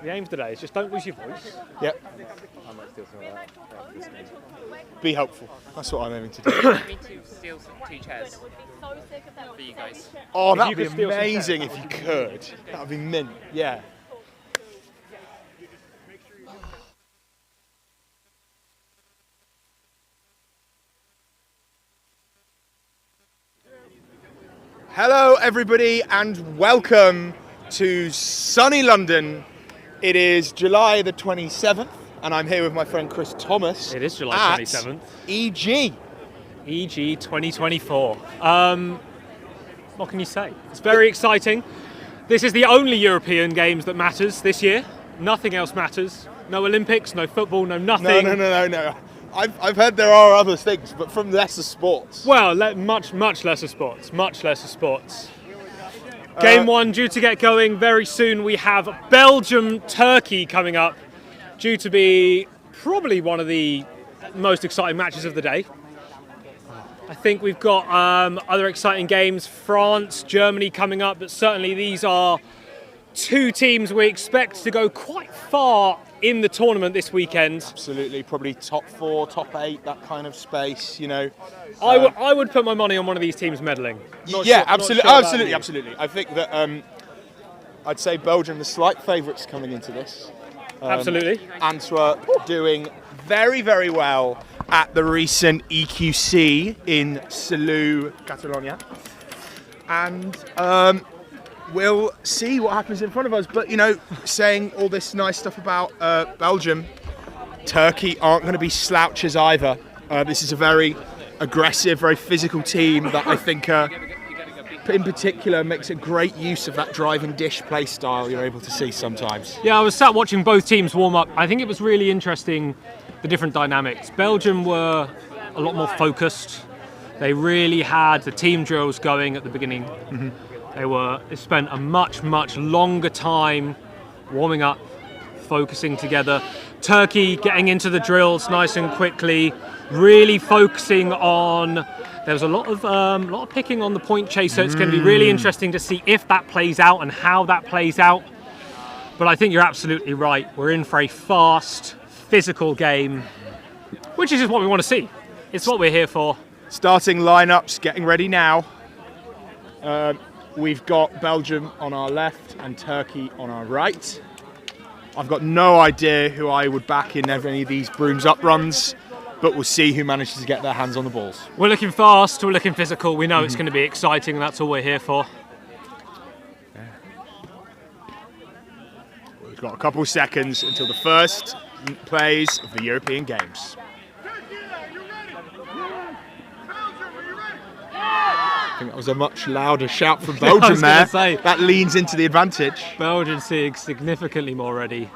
The aim for today is just don't lose your voice. Yep. I might steal some of that. Be helpful. That's what I'm aiming to do. I need to steal two chairs for you guys. Oh, that you would could be steal some amazing if you could. That would be mint. Yeah. Hello, everybody, and welcome to sunny London. It is July the 27th, and I'm here with my friend Chris Thomas. It is July at 27th. EG. EG 2024. What can you say? It's very exciting. This is the only European Games that matters this year. Nothing else matters. No Olympics, no football, no nothing. No. I've heard there are other things, but from lesser sports. Well, much lesser sports. Much lesser sports. Game 1 due to get going very soon. We have Belgium-Turkey coming up, due to be probably one of the most exciting matches of the day. I think we've got other exciting games, France, Germany coming up, but certainly these are two teams we expect to go quite far in the tournament this weekend. Absolutely, probably top 4, top 8, that kind of space, you know. I would put my money on one of these teams medaling. Absolutely. I think that I'd say Belgium, the slight favourites coming into this. Absolutely. Antwerp doing very, very well at the recent EQC in Catalonia. And we'll see what happens in front of us. But, you know, saying all this nice stuff about Belgium, Turkey aren't going to be slouches either. This is a very aggressive, very physical team that I think in particular makes a great use of that driving dish play style you're able to see sometimes. Yeah, I was sat watching both teams warm up. I think it was really interesting, the different dynamics. Belgium were a lot more focused. They really had the team drills going at the beginning. Mm-hmm. They spent a much longer time warming up, focusing together. Turkey getting into the drills nice and quickly, really focusing on. There was a lot of picking on the point chase, so it's going to be really interesting to see if that plays out and how that plays out. But I think you're absolutely right. We're in for a fast, physical game, which is just what we want to see. It's what we're here for. Starting lineups, getting ready now. We've got Belgium on our left and Turkey on our right. I've got no idea who I would back in any of these brooms up runs, but we'll see who manages to get their hands on the balls. We're looking fast, we're looking physical. We know it's going to be exciting, and that's all we're here for. Yeah. We've got a couple of seconds until the first plays of the European Games. I think that was a much louder shout from Belgium there. That leans into the advantage. Belgium seeing significantly more ready.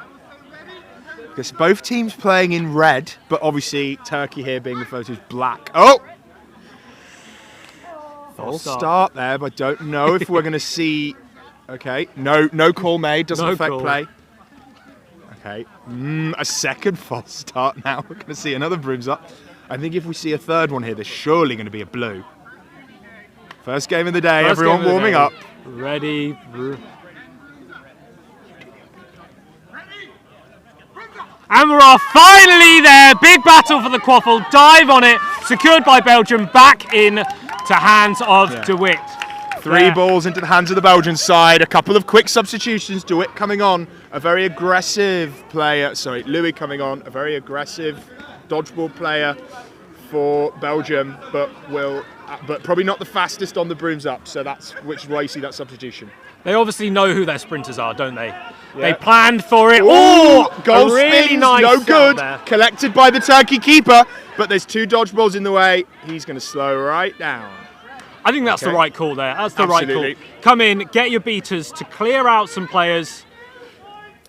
Because both teams playing in red, but obviously Turkey here being the photo's black. Oh! False start there, but I don't know if we're going to see... Okay, no call made, doesn't affect play. Okay, a second false start now. We're going to see another brooms up. I think if we see a third one here, there's surely going to be a blue. First game of the day, everyone warming up. Ready. And we're off, finally there. Big battle for the quaffle. Dive on it. Secured by Belgium. Back in to hands of De Witt. Three balls into the hands of the Belgian side. A couple of quick substitutions. De Witt coming on. A very aggressive player. Sorry, Louis coming on. A very aggressive dodgeball player for Belgium, but probably not the fastest on the brooms up, so which is why you see that substitution. They obviously know who their sprinters are, don't they? Yeah. They planned for it. Goal really spins, nice, no good. Collected by the Turkey keeper, but there's two dodgeballs in the way. He's going to slow right down. I think that's the right call there. That's the right call. Come in, get your beaters to clear out some players.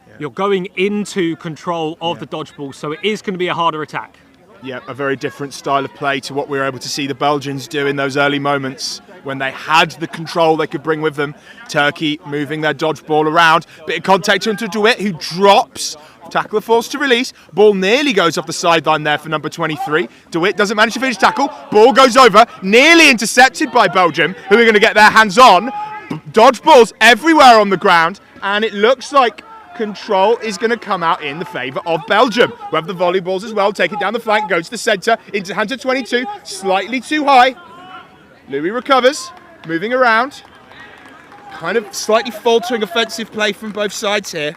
Yeah. You're going into control of the dodgeball, so it is going to be a harder attack. Yeah, a very different style of play to what we were able to see the Belgians do in those early moments when they had the control they could bring with them. Turkey moving their dodgeball around. Bit of contact into De Witt, who drops. Tackler forced to release. Ball nearly goes off the sideline there for number 23. De Witt doesn't manage to finish tackle. Ball goes over, nearly intercepted by Belgium, who are going to get their hands on. Dodgeballs everywhere on the ground. And it looks like control is going to come out in the favour of Belgium. We have the volleyballs as well. Take it down the flank, goes to the centre, into hands of 22, slightly too high. Louis recovers, moving around. Kind of slightly faltering offensive play from both sides here.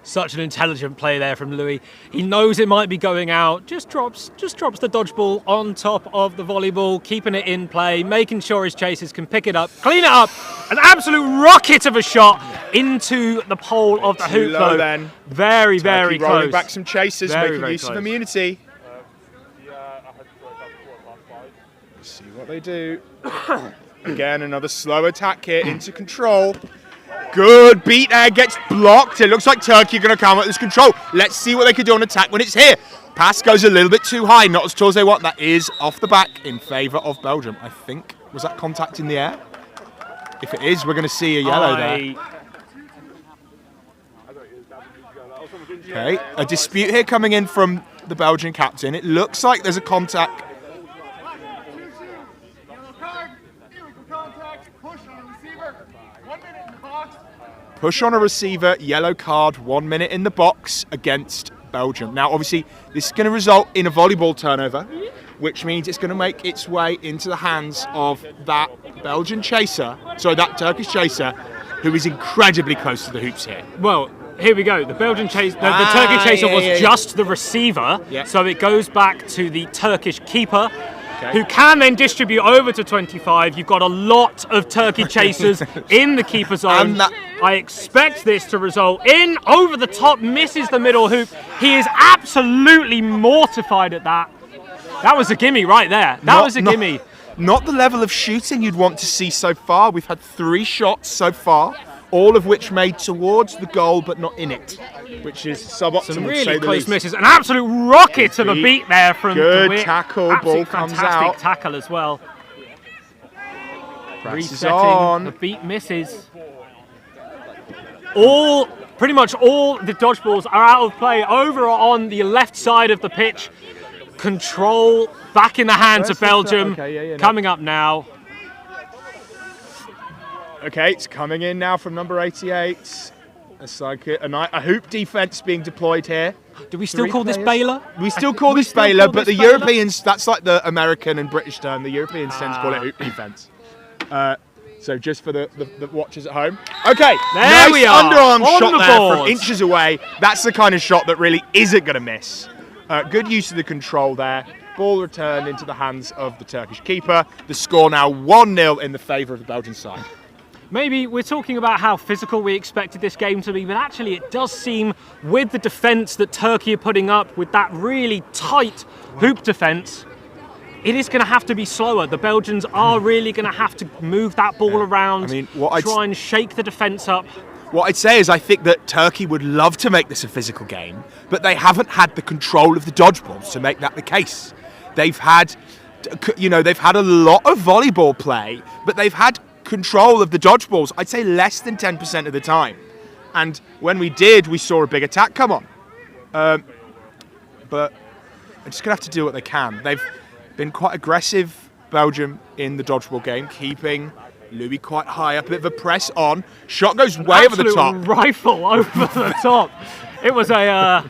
Such an intelligent play there from Louis. He knows it might be going out, just drops the dodgeball on top of the volleyball, keeping it in play, making sure his chasers can pick it up, clean it up. An absolute rocket of a shot into the pole of the hoop though. Then. Very, Turkey very close. rolling back some chasers, Very, making use close. of immunity. Let's see what they do. Again, another slow attack here into control. Good beat there, gets blocked. It looks like Turkey are going to come at this control. Let's see what they can do on attack when it's here. Pass goes a little bit too high, not as tall as they want. That is off the back in favour of Belgium, I think. Was that contact in the air? If it is, we're going to see a yellow there. Okay, a dispute here coming in from the Belgian captain. It looks like there's a contact. Push on a receiver, yellow card, 1 minute in the box against Belgium. Now, obviously, this is going to result in a volleyball turnover, which means it's going to make its way into the hands of that Belgian chaser, sorry, that Turkish chaser, who is incredibly close to the hoops here. Well, here we go. The Belgian chaser, the Turkish chaser was just the receiver, so it goes back to the Turkish keeper, who can then distribute over to 25. You've got a lot of Turkey chasers in the keeper zone. I expect this to result in over the top, misses the middle hoop. He is absolutely mortified at that. That was a gimme right there. That was a gimme. Not the level of shooting you'd want to see so far. We've had 3 shots so far, all of which made towards the goal but not in it, which is suboptimal. Some really close misses. An absolute rocket of a beat there from Good DeWitt. tackle, Absolute ball comes fantastic out. tackle as well. Presses Resetting, on. the beat misses. Pretty much all the dodgeballs are out of play over on the left side of the pitch. Control back in the hands of Belgium. Coming up now. Okay, it's coming in now from number 88. It's like a hoop defense being deployed here. Do we still call this Baylor? We still call this Baylor, but the Europeans, that's like the American and British term. The Europeans tend to call it hoop defense. So just for the watchers at home. Okay, there we are. Underarm On shot the there board. from inches away. That's the kind of shot that really isn't going to miss. Good use of the control there. Ball returned into the hands of the Turkish keeper. The score now 1-0 in the favour of the Belgian side. Maybe we're talking about how physical we expected this game to be, but actually it does seem, with the defence that Turkey are putting up, with that really tight hoop defence, it is going to have to be slower. The Belgians are really going to have to move that ball around, try and shake the defence up. What I'd say is I think that Turkey would love to make this a physical game, but they haven't had the control of the dodgeballs to make that the case. They've had, they've had a lot of volleyball play, but they've had control of the dodgeballs, I'd say less than 10% of the time. And when we did, we saw a big attack come on. But they're just going to have to do what they can. They've been quite aggressive, Belgium, in the dodgeball game, keeping Louis quite high up, a bit of a press on. Shot goes way over the top. Rifle over the top. It was a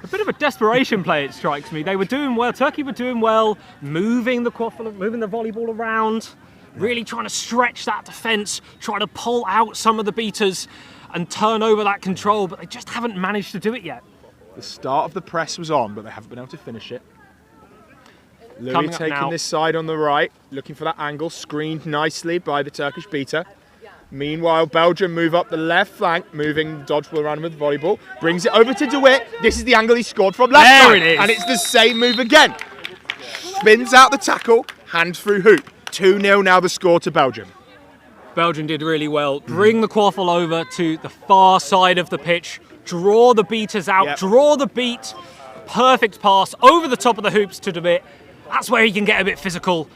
bit of a desperation play, it strikes me. They were doing well. Turkey were doing well, moving the volleyball around, really trying to stretch that defence, trying to pull out some of the beaters and turn over that control, but they just haven't managed to do it yet. The start of the press was on, but they haven't been able to finish it. Louis taking this side on the right, looking for that angle, screened nicely by the Turkish beater. Meanwhile, Belgium move up the left flank, moving the dodgeball around with the volleyball. Brings it over to DeWitt. This is the angle he scored from left flank. There it is. And it's the same move again. Spins out the tackle, hand through hoop. 2-0 now the score to Belgium. Belgium did really well. Bring the quaffle over to the far side of the pitch. Draw the beaters out. Draw the beat. Perfect pass over the top of the hoops to DeWitt. That's where he can get a bit physical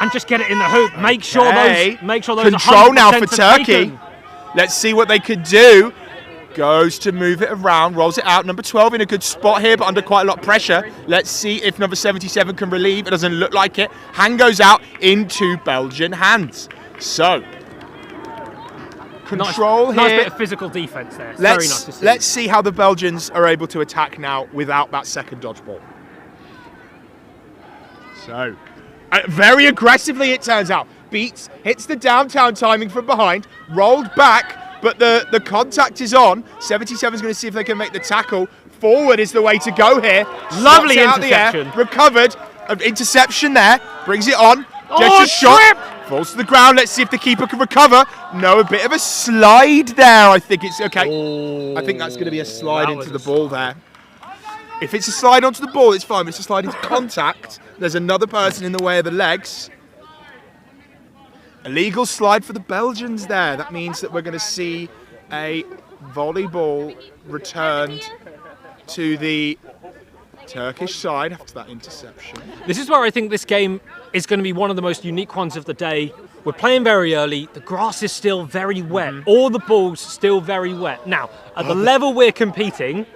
and just get it in the hoop. Make sure those control now for Turkey. Let's see what they could do. Goes to move it around, rolls it out. Number 12 in a good spot here, but under quite a lot of pressure. Let's see if number 77 can relieve. It doesn't look like it. Hand goes out into Belgian hands. So, Control here. Nice bit of physical defence there. It's very nice to see. Let's see how the Belgians are able to attack now without that second dodgeball. So, very aggressively it turns out. Beats, hits the downtown timing from behind, rolled back, but the contact is on. 77 is going to see if they can make the tackle. Forward is the way to go here. Lovely Slots it out interception. the air, recovered. Interception there, brings it on. Gets a shot, falls to the ground. Let's see if the keeper can recover. No, a bit of a slide there. I think it's okay. Oh, I think that's going to be a slide into the ball there. If it's a slide onto the ball, it's fine. But it's a slide into contact. There's another person in the way of the legs. Illegal slide for the Belgians there. That means that we're going to see a volleyball returned to the Turkish side after that interception. This is where I think this game is going to be one of the most unique ones of the day. We're playing very early. The grass is still very wet. All the balls still very wet. Now, at the level we're competing,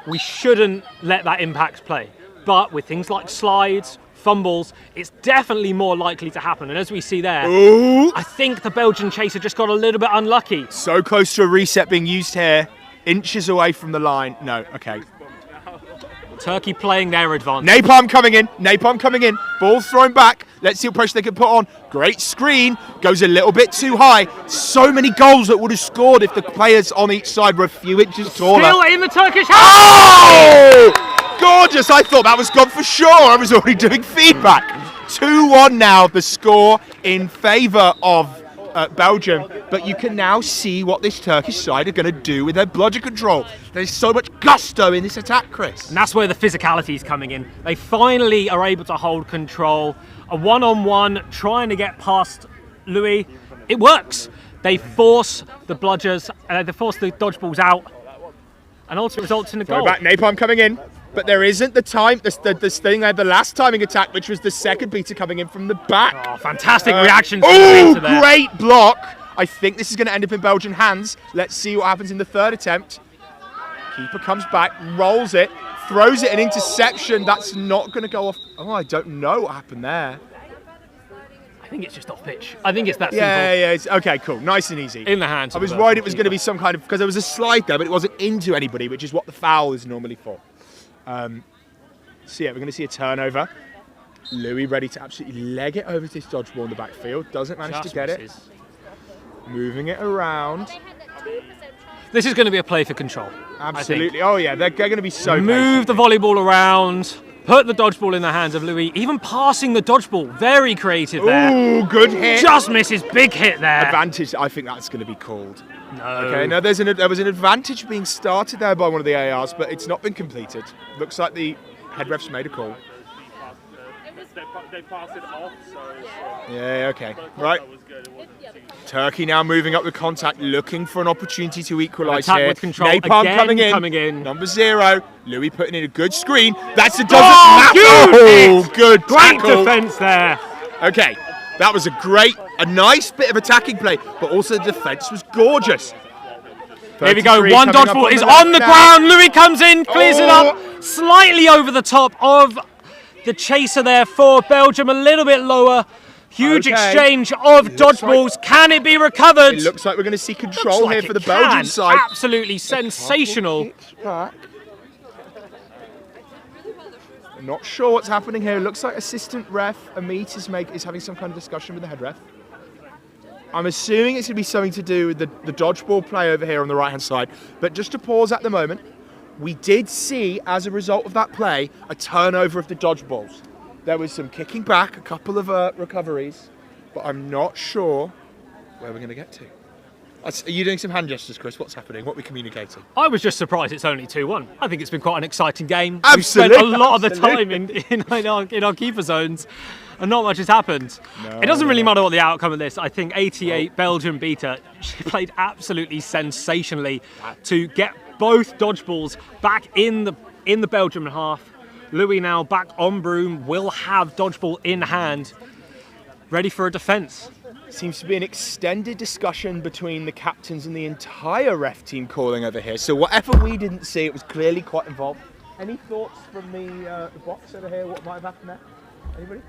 we shouldn't let that impact play. But with things like slides, fumbles, it's definitely more likely to happen. And as we see there, I think the Belgian chaser just got a little bit unlucky. So close to a reset being used here. Inches away from the line. No, okay. Turkey playing their advantage. Napalm coming in. Napalm coming in. Ball thrown back. Let's see what pressure they can put on. Great screen. Goes a little bit too high. So many goals that would have scored if the players on each side were a few inches taller. Still in the Turkish half. Oh! Gorgeous. I thought that was gone for sure. I was already doing feedback. 2-1 now, the score in favour of Belgium, but you can now see what this Turkish side are going to do with their bludger control. There's so much gusto in this attack, Chris. And that's where the physicality is coming in. They finally are able to hold control. A one-on-one trying to get past Louis. It works. They force the bludgers, they force the dodgeballs out, and ultimately results in a goal. Back, Napalm coming in, but there isn't the time, this thing there, the last timing attack, which was the second beater coming in from the back. Oh, fantastic reaction. Oh, great block. I think this is going to end up in Belgian hands. Let's see what happens in the third attempt. Keeper comes back, rolls it, throws it, an interception. That's not going to go off. Oh, I don't know what happened there. I think it's just off pitch. I think it's that simple. Yeah, it's, okay, cool. Nice and easy. In the hands. I was worried it was going to be some kind of, because there was a slide there, but it wasn't into anybody, which is what the foul is normally for. So yeah, we're going to see a turnover. Louis ready to absolutely leg it over to this dodgeball in the backfield. Doesn't manage to get it. Moving it around. This is going to be a play for control. Absolutely. Oh yeah, they're going to be so move the volleyball around. Put the dodgeball in the hands of Louis. Even passing the dodgeball. Very creative there. Ooh, good hit. Just misses. Big hit there. Advantage. I think that's going to be called. No. Okay, no, there was an advantage being started there by one of the ARs, but it's not been completed. Looks like the head ref's made a call. They passed it off, so... Yeah, okay. Right. Turkey now moving up with contact, looking for an opportunity to equalise here. With control. Napalm Again, coming in. Number 0. Louis putting in a good screen. That's a doesn't matter. Oh, good Great tackle. defence there. Okay, that was a nice bit of attacking play, but also the defence was gorgeous. Here we go, one dodgeball is on the ground. Louis comes in, clears it up, slightly over the top of the chaser there for Belgium, a little bit lower. Huge exchange of dodgeballs. Can it be recovered? It looks like we're going to see control here for the Belgian side. Absolutely sensational. I'm not sure what's happening here. It looks like assistant ref Amit is having some kind of discussion with the head ref. I'm assuming it's going to be something to do with the dodgeball play over here on the right-hand side. But just to pause at the moment, we did see, as a result of that play, a turnover of the dodgeballs. There was some kicking back, a couple of recoveries, but I'm not sure where we're going to get to. Are you doing some hand gestures, Chris? What's happening? What are we communicating? I was just surprised it's only 2-1. I think it's been quite an exciting game. Absolutely. We've spent a lot of the time in our keeper zones, and not much has happened. It doesn't really matter what the outcome of this. I think 88 Belgium beater. She played absolutely sensationally to get both dodgeballs back in the Belgium half. Louis now back on broom, will have dodgeball in hand, ready for a defence. Seems to be an extended discussion between the captains and the entire ref team calling over here. So whatever we didn't see, it was clearly quite involved. Any thoughts from the box over here? What might have happened there? Anybody?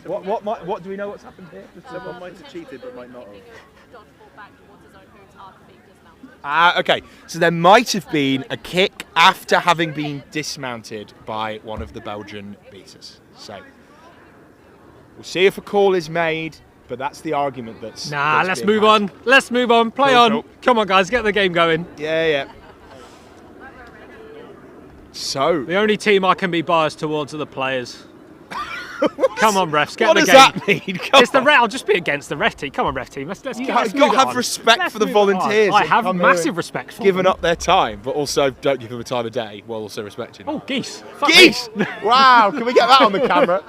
What do we know what's happened here? Someone might have cheated, but might not have. Dodgeball back towards his own hoops after being dismounted. Okay, so there might have been a kick after having been dismounted by one of the Belgian beaters. So we'll see if a call is made, but that's the argument that's. Nah, that's let's being move had. on. Let's move on. Play Cool, on. cool. Come on, guys, get the game going. Yeah. So The only team I can be biased towards are the players. Come on, refs, get what the does game. that mean? Come It's the on. ref. I'll just be against the ref team. Come on, ref team. Let's You've let's got move to it have on. respect Let's for the move it on. volunteers. I that have come here massive and respect for giving them. up their time, but also don't give them a time of day while also respecting them. Oh, geese. Fuck Geese! Wow, can we get that on the camera?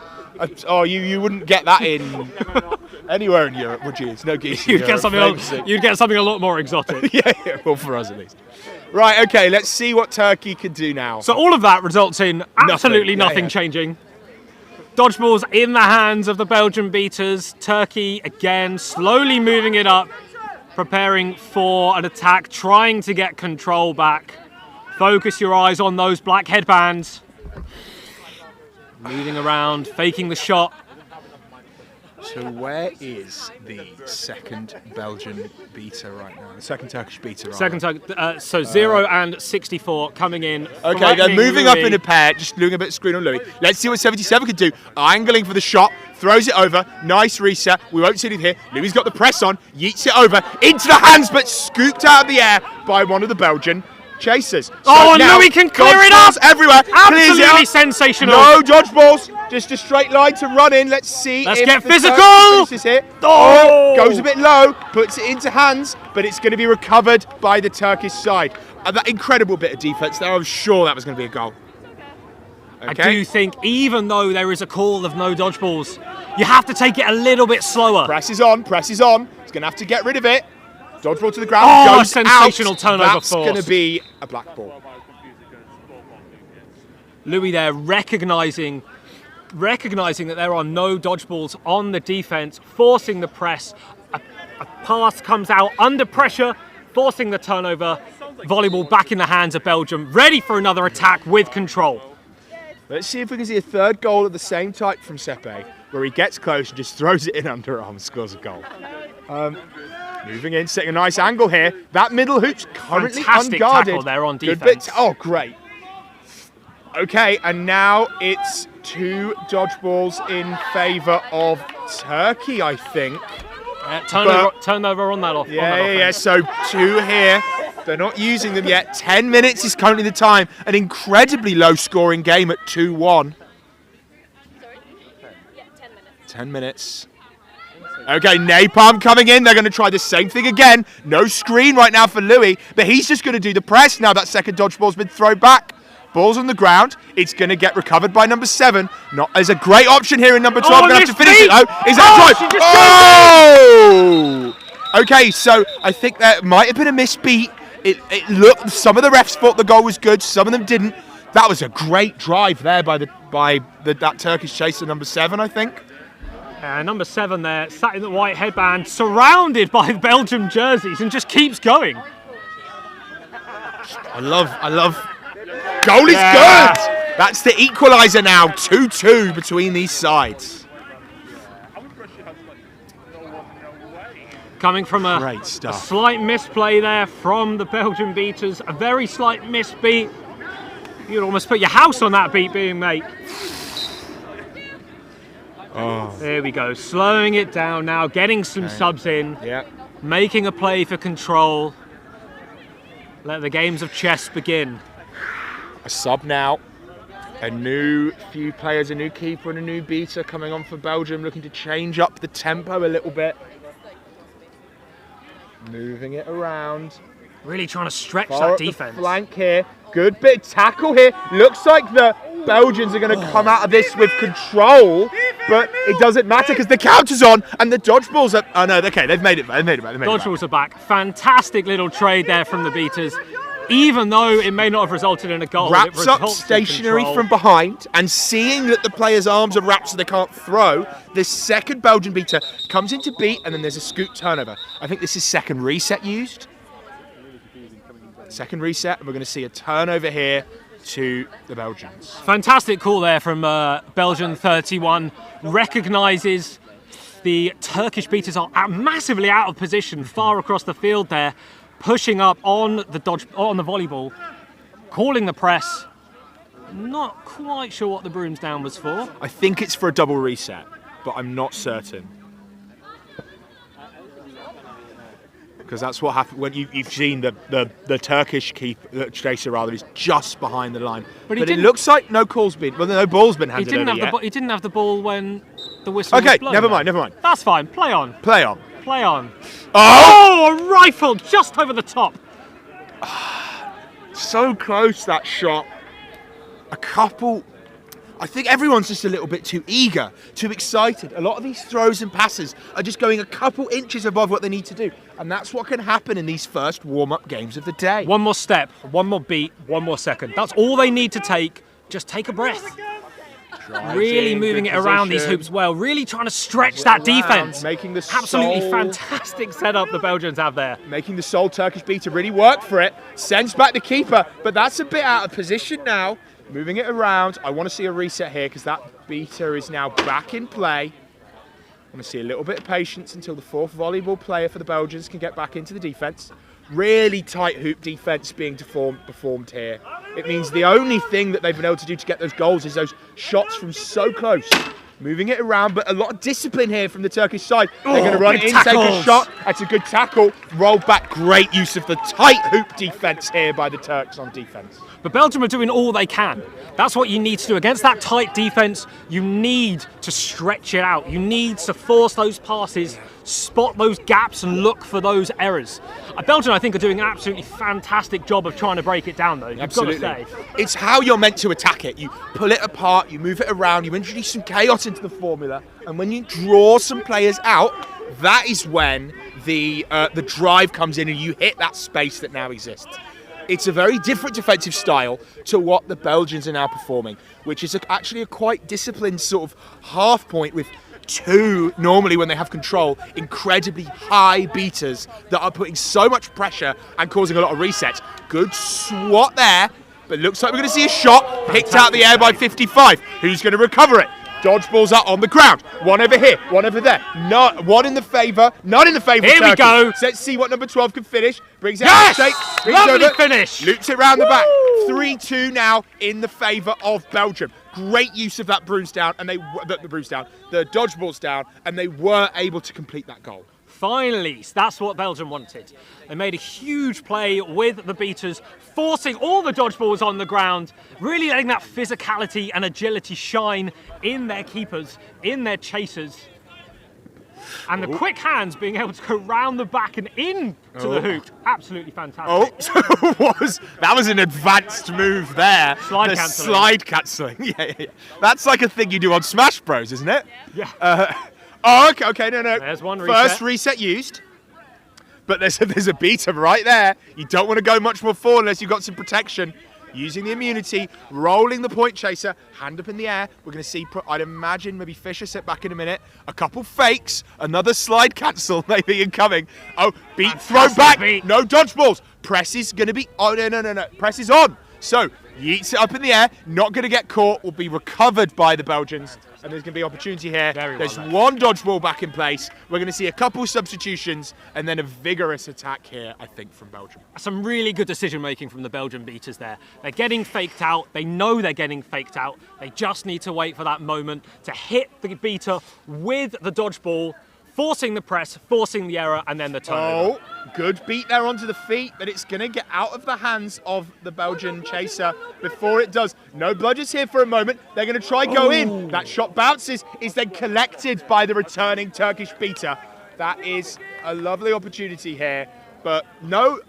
Oh, you wouldn't get that in anywhere in Europe, would you? It's no geese. in You'd get Europe, something. famously. You'd get something a lot more exotic. yeah, well, for us at least. Right, okay, let's see what Turkey can do now. So all of that results in absolutely Yeah, nothing yeah. changing. Dodgeballs in the hands of the Belgian beaters. Turkey again slowly moving it up, preparing for an attack, trying to get control back. Focus your eyes on those black headbands. Moving around, faking the shot. So where is the second Belgian beater right now? The second Turkish beater right Second now? time, so 0 and 64 coming in. Okay, they're threatening moving up Louis. in a pair, just doing a bit of screen on Louis. Let's see what 77 can do. Angling for the shot, throws it over. Nice reset. We won't see it here. Louis got the press on, yeets it over into the hands, but scooped out of the air by one of the Belgian chasers. So Oh, and now, Louis can clear it up! dodgeballs everywhere. Clears it Absolutely up. sensational. No dodgeballs, just a straight line to run in. Let's see. Let's if get the physical! Turkish finishes here. Oh! Goes a bit low, puts it into hands, but it's going to be recovered by the Turkish side. That incredible bit of defense there. I was sure that was going to be a goal. I do think, even though there is a call of no dodgeballs, you have to take it a little bit slower. Press is on. He's going to have to get rid of it. Dodgeball to the ground. Oh, goes sensational out. turnover That's force. going to be a black ball. Louis there recognizing that there are no dodgeballs on the defense, forcing the press. A pass comes out under pressure, forcing the turnover. Volleyball back in the hands of Belgium, ready for another attack with control. Let's see if we can see a third goal of the same type from Sepe, where he gets close and just throws it in underarm and scores a goal. Moving in, setting a nice angle here. That middle hoop's currently Fantastic unguarded. tackle there on Good defense. bit. Oh, great. Okay, and now it's 2 dodgeballs in favour of Turkey, I think. Turnover on that off. Yeah. So 2 here. They're not using them yet. 10 minutes is currently the time. An incredibly low-scoring game at 2-1. Sorry? Yeah, 10 minutes. 10 minutes. Okay, Napalm coming in. They're going to try the same thing again. No screen right now for Louis, but he's just going to do the press now that second dodgeball's been thrown back. Ball's on the ground. It's going to get recovered by number 7. Not as a great option here in number 12. Oh, Going to have to missed finish it feet! though. Is that Oh, time? Oh! Okay, so I think that might have been a misbeat. It looked. Some of the refs thought the goal was good. Some of them didn't. That was a great drive there by that Turkish chaser, number 7, I think. Number 7 there, sat in the white headband, surrounded by Belgium jerseys, and just keeps going. I love. Goal is Yeah. good. That's the equaliser now. 2-2 between these sides. Coming from a Great stuff. slight misplay there from the Belgian beaters, a very slight misbeat. You'd almost put your house on that beat being made. Oh. There we go, slowing it down now, getting some subs in, Yeah. making a play for control. Let the games of chess begin. A sub now. A new few players, a new keeper and a new beater coming on for Belgium, looking to change up the tempo a little bit. Moving it around. Really trying to stretch Far that up the defense. flank here. Good bit of tackle here. Looks like the Belgians are going to come out of this with control, but it doesn't matter because the counter's on and the dodgeballs are. Oh no, okay, they've made it back. Dodgeballs are back. Fantastic little trade there from the beaters. Even though it may not have resulted in a goal, it Wraps up results in stationary control. from behind, and seeing that the players' arms are wrapped so they can't throw, the second Belgian beater comes into beat, and then there's a scoot turnover. I think this is second reset used. Second reset, and we're going to see a turnover here to the Belgians. Fantastic call there from Belgian 31. Recognises the Turkish beaters are massively out of position, far across the field there, pushing up on the volleyball, calling the press. Not quite sure what the brooms down was for. I think it's for a double reset, but I'm not certain. Because that's what happened when you've seen the Turkish chaser rather is just behind the line. But it looks like no ball's been handed he over yet. He didn't have the ball when the whistle was Okay, blown. never mind. That's fine. Play on. Play on. Play on. Oh! Oh, a rifle just over the top. So close, that shot. I think everyone's just a little bit too eager, too excited. A lot of these throws and passes are just going a couple inches above what they need to do. And that's what can happen in these first warm-up games of the day. One more step, one more beat, one more second. That's all they need to take. Just take a breath. Really moving it around these hoops well. Really trying to stretch that defense. Making the absolutely fantastic setup the Belgians have there. Making the sole Turkish beater really work for it. Sends back the keeper, but that's a bit out of position now. Moving it around. I want to see a reset here because that beater is now back in play. I want to see a little bit of patience until the fourth volleyball player for the Belgians can get back into the defence. Really tight hoop defence being performed here. It means the only thing that they've been able to do to get those goals is those shots from so close. Moving it around, but a lot of discipline here from the Turkish side. They're going to run in, take a shot. That's a good tackle. Roll back. Great use of the tight hoop defence here by the Turks on defence. But Belgium are doing all they can. That's what you need to do. Against that tight defence, you need to stretch it out. You need to force those passes, spot those gaps and look for those errors. Belgium, I think, are doing an absolutely fantastic job of trying to break it down, though. You've got to say. It's how you're meant to attack it. You pull it apart, you move it around, you introduce some chaos into the formula, and when you draw some players out, that is when the drive comes in and you hit that space that now exists. It's a very different defensive style to what the Belgians are now performing, which is actually a quite disciplined sort of half point with two, normally when they have control, incredibly high beaters that are putting so much pressure and causing a lot of resets. Good swat there, but looks like we're going to see a shot picked out the air by 55. Who's going to recover it? Dodgeballs are on the ground. One over here, one over there. One in the favour, not in the favour of Here we go. So let's see what number 12 can finish. Brings it Yes! out. Lovely finish. Loops it round the back. 3-2 now in the favour of Belgium. Great use of that brooms down, and the dodgeballs down, and they were able to complete that goal. Finally, that's what Belgium wanted. They made a huge play with the beaters, forcing all the dodgeballs on the ground, really letting that physicality and agility shine in their keepers, in their chasers. And the quick hands being able to go round the back and in to the hoop. Absolutely fantastic. That was an advanced move there. Slide cancelling. Yeah. That's like a thing you do on Smash Bros, isn't it? Yeah. Okay, no. There's one reset. First reset used. But there's a beater right there. You don't want to go much more forward unless you've got some protection. Using the immunity, rolling the point chaser, hand up in the air. We're going to see, I'd imagine, maybe Fisher set back in a minute. A couple fakes, another slide cancel maybe incoming. Oh, beat, throw back, no dodgeballs. Press is going to be, no. Press is on. So, yeets it up in the air, not going to get caught, will be recovered by the Belgians. And there's going to be opportunity here. There's one dodgeball back in place. We're going to see a couple substitutions and then a vigorous attack here, I think, from Belgium. Some really good decision making from the Belgian beaters there. They're getting faked out. They know they're getting faked out. They just need to wait for that moment to hit the beater with the dodgeball, forcing the press, forcing the error, and then the turnover. Oh, good beat there onto the feet, but it's going to get out of the hands of the Belgian chaser before it does. No bludgers here for a moment. They're going to try go in. That shot bounces, is then collected by the returning Turkish beater. That is a lovely opportunity here. But no,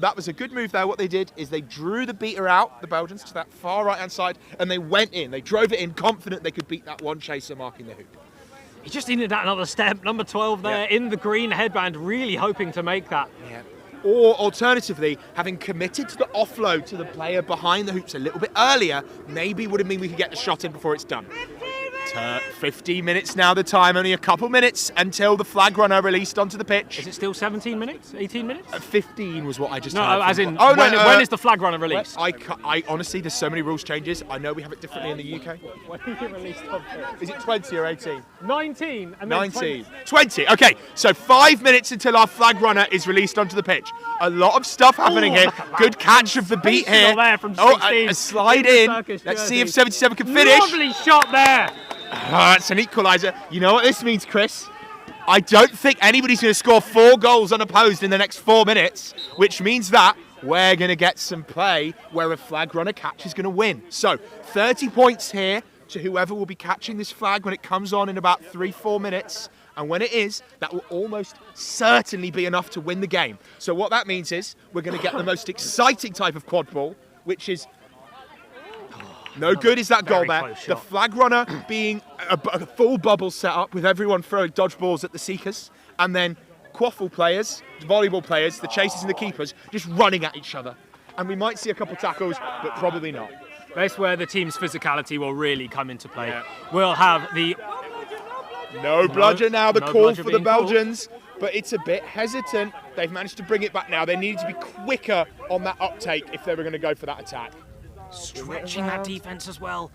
that was a good move there. What they did is they drew the beater out, the Belgians, to that far right-hand side, and they went in. They drove it in, confident they could beat that one chaser marking the hoop. He just needed that another step. Number 12 there in the green headband, really hoping to make that. Yeah. Or alternatively, having committed to the offload to the player behind the hoops a little bit earlier, maybe would have mean we could get the shot in before it's done. 15 minutes now, the time, only a couple minutes until the flag runner released onto the pitch. Is it still 17 minutes? 18 minutes? 15 was what I just heard. No, as in, when is the flag runner released? I honestly, there's so many rules changes. I know we have it differently in the UK. When is it released on pitch? Is it 20 or 18? 19 and then 19. 20. Okay, so 5 minutes until our flag runner is released onto the pitch. A lot of stuff happening here. Good catch of the beat here. There from a slide in. Let's see if 77 can finish. Lovely shot there. That's an equaliser. You know what this means, Chris? I don't think anybody's going to score 4 goals unopposed in the next 4 minutes, which means that we're going to get some play where a flag runner catch is going to win. So 30 points here to whoever will be catching this flag when it comes on in about 3-4 minutes. And when it is, that will almost certainly be enough to win the game. So what that means is we're going to get the most exciting type of quad ball, which is no good is that goal there. The flag runner being a full bubble set up with everyone throwing dodgeballs at the seekers, and then quaffle players, volleyball players, the chasers and the keepers just running at each other. And we might see a couple tackles, but probably not. That's where the team's physicality will really come into play. Yeah. We'll have the... No bludger now, the call for the Belgians, but it's a bit hesitant. They've managed to bring it back now. They needed to be quicker on that uptake if they were going to go for that attack. Stretching that defence as well.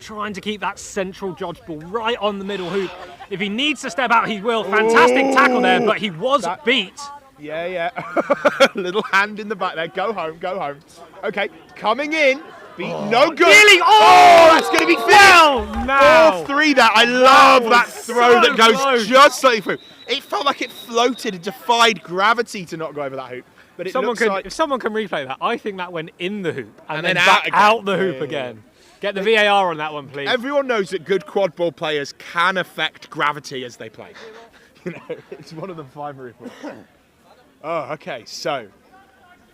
Trying to keep that central dodgeball right on the middle hoop. If he needs to step out, he will. Fantastic tackle there, but he was beat. Yeah. Little hand in the back there. Go home. Okay, coming in. No good. Really? That's going to be foul. Now. 4-3 there. I love that throw that goes close. Just slightly through. It felt like it floated and defied gravity to not go over that hoop. But it if someone can replay that, I think that went in the hoop and then back out the hoop again. Get the VAR on that one, please. Everyone knows that good quad ball players can affect gravity as they play. It's one of the 5 rules. Okay, so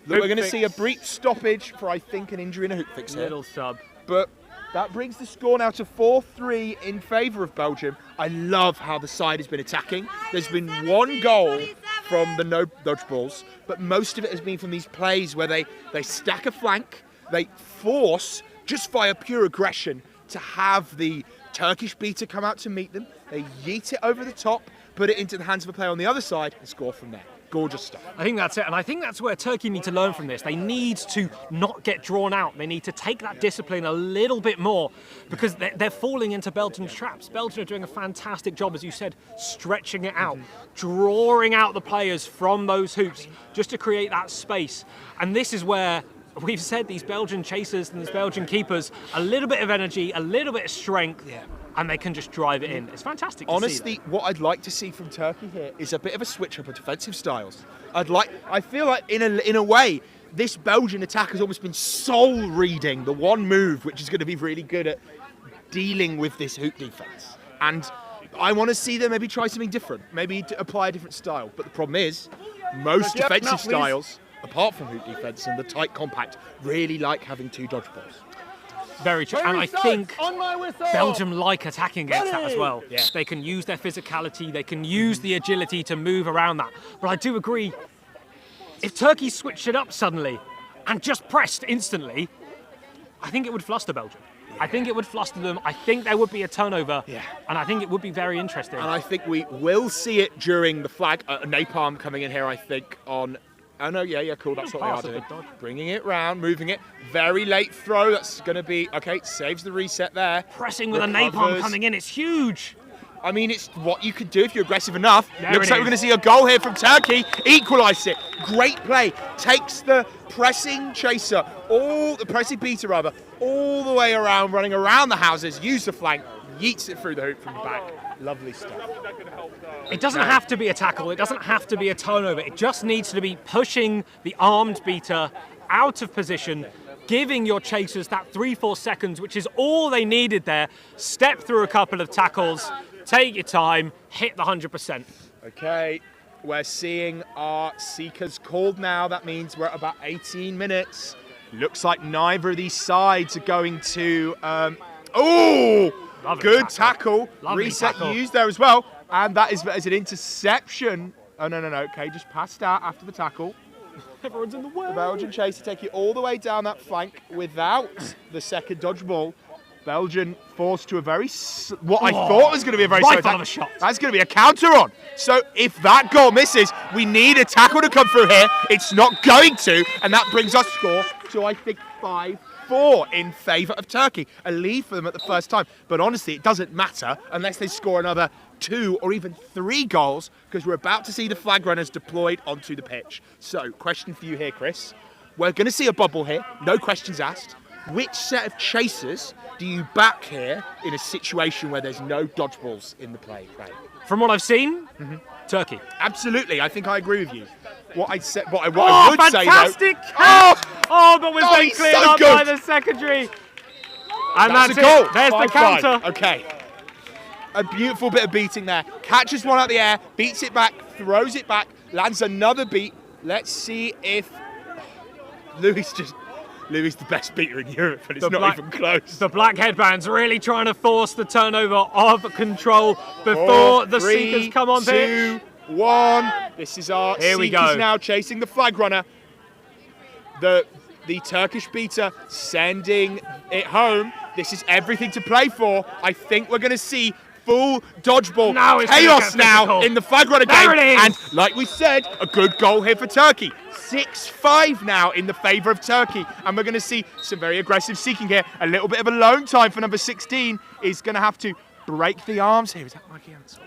we're going to see a brief stoppage for, I think, an injury and a hoop fix here. Little sub. But that brings the score now to 4-3 in favour of Belgium. I love how the side has been attacking. There's been 1 goal from the no dodgeballs, but most of it has been from these plays where they stack a flank, they force, just via pure aggression, to have the Turkish beater come out to meet them. They yeet it over the top, put it into the hands of a player on the other side, and score from there. Gorgeous stuff. I think that's it, and I think that's where Turkey need to learn from this. They need to not get drawn out. They need to take that discipline a little bit more, because they're falling into Belgium's traps. Belgium are doing a fantastic job, as you said, stretching it out, drawing out the players from those hoops, just to create that space. And this is where we've said these Belgian chasers and these Belgian keepers, a little bit of energy, a little bit of strength, and they can just drive it in. It's fantastic to see. Honestly, what I'd like to see from Turkey here is a bit of a switch up of defensive styles. I feel like in a way, this Belgian attack has almost been soul reading the one move, which is going to be really good at dealing with this hoop defense. And I want to see them maybe try something different, maybe to apply a different style. But the problem is, most defensive styles, apart from hoop defense and the tight compact, really like having 2 dodgeballs. Very true, and I think Belgium like attacking against that as well. Yeah. They can use their physicality, they can use the agility to move around that. But I do agree, if Turkey switched it up suddenly and just pressed instantly, I think it would fluster Belgium. I think it would fluster them. I think there would be a turnover, and I think it would be very interesting. And I think we will see it during the flag. Napalm coming in here, I think, on... Oh no, cool, that's what they are doing. Bringing it round, moving it. Very late throw, that's going to be... Okay, saves the reset there. Pressing with a napalm coming in, it's huge. I mean, it's what you could do if you're aggressive enough. Looks like we're going to see a goal here from Turkey. Equalise it. Great play. Takes the pressing chaser, the pressing beater rather, all the way around, running around the houses, use the flank, yeets it through the hoop from the back. Lovely stuff. It doesn't have to be a tackle, it doesn't have to be a turnover, it just needs to be pushing the armed beater out of position, giving your chasers that 3-4 seconds, which is all they needed there. Step through a couple of tackles, take your time, hit the 100%. Okay, we're seeing our seekers called now. That means we're at about 18 minutes. Looks like neither of these sides are going to... Good tackle. Reset used there as well. And that is an interception. Oh, no. Okay, just passed out after the tackle. Everyone's in the way. The Belgian chaser take it all the way down that flank without the second dodgeball. Belgium forced to a very, what I thought was going to be a very slow rifle attack. of a shot. That's going to be a counter on. So if that goal misses, we need a tackle to come through here. It's not going to, and that brings our score to, I think, 5-4 in favour of Turkey. A lead for them at the first time. But honestly, it doesn't matter unless they score another 2 or even 3 goals, because we're about to see the flag runners deployed onto the pitch. So, question for you here, Chris. We're going to see a bubble here, no questions asked. Which set of chasers do you back here in a situation where there's no dodgeballs in the play? Right. From what I've seen, Turkey. Absolutely, I think I agree with you. What I would say though. Fantastic catch! But was then he's cleared so up good. by the secondary. And that's a goal. it. There's the 5-5. counter. Okay. A beautiful bit of beating there. Catches one out of the air, beats it back, throws it back, lands another beat. Let's see if Louis the best beater in Europe, but it's not even close. The black headbands really trying to force the turnover of control before the Seekers come on pitch. 2, 1. This is our Seekers now chasing the flag runner. The Turkish beater sending it home. This is everything to play for. I think we're going to see full dodgeball chaos now in the flag runner game. And like we said, a good goal here for Turkey. 6-5 now in the favour of Turkey. And we're going to see some very aggressive seeking here. A little bit of a lone time for number 16. Is going to have to break the arms here. Is that Mikey Ansel?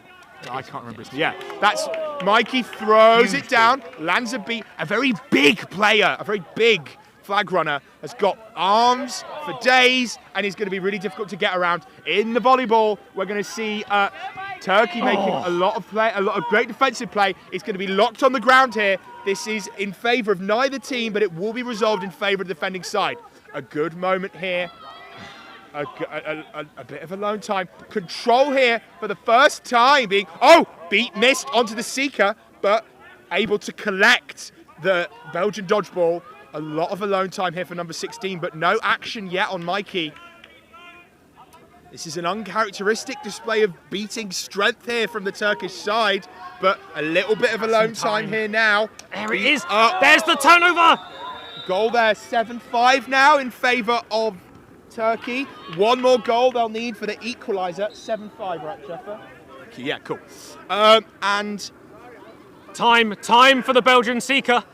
I can't remember his name. Yeah, that's Mikey throws it down, lands a beat. A very big player, a very big flag runner, has got arms for days and is going to be really difficult to get around. In the volleyball, we're going to see Turkey making a lot of great defensive play. It's going to be locked on the ground here. This is in favour of neither team, but it will be resolved in favour of the defending side. A good moment here. A bit of a lone time. Control here for the first time being, beat missed onto the seeker, but able to collect the Belgian dodgeball. A lot of alone time here for number 16, but no action yet on Mikey. This is an uncharacteristic display of beating strength here from the Turkish side, but a little bit of alone time here now. There it is. There's the turnover. Goal there, 7-5 now in favour of Turkey. One more goal they'll need for the equaliser. 7-5, right, Sheffer? Okay, yeah, cool. And time for the Belgian seeker.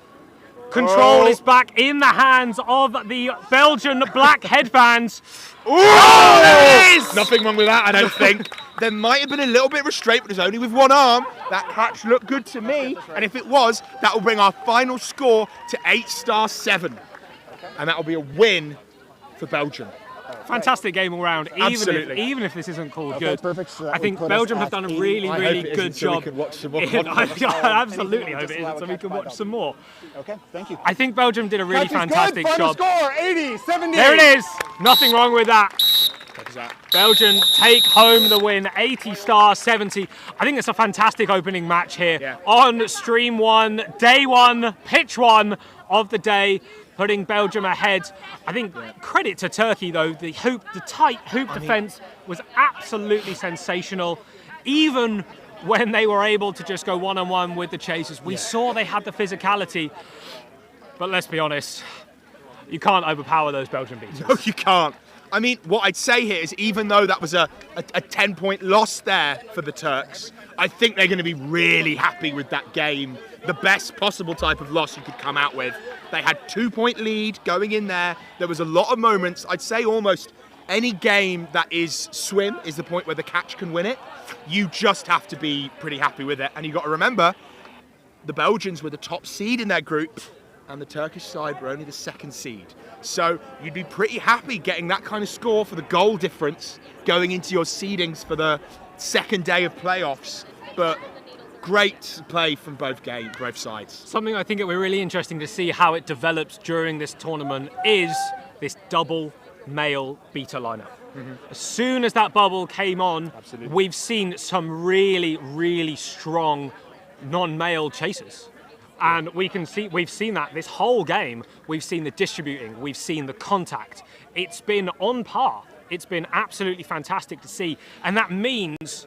Control is back in the hands of the Belgian black headbands. Nothing wrong with that, I don't think. There might have been a little bit of restraint, but it's only with one arm. That catch looked good to me, and if it was, that will bring our final score to 8-7. And that will be a win for Belgium. Fantastic game all round, even if this isn't called good. Perfect. So I think Belgium have done a really good job. I absolutely hope it isn't, so we can watch some more. Okay, thank you. I think Belgium did a really fantastic Final job. score, 80-70. There it is. Nothing wrong with that. Belgium take home the win, 80-70. I think it's a fantastic opening match here on Stream 1, Day 1, Pitch 1 of the day, putting Belgium ahead. I think credit to Turkey though, the tight hoop defence was absolutely sensational. Even when they were able to just go one-on-one with the chasers, we saw they had the physicality. But let's be honest, you can't overpower those Belgian beaters. No, you can't. I mean, what I'd say here is even though that was a 10-point loss there for the Turks, I think they're going to be really happy with that game. The best possible type of loss you could come out with. They had 2-point lead going in there. There was a lot of moments. I'd say almost any game that is swim is the point where the catch can win it. You just have to be pretty happy with it. And you've got to remember, the Belgians were the top seed in their group and the Turkish side were only the second seed. So you'd be pretty happy getting that kind of score for the goal difference going into your seedings for the second day of playoffs. But great play from both sides. Something I think it will be really interesting to see how it develops during this tournament is this double male beater lineup. As soon as that bubble came on, we've seen some really strong non-male chasers. And we've seen that this whole game. We've seen the distributing, we've seen the contact. It's been on par. It's been absolutely fantastic to see. And that means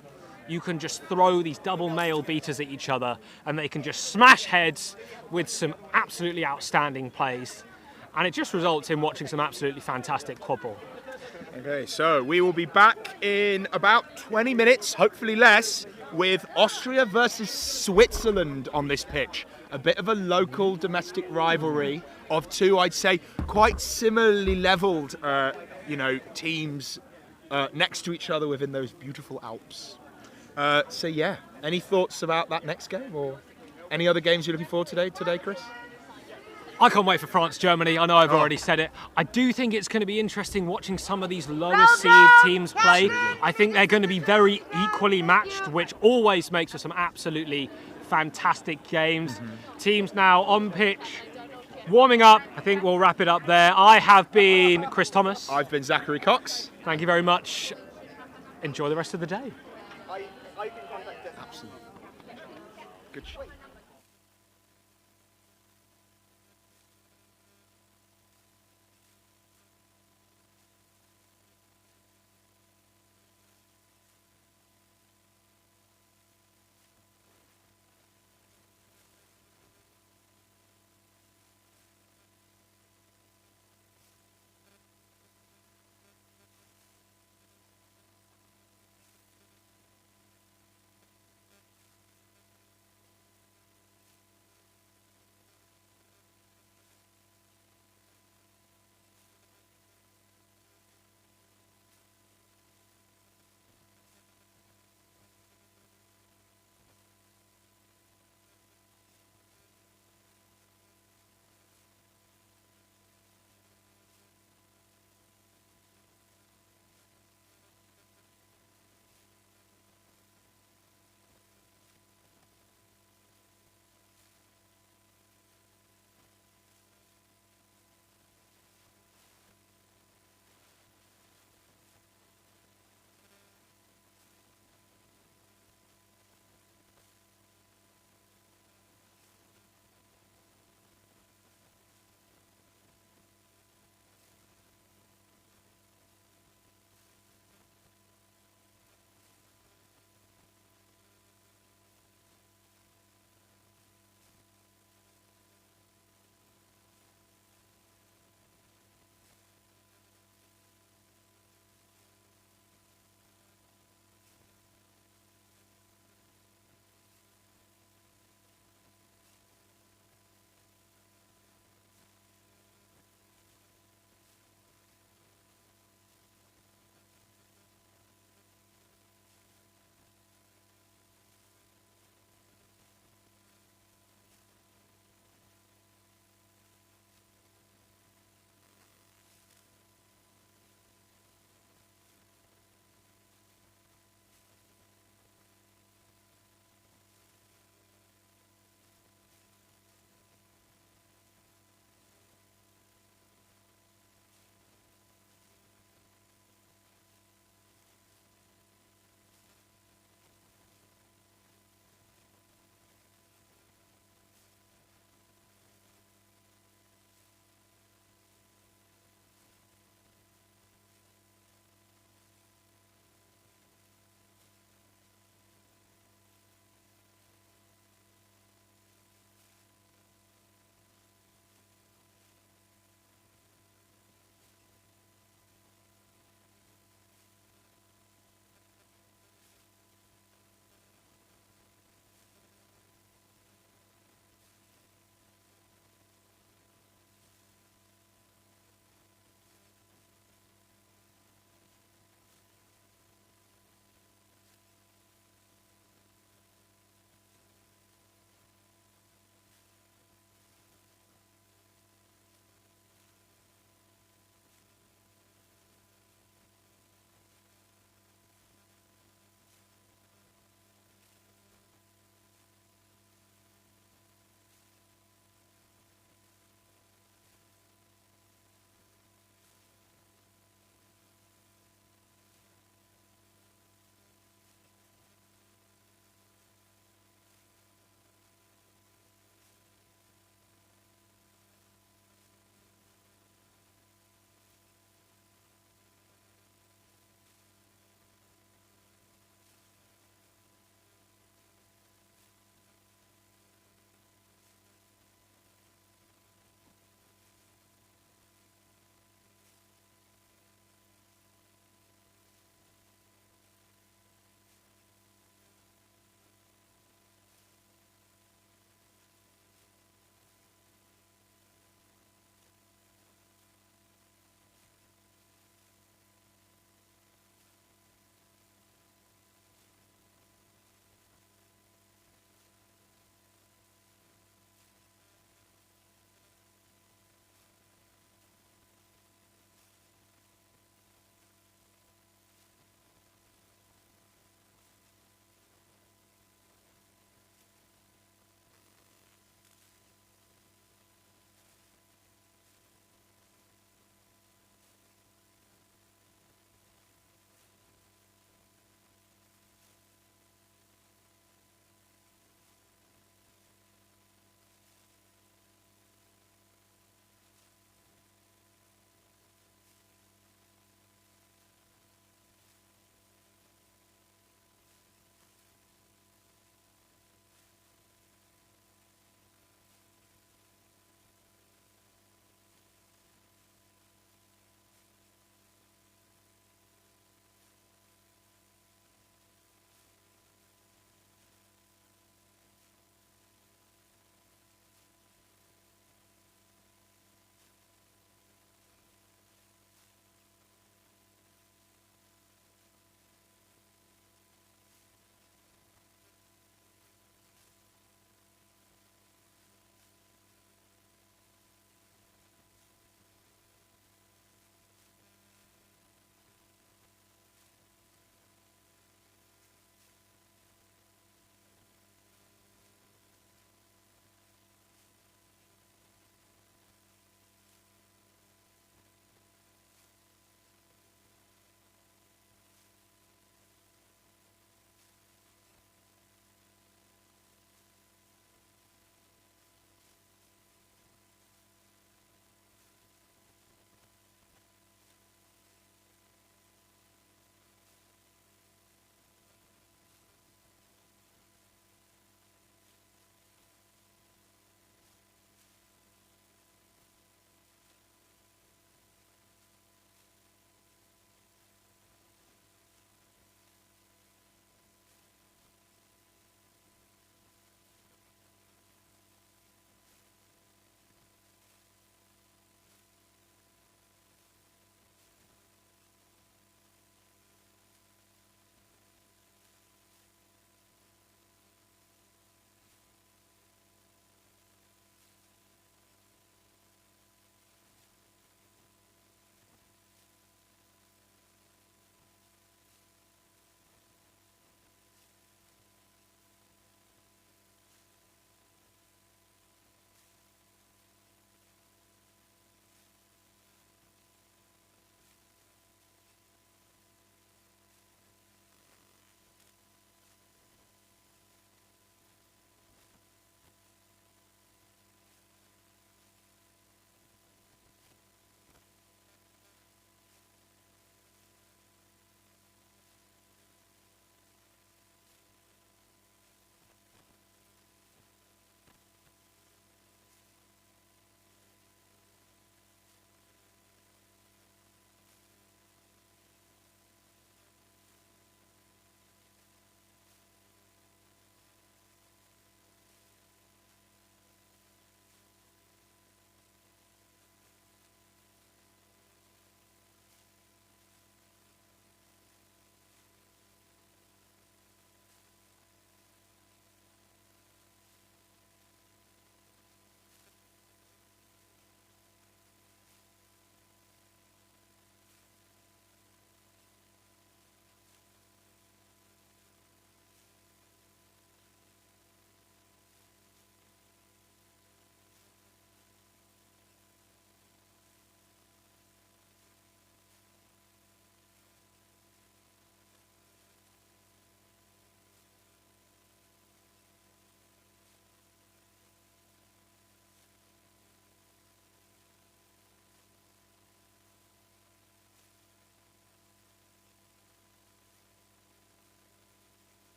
you can just throw these double male beaters at each other and they can just smash heads with some absolutely outstanding plays. And it just results in watching some absolutely fantastic quad ball. Okay, so we will be back in about 20 minutes, hopefully less, with Austria versus Switzerland on this pitch. A bit of a local domestic rivalry of two, I'd say, quite similarly levelled, teams next to each other within those beautiful Alps. So yeah, any thoughts about that next game or any other games you're looking forward to today, Chris? I can't wait for France-Germany. I know I've already said it. I do think it's going to be interesting watching some of these lower seed teams play. I think they're going to be very equally matched, which always makes for some absolutely fantastic games. Teams now on pitch, warming up. I think we'll wrap it up there. I have been Chris Thomas. I've been Zachary Cox. Thank you very much. Enjoy the rest of the day. Absolutely. Good.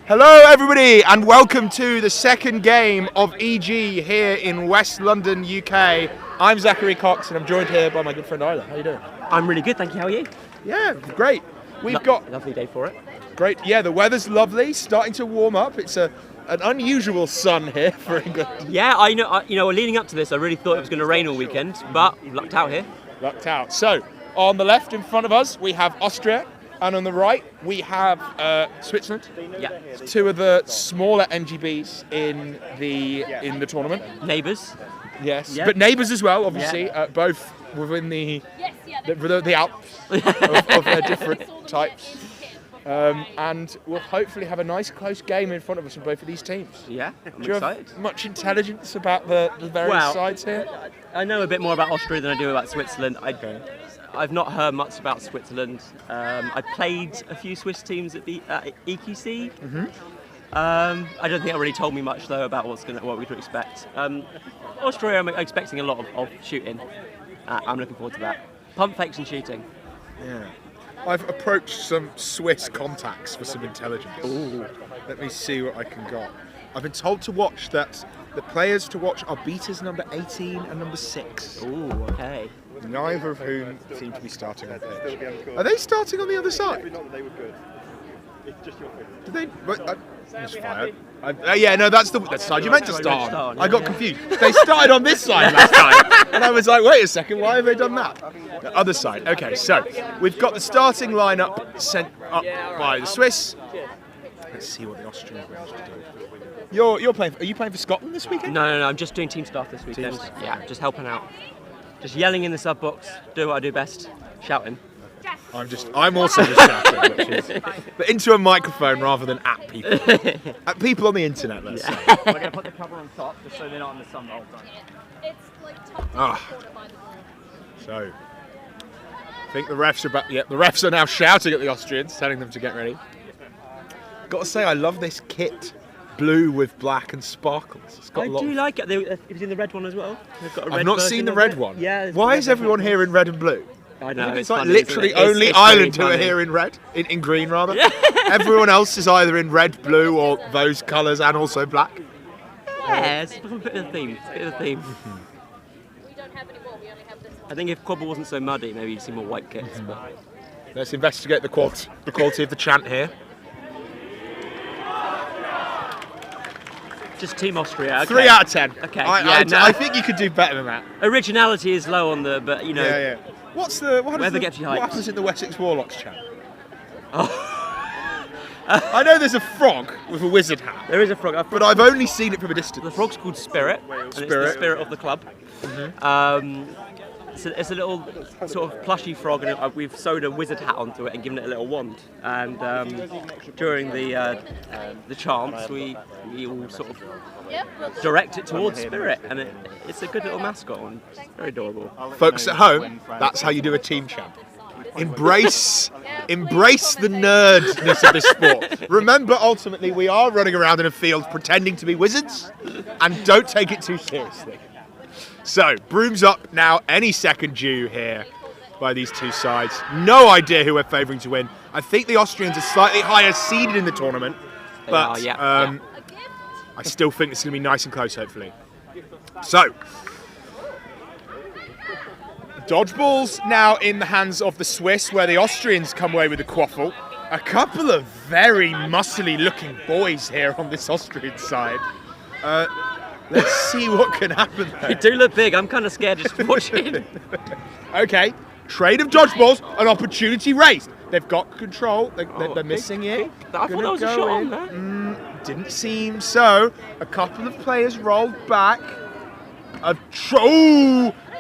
Hello everybody and welcome to the second game of EG here in West London, UK. I'm Zachary Cox and I'm joined here by my good friend Isla. How you doing? I'm really good, thank you. How are you? Yeah, great. We've got lovely day for it. great. Yeah, the weather's lovely, starting to warm up. It's an unusual sun here for England. Yeah, I know. Leading up to this, I really thought it was going to rain all weekend, but we've lucked out here. Lucked out. So, on the left in front of us, we have Austria, and on the right, we have Switzerland. Yeah. Two of the smaller MGBs in the tournament. Neighbours. Yes, Yeah. but neighbours as well, obviously, Yeah. both within the The Alps of their different types. And we'll hopefully have a nice close game in front of us from both of these teams. Yeah, I'm Do you excited. have much intelligence about the various sides here? I know a bit more about Austria than I do about Switzerland. I've not heard much about Switzerland. I played a few Swiss teams at the EQC. Mm-hmm. I don't think it really told me much though about what we to expect. Austria, I'm expecting a lot of shooting. I'm looking forward to that. Pump fakes and shooting. Yeah. I've approached some Swiss contacts for some intelligence. Ooh. Let me see what I can got. I've been told to watch that the players to watch are beaters number 18 and number 6. Ooh, okay. Neither of whom seem to be starting on pitch. Are they starting on the other side? They were good. It's just your favorite. Did they? I was fired. Yeah, no, that's the side you meant to start on. I got confused. They started on this side last time, and I was like, wait a second, why have they done that? The other side. Okay, so we've got the starting lineup sent up by the Swiss. Let's see what the Austrians managed to do. You're playing. Are you playing for Scotland this weekend? No, I'm just doing team staff this weekend. staff. Yeah, just helping out. Just yelling in the sub box, do what I do best, shouting. I'm also just shouting, which is, but into a microphone rather than at people. At people on the internet, let's say. We're going to put the cover on top just so they're not in the sun the whole time. It's like top Ah. corner by the ball. So, I think the refs are back. Yep, the refs are now shouting at the Austrians, telling them to get ready. Got to say, I love this kit, blue with black and sparkles. It's got I a lot. do like it. Have you seen the red one as well? They've got a red I've not version seen the of red it. one. Yeah. there's Why a is red everyone version. here in red and blue? I know. It's funny, like isn't literally it? It's only very Ireland who are funny. here in red, in green rather. Everyone else is either in red, blue, or those colours, and also black. Yeah, it's a bit of a theme. It's a bit of a theme. We don't have any more, we only have this one. I think if Quadball wasn't so muddy, maybe you'd see more white kits. But Let's investigate the quality of the chant here. just Team Austria. Okay. 3 out of 10. Okay, I think you could do better than that. Originality is low on the, but you know. Yeah. What Weather gets you hyped. happens in the Wessex Warlocks chant? I know there's a frog with a wizard hat, There is a frog. but I've only seen it from a distance. The frog's called Spirit, and it's the Spirit. spirit of the club. It's a little sort of plushy frog, and we've sewed a wizard hat onto it and given it a little wand. And during the chants, we all sort of Yep, we'll direct it towards Spirit, and it's a good little mascot, and it's very adorable. Folks at home, that's how you do a team chant. Embrace the nerdness of this sport. Remember, ultimately, we are running around in a field pretending to be wizards, and don't take it too seriously. So, brooms up now, any second due here by these two sides. No idea who we're favouring to win. I think the Austrians are slightly higher seeded in the tournament, but are, yeah. I still think it's going to be nice and close, hopefully. So, dodgeballs now in the hands of the Swiss, where the Austrians come away with the quaffle. A couple of very muscly looking boys here on this Austrian side. Let's see what can happen They there. do look big. I'm kind of scared just watching. Okay, trade of dodgeballs, an opportunity raised. They've got control, they're missing it. I thought that was a Gonna shot go on in. there. Didn't seem so. A couple of players rolled back. A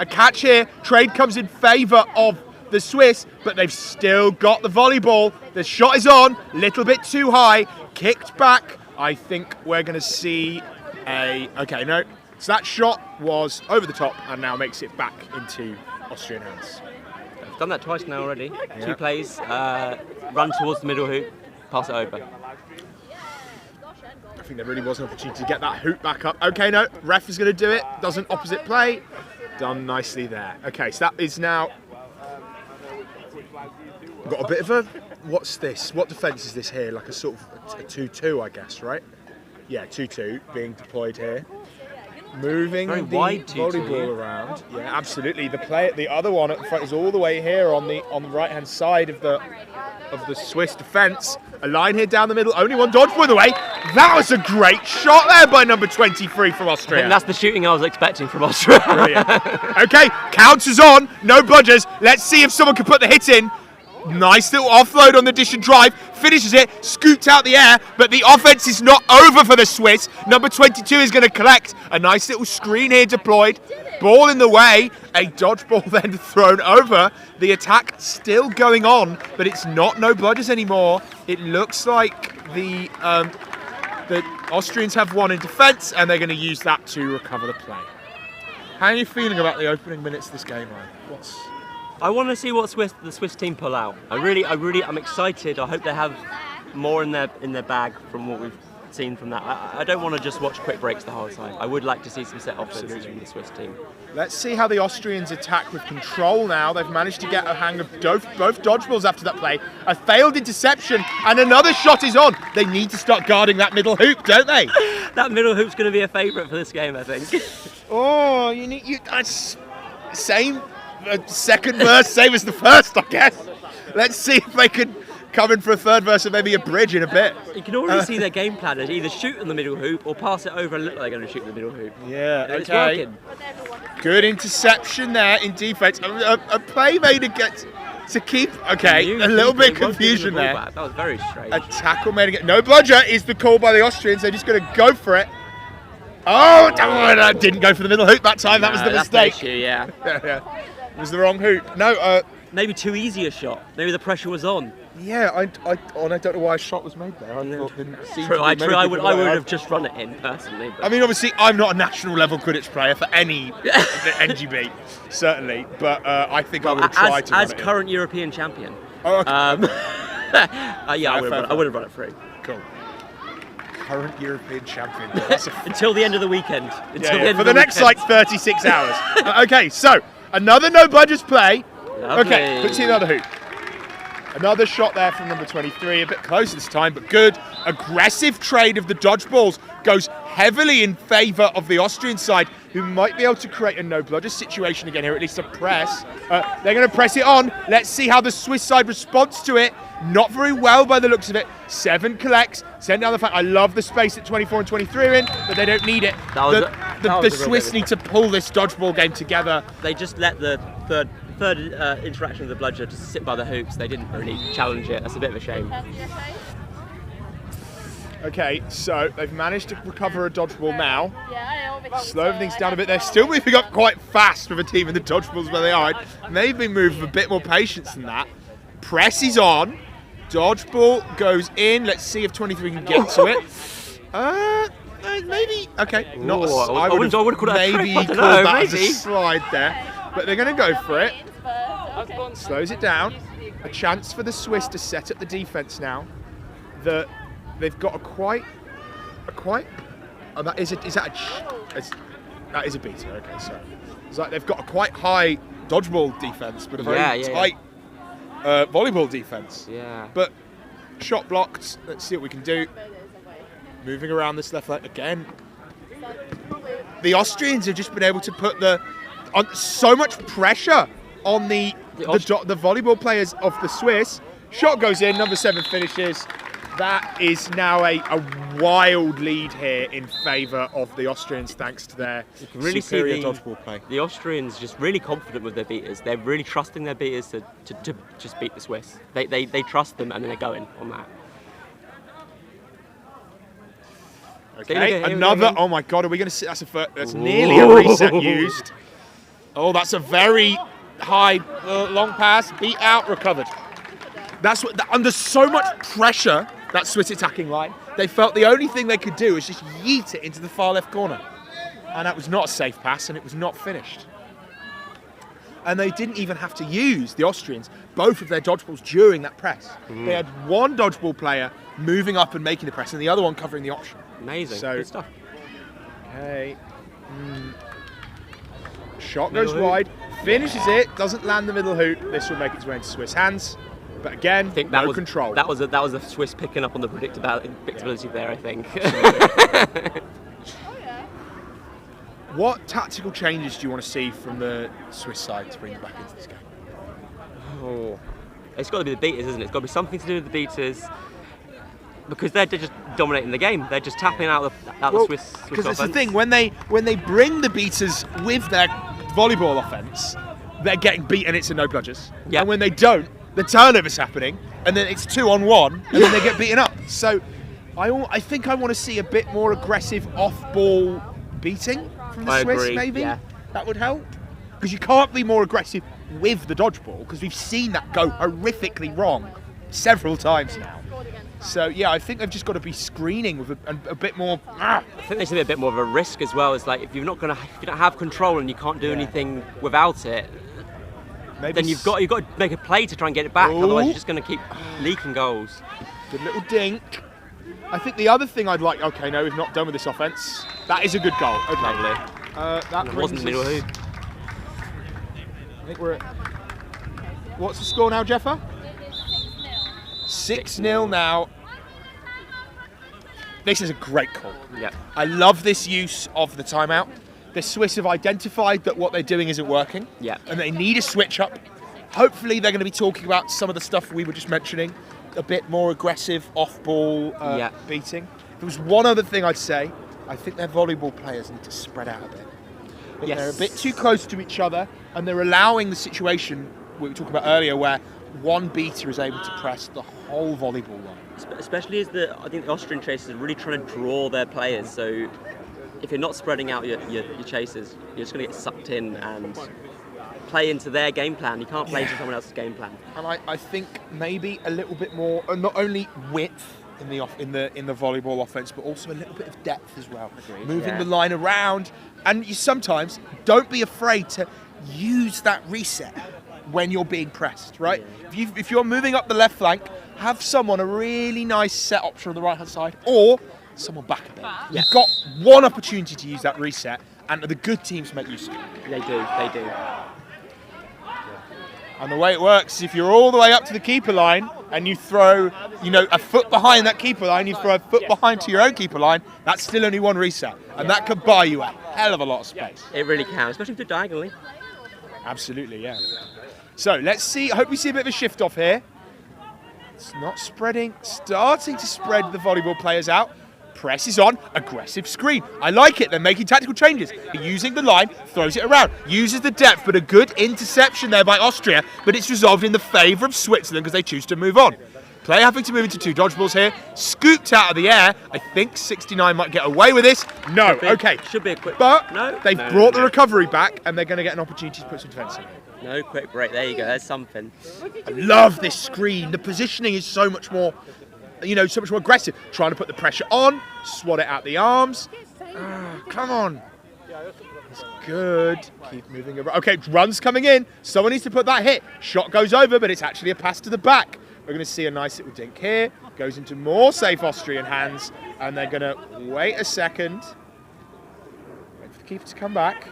catch here. Trade comes in favour of the Swiss, but they've still got the volleyball. The shot is on, little bit too high, kicked back. I think we're going to see so that shot was over the top and now makes it back into Austrian hands. I've done that twice now already. Yeah. 2 plays, run towards the middle hoop, pass it over. I think there really was an opportunity to get that hoop back up. Okay, no, ref is going to do it. Doesn't opposite play. Done nicely there. Okay, so that is now got a bit of what's this? What defence is this here? Like a sort of a 2-2, I guess, right? Yeah, 2-2 being deployed here. Moving Very the wide 2-2. volleyball around. Yeah, absolutely. The other one at the front is all the way here on the right-hand side of the Swiss defence. A line here down the middle. Only one dodgeball in the way. That was a great shot there by number 23 from I Austria. think that's the shooting I was expecting from Austria. Brilliant. Okay, counters on. No budgers. Let's see if someone can put the hit in. Nice little offload on the dish and drive. Finishes it, scoots out the air, but the offense is not over for the Swiss. Number 22 is going to collect. A nice little screen here deployed. Ball in the way. A dodgeball then thrown over. The attack still going on, but it's not no budgers anymore. It looks like the Austrians have won in defence, and they're going to use that to recover the play. How are you feeling about the opening minutes of this game, Ryan? I want to see what the Swiss team pull out. I'm excited. I hope they have more in their bag from what we've seen from that. I don't want to just watch quick breaks the whole time. I would like to see some set offenses from the Swiss team. Let's see how the Austrians attack with control now. They've managed to get a hang of both dodgeballs after that play. A failed interception, and another shot is on. They need to start guarding that middle hoop, don't they? That middle hoop's going to be a favourite for this game, I think. Oh, that's same. Second verse, same as the first, I guess. Let's see if they can come in for a third verse and maybe a bridge in a bit. You can already see their game plan is either shoot in the middle hoop or pass it over and look like they're going to shoot in the middle hoop. Yeah, It's okay. working. Good interception there in defence. A play made to keep. Okay, a little bit of confusion there. That was very strange. A tackle made again. No budger is the call by the Austrians. They're just going to go for it. Oh, didn't go for the middle hoop that time. That was the that's mistake. the issue, yeah. Yeah. It was the wrong hoop. No, Maybe too easy a shot. Maybe the pressure was on. yeah, I don't know why a shot was made there. I would have just run it in personally. But I mean, obviously, I'm not a national level Quidditch player for any NGB, certainly, but I think I would have tried to run as it in. current European champion. Oh, okay. Yeah, I would have run it through. Cool. Current European champion. Until the end of the weekend. For the next like 36 hours. Okay, so another no budgets play. Lovely. Okay, let's see the other hoop. Another shot there from number 23, a bit closer this time, but good. Aggressive trade of the dodgeballs goes heavily in favour of the Austrian side, who might be able to create a no-bludger situation again here, or at least a press. They're going to press it on. Let's see how the Swiss side responds to it. Not very well by the looks of it. 7 collects, send down the fact. I love the space that 24 and 23 are in, but they don't need it. The Swiss need to pull this dodgeball game together. They just let the third interaction of the bludger just sit by the hoops. They didn't really challenge it. That's a bit of a shame. Okay, so they've managed to recover a dodgeball now. Slow things down a bit. They're still moving up quite fast with a team in the dodgeballs where they are. Maybe move with a bit more patience than that. Press is on. Dodgeball goes in. Let's see if 23 can get to it. Maybe. Okay. Not. I would have called that maybe called that as a slide there. But they're going to go for it. Slows it down. A chance for the Swiss to set up the defence now. They've got that is a beater. Okay, sorry. It's like they've got a quite high dodgeball defence, but a very tight volleyball defence. Yeah. But shot blocked. Let's see what we can do. Moving around this left leg again. The Austrians have just been able to put so much pressure on the volleyball players of the Swiss. Shot goes in. Number 7 finishes. That is now a wild lead here in favour of the Austrians, thanks to their superior dodgeball play. The Austrians just really confident with their beaters. They're really trusting their beaters to just beat the Swiss. They trust them and then they're going on that. Okay, another. Oh my God, are we going to see? That's nearly a reset used. Oh, that's a very high long pass. Beat out, recovered. That's what under so much pressure. That Swiss attacking line, they felt the only thing they could do was just yeet it into the far left corner. And that was not a safe pass, and it was not finished. And they didn't even have to use, the Austrians, both of their dodgeballs during that press. They had one dodgeball player moving up and making the press, and the other one covering the option. Amazing, good stuff. Okay. Shot goes wide, finishes it, doesn't land the middle hoop. This will make its way into Swiss hands. But again, I think no control. That was a Swiss picking up on the predictability there, I think. What tactical changes do you want to see from the Swiss side to bring them back into this game? Oh, it's got to be the beaters, isn't it? It's got to be something to do with the beaters, because they're just dominating the game. They're just tapping out the Swiss Because that's the offense. thing, when they bring the beaters with their volleyball offense, they're getting beat and it's a no bludgers. Yeah. And when they don't, the turnover's happening, and then it's 2-on-1, and then they get beaten up. So I think I want to see a bit more aggressive off-ball beating from the I Swiss, agree, maybe. yeah. That would help. Because you can't be more aggressive with the dodgeball, because we've seen that go horrifically wrong several times now. So yeah, I think they've just got to be screening with a bit more. I think they should be a bit more of a risk as well. It's like if you don't have control and you can't do anything without it, Maybe then you've got to make a play to try and get it back. Ooh. Otherwise, you're just going to keep leaking goals. Good little dink. I think the other thing I'd like. Okay, no, we've not done with this offense. That is a good goal. Okay. Lovely. That It wasn't the middle brings hoop. us- I think we're at. What's the score now, Jeffer? 6-0 now. This is a great call. Yeah. I love this use of the timeout. The Swiss have identified that what they're doing isn't working. Yeah. And they need a switch up. Hopefully they're going to be talking about some of the stuff we were just mentioning. A bit more aggressive off-ball beating. If there was one other thing I'd say, I think their volleyball players need to spread out a bit. I think they're a bit too close to each other, and they're allowing the situation we were talking about earlier where one beater is able to press the whole volleyball line. Especially as I think the Austrian chasers are really trying to draw their players. So if you're not spreading out your chasers, you're just going to get sucked in and play into their game plan. You can't play into someone else's game plan. And I think maybe a little bit more, not only width in the volleyball offense, but also a little bit of depth as well. Moving the line around, and you sometimes don't be afraid to use that reset when you're being pressed, right? Yeah. If you're moving up the left flank, have someone a really nice set option on the right hand side, or someone back a bit. Yeah. You've got one opportunity to use that reset, and the good teams make use of it. They do. And the way it works is if you're all the way up to the keeper line and you throw, a foot behind that keeper line, you throw a foot behind to your own keeper line, that's still only one reset. And that could buy you a hell of a lot of space. It really can, especially if they're diagonally. Absolutely, yeah. So let's see. I hope we see a bit of a shift off here. It's not spreading, starting to spread the volleyball players out. Presses on, aggressive screen. I like it. They're making tactical changes. Using the line, throws it around, uses the depth, but a good interception there by Austria, but it's resolved in the favour of Switzerland because they choose to move on. Player having to move into two dodgeballs here, scooped out of the air. I think 69 might get away with this. No, okay. Should be a quick. But no, they've brought the recovery back, and they're going to get an opportunity to put some defence in. No quick break. There you go. There's something. I love this screen. The positioning is so much more, so much more aggressive. Trying to put the pressure on, swat it out the arms. Come on. It's good. Keep moving around. Okay, run's coming in. Someone needs to put that hit. Shot goes over, but it's actually a pass to the back. We're going to see a nice little dink here. Goes into more safe Austrian hands, and they're going to wait a second. Wait for the keeper to come back.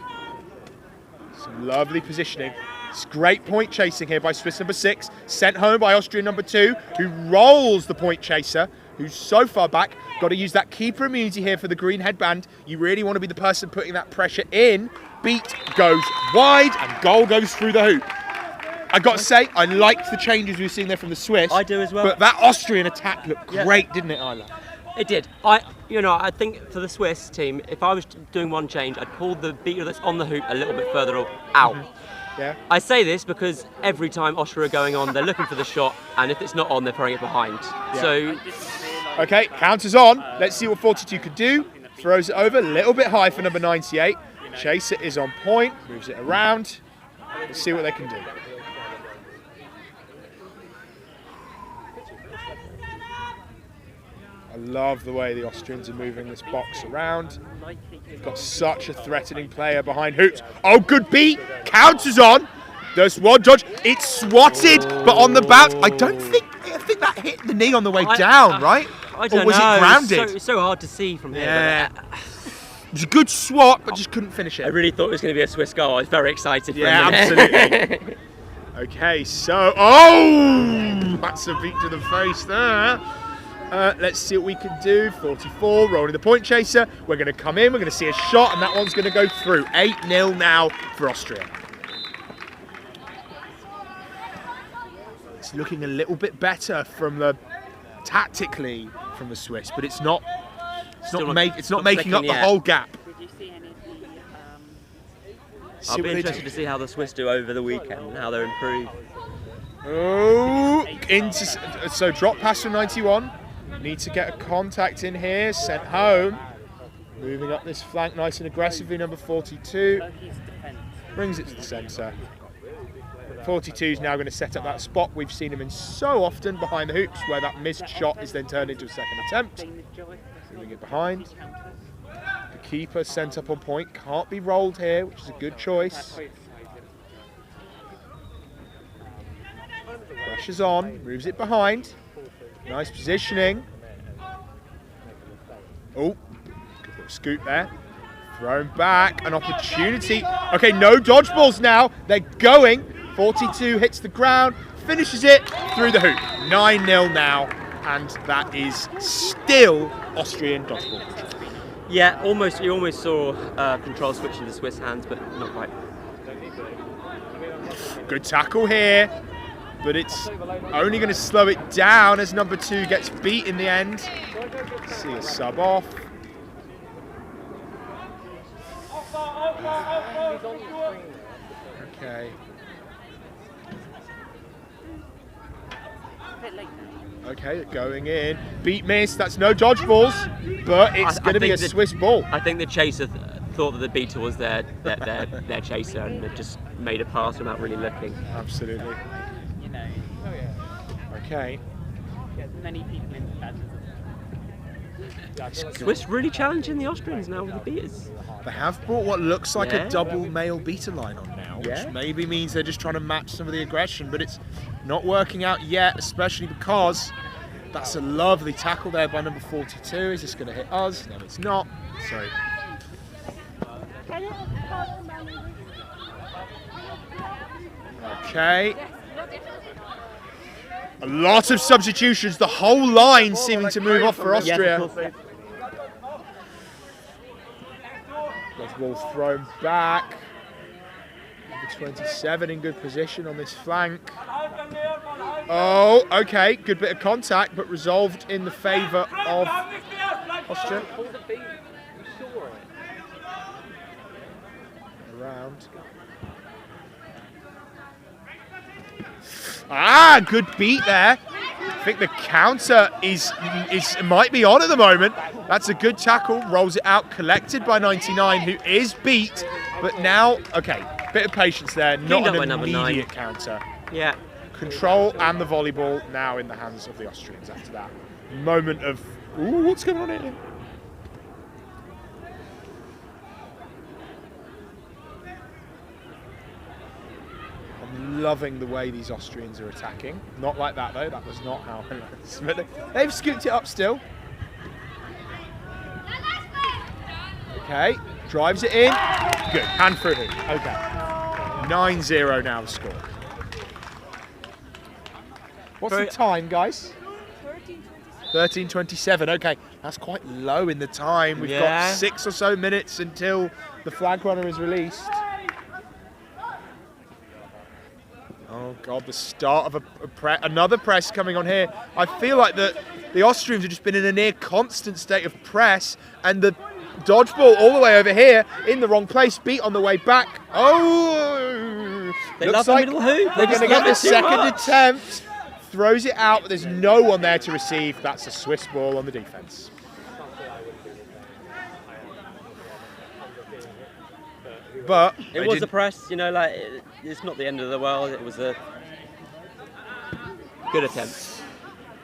Some lovely positioning. It's great point chasing here by Swiss number 6, sent home by Austrian number 2, who rolls the point chaser, who's so far back. Got to use that keeper immunity here for the green headband. You really want to be the person putting that pressure in. Beat goes wide, and goal goes through the hoop. I got to say, I liked the changes we were seeing there from the Swiss. I do as well. But that Austrian attack looked great, didn't it, Isla? It did. I think for the Swiss team, if I was doing one change, I'd pull the beater that's on the hoop a little bit further out. Mm-hmm. Yeah. I say this because every time Austria are going on, they're looking for the shot, and if it's not on, they're throwing it behind. Yeah. So, okay, counters on. Let's see what 42 could do. Throws it over, a little bit high for number 98. Chaser is on point, moves it around. Let's see what they can do. I love the way the Austrians are moving this box around. They've got such a threatening player behind hoops. Oh, good beat. Counters on. There's one dodge. It's swatted, but on the bounce. I think that hit the knee on the way down, right? I don't know. Or was it grounded? It's so hard to see from here. Yeah. It was a good swat, but just couldn't finish it. I really thought it was going to be a Swiss goal. I was very excited for Yeah, a minute. absolutely. Okay, so that's a beat to the face there. Let's see what we can do. 44, rolling the point chaser. We're going to come in, we're going to see a shot, and that one's going to go through. 8-0 now for Austria. It's looking a little bit better tactically from the Swiss, but it's not making up the whole gap. Did you see any of the I'll be interested to see how the Swiss do over the weekend and how they're improved. Oh, so drop pass from 91. Need to get a contact in here, sent home. Moving up this flank nice and aggressively, number 42. Brings it to the centre. 42 is now going to set up that spot we've seen him in so often behind the hoops, where that missed shot is then turned into a second attempt. Moving it behind. The keeper sent up on point, can't be rolled here, which is a good choice. Pressure's on, moves it behind. Nice positioning. Oh, good little scoot there. Thrown back, an opportunity. Okay, no dodgeballs now. They're going. 42 hits the ground, finishes it through the hoop. 9-0 now, and that is still Austrian dodgeball. Yeah, you almost saw control switch in the Swiss hands, but not quite. Good tackle here, but it's only going to slow it down as number 2 gets beat in the end. See a sub off. Okay. Okay, going in. Beat miss, that's no dodgeballs, but it's going to be a Swiss ball. I think the chaser thought that the beater was their chaser, and they just made a pass without really looking. Absolutely. You know, Okay. get many people into badminton. Swiss really challenging the Austrians now with the beaters. They have brought what looks like a double male beater line on now, Yeah. which maybe means they're just trying to match some of the aggression, but it's not working out yet, especially because that's a lovely tackle there by number 42. Is this going to hit us? No, it's not. So. Okay. A lot of substitutions. The whole line seeming to move off for Austria. Got the ball thrown back. Number 27 in good position on this flank. Oh, okay. Good bit of contact, but resolved in the favour of Austria. Around. Ah, good beat there. I think the counter might be on at the moment. That's a good tackle. Rolls it out, collected by 99, who is beat. But now, okay, bit of patience there. Not an immediate counter. Yeah. Control and the volleyball now in the hands of the Austrians after that moment of, ooh, what's going on here? Loving the way these Austrians are attacking. Not like that though, that was not how they've scooped it up still. Okay, drives it in. Good, hand through it. Okay. 9-0 now the score. What's the time, guys? 13:27. Okay, that's quite low in the time. We've got 6 or so minutes until the flag runner is released. Oh God, the start of another press coming on here. I feel like the Austrians have just been in a near constant state of press, and the dodgeball all the way over here in the wrong place, beat on the way back. Oh! They love the middle hoop. They're going to get the second attempt. Throws it out, but there's no one there to receive. That's a Swiss ball on the defence. But it was a press, you know, like it's not the end of the world. It was a good attempt.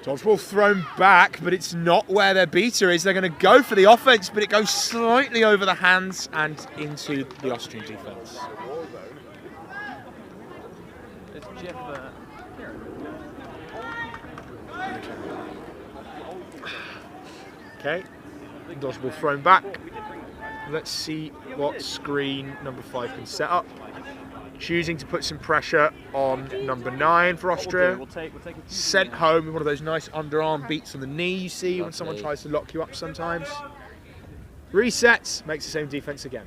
Dodgeball thrown back, but it's not where their beater is. They're going to go for the offense, but it goes slightly over the hands and into the Austrian defense. Okay, dodgeball thrown back. Let's see what screen number 5 can set up. choosing to put some pressure on number 9 for Austria. We'll take a few Sent home with one of those nice underarm beats on the knee you see when someone Lovely. tries to lock you up sometimes. Resets, makes the same defense again.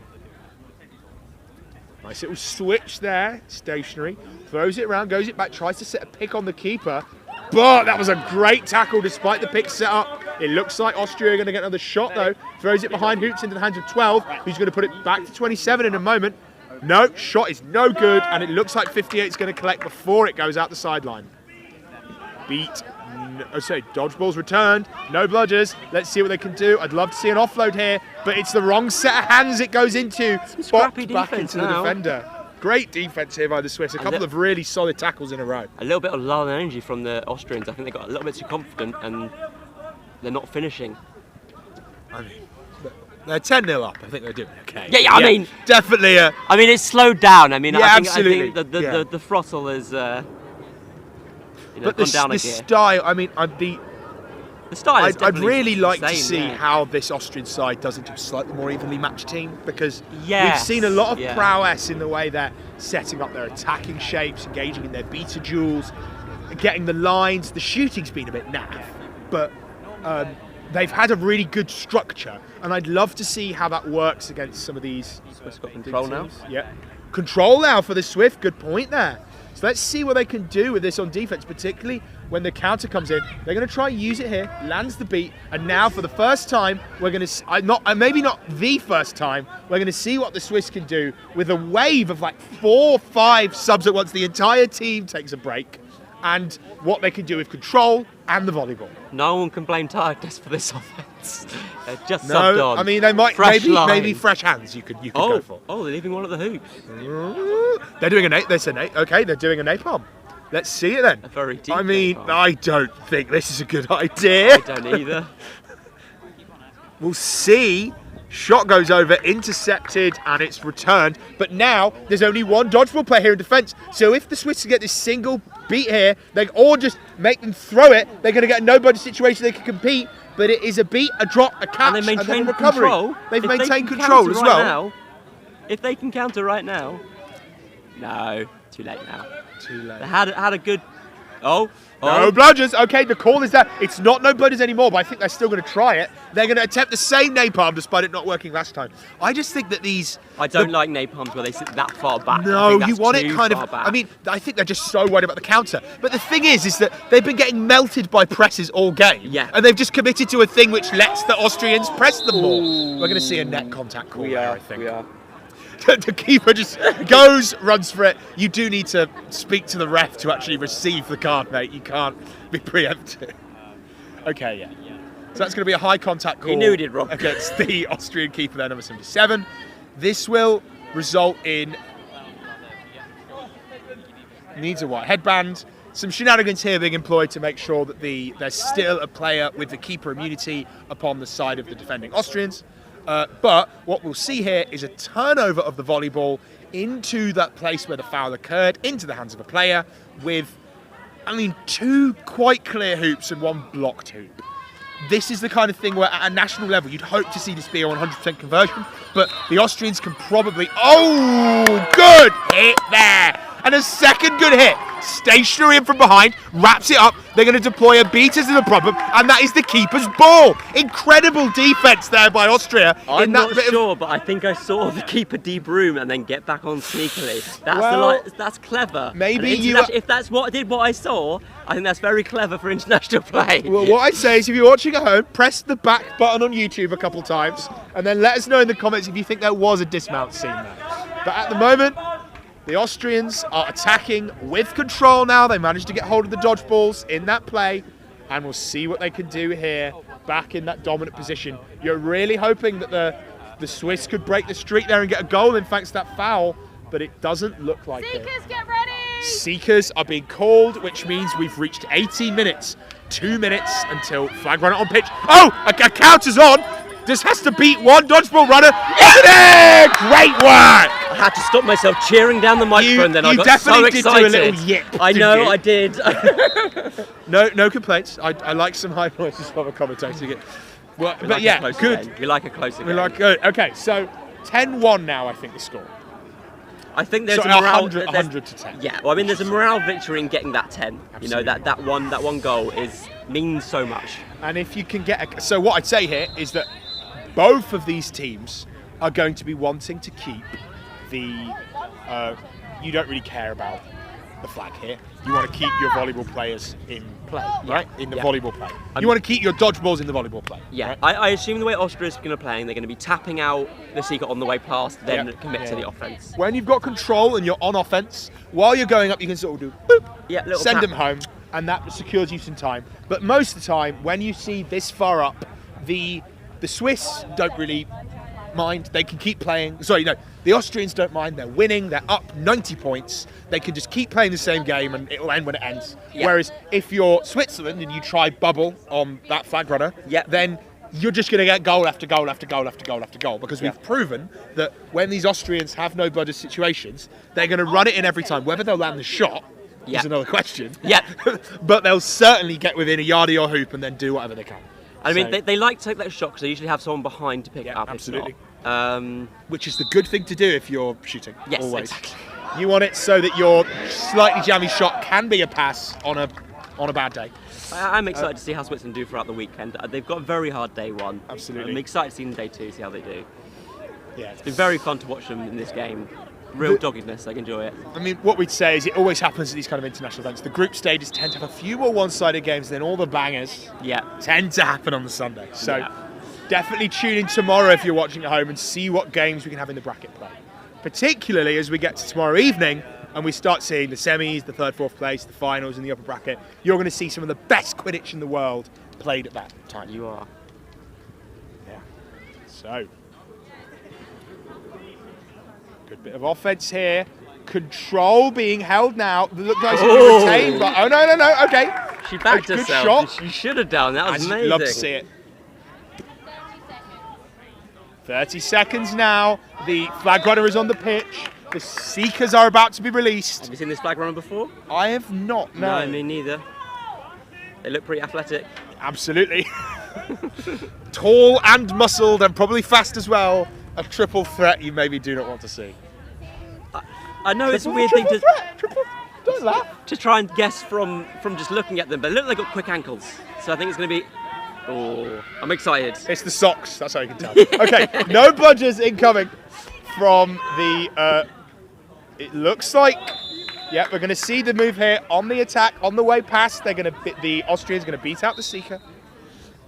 Nice little switch there, stationary. Throws it around, goes it back, tries to set a pick on the keeper. But that was a great tackle despite the pick setup. It looks like Austria are going to get another shot though. Throws it behind hoops into the hands of 12, who's going to put it back to 27 in a moment. No, shot is no good, and it looks like 58 is going to collect before it goes out the sideline. Dodgeball's returned, no bludgers. Let's see what they can do. I'd love to see an offload here, but it's the wrong set of hands it goes into. Scrappy Bopped back defense into the now. defender. Great defense here by the Swiss. A couple of really solid tackles in a row. A little bit of lull in energy from the Austrians. I think they got a little bit too confident and they're not finishing. I mean, they're 10-0 up. I think they're doing okay. Yeah, I mean, definitely a. I mean, it's slowed down. I mean, Yeah, I think absolutely. the throttle is, But gone down the a gear. style. I mean, The style is I'd definitely really like the to same, see yeah. how this Austrian side does into a slightly more evenly matched team, because we've Yes, seen a lot of yeah. prowess in the way they're setting up their attacking shapes, engaging in their beta duels, getting the lines. The shooting's been a bit naff, but they've had a really good structure, and I'd love to see how that works against some of these. Swiss got control now. Yeah, control now for the Swift. Good point there. So let's see what they can do with this on defense, particularly when the counter comes in. They're going to try and use it here, lands the beat, and now for the first time, we're going to, maybe not the first time, we're going to see what the Swiss can do with a wave of like 4 or 5 subs at once. The entire team takes a break, and what they can do with control and the volleyball. No one can blame tiredness for this offense. They're just No, subbed on. I mean they might Fresh maybe line. fresh hands you could go for. Oh, they're leaving one at the hoops. They're doing they're doing a napalm. Let's see it then. A very deep I mean, napalm. I don't think this is a good idea. I don't either. We'll see. Shot goes over, intercepted, and it's returned. But now there's only one dodgeball player here in defence. So if the Swiss get this single beat here, or just make them throw it, they're going to get a nobody situation. They can compete. But it is a beat, a drop, a catch, And they then maintain a recovery. control. They've If they maintained can control counter as right well. now, if they can counter right now, no, too late now. Too late. They had a good. Oh, No bludgers. Okay, the call is that it's not no bludgers anymore, but I think they're still going to try it. They're going to attempt the same napalm despite it not working last time. I just think that these. I don't like napalms where they sit that far back. I No, think you that's want it too kind of. far back. I mean, I think they're just so worried about the counter. But the thing is that they've been getting melted by presses all game. Yeah. And they've just committed to a thing which lets the Austrians press them more. We're going to see a net contact call there, I think. We are. The keeper just goes, runs for it. You do need to speak to the ref to actually receive the card, mate. You can't be preemptive. Okay, yeah. So that's going to be a high contact call. He knew he did wrong. Against the Austrian keeper there, number 77. This will result in needs a white headband. Some shenanigans here being employed to make sure that there's still a player with the keeper immunity upon the side of the defending Austrians. But what we'll see here is a turnover of the volleyball into that place where the foul occurred, into the hands of a player with, 2 quite clear hoops and 1 blocked hoop. This is the kind of thing where at a national level you'd hope to see this be a 100% conversion, but the Austrians can probably... Oh, good hit there! And a second good hit. Stationary in from behind, wraps it up. They're going to deploy a beat as the problem, and that is the keeper's ball. Incredible defense there by Austria. I'm in that not bit sure, but I think I saw the keeper debroom and then get back on sneakily. That's clever. Maybe And you- if that's what I saw, I think that's very clever for international play. Well, what I'd say is if you're watching at home, press the back button on YouTube a couple times, and then let us know in the comments if you think there was a dismount scene there. But at the moment, the Austrians are attacking with control now. They managed to get hold of the dodgeballs in that play, and we'll see what they can do here, back in that dominant position. You're really hoping that the Swiss could break the streak there and get a goal in thanks to that foul, but it doesn't look like it. Seekers, get ready! Seekers are being called, which means we've reached 18 minutes. 2 minutes until flag runner on pitch. Oh, a counter's on. Just has to beat one dodgeball runner. Isn't it? Great work. I had to stop myself cheering down the microphone. Then I you got so definitely did do a excited. little yip, I didn't know, you? I did. No complaints. I like some high voices from a commentator. Well, We but like a yeah, closer good. game. We like a closer We game. like good. Okay, so 10-1 now, I think the score. I think there's So a morale. 100 to 10. Yeah, well, I mean, there's a morale victory in getting that 10. You know, that one goal means so much. And if you can get so what I'd say here is that both of these teams are going to be wanting to keep the. You don't really care about the flag here. You want to keep your volleyball players in play, right? In the volleyball play. You want to keep your dodgeballs in the volleyball play. Yeah, right? I assume the way Austria's going to play, they're going to be tapping out the secret on the way past, then commit to the offense. When you've got control and you're on offense, while you're going up, you can sort of do boop, send them home, and that secures you some time. But most of the time, when you see this far up, the Swiss don't really mind. They can keep playing. Sorry, no, the Austrians don't mind. They're winning. They're up 90 points. They can just keep playing the same game, and it'll end when it ends. Yeah. Whereas if you're Switzerland and you try bubble on that flag runner, then you're just going to get goal after goal after goal after goal after goal, because we've proven that when these Austrians have no budget situations, they're going to run it in every time. Whether they'll land the shot is another question. Yeah. But they'll certainly get within a yard of your hoop and then do whatever they can. I mean, they like to take that shot because they usually have someone behind to pick it up. Absolutely. Which is the good thing to do if you're shooting. Yes, always. exactly. You want it so that your slightly jammy shot can be a pass on a bad day. I'm excited to see how Switzerland do throughout the weekend. They've got a very hard day one. Absolutely. I'm excited to see them day two, see how they do. Yeah. It's been very fun to watch them in this game. Real doggedness, I enjoy it. I mean, what we'd say is it always happens at these kind of international events. The group stages tend to have a few more one-sided games than all the bangers tend to happen on the Sunday. So definitely tune in tomorrow if you're watching at home and see what games we can have in the bracket play. Particularly as we get to tomorrow evening and we start seeing the semis, the third, fourth place, the finals in the upper bracket. You're going to see some of the best Quidditch in the world played at that time. You are. Yeah. So, good bit of offense here. Control being held now. Look nice to be retained, but no, okay. She backed good herself. Shot. She should have done. That was amazing. I'd love to see it. 30 seconds now. The flag runner is on the pitch. The seekers are about to be released. Have you seen this flag runner before? I have not, no. No, me neither. They look pretty athletic. Absolutely. Tall and muscled and probably fast as well. A triple threat you maybe do not want to see. I know it's a weird thing to don't laugh. To try and guess from just looking at them, but it looks like they've got quick ankles. So I think it's going to be. Oh, I'm excited. It's the socks. That's how you can tell. Okay, no budgers incoming from the. It looks like. Yeah, we're going to see the move here on the attack on the way past. They're going to the Austrians going to beat out the seeker.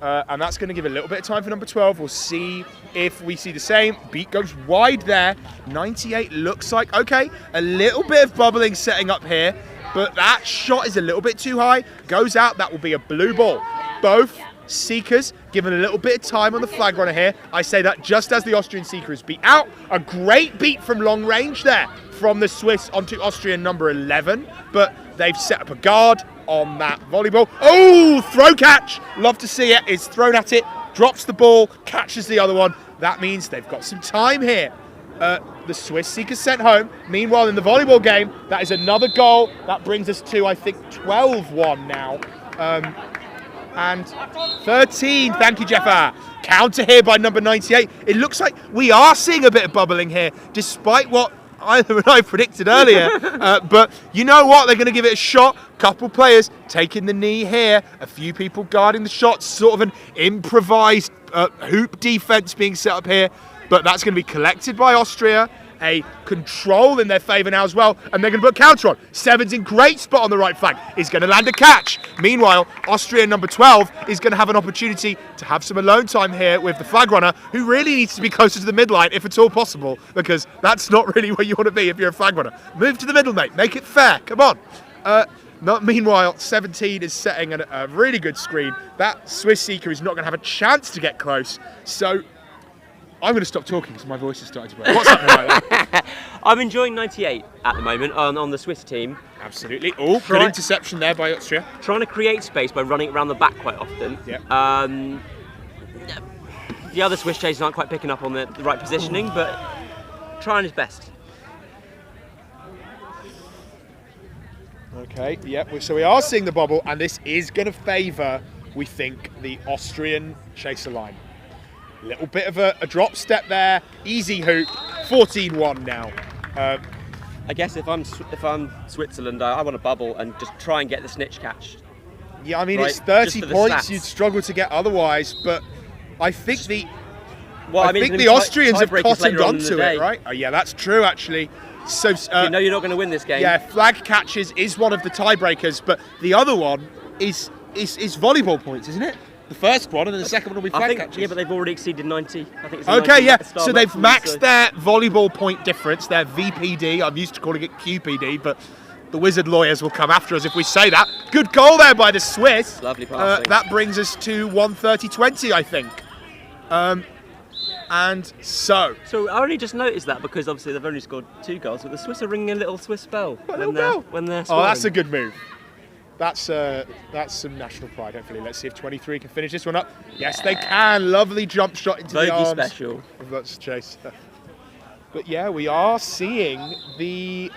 And that's going to give a little bit of time for number 12. We'll see if we see the same. Beat goes wide there. 98 looks like, okay, a little bit of bubbling setting up here, but that shot is a little bit too high. Goes out, that will be a blue ball. Both seekers given a little bit of time on the flag runner here. I say that just as the Austrian seeker is beat out. A great beat from long range there from the Swiss onto Austrian number 11, but they've set up a guard on that volleyball. Oh, throw catch. Love to see it. It's thrown at it, drops the ball, catches the other one. That means they've got some time here. The Swiss seekers sent home. Meanwhile, in the volleyball game, that is another goal. That brings us to, I think, 12-1 now. And 13. Thank you, Jeffa. Counter here by number 98. It looks like we are seeing a bit of bubbling here, despite what either and I predicted earlier, but you know what? They're going to give it a shot. Couple players taking the knee here. A few people guarding the shots. Sort of an improvised hoop defense being set up here, but that's going to be collected by Austria. A control in their favour now as well, and they're going to put a counter on. Seven's in great spot on the right flank. Is going to land a catch. Meanwhile, Austria number 12 is going to have an opportunity to have some alone time here with the flag runner, who really needs to be closer to the midline if at all possible, because that's not really where you want to be if you're a flag runner. Move to the middle, mate. Make it fair. Come on. Meanwhile, 17 is setting a really good screen. That Swiss seeker is not going to have a chance to get close. So I'm going to stop talking because my voice is starting to break. What's happening like that? I'm enjoying 98 at the moment on the Swiss team. Absolutely. Oh, good interception there by Austria. Trying to create space by running around the back quite often. Yeah. The other Swiss chasers aren't quite picking up on the right positioning, but trying his best. Okay, yep, so we are seeing the bobble, and this is going to favour, we think, the Austrian chaser line. Little bit of a drop step there, easy hoop, 14-1 now. I guess if I'm Switzerland, I want to bubble and just try and get the snitch catch. Yeah, I mean, Right, it's 30 just for the points stats. you'd struggle to get otherwise, but I think Well, I mean, think it's the gonna be Austrians have tiebreakers cottoned later on in the onto day. it, right? Oh, yeah, that's true, actually. So, You know you're not going to win this game. yeah, flag catches is one of the tiebreakers, but the other one is volleyball points, isn't it? The first one, and then the second one will be flag I think, catches. yeah, but they've already exceeded 90. I think it's a Okay, 90 yeah. star So they've maximum, maxed so- their volleyball point difference, their VPD. I'm used to calling it QPD, but the wizard lawyers will come after us if we say that. Good goal there by the Swiss. Lovely passing. That brings us to 130-20, I think. And so, So I only just noticed that because obviously they've only scored 2 goals, but the Swiss are ringing a little Swiss bell when they're oh, scoring. that's a good move. That's some national pride. Hopefully, let's see if 23 can finish this one up. Yes, they can. Lovely jump shot into the Bogey arms. special. Of Lutz Chaser. But yeah, we are seeing the.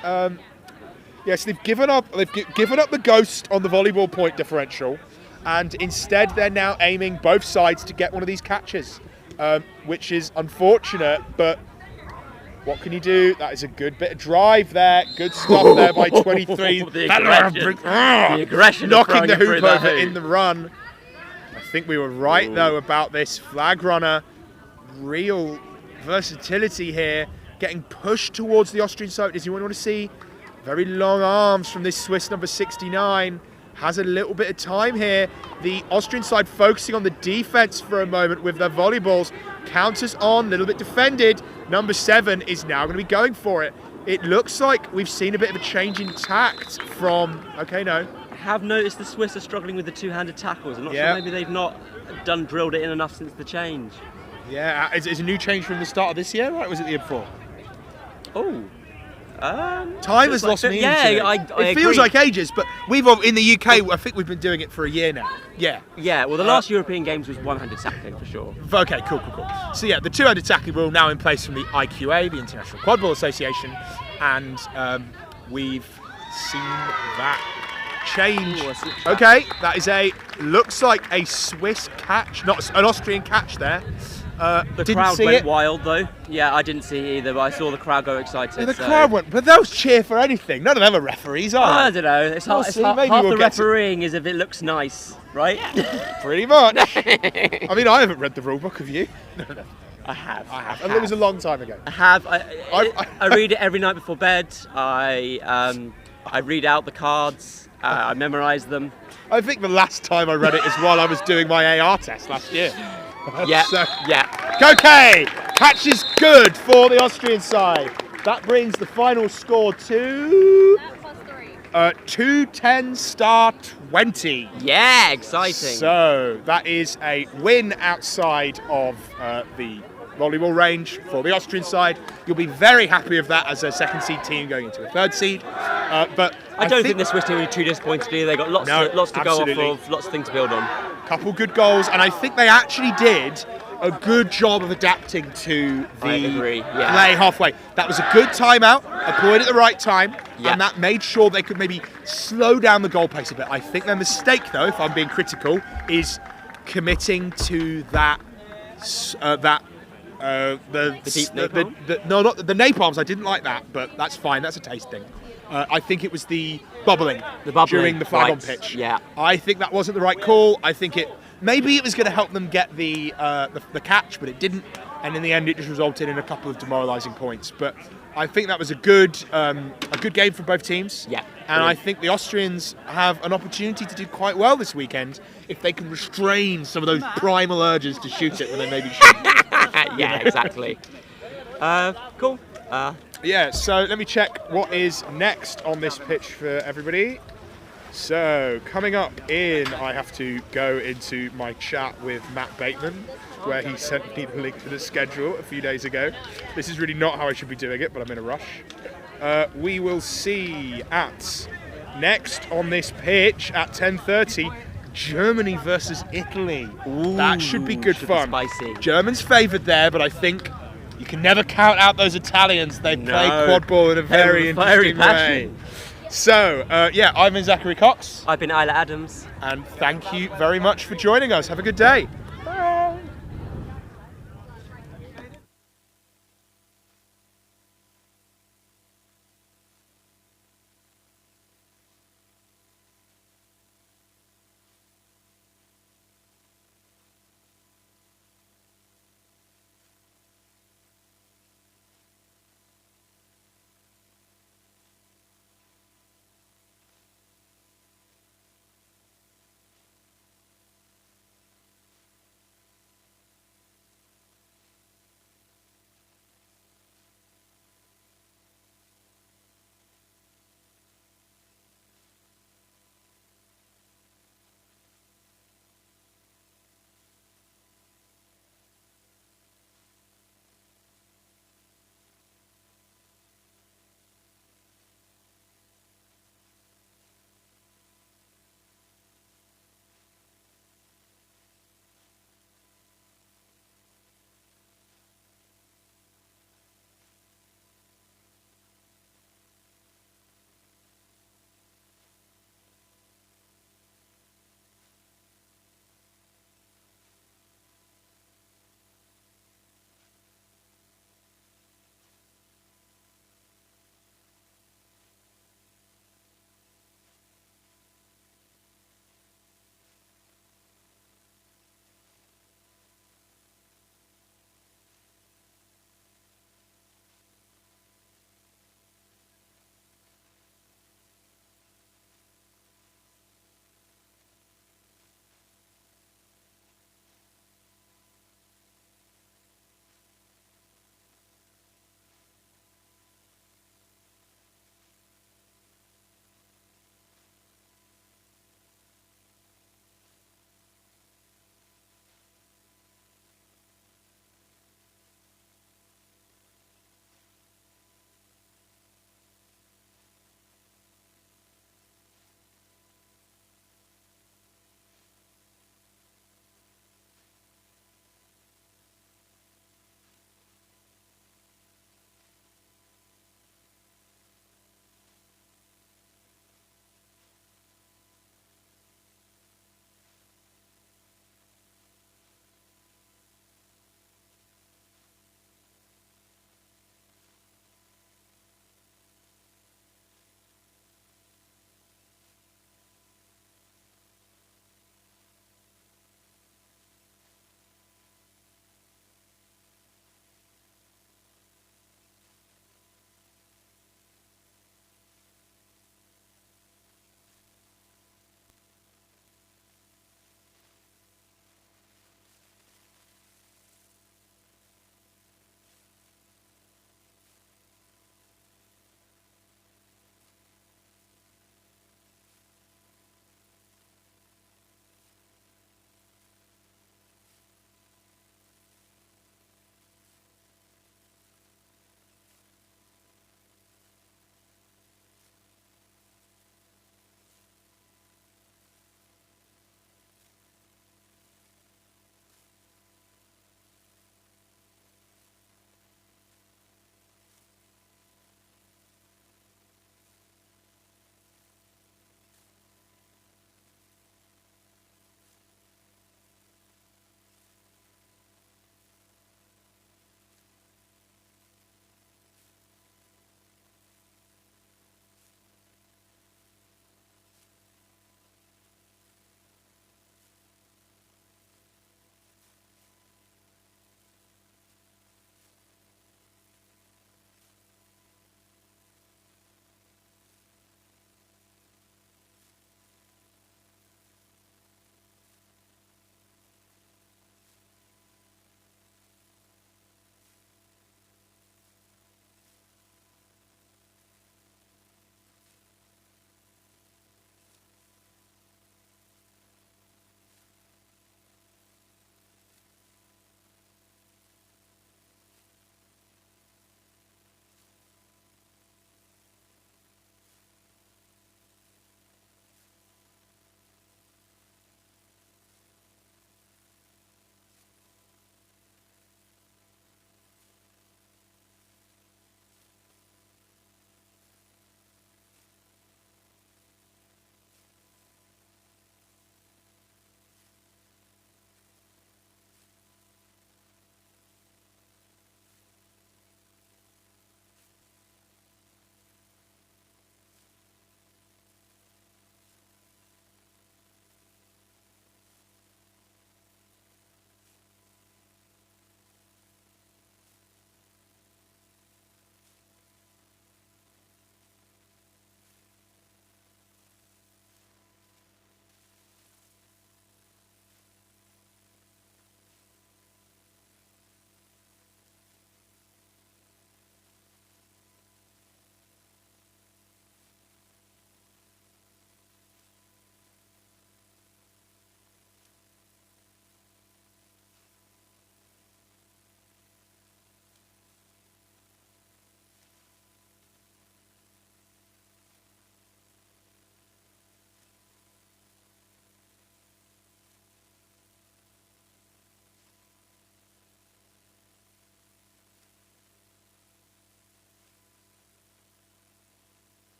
Yes, they've given up. They've given up the ghost on the volleyball point differential, and instead they're now aiming both sides to get one of these catches, which is unfortunate. But what can you do? That is a good bit of drive there. Good stuff there by 23. The aggression. of Knocking throwing the it through hoop the over hoop. in the run. I think we were right though about this flag runner. Real versatility here, getting pushed towards the Austrian side. Does anyone want to see very long arms from this Swiss number 69? Has a little bit of time here. The Austrian side focusing on the defense for a moment with their volleyballs. Counters on, a little bit defended. Number 7 is now going to be going for it. It looks like we've seen a bit of a change in tact from. Okay, no. I have noticed the Swiss are struggling with the two-handed tackles. I'm not Yeah. sure maybe they've not drilled it in enough since the change. Yeah, it's a new change from the start of this year, right? Or was it the year before? Oh. Time has lost meaning. Yeah, to it. I It feels agree. like ages, but we've in the UK. I think we've been doing it for a year now. Yeah. Yeah, well, the last European Games was one-handed tackling for sure. Okay, cool. So yeah, the two-handed tackling rule now in place from the IQA, the International Quadball Association, and we've seen that change. Ooh, a slip trap. Okay, that is looks like a Swiss catch, not an Austrian catch there. The Didn't crowd see went it. wild though. Yeah, I didn't see it either, but I saw the crowd go excited. Yeah, the so- crowd went, but those cheer for anything. None of them are referees, are I they? don't know. It's We'll half, it's see, half, maybe half we'll the get to- refereeing is if it looks nice, right? Pretty much. I mean, I haven't read the rule book, have you? No. I have. And it was a long time ago. I have. I- I read it every night before bed. I read out the cards. I memorise them. I think the last time I read it is while I was doing my AR test last year. Yeah. So- Yeah. Okay, catch is good for the Austrian side. That brings the final score to That plus 3. 210-20. Yeah. Exciting. So that is a win outside of the volleyball range for the Austrian side. You'll be very happy with that as a second seed team going into a third seed. But I don't think the Swiss team are too disappointed either. They got lots No, to go absolutely. off of, lots of things to build on. couple good goals, and I think they actually did a good job of adapting to the I agree, yeah. play halfway. That was a good timeout, employed at the right time, Yeah. and that made sure they could maybe slow down the goal pace a bit. I think their mistake, though, if I'm being critical, is committing to the deep napalm? no, not the napalms. I didn't like that, but that's fine. That's a taste thing. I think it was the bubbling, during the flag on right, pitch. yeah. I think that wasn't the right call. I think maybe it was going to help them get the catch, but it didn't. And in the end, it just resulted in a couple of demoralising points. But I think that was a good game for both teams. Yeah. And I think the Austrians have an opportunity to do quite well this weekend if they can restrain some of those primal urges to shoot it when they maybe shouldn't. Yeah, exactly. Cool. Yeah, so let me check what is next on this pitch for everybody. So, coming up I have to go into my chat with Matt Bateman, where he sent me the link to the schedule a few days ago. This is really not how I should be doing it, but I'm in a rush. We will see next on this pitch at 10:30, Germany versus Italy. That should be good should be fun. spicy. Germans favoured there, but I think you can never count out those Italians. They play quad ball in a very interesting way. passionate. So, I've been Zachary Cox, I've been Isla Adams. and thank you very much for joining us. Have a good day.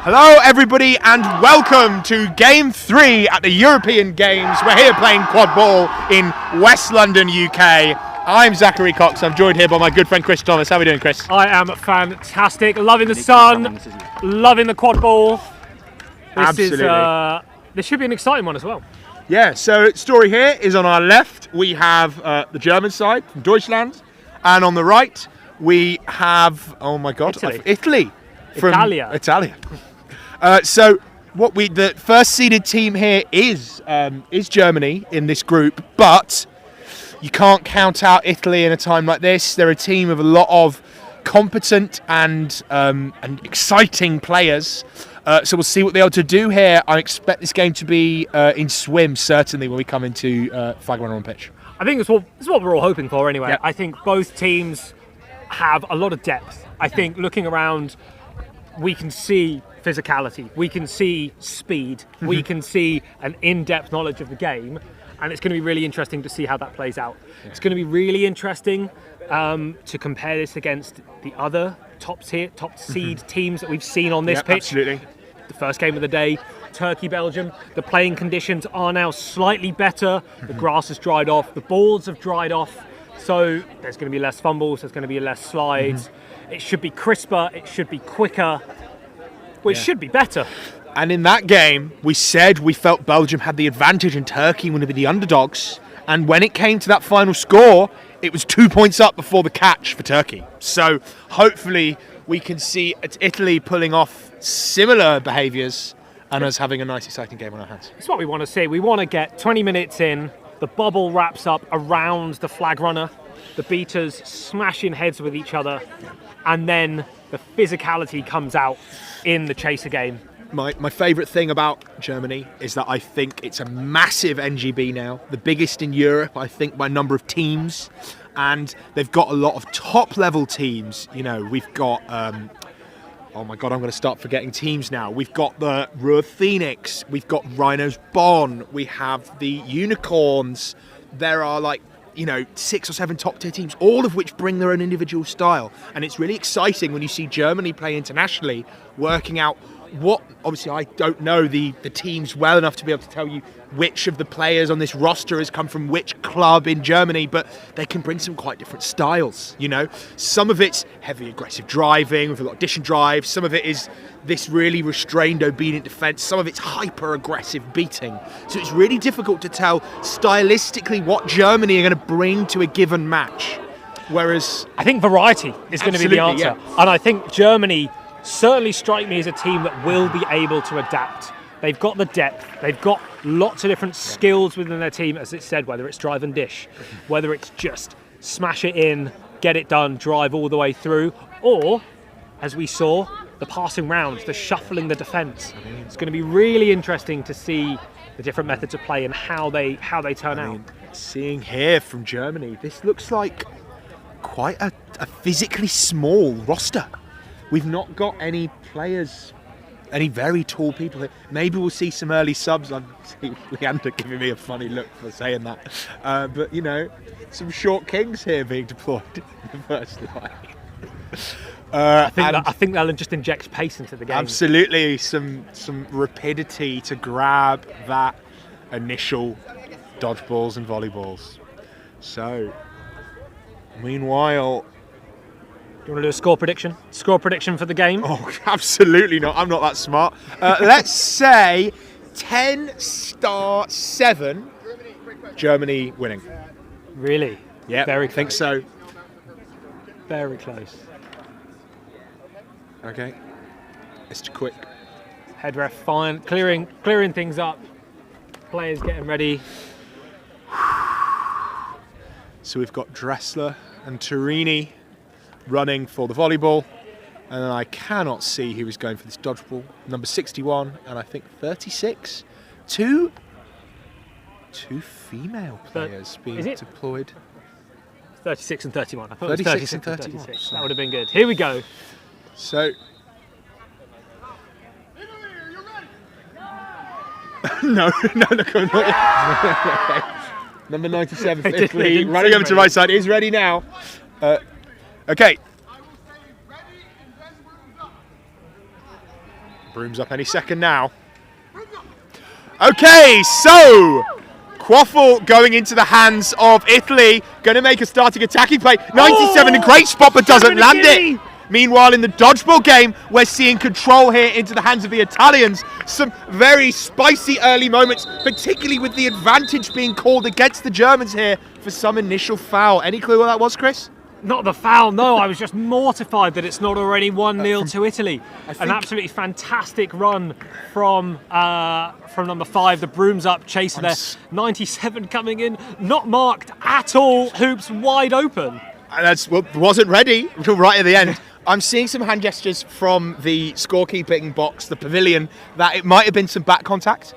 Hello everybody and welcome to Game 3 at the European Games. We're here playing Quadball in West London, UK. I'm Zachary Cox. I'm joined here by my good friend Chris Thomas. How are we doing, Chris? I am fantastic. Loving the sun, loving the Quadball. Absolutely. This should be an exciting one as well. Yeah, so story here is on our left we have the German side from Deutschland, and on the right we have, oh my god, Italy. From Italia. So the first seeded team here is Germany in this group, but you can't count out Italy in a time like this. They're a team of a lot of competent and exciting players. So we'll see what they're able to do here. I expect this game to be in swim, certainly, when we come into flag runner on pitch. I think it's what we're all hoping for anyway. Yep. I think both teams have a lot of depth. I think looking around, we can see physicality, we can see speed, we can see an in-depth knowledge of the game, and it's going to be really interesting to see how that plays out. Yeah. It's going to be really interesting to compare this against the other top seed teams that we've seen on this pitch. Absolutely. The first game of the day, Turkey, Belgium. The playing conditions are now slightly better. The grass has dried off, the balls have dried off, so there's going to be less fumbles, there's going to be less slides. It should be crisper, it should be quicker, which should be better. And in that game, we said we felt Belgium had the advantage and Turkey wanted to be the underdogs. And when it came to that final score, it was 2 points up before the catch for Turkey. So hopefully we can see Italy pulling off similar behaviours and us having a nice, exciting game on our hands. It's what we want to see. We want to get 20 minutes in, the bubble wraps up around the flag runner, the beaters smashing heads with each other, and then the physicality comes out in the chaser game. My favourite thing about Germany is that I think it's a massive NGB now, the biggest in Europe, I think, by number of teams, and they've got a lot of top-level teams. You know, we've got, oh my god, I'm going to start forgetting teams now. We've got the Ruhr Phoenix, we've got Rhinos Bonn, we have the Unicorns. There are 6 or 7 top-tier teams, all of which bring their own individual style, and it's really exciting when you see Germany play internationally, working out what, obviously I don't know the teams well enough to be able to tell you which of the players on this roster has come from which club in Germany, but they can bring some quite different styles, you know. Some of it's heavy aggressive driving with a lot of dish and drive, some of it is this really restrained obedient defence, some of it's hyper aggressive beating. So it's really difficult to tell stylistically what Germany are going to bring to a given match. Whereas I think variety is going to be the answer. Yeah. And I think Germany certainly strike me as a team that will be able to adapt. They've got the depth, they've got lots of different skills within their team, as it said, whether it's drive and dish, whether it's just smash it in, get it done, drive all the way through, or, as we saw, the passing rounds, the shuffling the defence. It's going to be really interesting to see the different methods of play and how they turn out. Seeing here from Germany, this looks like quite a physically small roster. We've not got any players, any very tall people here. Maybe we'll see some early subs. I see Leander giving me a funny look for saying that. But, you know, some short kings here being deployed in the first line. I think they'll just inject pace into the game. Absolutely, some rapidity to grab that initial dodgeballs and volleyballs. So, meanwhile, do you want to do a score prediction? Score prediction for the game? Oh, absolutely not. I'm not that smart. Let's say 10-7, Germany winning. Really? Yeah, very I think so. Very close. Okay. Mr. Quick. Head ref fine, clearing things up. Players getting ready. So we've got Dressler and Turini running for the volleyball, and then I cannot see who is going for this dodgeball. Number 61 and I think 36. Two female players being deployed. 36 and 31. I thought 36 it was 36 and 31. 36. That would have been good. Here we go. So no, not yet. Number 97, Italy, running over to the right side, is ready now. Okay. Brooms up any second now. Okay, so Quaffle going into the hands of Italy. Going to make a starting attacking play. 97, a great spot, but doesn't land it. Meanwhile, in the dodgeball game, we're seeing control here into the hands of the Italians. Some very spicy early moments, particularly with the advantage being called against the Germans here for some initial foul. Any clue what that was, Chris? Not the foul, no. I was just mortified that it's not already 1-0 to Italy. An absolutely fantastic run from number 5, the Brooms up chaser there. 97 coming in, not marked at all. Hoops wide open. And wasn't ready until right at the end. I'm seeing some hand gestures from the scorekeeping box, the pavilion, that it might have been some back contact.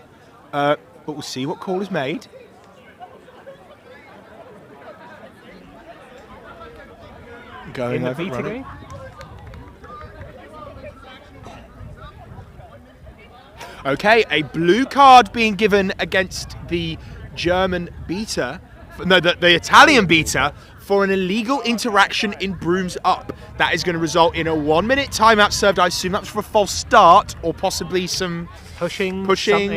But we'll see what call is made. Going In the over Vita game? Okay, a blue card being given against the German beater, no, the Italian beater, for an illegal interaction in Brooms up. That is going to result in a 1-minute timeout served. I assume that's for a false start or possibly some pushing,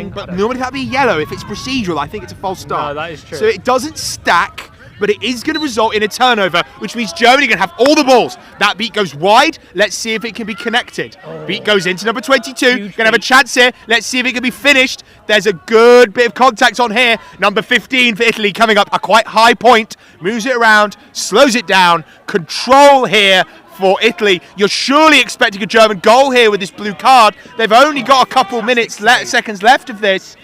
but normally that'd be yellow. If it's procedural, I think it's a false start. No, that is true. So it doesn't stack, but it is going to result in a turnover, which means Germany can have all the balls. That beat goes wide. Let's see if it can be connected. Beat goes into number 22. Going to have a chance here. Let's see if it can be finished. There's a good bit of contact on here. Number 15 for Italy coming up, a quite high point. Moves it around, slows it down. Control here for Italy. You're surely expecting a German goal here with this blue card. They've only got a couple seconds left of this.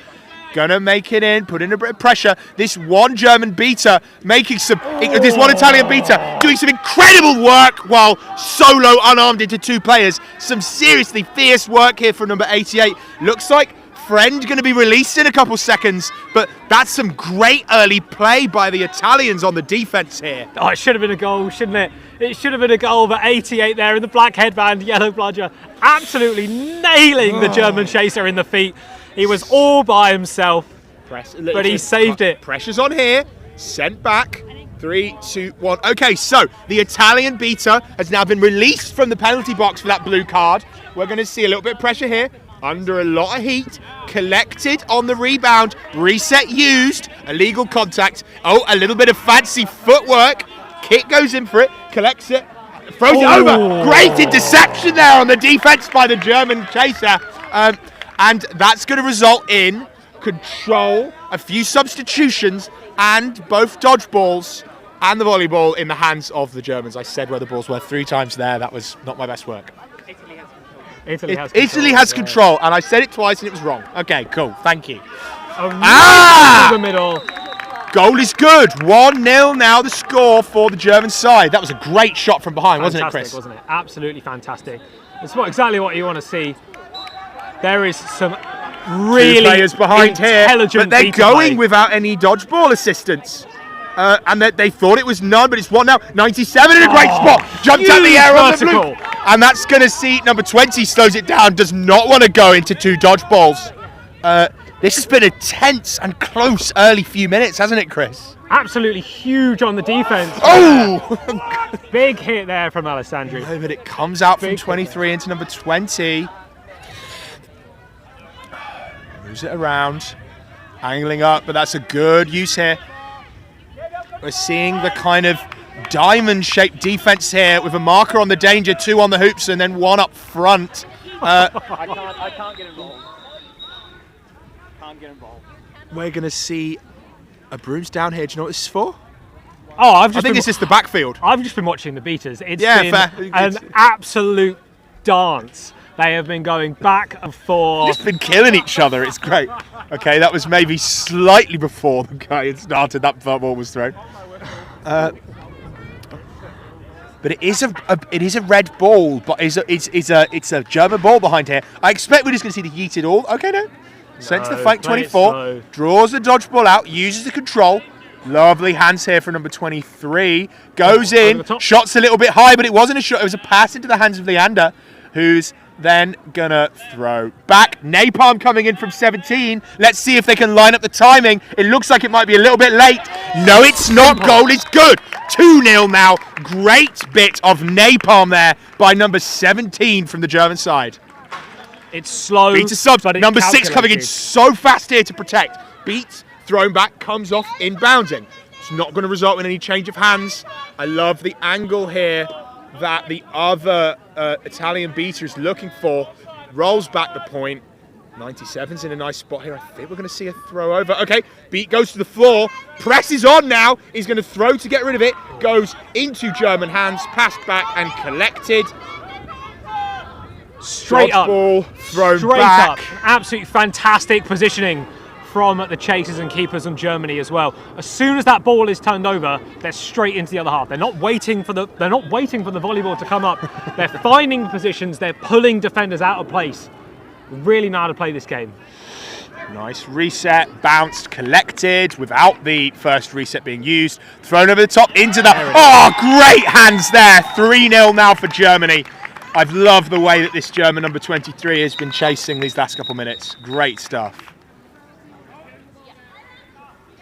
Gonna make it in, put in a bit of pressure. This one German beater making this one Italian beater doing some incredible work while solo unarmed into 2 players. Some seriously fierce work here from number 88. Looks like Friend going to be released in a couple seconds, but that's some great early play by the Italians on the defense here. Oh, it should have been a goal, shouldn't it? It should have been a goal, but 88 there in the black headband, yellow bludger, absolutely nailing the German chaser in the feet. He was all by himself, but he saved it. Pressure's on here, sent back. 3, 2, 1. Okay, so the Italian beater has now been released from the penalty box for that blue card. We're going to see a little bit of pressure here. Under a lot of heat, collected on the rebound, reset used, illegal contact. Oh, a little bit of fancy footwork. Kick goes in for it, collects it, throws it over. Great interception there on the defense by the German chaser. And that's going to result in control, a few substitutions, and both dodgeballs and the volleyball in the hands of the Germans. I said where the balls were 3 times there. That was not my best work. Italy has control, and I said it twice and it was wrong. Okay, cool. Thank you. In the middle. Goal is good. 1-0 now the score for the German side. That was a great shot from behind, wasn't it, Chris? Wasn't it? Absolutely fantastic. It's exactly what you want to see. There is some really 2 players behind here, but they're going play without any dodgeball assistance. And they thought it was none, but it's 1 now. 97 in a great spot. Jumped out the air on the blue. And that's going to see number 20 slows it down. Does not want to go into 2 dodgeballs. This has been a tense and close early few minutes, hasn't it, Chris? Absolutely huge on the defense. Oh! Big hit there from Alessandri. No, but it comes out from 23 into number 20. Moves it around. Angling up, but that's a good use here. We're seeing the kind of diamond-shaped defense here with a marker on the danger, 2 on the hoops, and then 1 up front. I can't get involved. Can't get involved. We're going to see a Brooms down here. Do you know what this is for? Oh, I think this is the backfield. I've just been watching the beaters. It's been fair. An absolute dance. They have been going back and forth. Just been killing each other. It's great. Okay, that was maybe slightly before the guy had started. That ball was thrown. But it is a red ball, but it's a German ball behind here. I expect we're just going to see the yeeted all. Okay, no. Sends the flank 24. Draws the dodgeball out. Uses the control. Lovely hands here for number 23. Goes in. Shot's a little bit high, but it wasn't a shot. It was a pass into the hands of Leander, who's then gonna throw back. Napalm coming in from 17. Let's see if they can line up the timing. It looks like it might be a little bit late. No, it's not. Goal is good. 2-0 now. Great bit of napalm there by number 17 from the German side. It's slow. Beats a sub. but it's Number 6 coming in calculated. so fast here to protect. Beats, thrown back, comes off inbounding. It's not going to result in any change of hands. I love the angle here that the other Italian beater is looking for. Rolls back the point. 97's in a nice spot here. I think we're going to see a throw over. Okay, Beat goes to the floor. Presses on now. He's going to throw to get rid of it. Goes into German hands. Passed back and collected. Straight up. Ball thrown Straight back. up. Absolutely fantastic positioning from the chasers and keepers in Germany as well. As soon as that ball is turned over, they're straight into the other half. They're not waiting for the volleyball to come up. They're finding positions. They're pulling defenders out of place. Really know how to play this game. Nice reset, bounced, collected without the first reset being used. Thrown over the top into the. Oh, great hands there. 3-0 now for Germany. I've loved the way that this German number 23 has been chasing these last couple minutes. Great stuff.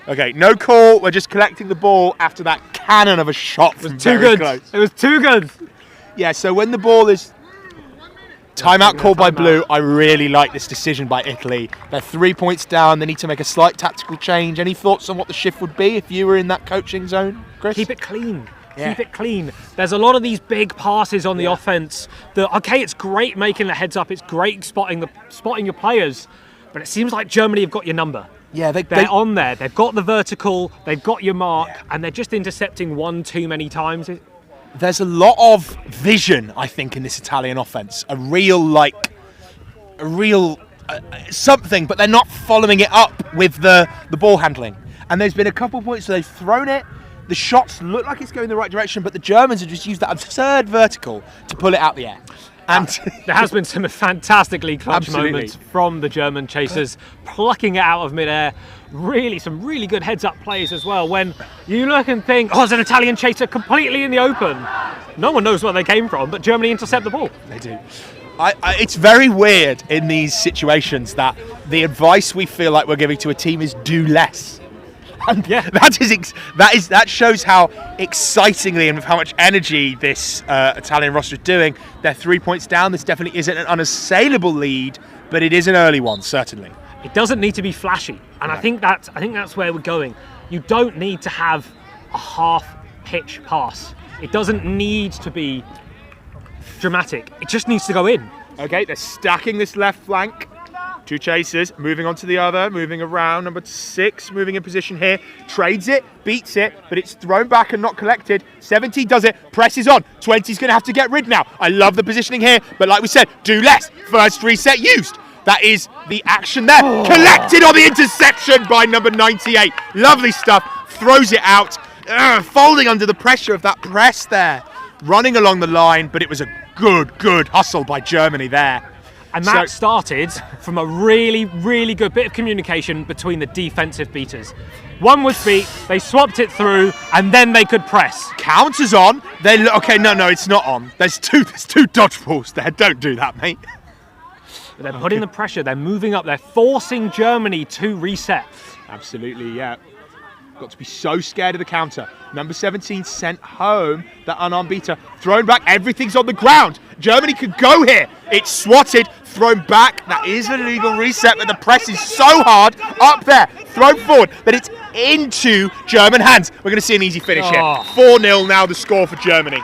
Okay, no call. We're just collecting the ball after that cannon of a shot from Too very good. close. It was too good. Yeah, so when the ball is timeout called by Blue, I really like this decision by Italy. They're 3 points down. They need to make a slight tactical change. Any thoughts on what the shift would be if you were in that coaching zone, Chris? Keep it clean. Yeah. Keep it clean. There's a lot of these big passes on the offense. Okay, it's great making the heads up. It's great spotting your players, but it seems like Germany have got your number. Yeah, They're on there. They've got the vertical. They've got your mark, and they're just intercepting one too many times. There's a lot of vision, I think, in this Italian offense. A real something, but they're not following it up with the ball handling. And there's been a couple of points where they've thrown it. The shots look like it's going the right direction, but the Germans have just used that absurd vertical to pull it out the air. And there has been some fantastically clutch Absolutely. moments from the German chasers, plucking it out of midair. Really, some really good heads-up plays as well. When you look and think, oh, there's an Italian chaser completely in the open. No one knows where they came from, but Germany intercept the ball. They do. It's very weird in these situations that the advice we feel like we're giving to a team is do less. And Yeah. that shows how excitingly and with how much energy this Italian roster is doing. They're 3 points down. This definitely isn't an unassailable lead, but it is an early one, certainly. It doesn't need to be flashy, and I think that's where we're going. You don't need to have a half-pitch pass. It doesn't need to be dramatic. It just needs to go in. Okay, they're stacking this left flank. 2 chasers, moving on to the other, moving around. Number 6, moving in position here. Trades it, beats it, but it's thrown back and not collected. 17 does it, presses on. 20's going to have to get rid now. I love the positioning here, but like we said, do less. First reset used. That is the action there. Collected on the interception by number 98. Lovely stuff. Throws it out. Folding under the pressure of that press there. Running along the line, but it was a good hustle by Germany there. And that started from a really, really good bit of communication between the defensive beaters. One was beat, they swapped it through, and then they could press. Counters on. Okay, no, it's not on. There's two dodgeballs there. Don't do that, mate. They're putting the pressure, they're moving up, they're forcing Germany to reset. Absolutely, yeah. Got to be so scared of the counter. Number 17 sent home that unarmed beater. Thrown back, everything's on the ground. Germany could go here. It's swatted, thrown back. That is a legal reset, but the press is so hard. Up there, thrown forward, but it's into German hands. We're going to see an easy finish here. 4-0 now the score for Germany.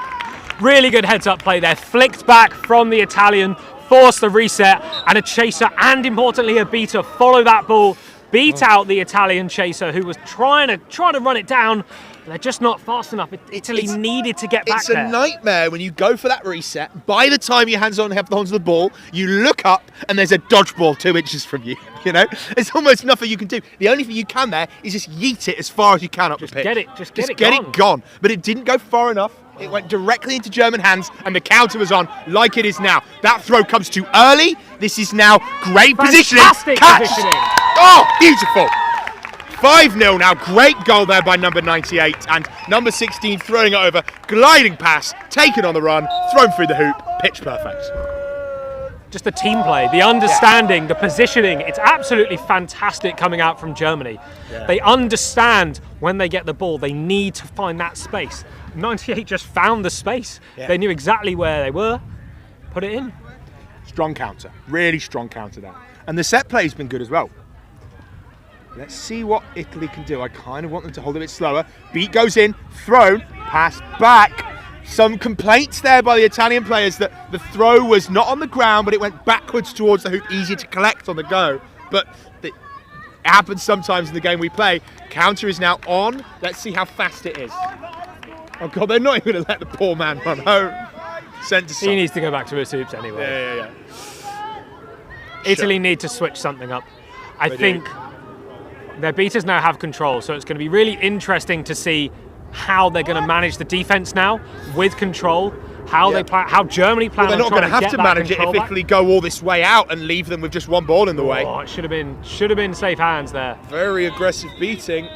Really good heads-up play there. Flicked back from the Italian, forced the reset, and a chaser, and importantly a beater, follow that ball. Beat out the Italian chaser who was trying to run it down. But they're just not fast enough. Italy needed to get back there. It's a nightmare when you go for that reset. By the time your hands have the hands of the ball, you look up and there's a dodgeball 2 inches from you. You know, there's almost nothing you can do. The only thing you can there is just yeet it as far as you can up the pitch. Just get it gone. But it didn't go far enough. It went directly into German hands, and the counter was on like it is now. That throw comes too early. This is now great positioning. Fantastic positioning. Oh, beautiful. 5-0 now. Great goal there by number 98. And number 16 throwing it over. Gliding pass, taken on the run, thrown through the hoop. Pitch perfect. Just the team play, the understanding, the positioning. It's absolutely fantastic coming out from Germany. Yeah. They understand when they get the ball, they need to find that space. 98 just found the space. Yeah. They knew exactly where they were, put it in. Strong counter. Really strong counter there. And the set play's been good as well. Let's see what Italy can do. I kind of want them to hold it a bit slower. Beat goes in, thrown, pass back. Some complaints there by the Italian players that the throw was not on the ground, but it went backwards towards the hoop, easier to collect on the go. But it happens sometimes in the game we play. Counter is now on. Let's see how fast it is. Oh God, they're not even going to let the poor man run home. Sent to He needs to go back to his hoops anyway. Yeah. Italy need to switch something up. I think their beaters now have control, so it's going to be really interesting to see how they're going to manage the defense now with control. How Germany plan. Well, they're not going to have to manage it if back. Italy go all this way out and leave them with just one ball in the way. Oh, it should have been safe hands there. Very aggressive beating.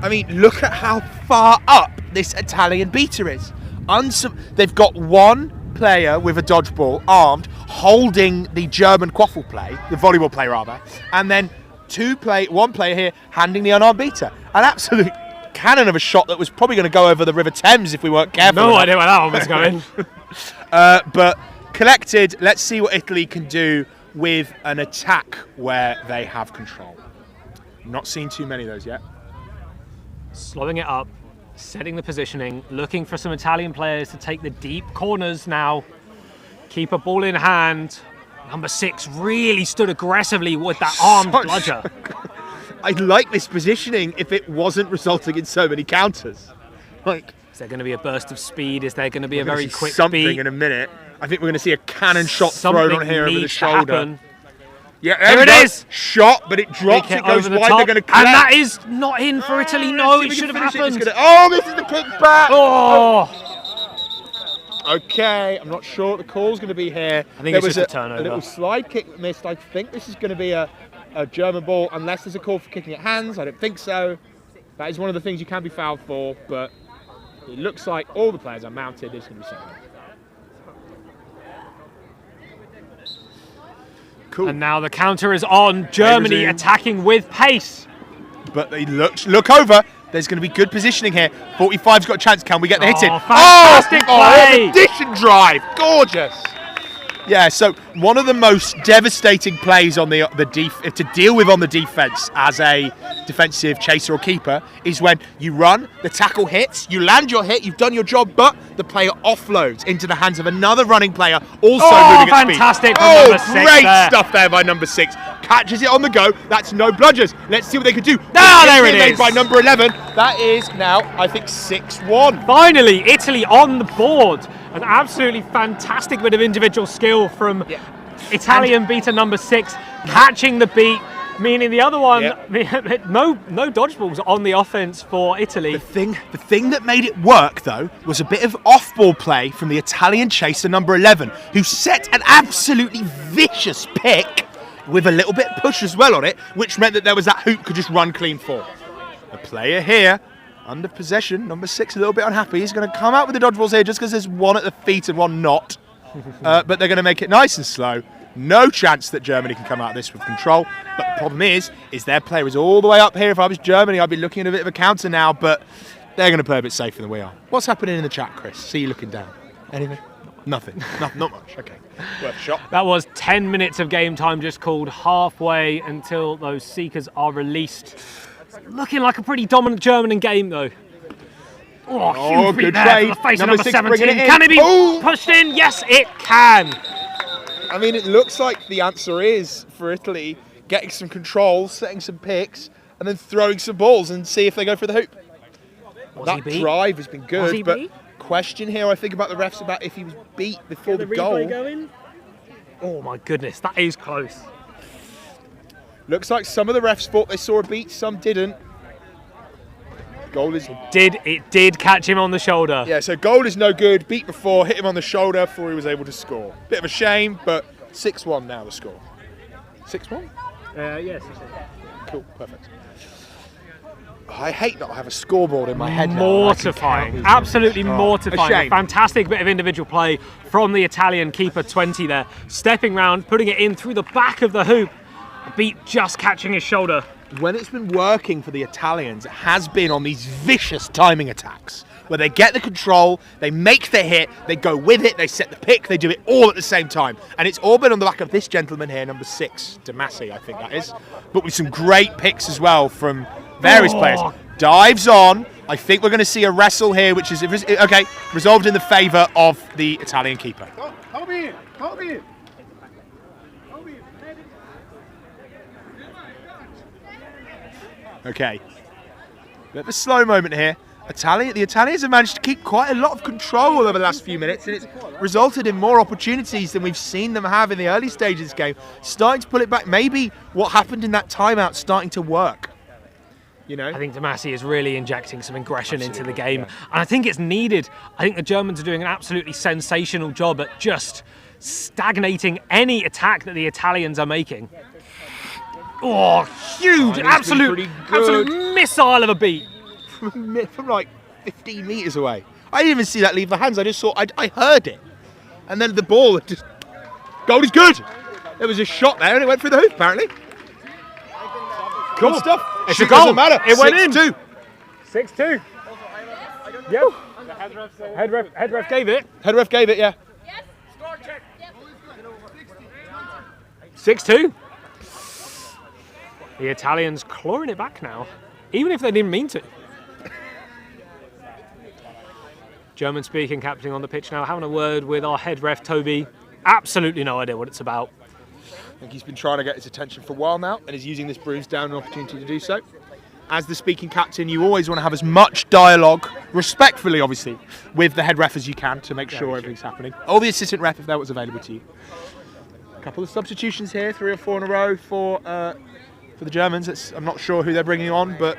I mean, look at how far up this Italian beater is. They've got one player with a dodgeball armed holding the German quaffle play, the volleyball play rather, and then one player here handing the unarmed beater. An absolute cannon of a shot that was probably going to go over the River Thames if we weren't careful. No idea where that one was going. But collected, let's see what Italy can do with an attack where they have control. Not seen too many of those yet. Slowing it up, setting the positioning, looking for some Italian players to take the deep corners now. Keep a ball in hand. Number 6 really stood aggressively with that armed bludger. I like this positioning if it wasn't resulting in so many counters. Is there going to be a burst of speed? Is there going to be a very quick something beat? in a minute? I think we're going to see a cannon shot thrown on here over the shoulder. Happen. Yeah, there it is. Shot, but it drops. It goes wide. They're going to collect. And that is not in for Italy. No, it should have happened. Oh, this is the kickback. Oh. Okay, I'm not sure what the call's going to be here. I think it's just a turnover. A little slide kick that missed. I think this is going to be a German ball, unless there's a call for kicking at hands. I don't think so. That is one of the things you can be fouled for, but it looks like all the players are mounted. It's going to be second. Cool. And now the counter is on. Germany attacking with pace. But they look over. There's going to be good positioning here. 45's got a chance. Can we get the hit in? Fantastic play! Addition drive. Gorgeous. Yeah, so one of the most devastating plays on the to deal with on the defense as a defensive chaser or keeper is when you run, the tackle hits, you land your hit, you've done your job, but the player offloads into the hands of another running player, also moving at speed. Fantastic from number 6 great there. stuff there by number 6. Catches it on the go. That's no bludgers. Let's see what they can do. There it made is. by number 11. That is now, I think, 6-1. Finally, Italy on the board. An absolutely fantastic bit of individual skill from Italian beater number 6, catching the beat, meaning the other one, no dodgeballs on the offense for Italy. The thing that made it work, though, was a bit of off-ball play from the Italian chaser number 11, who set an absolutely vicious pick with a little bit of push as well on it, which meant that there was that hoop could just run clean for. A player here under possession, number 6, a little bit unhappy. He's going to come out with the dodgeballs here just because there's one at the feet and one not. But they're going to make it nice and slow. No chance that Germany can come out of this with control. But the problem is their player is all the way up here. If I was Germany, I'd be looking at a bit of a counter now, but they're going to play a bit safer than we are. What's happening in the chat, Chris? See you looking down. Anything? Nothing. Not much. Okay. Worth a shot. That was 10 minutes of game time just called halfway until those seekers are released. Looking like a pretty dominant German game, though. Oh, huge beat there to the face of number 17. Can it be pushed in? Yes, it can. I mean, it looks like the answer is, for Italy, getting some control, setting some picks, and then throwing some balls and see if they go for the hoop. That drive has been good, but question here, I think, about the refs about if he was beat before the goal. Oh, my goodness, that is close. Looks like some of the refs thought they saw a beat, some didn't. Goal is... It did catch him on the shoulder. Yeah, so goal is no good. Beat before, hit him on the shoulder before he was able to score. Bit of a shame, but 6-1 now the score. 6-1? Yes. Cool, perfect. I hate that I have a scoreboard in my head now. Mortifying, absolutely mortifying. A fantastic bit of individual play from the Italian keeper 20 there. Stepping round, putting it in through the back of the hoop. Beat just catching his shoulder. when it's been working for the Italians, it has been on these vicious timing attacks where they get the control, they make the hit, they go with it, they set the pick, they do it all at the same time. And it's all been on the back of this gentleman here, number 6, Damasi, I think that is. But with some great picks as well from various players. Dives on. I think we're going to see a wrestle here, which is, okay, resolved in the favour of the Italian keeper. Okay. Bit of a slow moment here. The Italians have managed to keep quite a lot of control over the last few minutes, and it's resulted in more opportunities than we've seen them have in the early stages of this game. Starting to pull it back. Maybe what happened in that timeout starting to work. You know? I think Damasi is really injecting some aggression into the game, and I think it's needed. I think the Germans are doing an absolutely sensational job at just stagnating any attack that the Italians are making. Oh, huge, absolute missile of a beat. From like 15 metres away. I didn't even see that leave the hands. I just saw, I heard it. And then the ball just, goal is good. There was a shot there and it went through the hoop apparently. Cool stuff. It's a goal. Doesn't matter. It went in. 6-2. 6-2. Yep. Head ref gave it. Head ref gave it, yeah. 6-2. The Italians clawing it back now, even if they didn't mean to. German-speaking captain on the pitch now, having a word with our head ref, Toby. Absolutely no idea what it's about. I think he's been trying to get his attention for a while now, and is using this bruise down an opportunity to do so. As the speaking captain, you always want to have as much dialogue, respectfully obviously, with the head ref as you can to make sure everything's happening. Or the assistant ref if that was available to you. A couple of substitutions here, 3 or 4 in a row for the Germans. I'm not sure who they're bringing on, but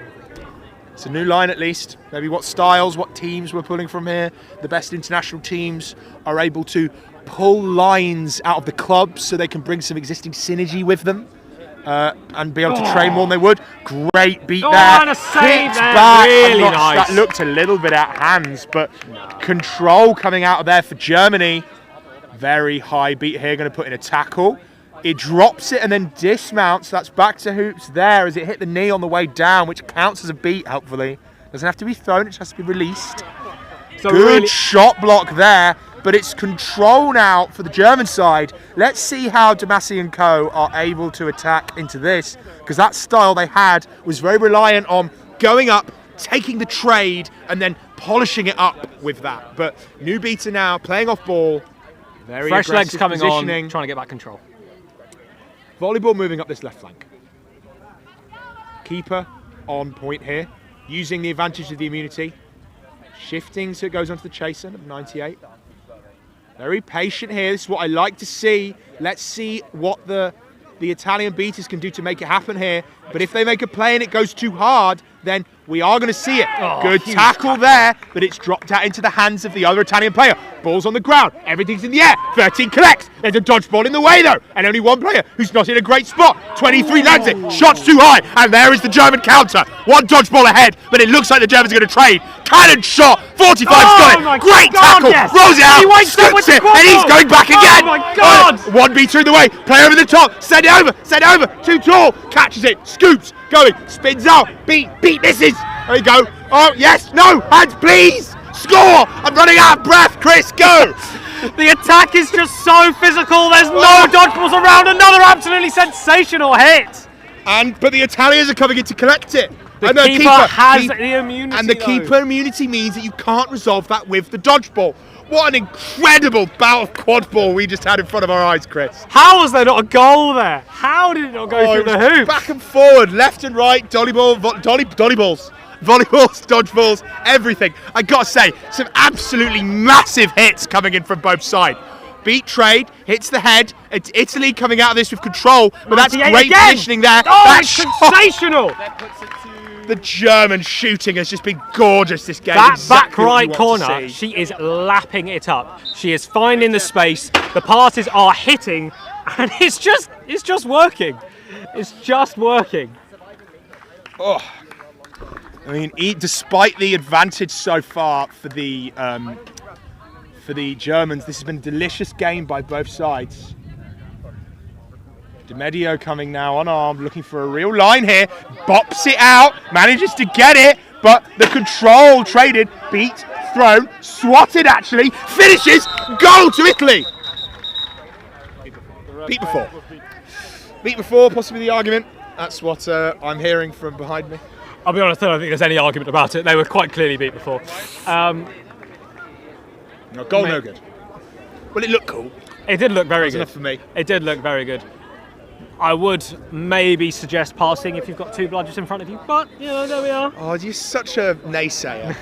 it's a new line at least. Maybe what styles, what teams we're pulling from here. The best international teams are able to pull lines out of the clubs so they can bring some existing synergy with them and be able to train more than they would. Great beat there. And a save there. Back. Really nice. That looked a little bit out of hands, but control coming out of there for Germany. Very high beat here, going to put in a tackle. It drops it and then dismounts. That's back to hoops there as it hit the knee on the way down, which counts as a beat, hopefully. Doesn't have to be thrown, it just has to be released. So good shot block there, but it's control now for the German side. Let's see how Damasi and co are able to attack into this, because that style they had was very reliant on going up, taking the trade, and then polishing it up with that. But new beater now, playing off ball. Very fresh legs coming positioning. on, trying to get back control. Volleyball moving up this left flank. Keeper on point here, using the advantage of the immunity. Shifting so it goes onto the chaser of 98. Very patient here. This is what I like to see. Let's see what the Italian beaters can do to make it happen here. But if they make a play and it goes too hard, then we are going to see it. Good tackle there, but it's dropped out into the hands of the other Italian player. Ball's on the ground. Everything's in the air. 13 collects. There's a dodgeball in the way, though. And only one player who's not in a great spot. 23 lands it. Shots too high. And there is the German counter. One dodgeball ahead, but it looks like the Germans are going to trade. Cannon shot. 45's got it. Great tackle. Yes. Rolls it out. Scoots it. And he's going back again. Oh, my God. One beater in the way. Player over the top. Send it over. Send it over. Too tall. Catches it. Scoops. Going. Spins out. Beat. Misses. There you go. Oh, yes. No. Hands, please. Score. I'm running out of breath. Chris, go. The attack is just so physical. There's no dodgeballs around. Another absolutely sensational hit. But the Italians are coming in to collect it. The keeper has the immunity. And the keeper immunity means that you can't resolve that with the dodgeball. What an incredible bout of quad ball we just had in front of our eyes, Chris. How was there not a goal there? How did it not go through the hoop? Back and forward, left and right, dollyball, volleyballs, dodgeballs, everything. I gotta say, some absolutely massive hits coming in from both sides. Beat trade, hits the head. It's Italy coming out of this with control, but that's great positioning there. Oh, that's sensational! The German shooting has just been gorgeous this game. That exactly back right corner, she is lapping it up. She is finding the space. The passes are hitting, and it's just working. It's just working. Oh, I mean, despite the advantage so far for the Germans, this has been a delicious game by both sides. Di Medio coming now unarmed, looking for a real line here. Bops it out, manages to get it, but the control traded, beat, thrown, swatted actually, finishes, goal to Italy. Beat before. Beat before, possibly the argument. That's what I'm hearing from behind me. I'll be honest, I don't think there's any argument about it. They were quite clearly beat before. No, goal no good. Well, it looked cool. It did look very good. Enough for me. It did look very good. I would maybe suggest passing if you've got two bludgers in front of you, but, you know, there we are. Oh, you're such a naysayer.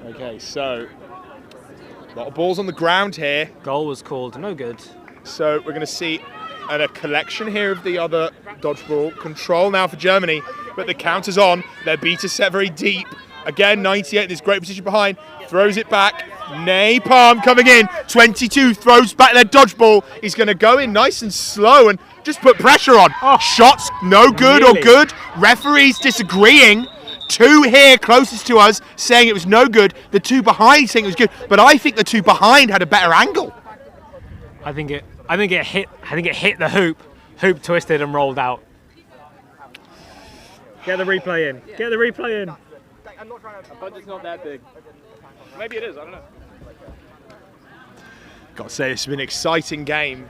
Okay, so a lot of balls on the ground here. Goal was called no good. So we're going to see a collection here of the other dodgeball. Control now for Germany, but the counter's on. Their beat is set very deep. Again, 98 in this great position behind. Throws it back. Napalm coming in. 22 throws back their dodgeball. He's going to go in nice and slow and just put pressure on. Oh, shots no good really? or good. Referees disagreeing. Two here closest to us saying it was no good. The two behind saying it was good. But I think the two behind had a better angle. I think it hit the hoop. Hoop twisted and rolled out. Get the replay in. Get the replay in. I'm not trying to. The budget's not that big. Maybe it is. I don't know. Got to say, it's been an exciting game.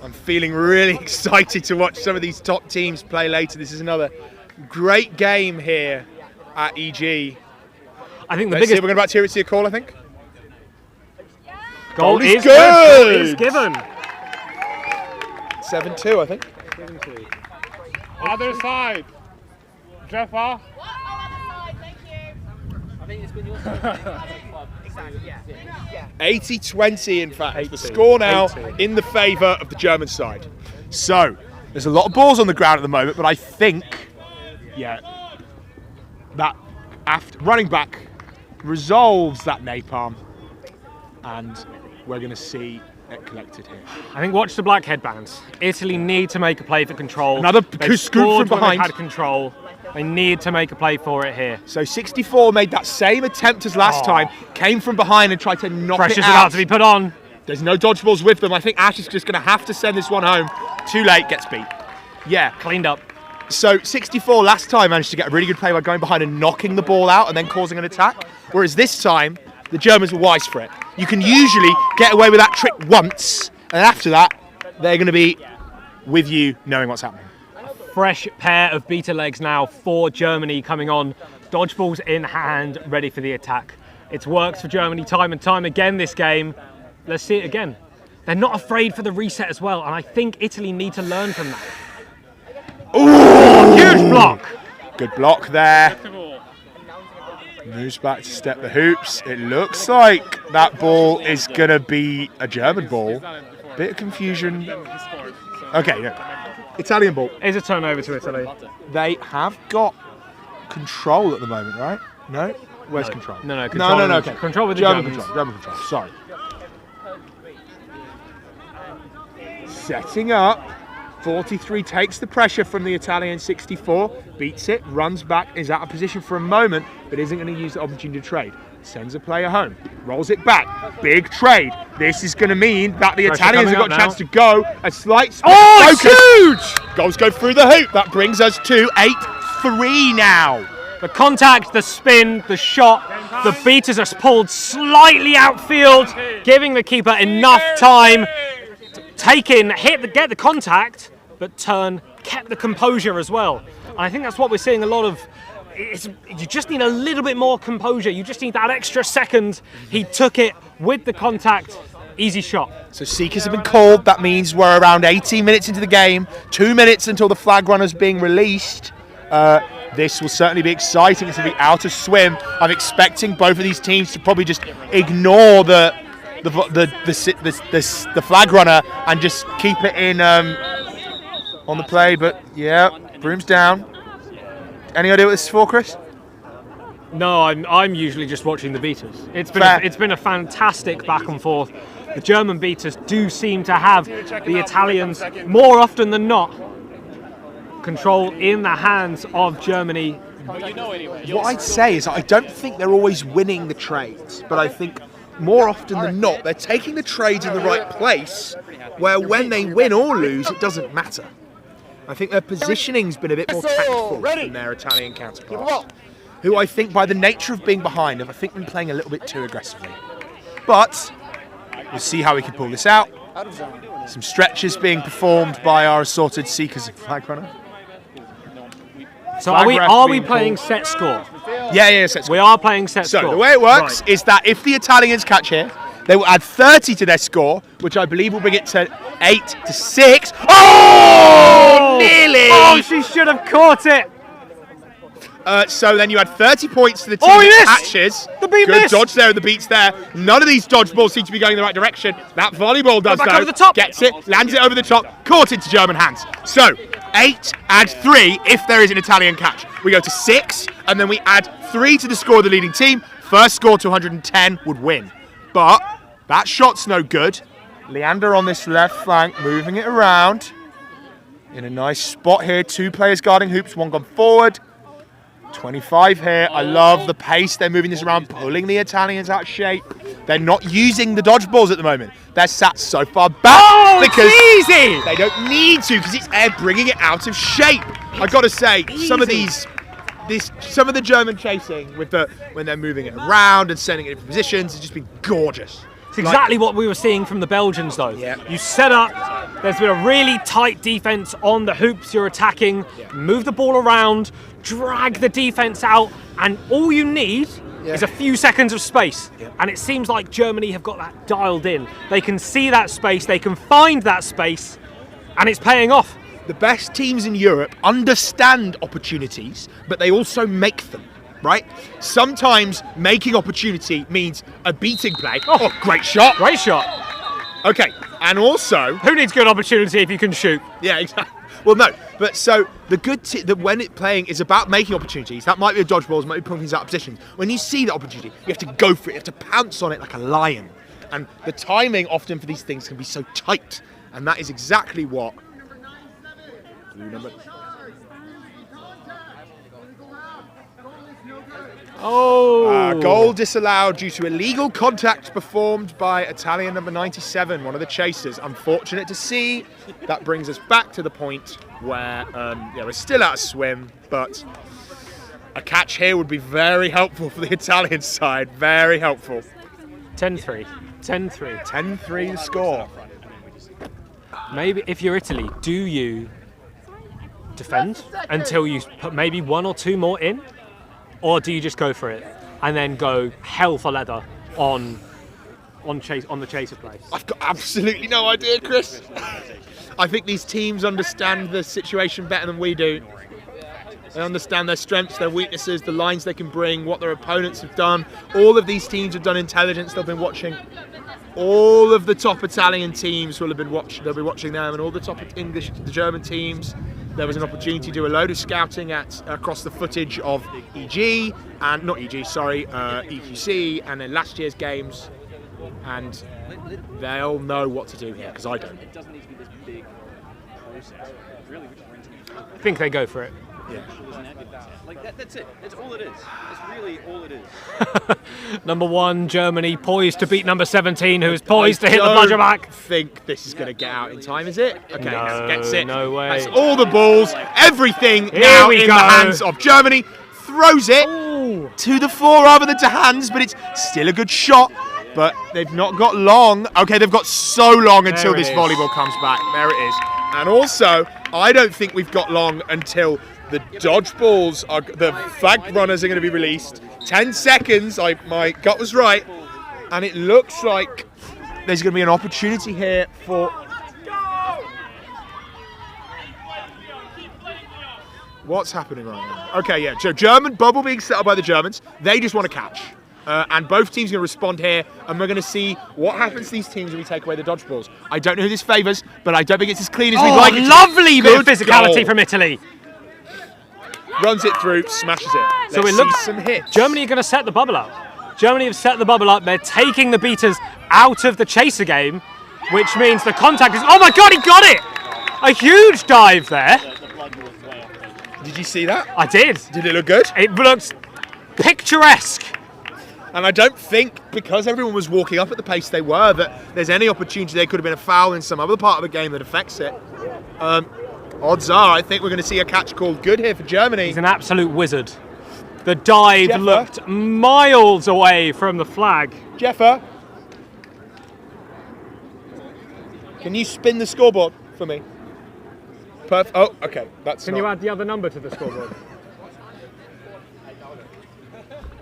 I'm feeling really excited to watch some of these top teams play later. This is another great game here at EG. I think the Let's see, biggest we're about to hear it to your call, I think. goal is good. Goal is given. 7-2, I think. Other side. Jeffa. I think it's been your Exactly, yeah. 80-20, in fact. 80. The score now 80. in the favour of the German side. So, there's a lot of balls on the ground at the moment, but I think, that running back resolves that napalm, and we're going to see it collected here. I think watch the black headbands. Italy need to make a play for control. Another They've scoop scored from when they've behind. had control. They need to make a play for it here. So 64 made that same attempt as last time, came from behind and tried to knock Pressure's it out. about to be put on. There's no dodgeballs with them. I think Ash is just going to have to send this one home. Too late, gets beat. Yeah. Cleaned up. So 64 last time managed to get a really good play by going behind and knocking the ball out and then causing an attack. Whereas this time, the Germans were wise for it. You can usually get away with that trick once, and after that, they're going to be with you knowing what's happening. Fresh pair of beta legs now for Germany coming on. Dodgeballs in hand, ready for the attack. It's worked for Germany time and time again this game. Let's see it again. They're not afraid for the reset as well, and I think Italy need to learn from that. Ooh! Huge block. Good block there. Moves back to step the hoops. It looks like that ball is going to be a German ball. Bit of confusion. Okay, yeah. Italian ball. Is a turnover to Italy. They have got control at the moment, right? No? Where's control? No, control. No, okay. Control with the German Germans. control. German control. Sorry. Setting up. 43 takes the pressure from the Italian 64, beats it, runs back, is out of position for a moment, but isn't going to use the opportunity to trade. Sends a player home, rolls it back, big trade. This is going to mean that the Pressure Italians have got coming a up chance to go. A slight it's huge! Goals go through the hoop. That brings us to 8-3 now. The contact, the spin, the shot, the beaters are pulled slightly outfield, giving the keeper enough time to take in, get the contact, but kept the composure as well. And I think that's what we're seeing a lot of. You just need a little bit more composure. You just need that extra second. He took it with the contact. Easy shot. So seekers have been called. That means we're around 18 minutes into the game. 2 minutes until the flag runner's being released. This will certainly be exciting. It's going to be out of swim. I'm expecting both of these teams to probably just ignore the flag runner and just keep it in on the play. But yeah, broom's down. Any idea what this is for, Chris? No, I'm usually just watching the beaters. It's been a fantastic back and forth. The German beaters do seem to have the Italians more often than not control in the hands of Germany. What I'd say is I don't think they're always winning the trades, but I think more often than not, they're taking the trades in the right place, where when they win or lose, it doesn't matter. I think their positioning's been a bit more tactful than their Italian counterparts, who I think, by the nature of being behind, have I think been playing a little bit too aggressively. But we'll see how we can pull this out. Some stretches being performed by our assorted seekers of flag runner. So are we playing set score? Yeah, set score. We are playing set score. So the way it works is that if the Italians catch here, they will add 30 to their score, which I believe will bring it to 8-6. Oh, nearly! Oh, she should have caught it. So then you add 30 points to the team Oh, he that missed! catches. The beat Good missed! dodge there, and the beat's there. None of these dodgeballs seem to be going in the right direction. That volleyball does, Back though. over the top. Gets it, lands it over the top, caught into German hands. So 8 add 3 if there is an Italian catch. We go to 6, and then we add 3 to the score of the leading team. First score to 110 would win. But that shot's no good. Leander on this left flank, moving it around. In a nice spot here. 2 players guarding hoops, 1 gone forward. 25 here. I love the pace. They're moving this around, pulling the Italians out of shape. They're not using the dodgeballs at the moment. They're sat so far back because easy! they don't need to, because it's air bringing it out of shape. I got to say, some of the German chasing with when they're moving it around and sending it in positions has just been gorgeous. It's exactly what we were seeing from the Belgians, though. Yeah. You set up, there's been a really tight defence on the hoops you're attacking, move the ball around, drag the defence out, and all you need is a few seconds of space. And it seems like Germany have got that dialed in. They can see that space, they can find that space, and it's paying off. The best teams in Europe understand opportunities, but they also make them. Right? Sometimes making opportunity means a beating play. Oh, great shot. Great shot. Okay, and also... Who needs good opportunity if you can shoot? Yeah, exactly. Well, no, but so the good when it's playing is about making opportunities. That might be a dodgeball, might be pulling things out of positions. When you see the opportunity, you have to go for it. You have to pounce on it like a lion. And the timing often for these things can be so tight. And that is exactly what... Goal disallowed due to illegal contact performed by Italian number 97, one of the chasers. Unfortunate to see. That brings us back to the point where we're still out of swim, but a catch here would be very helpful for the Italian side. Very helpful. 10-3. 10-3. 10-3 the score. Maybe if you're Italy, do you defend until you put maybe 1 or 2 more in? Or do you just go for it and then go hell for leather on the chaser play? I've got absolutely no idea, Chris. I think these teams understand the situation better than we do. They understand their strengths, their weaknesses, the lines they can bring, what their opponents have done. All of these teams have done intelligence. They've been watching all of the top Italian teams. They'll be watching them, and all the top the German teams. There was an opportunity to do a load of scouting across the footage of EQC and then last year's games, and they'll know what to do here, because I don't. It doesn't need to be this big process. Really, we're just renting it. I think they go for it. Yeah. That's it. That's all it is. That's really all it is. Number 1, Germany, poised to beat number 17, who is poised to hit the buzzer back. I think this is going to get out in time, is it? Okay, No, gets it. no way. That's all the balls, everything Here now we in go. the hands of Germany. Throws it to the floor rather than to hands, but it's still a good shot. But they've not got long. Okay, they've got so long until this volleyball comes back. There it is. And also, I don't think we've got long until the dodgeballs, the flag runners are going to be released. 10 seconds, my gut was right. And it looks like there's going to be an opportunity here for... What's happening right now? Okay, yeah, so German bubble being set up by the Germans. They just want to catch. And both teams are going to respond here, and we're going to see what happens to these teams when we take away the dodgeballs. I don't know who this favours, but I don't think it's as clean as we'd like it to be. Lovely bit of Good physicality goal. from Italy. Runs it through, smashes it. So Let's it looks see some hits. Germany are going to set the bubble up. Germany have set the bubble up. They're taking the beaters out of the chaser game, which means the contact is... Oh my God, he got it! A huge dive there. Did you see that? I did. Did it look good? It looks picturesque. And I don't think, because everyone was walking up at the pace they were, that there's any opportunity there could have been a foul in some other part of the game that affects it. Odds are, I think we're going to see a catch called good here for Germany. He's an absolute wizard. The dive Jeffer. looked miles away from the flag. Jeffer, can you spin the scoreboard for me? Oh, okay. That's Can you add the other number to the scoreboard?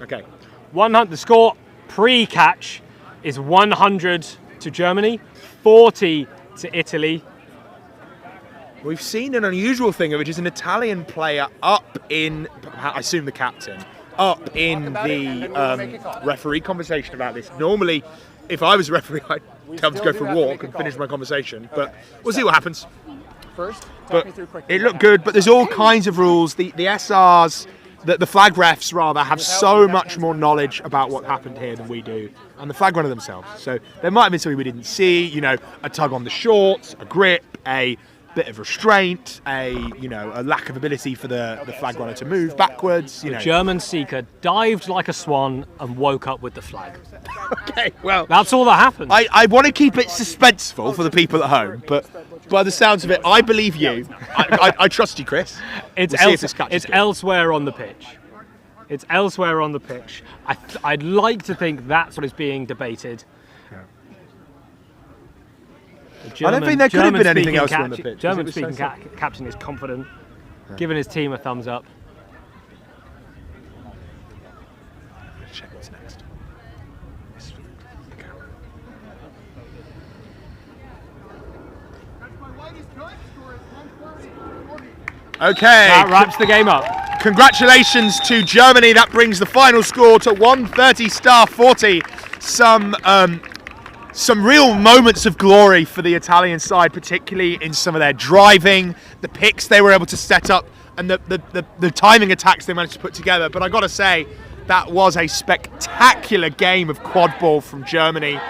Okay. 100. The score pre-catch is 100 to Germany, 40 to Italy. We've seen an unusual thing, which is an Italian player up in, I assume the captain, up in the referee conversation about this. Normally, if I was a referee, I'd tell them to go for a walk and finish my conversation. But we'll see what happens. But it looked good, but there's all kinds of rules. The SRs, the flag refs rather, have so much more knowledge about what happened here than we do, and the flag runner themselves. So there might have been something we didn't see, you know, a tug on the shorts, a grip, a bit of restraint, a lack of ability for the flag runner to move backwards. You know, German seeker dived like a swan and woke up with the flag. Okay, well, That's all that happened. I want to keep it suspenseful for the people at home, but by the sounds of it, I believe you. I trust you, Chris. It's We'll see if this catch is good. elsewhere on the pitch. It's elsewhere on the pitch. I'd like to think that's what is being debated. I don't think there could have been anything else on the pitch. German-speaking captain is confident, giving his team a thumbs up. Check what's next. Okay. That wraps the game up. Congratulations to Germany. That brings the final score to 130-40. Some real moments of glory for the Italian side, particularly in some of their driving, the picks they were able to set up, and the timing attacks they managed to put together. But I got to say, that was a spectacular game of quad ball from Germany.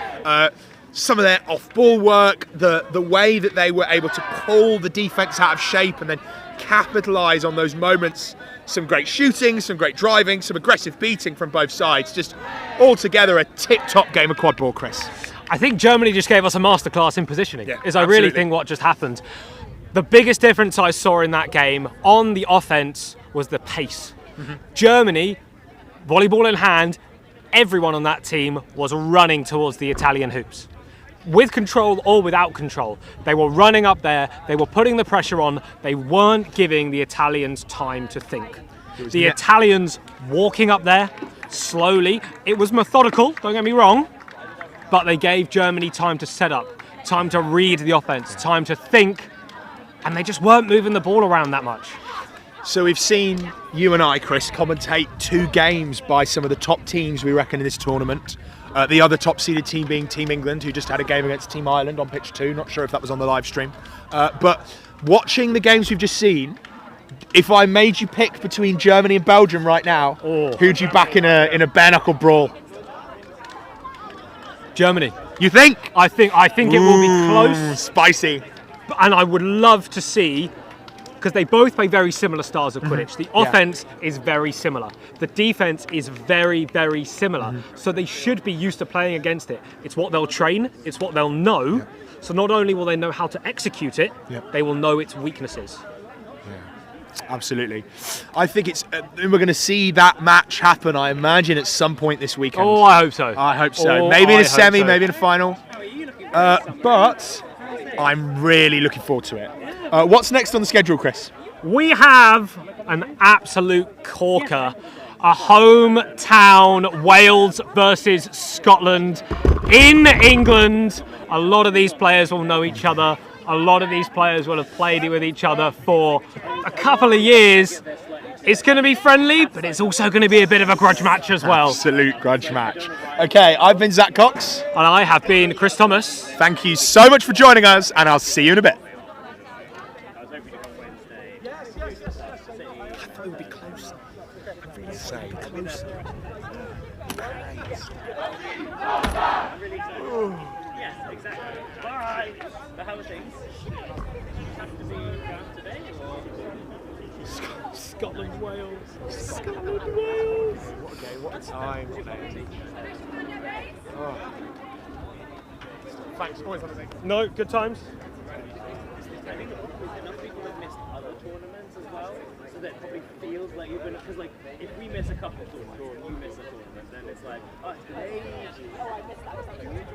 Some of their off-ball work, the way that they were able to pull the defence out of shape and then capitalise on those moments. Some great shooting, some great driving, some aggressive beating from both sides. Just altogether a tip-top game of quad ball, Chris. I think Germany just gave us a masterclass in positioning, Yeah, I absolutely. really think what just happened. The biggest difference I saw in that game on the offense was the pace. Germany, volleyball in hand, everyone on that team was running towards the Italian hoops. With control or without control, they were running up there, they were putting the pressure on, they weren't giving the Italians time to think. The Italians walking up there slowly, it was methodical, don't get me wrong, but they gave Germany time to set up, time to read the offense, time to think, and they just weren't moving the ball around that much. So we've seen you and I, Chris, commentate 2 games by some of the top teams we reckon in this tournament. The other top-seeded team being Team England, who just had a game against Team Ireland on pitch 2. Not sure if that was on the live stream. But watching the games we've just seen, if I made you pick between Germany and Belgium right now, who'd you back in a bare-knuckle brawl? Germany. You think? I think it will be close, Spicy. and I would love to see, because they both play very similar styles of Quidditch. The offense is very similar. The defense is very, very similar. So they should be used to playing against it. It's what they'll train, it's what they'll know. So not only will they know how to execute it, they will know its weaknesses. Absolutely. I think we're going to see that match happen, I imagine, at some point this weekend. Oh, I hope so. I hope so. Oh, Maybe in I a semi, hope so. maybe in a final. But I'm really looking forward to it. What's next on the schedule, Chris? We have an absolute corker. A hometown Wales versus Scotland in England. A lot of these players will know each other. A lot of these players will have played with each other for a couple of years. It's going to be friendly, but it's also going to be a bit of a grudge match as well. Absolute grudge match. Okay, I've been Zach Cox. And I have been Chris Thomas. Thank you so much for joining us, and I'll see you in a bit. It would be closer. I'm really saying closer. Yes, exactly. All right. So how are things? Have to be today or? Scotland, Wales. Scotland, Wales. What a game, what a time. Oh. Thanks, always on the thing. No, good times. I think enough people have missed other tournaments as well, so that probably feels like you've been. Because like, if we miss a couple of tournaments or you miss a tournament, then it's like, oh, it's been ages. Oh, I missed that.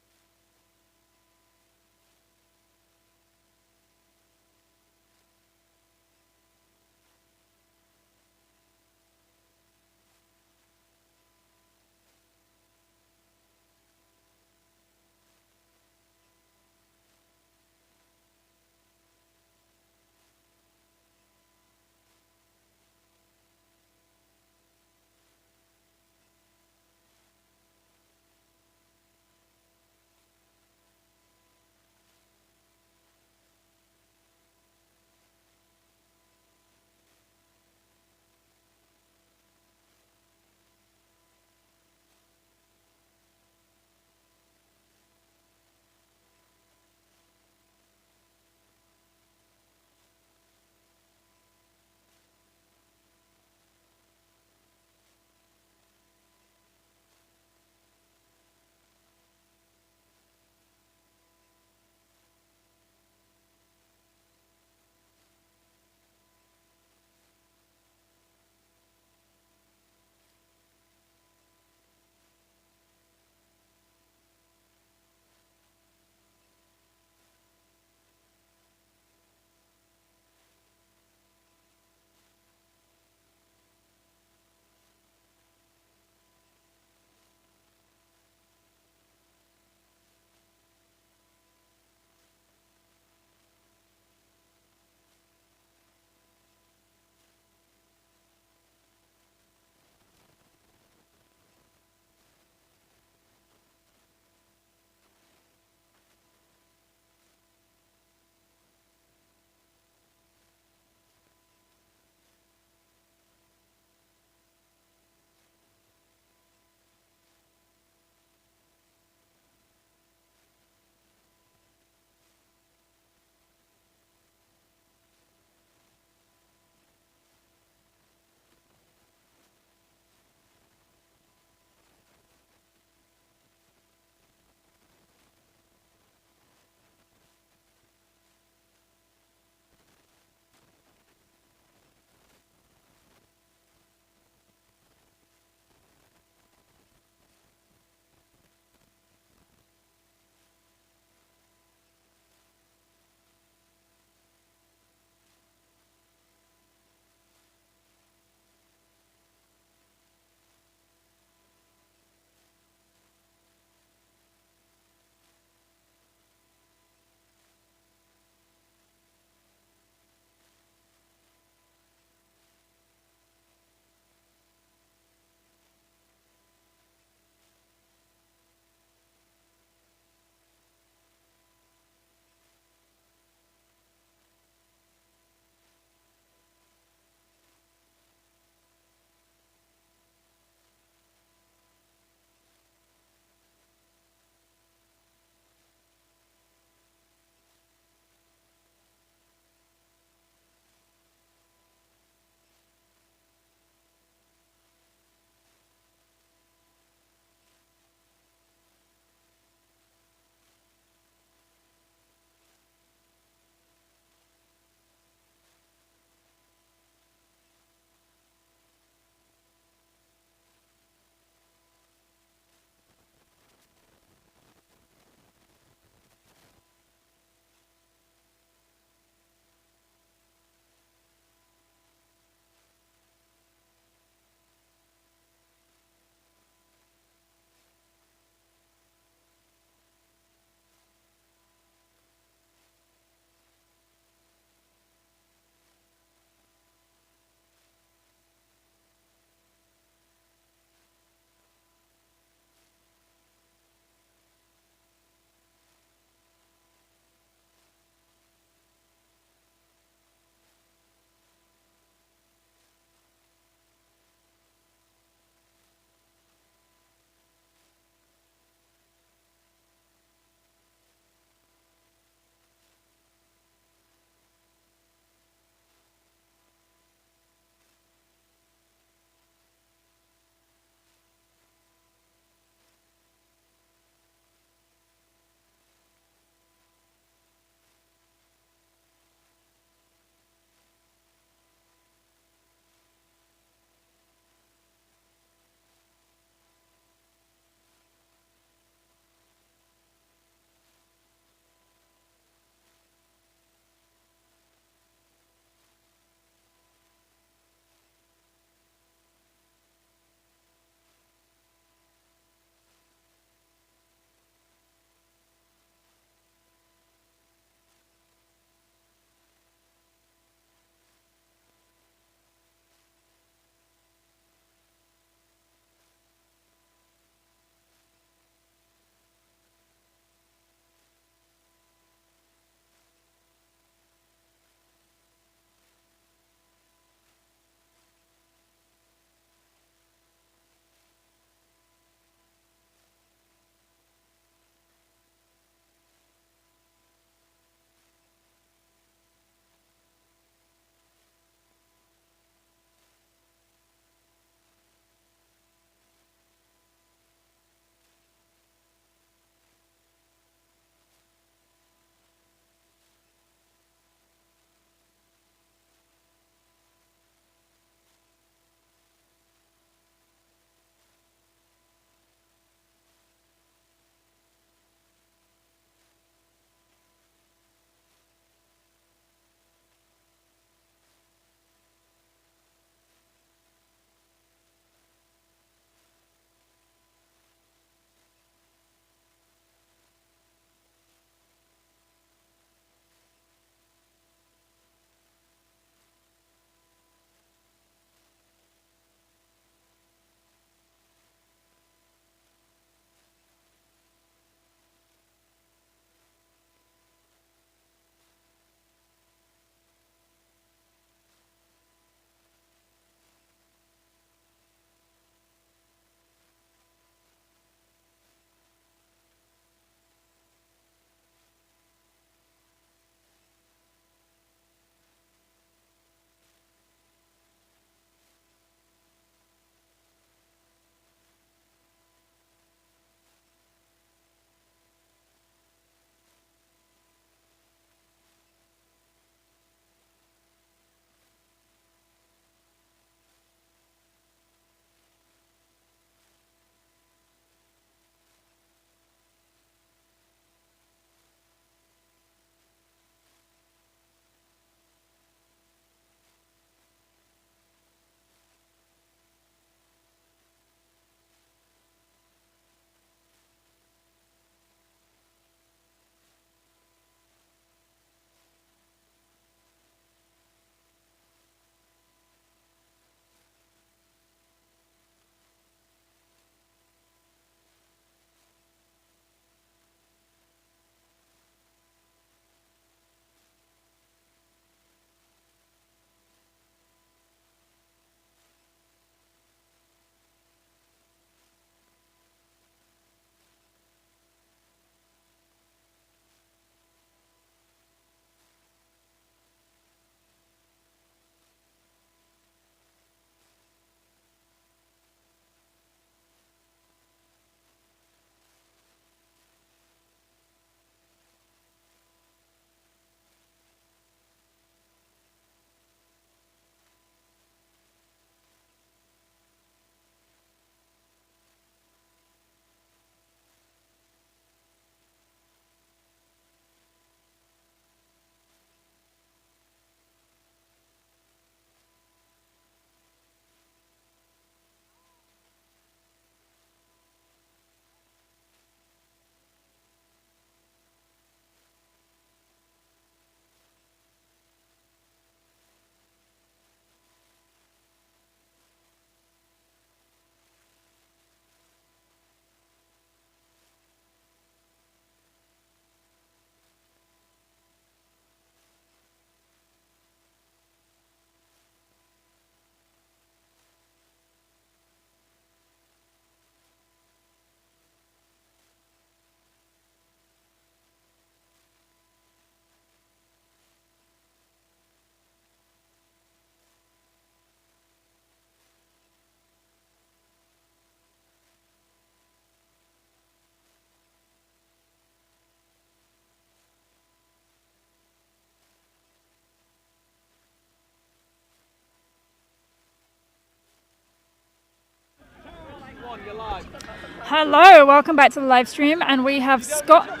Hello, welcome back to the live stream, and we have Scotland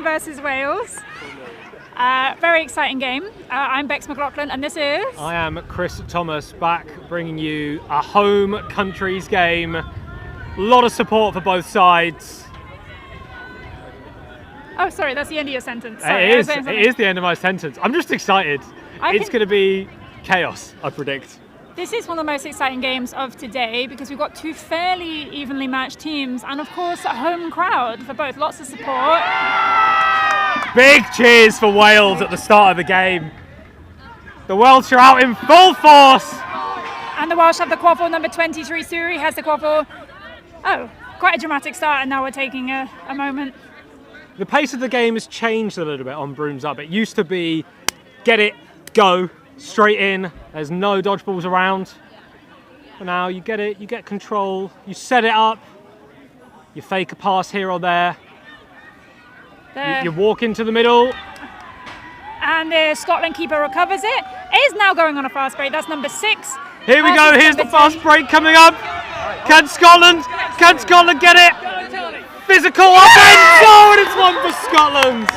versus Wales. Very exciting game. I'm Bex McLaughlin, and this is... I am Chris Thomas, back bringing you a home countries game. A lot of support for both sides. Oh, sorry, that's the end of your sentence. Sorry, It is the end of my sentence. I'm just excited. It's going to be chaos, I predict. This is one of the most exciting games of today because we've got two fairly evenly matched teams and, of course, a home crowd for both. Lots of support. Big cheers for Wales at the start of the game. The Welsh are out in full force. And the Welsh have the quaffle. Number 23, Suri, has the quaffle. Oh, quite a dramatic start, and now we're taking a moment. The pace of the game has changed a little bit on Brooms Up. It used to be get it, go, straight in. There's no dodgeballs around. But now you get it, you get control, you set it up, you fake a pass here or there. You walk into the middle. And the Scotland keeper recovers it. It is now going on a fast break. That's number 6. Here we go, here's the fast break coming up. Can Scotland get it? Physical offense! Oh, and it's one for Scotland.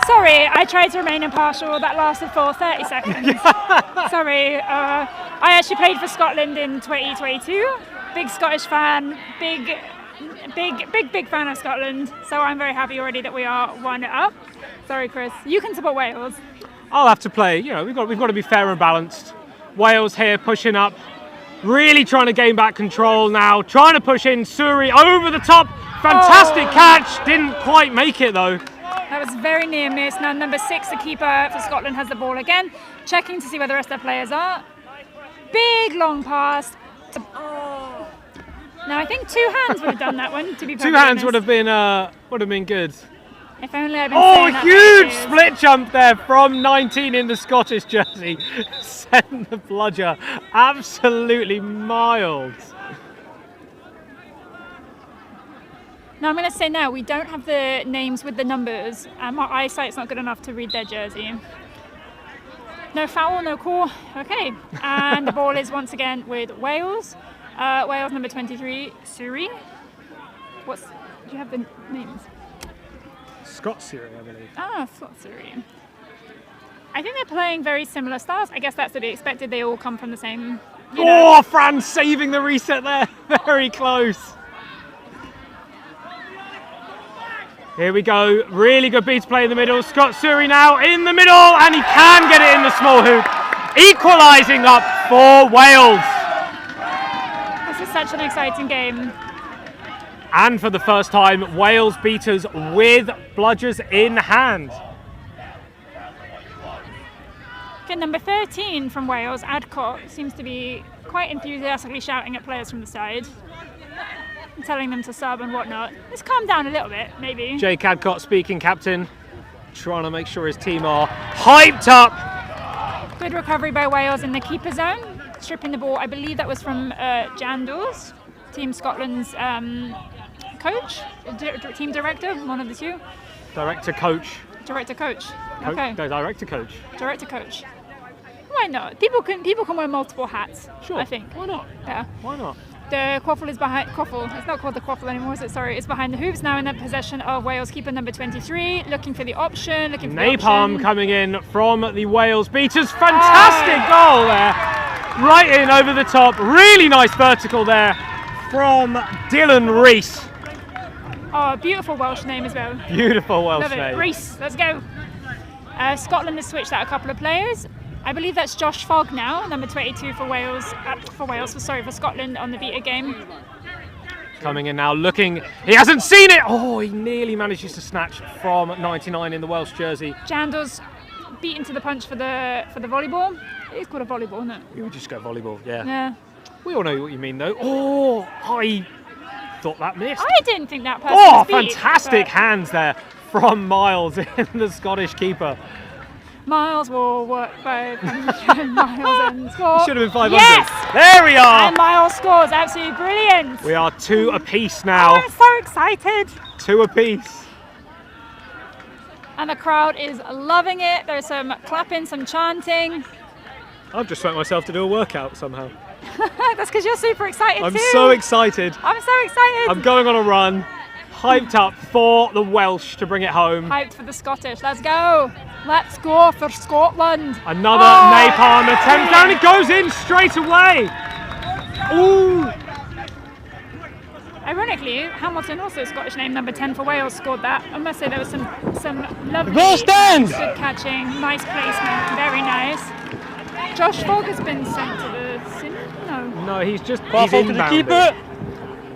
Sorry, I tried to remain impartial. That lasted for 30 seconds. Sorry, I actually played for Scotland in 2022. Big Scottish fan, big fan of Scotland. So I'm very happy already that we are 1-up. Sorry, Chris. You can support Wales. I'll have to play. You know, we've got to be fair and balanced. Wales here pushing up, really trying to gain back control now. Trying to push in Suri over the top. Fantastic catch. Didn't quite make it though. That was very near miss. Now number 6, the keeper for Scotland, has the ball again. Checking to see where the rest of the players are. Big long pass. Now I think 2 hands would have done that one. To be perfectly 2 hands honest. would have been good. If only I'd been saying that huge for years. split jump there from 19 in the Scottish jersey. Sent the bludger absolutely mild. Now I'm going to say now, we don't have the names with the numbers, and my eyesight's not good enough to read their jersey. No foul, no call. Okay, and the ball is once again with Wales. Wales number 23, Suri. Do you have the names? Scott Suri, I believe. Ah, Scott Suri. I think they're playing very similar styles. I guess that's to be expected. They all come from the same. Oh, Fran saving the reset there. Very close. Here we go. Really good beat to play in the middle. Scott Suri now in the middle, and he can get it in the small hoop. Equalising up for Wales. This is such an exciting game. And for the first time, Wales beat us with bludgers in hand. Okay, number 13 from Wales, Adcock, seems to be quite enthusiastically shouting at players from the side and telling them to sub and whatnot. Let's calm down a little bit, maybe. Jake Adcock speaking, captain, trying to make sure his team are hyped up. Good recovery by Wales in the keeper zone, stripping the ball. I believe that was from Jandals, Team Scotland's coach, team director, one of the two. Director coach. Director coach. Okay. No, director coach. Director coach. Why not? People can wear multiple hats. Sure. I think. Why not? Yeah. Why not? The quaffle is behind. Quaffle. It's not called the quaffle anymore, is it? Sorry. It's behind the hoops now in the possession of Wales keeper number 23, looking for the option. Napalm coming in from the Wales beaters. Fantastic goal there. Right in over the top. Really nice vertical there from Dylan Rees. Oh, beautiful Welsh name as well. Beautiful Welsh Love it. name. Rees, let's go. Scotland has switched out a couple of players. I believe that's Josh Fogg now, number 22 for Scotland on the Vita game. Coming in now, looking. He hasn't seen it. Oh, he nearly manages to snatch from 99 in the Welsh jersey. Jandals beaten to the punch for the volleyball. It is called a volleyball, isn't it? You would just go volleyball, yeah. Yeah. We all know what you mean, though. Oh, I thought that missed. I didn't think that person was beat, fantastic but hands there from Miles in the Scottish keeper. Miles will work 500 miles and score. Should have been 500. Yes! There we are. And Miles scores. Absolutely brilliant. We are 2 apiece now. Oh, I'm so excited. 2 apiece. And the crowd is loving it. There's some clapping, some chanting. I've just sent myself to do a workout somehow. That's because you're super excited I'm too. so excited. I'm so excited. I'm going on a run, hyped up for the Welsh to bring it home. Hyped for the Scottish. Let's go. Let's go for Scotland. Another napalm attempt down. It goes in straight away. Ooh. Ironically, Hamilton, also a Scottish name, number 10 for Wales, scored that. I must say there was some lovely Goal stand! good catching, nice placement, very nice. Josh Fogg has been sent to the sin? No. No, he's Pass on to the keeper.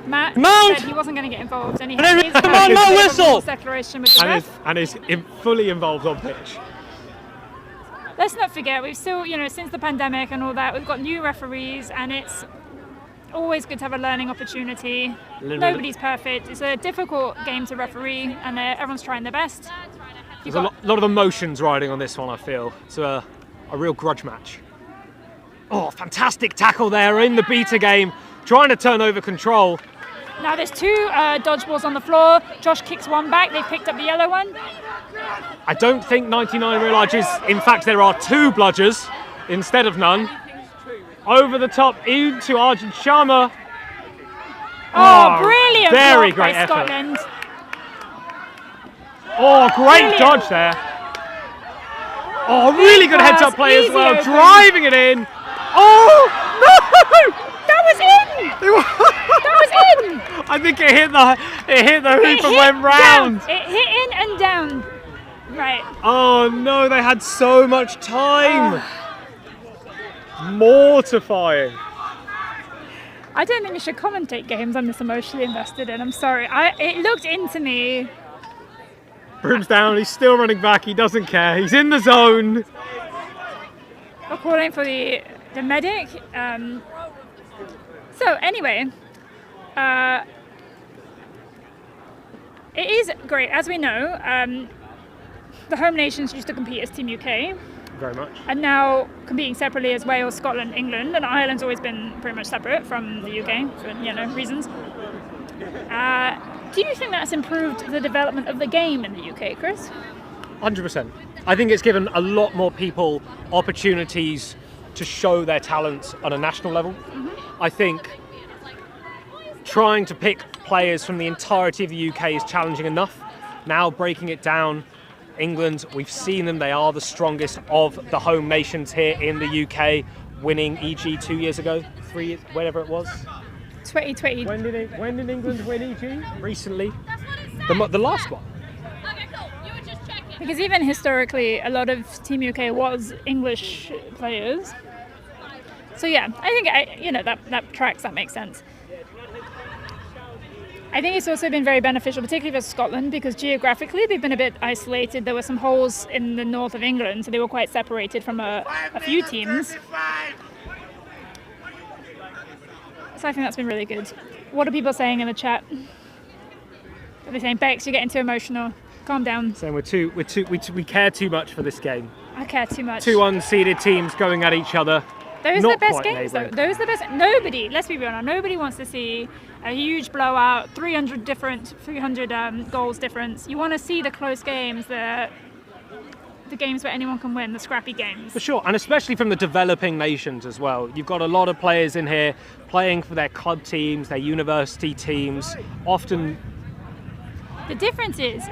Matt Mount! said he wasn't going to get involved, and he Come needs on, to have Matt, a whistle! declaration with the ref. and is fully involved on pitch. Let's not forget, we've still, since the pandemic and all that, we've got new referees, and it's always good to have a learning opportunity. Nobody's perfect. It's a difficult game to referee, and everyone's trying their best. There's a lot of emotions riding on this one, I feel. It's a real grudge match. Oh, fantastic tackle there in the beta game, trying to turn over control. Now there's two dodgeballs on the floor. Josh kicks one back. They picked up the yellow one. I don't think 99 realises, in fact, there are two bludgers instead of none. Over the top into Arjun Sharma. Oh, brilliant very block great by effort. Scotland. Oh, great Brilliant. dodge there. Oh, really good pass, heads-up play as easy well, open. driving it in. Oh, no! That was in! That was in! I think it hit the hoop and went round. Down. It hit in and down. Right. Oh no, they had so much time. Mortifying. I don't think we should commentate games I'm this emotionally invested in. I'm sorry. It looked into me. Broom's down, he's still running back, he doesn't care, he's in the zone. According for the medic. So anyway, it is great. As we know, the home nations used to compete as Team UK. Very much. And now competing separately as Wales, Scotland, England, and Ireland's always been pretty much separate from the UK for reasons. Do you think that's improved the development of the game in the UK, Chris? 100%. I think it's given a lot more people opportunities to show their talents on a national level. Mm-hmm. I think trying to pick players from the entirety of the UK is challenging enough. Now breaking it down, England, we've seen them, they are the strongest of the home nations here in the UK, winning EG 2 years ago, 3 years, whatever it was. 2020. When did England win EG? Recently. The last one. Because even historically, a lot of Team UK was English players. So yeah, I think that tracks, that makes sense. I think it's also been very beneficial, particularly for Scotland, because geographically they've been a bit isolated. There were some holes in the north of England, so they were quite separated from a few teams. So I think that's been really good. What are people saying in the chat? Are they saying, Bex, you're getting too emotional? Calm down. Saying we care too much for this game. I care too much. Two unseeded teams going at each other. Those are the best quite games, though. neighbouring. Those are the best. Nobody, let's be real now, nobody wants to see a huge blowout, 300 goals difference. You want to see the close games, the games where anyone can win, the scrappy games. For sure, and especially from the developing nations as well. You've got a lot of players in here playing for their club teams, their university teams, often. The difference is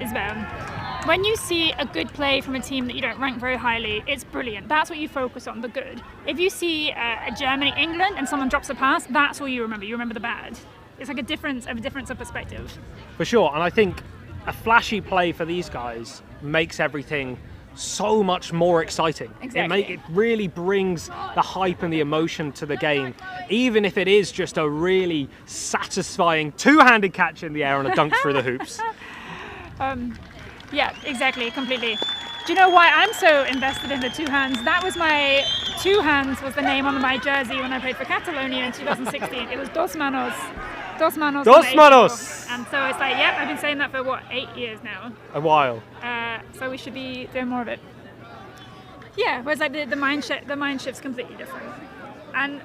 when you see a good play from a team that you don't rank very highly, it's brilliant. That's what you focus on, the good. If you see a Germany, England, and someone drops a pass, that's what you remember. You remember the bad. It's like a difference of perspective. For sure, and I think a flashy play for these guys makes everything so much more exciting. Exactly. It really brings the hype and the emotion to the game, even if it is just a really satisfying two-handed catch in the air and a dunk through the hoops. Yeah, exactly, completely. Do you know why I'm so invested in the two hands? That was my two hands was the name on my jersey when I played for Catalonia in 2016. It was Dos Manos. Dos Manos. Dos Manos. And so it's like, yep, I've been saying that for 8 years now. A while. So we should be doing more of it. Yeah, whereas like the mind shift's completely different. And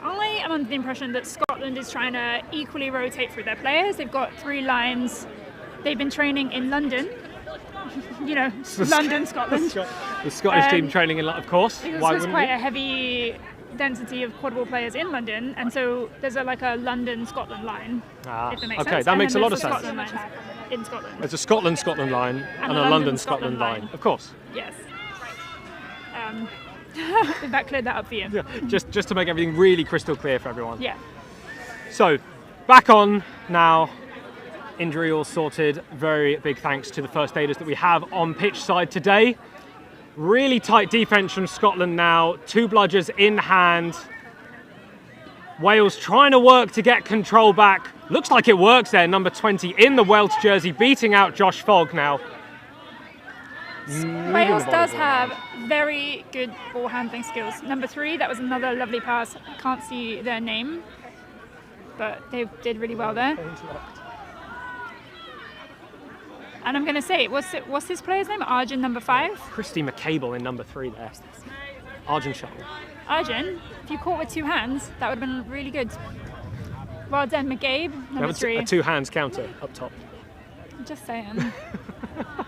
I am under the impression that Scotland is trying to equally rotate through their players. They've got 3 lines. They've been training in London. London, Scotland. The Scottish team training in London, of course. It Why was wouldn't quite you? a heavy density of quadball players in London, and so there's a London-Scotland line. If that makes sense. Okay, that And makes a then lot of there's sense. the Scotland lines in Scotland. There's a Scotland line and a London-Scotland line. Of course. Yes. If that cleared that up for you. Yeah, just to make everything really crystal clear for everyone. Yeah. So, back on now. Injury all sorted. Very big thanks to the first aiders that we have on pitch side today. Really tight defence from Scotland now. 2 bludgers in hand. Wales trying to work to get control back. Looks like it works there. Number 20 in the Welsh jersey, beating out Josh Fogg now. Wales does have very good ball handling skills. Number 3, that was another lovely pass. Can't see their name, but they did really well there. And I'm going to say, what's this player's name? Arjun, number 5? Christy McCable in number 3 there. Arjun Shuttle. Arjun, if you caught with 2 hands, that would have been really good. Well done, McCabe, number 3. A 2 hands counter up top. Just saying.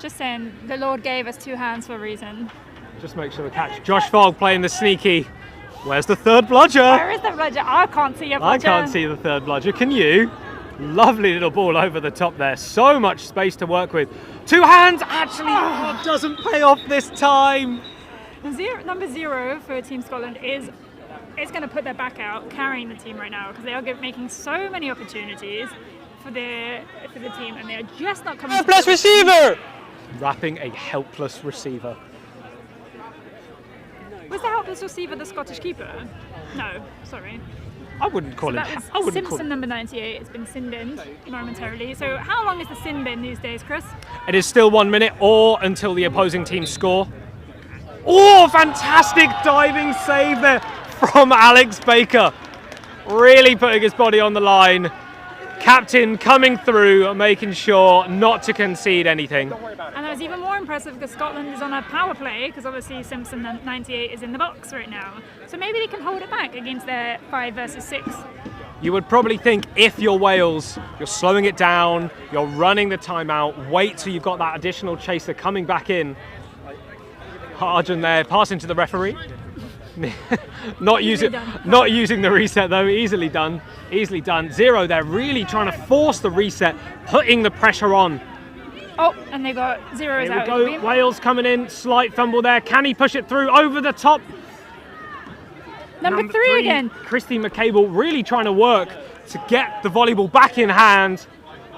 Just saying, the Lord gave us 2 hands for a reason. Just make sure the catch. Josh Fogg playing the sneaky. Where's the third bludger? Where is the bludger? I can't see your bludger. I can't see the third bludger. Can you? Lovely little ball over the top there. So much space to work with. 2 hands actually doesn't pay off this time. Number 0 for Team Scotland is going to put their back out, carrying the team right now, because they are making so many opportunities for the team, and they are just not coming. Helpless receiver. Wrapping a helpless receiver. Was the helpless receiver the Scottish keeper? No, sorry. I wouldn't call So him. that I was wouldn't Simpson call him. number 98. It's been sin-binned momentarily. So how long is the sin bin these days, Chris? It is still 1 minute or until the opposing team score. Oh, fantastic diving save there from Alex Baker. Really putting his body on the line. Captain coming through, making sure not to concede anything. And that was even more impressive because Scotland is on a power play, because obviously Simpson 98 is in the box right now. So maybe they can hold it back against their 5 versus 6. You would probably think if you're Wales, you're slowing it down, you're running the timeout, wait till you've got that additional chaser coming back in. Arjun there, passing to the referee. not using the reset though, easily done. 0 there, really trying to force the reset, putting the pressure on. Oh, and they got 0s Here we out. go, Wales coming in, slight fumble there. Can he push it through over the top? Number 3 again. Christy McCable really trying to work to get the volleyball back in hand.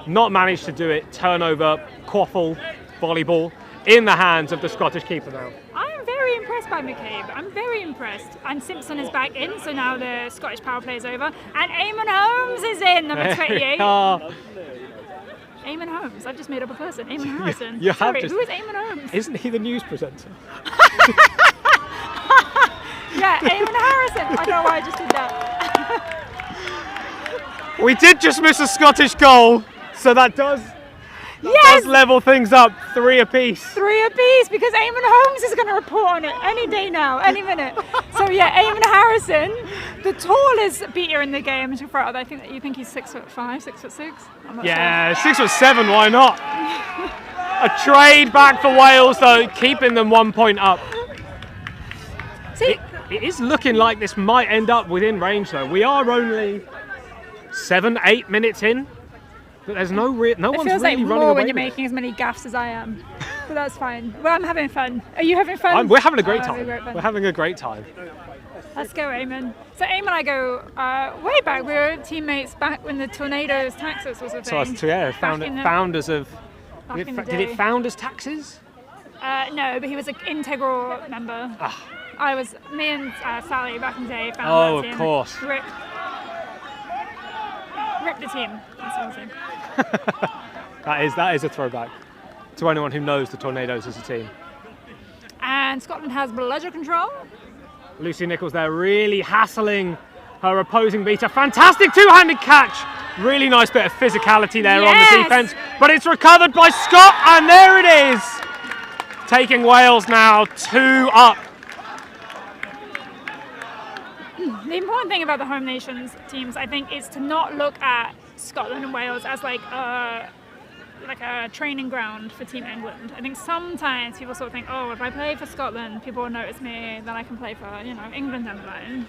Not managed to do it. Turnover, quaffle, volleyball in the hands of the Scottish keeper now. I'm very impressed by McCabe. I'm very impressed. And Simpson is back in, so now the Scottish power play is over. And Eamon Holmes is in, number 28. Eamon Holmes. I've just made up a person. Eamon Harrison. You Sorry, have who is Eamon Holmes? Isn't he the news presenter? Yeah, Eamon Harrison. I don't know why I just did that. We did just miss a Scottish goal, so that does level things up. 3 apiece. 3 apiece, because Eamon Holmes is going to report on it any day now, any minute. So yeah, Eamon Harrison, the tallest beater in the game. I think that you think he's 6'5", 6'6". I'm not sure. 6'7", why not? A trade back for Wales though, keeping them 1 point up. See, it is looking like this might end up within range though. We are only 7-8 minutes in. But there's no one's it feels really like running more away when you're with making as many gaffes as I am. But that's fine. Well, I'm having fun. Are you having fun? We're having a great Oh, time. fun. We're having a great time. Let's go, Eamon. So Eamon and I go way back. We were teammates back when the Tornadoes Taxes was a thing. So founders of. Back in the Did it day. found as Taxes? No, but he was an integral member. Me and Sally back in the day found Oh, that of team. course. Rip the team. That's what I'm saying. That is a throwback to anyone who knows the Tornadoes as a team. And Scotland has bludger control. Lucy Nichols there really hassling her opposing beater. Fantastic two-handed catch. Really nice bit of physicality there on the defence. But it's recovered by Scott, and there it is. Taking Wales now 2 up. The important thing about the home nations teams, I think, is to not look at Scotland and Wales as like a training ground for Team England. I think sometimes people sort of think, oh, if I play for Scotland, people will notice me, then I can play for, England down the line.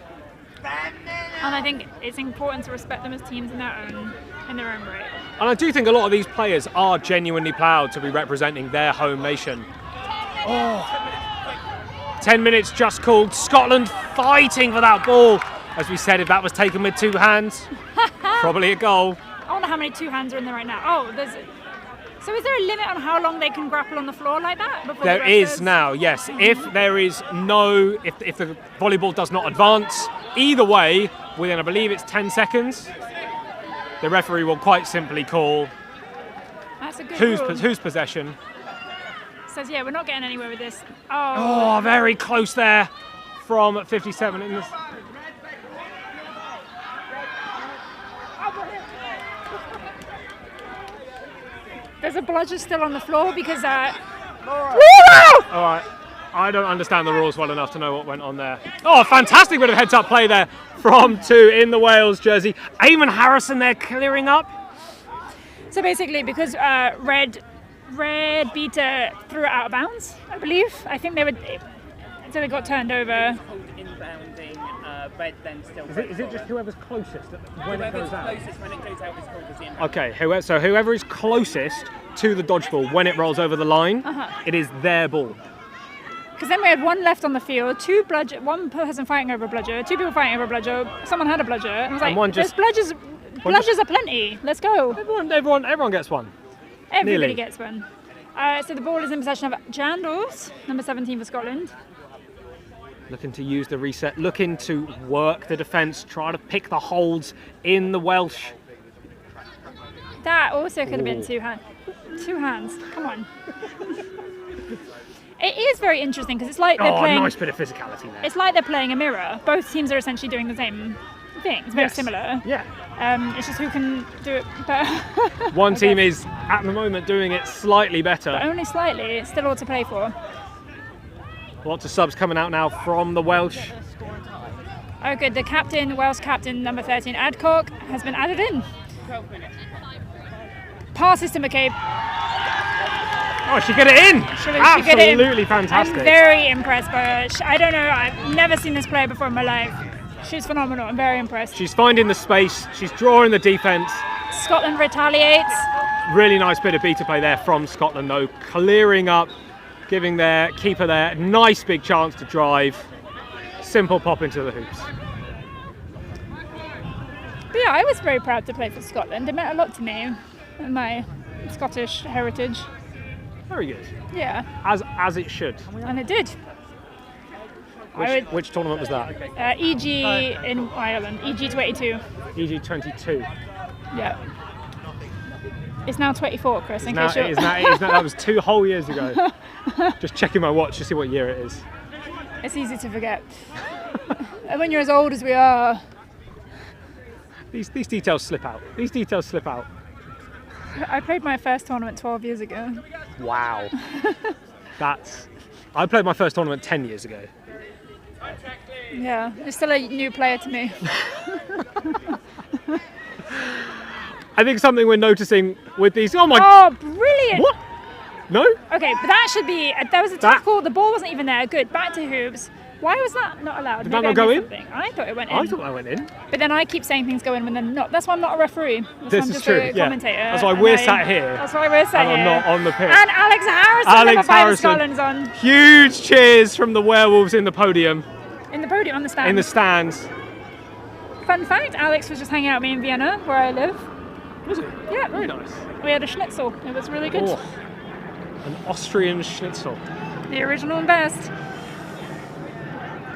And I think it's important to respect them as teams in their own right. And I do think a lot of these players are genuinely proud to be representing their home nation. 10 minutes just called. Scotland fighting for that ball. As we said, if that was taken with 2 hands, probably a goal. I wonder how many 2 hands are in there right now. Oh, so is there a limit on how long they can grapple on the floor like that? Before There is now, yes. If there is if the volleyball does not advance, either way, within I believe it's 10 seconds, the referee will quite simply call That's a good rule. whose possession. Says, yeah, we're not getting anywhere with this. Oh, very close there from 57 in this. There's a bludger still on the floor because All right. I don't understand the rules well enough to know what went on there. Oh, fantastic bit of heads-up play there from 2 in the Wales jersey. Eamon Harrison there clearing up. So basically, because Red Beta threw it out of bounds, I believe. I think they got turned over. Inbounding, Red then still. Is it just whoever's closest when it goes out? Closest when it goes out is called as the inbound. Okay, whoever is closest to the dodgeball when it rolls over the line, it is their ball. Because then we had 1 left on the field, 2 bludger, 1 person fighting over a bludger, 2 people fighting over a bludger, someone had a bludger, and I was like, And one just- bludgers are plenty, let's go. Everyone gets one. Everybody Nearly. gets one. So the ball is in possession of Jandals, number 17 for Scotland. Looking to use the reset, looking to work the defence, try to pick the holds in the Welsh. That also could have been 2 hands. 2 hands, come on. It is very interesting because it's like they're playing. Nice bit of physicality there. It's like they're playing a mirror. Both teams are essentially doing the same thing. It's very similar. Yeah. It's just who can do it better. One team is at the moment doing it slightly better. But only slightly. It's still all to play for. Lots of subs coming out now from the Welsh. Oh, good. The captain, Welsh captain, number 13, Adcock, has been added in. 12 minutes. Passes to McCabe. Oh, she get it in! Absolutely fantastic. I'm very impressed by her. I don't know. I've never seen this player before in my life. She's phenomenal. I'm very impressed. She's finding the space. She's drawing the defence. Scotland retaliates. Really nice bit of beta play there from Scotland, though. Clearing up, giving their keeper there nice big chance to drive. Simple pop into the hoops. But yeah, I was very proud to play for Scotland. It meant a lot to me and my Scottish heritage. Very good. Yeah. As it should. And it did. Which tournament was that? EG in Ireland. EG 22. EG 22. Yeah. It's now 24, Chris. In Now, case you're... that was 2 whole years ago. Just checking my watch to see what year it is. It's easy to forget. And when you're as old as we are. These details slip out. I played my first tournament 12 years ago. Wow. I played my first tournament 10 years ago. Yeah, it's still a new player to me. I think something we're noticing with these. Oh, brilliant! What? No? Okay, but that should be. There was a tackle. The ball wasn't even there. Good. Back to hoops. Why was that not allowed? Did that not go in? I thought it went in. I thought that went in. But then I keep saying things go in when they're not. That's why I'm not a referee. This is true. A commentator. That's why we're sat here. That's why we're sat here. And I'm not on the pitch. And Alex Harrison, number 5 of Scotland's on. Huge cheers from the Werewolves in the podium. In the podium, on the stand. In the stands. Fun fact: Alex was just hanging out with me in Vienna, where I live. Was it? Yeah. Very nice. We had a schnitzel. It was really good. Oh, an Austrian schnitzel. The original and best.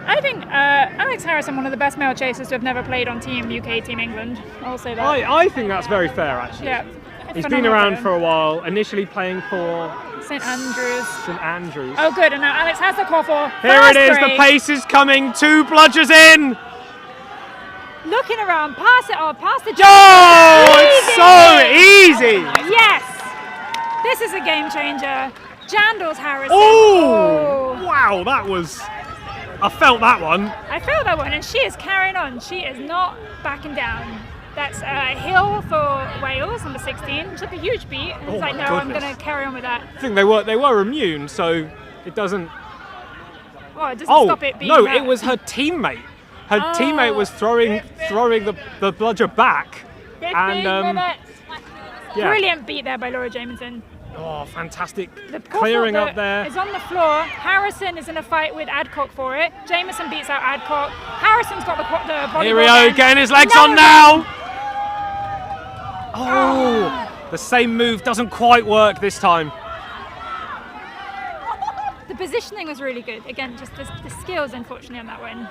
I think Alex Harrison, one of the best male chasers to have never played on Team UK, Team England. I'll say that. I think that's very fair, actually. Yeah. He's been around for a while, initially playing for St Andrews. St Andrews. Oh, good. And now Alex has the call for Here it is. The pace is coming. 2 bludgers in. Looking around. Pass it off. Pass the jump. Oh, it's so easy. Yes. This is a game changer. Jandals Harrison. Oh, wow. That was... I felt that one. I felt that one, and she is carrying on. She is not backing down. That's Hill for Wales, number 16. Took a huge beat. And it's like, no, I'm going to carry on with that. I think they were immune, so it doesn't... Well, it doesn't stop it being no, that. it was her teammate her teammate was throwing the bludger back. 15 And minutes. yeah. Brilliant beat there by Laura Jameson. Oh, fantastic. The Clearing Quadball up there. is on the floor. Harrison is in a fight with Adcock for it. Jameson beats out Adcock. Harrison's got the volleyball. Here we go, getting his legs on now. Oh, the same move doesn't quite work this time. The positioning was really good. Again, just the skills, unfortunately, on that one.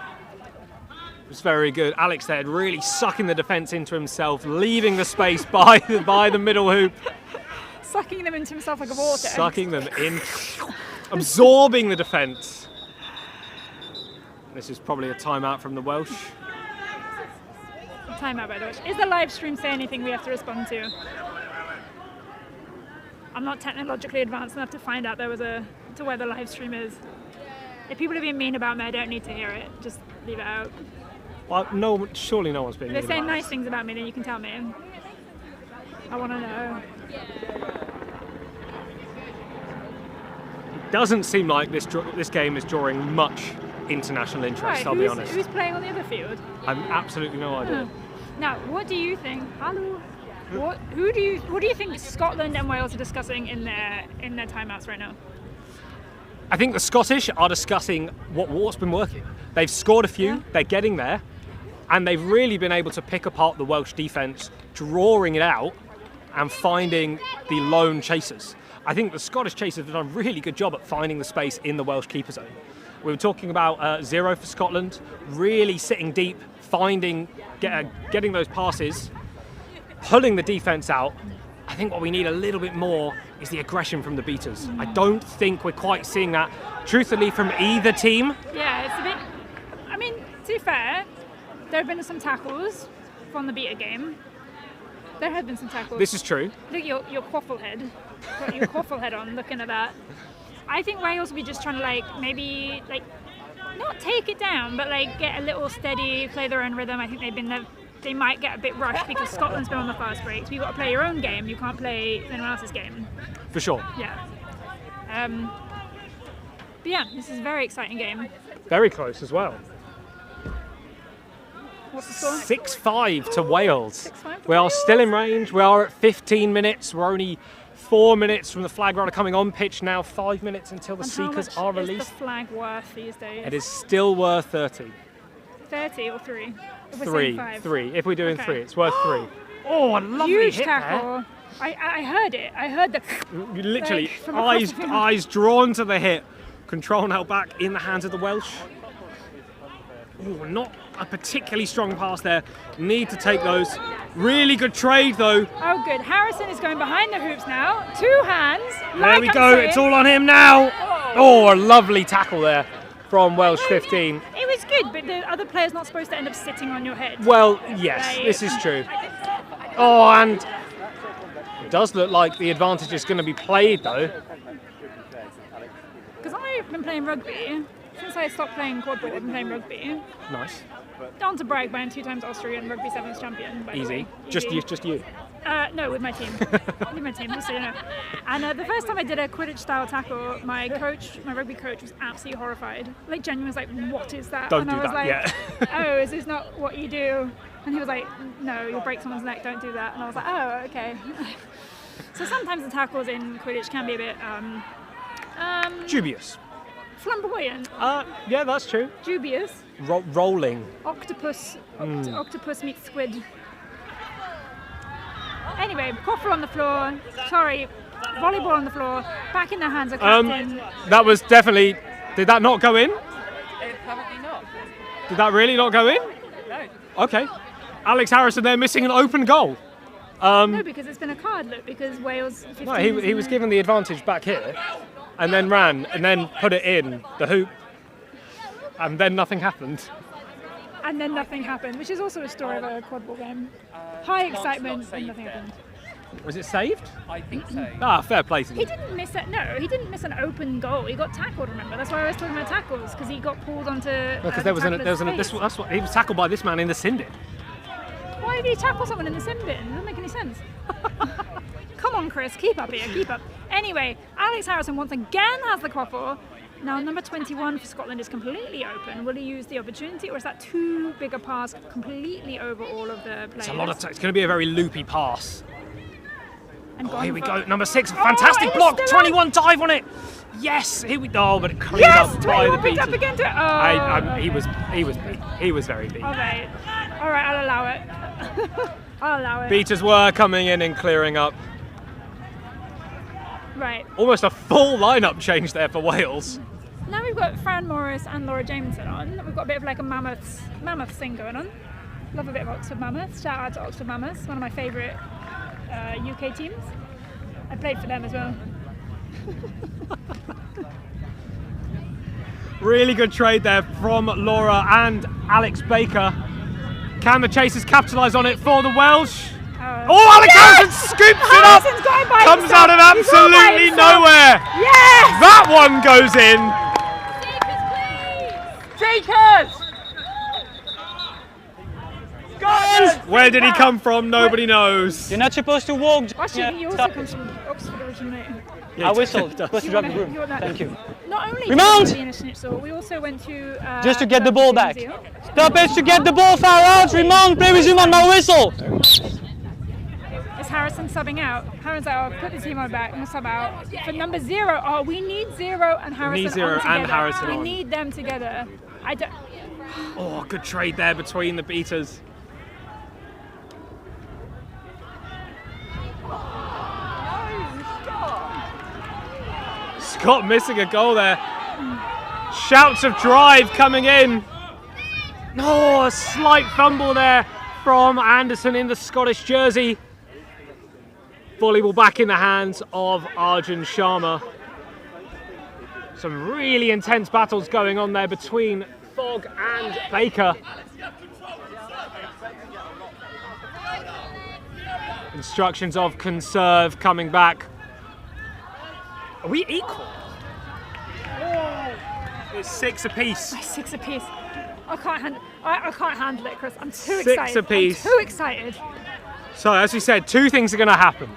It was very good. Alex there really sucking the defence into himself, leaving the space by the middle hoop. Sucking them into himself like a water. Sucking them in, absorbing the defence. This is probably a timeout from the Welsh. Timeout by the way. Is the live stream say anything we have to respond to? I'm not technologically advanced enough to find out to where the live stream is. If people are being mean about me, I don't need to hear it. Just leave it out. Well, no, surely no one's being If mean they're saying about nice this. things about me, then you can tell me. I want to know. It doesn't seem like this game is drawing much international interest. Right, I'll be honest. Who's playing on the other field? I've absolutely no idea. Now, what do you think? Hello. What do you think Scotland and Wales are discussing in their timeouts right now? I think the Scottish are discussing what's been working. They've scored a few, they're getting there, and they've really been able to pick apart the Welsh defence, drawing it out and finding the lone chasers. I think the Scottish chasers have done a really good job at finding the space in the Welsh keeper zone. We were talking about zero for Scotland, really sitting deep, getting those passes, pulling the defence out. I think what we need a little bit more is the aggression from the beaters. I don't think we're quite seeing that, truthfully, from either team. Yeah, it's a bit. I mean, to be fair, there have been some tackles from the beater game. There have been some tackles. This is true. Look at your quaffle head. Got your quaffle head on, looking at that. I think Wales will be just trying to maybe not take it down, but get a little steady, play their own rhythm. I think they might get a bit rushed because Scotland's been on the fast breaks. You've got to play your own game. You can't play anyone else's game. For sure. Yeah. But yeah, this is a very exciting game. Very close as well. What's the score? 6-5 to Wales. 6-5 to We are Wales. still in range. We are at 15 minutes. We're only 4 minutes from the flag runner coming on pitch now. 5 minutes until the And how seekers much are is released. the flag worth these days? It is still worth 30. 30 or 3? If we're Three. saying 5. 3. If we're doing Okay. 3, it's worth 3. Oh, a lovely Huge hit tackle. I heard it. I heard the. there. Literally, From across the field. eyes drawn to the hit. Control now back in the hands of the Welsh. Ooh, not a particularly strong pass there. Need to take those. Really good trade though. Oh, good. Harrison is going behind the hoops now. 2 hands. There we go. It's all on him now. Oh, a lovely tackle there from Welsh 15. It was good, but the other player's not supposed to end up sitting on your head. Well, yes, this is true. Oh, and it does look like the advantage is going to be played though. Because I've been playing rugby. Since I stopped playing quadball, I've been playing rugby. Nice. Down to brag, but I'm 2 times Austrian rugby sevens champion. By the Easy. way. Just Easy. you. No, with my team. With my team, just so you know. And the first time I did a Quidditch style tackle, my rugby coach was absolutely horrified. Genuinely was like, "What is that?" Don't and do I was that, like, yeah. "Oh, is this not what you do?" And he was like, "No, you'll break someone's neck. Don't do that." And I was like, "Oh, okay." So sometimes the tackles in Quidditch can be a bit Dubious. flamboyant, Yeah, that's true. dubious. Rolling. Octopus meets squid. Anyway, Coffer on the floor. Sorry, volleyball on the floor. Back in the hands of captain. That was definitely. Did that not go in? Apparently not. Did that really not go in? No. Okay. Alex Harrison there missing an open goal. No, because it's been a card look. Because Wales. 15 No, he was given the advantage back here, and then ran, and then put it in the hoop, and then nothing happened. And then nothing happened, which is also a story of a quadball game. High excitement and nothing happened. Was it saved? I think so. Ah, fair play to He him. didn't miss it. No, he didn't miss an open goal. He got tackled. Remember? That's why I was talking about tackles because he got pulled onto. Because there was that's what he was tackled by this man in the sin bin. Why did he tackle someone in the sin bin? It doesn't make any sense. Come on, Chris, keep up here, keep up. Anyway, Alex Harrison once again has the quaffle. Now, number 21 for Scotland is completely open. Will he use the opportunity, or is that too big a pass completely over all of the players? It's a lot of it's going to be a very loopy pass. And Oh, here we for- go. Number 6, fantastic it's block. still 21 dive on it. Yes, here we go. But it cleans Yes, up by the 21 picked up beaters. again to it. Oh, He okay. was beat. He was very beat. All right, I'll allow it. I'll allow it. Beaters were coming in and clearing up. Right. Almost a full lineup change there for Wales. Now we've got Fran Morris and Laura Jameson on. We've got a bit of like a mammoths thing going on. Love a bit of Oxford Mammoths. Shout out to Oxford Mammoths, one of my favourite UK teams. I played for them as well. Really good trade there from Laura and Alex Baker. Can the Chasers capitalise on it for the Welsh? Oh, Alex Harrison scoops it up! Harrison's going by Comes himself. out of He's all by absolutely himself. nowhere! Yes! That one goes in! Jakers! Where did he come from? Nobody knows. You're not supposed to walk. Actually, he also comes from Oxford originally. I whistled. Supposed to You drop wanna- the room. you want that? Thank you. Not only Remount! did we be in a schnitzel, we also went to Just to get the ball back. Museum. Stop it to get the ball far out. Remount, play with him on my whistle. Is Harrison subbing out? Harrison's like, oh, put the team on back, I'm gonna sub out. For number 0, oh, we need 0 and Harrison need 0 on together. and Harrison we on. need them together. I don't. Oh, good trade there between the beaters. Scott missing a goal there. Shouts of drive coming in. No, a slight fumble there from Anderson in the Scottish jersey. Volleyball back in the hands of Arjun Sharma. Some really intense battles going on there between Fogg and Baker. Instructions of conserve coming back. Are we equal? It's 6 apiece. 6 apiece. I can't handle it, Chris. I'm too 6 excited. apiece. I'm too excited. So as we said, 2 things are going to happen.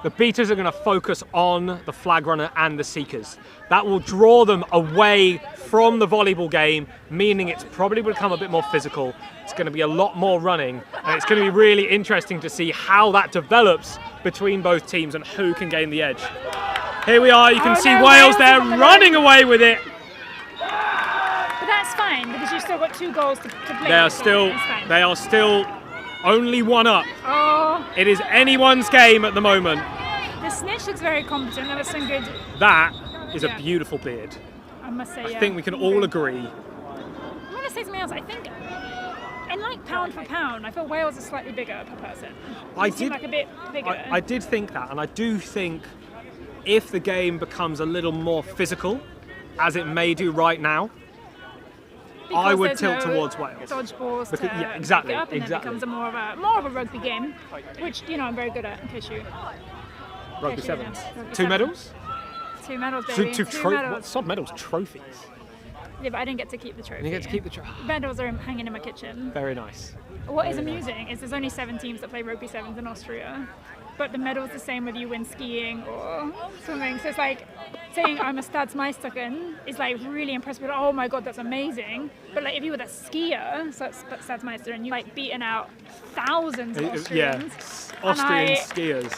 The beaters are going to focus on the flag runner and the seekers. That will draw them away from the volleyball game, meaning it's probably going to become a bit more physical. It's going to be a lot more running, and it's going to be really interesting to see how that develops between both teams and who can gain the edge. Here we are, you can see no, Wales Wales there is on the running away with it. But that's fine because you've still got 2 goals to play. They are with, so still, it's fine. they are still only 1 up. Oh, It is anyone's game at the moment. the snitch looks very competent. That was some good. That is Yeah. a beautiful beard. I must say. I think we can all agree. I'm going to say something else. I think, in like pound for pound, I feel Wales is slightly bigger per person. I They seem did- like a bit bigger. I did think that, and I do think if the game becomes a little more physical, as it may do right now, Because I would there's tilt no towards Wales. Dodgeballs Because- to yeah, exactly, pick it up, and exactly. then it becomes more of a rugby game, which I'm very good at. In case you. Rugby Yes, sevens. yes, rugby 2 sevens. medals? 2 medals, baby. Two medals. What sub medals? Trophies. Yeah, but I didn't get to keep the trophy. You get to keep the trophy. Medals are hanging in my kitchen. Very nice. What is amusing is there's only 7 teams that play rugby sevens in Austria, but the medal's the same whether you win skiing or something. So it's like saying I'm a Stadsmeisterin is like really impressive. Oh my god, that's amazing. But like if you were the skier, so it's Stadsmeister, and you like beaten out thousands of Austrians. Yeah, Austrian and skiers.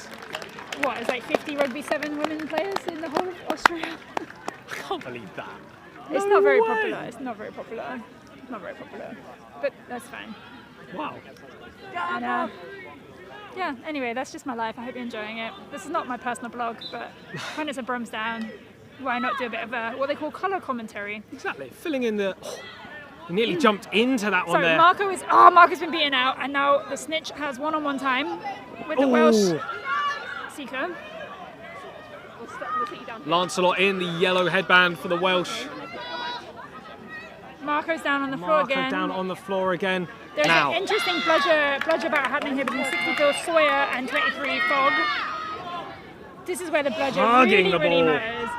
what, it's like 50 rugby 7 women players in the whole of Austria. I can't believe that. It's not very popular. It's not very popular. It's not very popular. But that's fine. Wow. And, yeah, anyway, that's just my life. I hope you're enjoying it. This is not my personal blog, but when it's a Brums down, why not do a bit of a, what they call colour commentary? Exactly. Filling in the. Oh, you nearly jumped into that one So there. Marco's been beaten out, and now the snitch has one-on-one time with the Welsh seeker. We'll sit you down. Lancelot in the yellow headband for the Welsh. Marco's down on the floor Marco again. down on the floor again. There's Now. an interesting bludger battle happening here between 64 Sawyer and 23 Fogg. This is where the bludger Hugging really, the really ball. matters.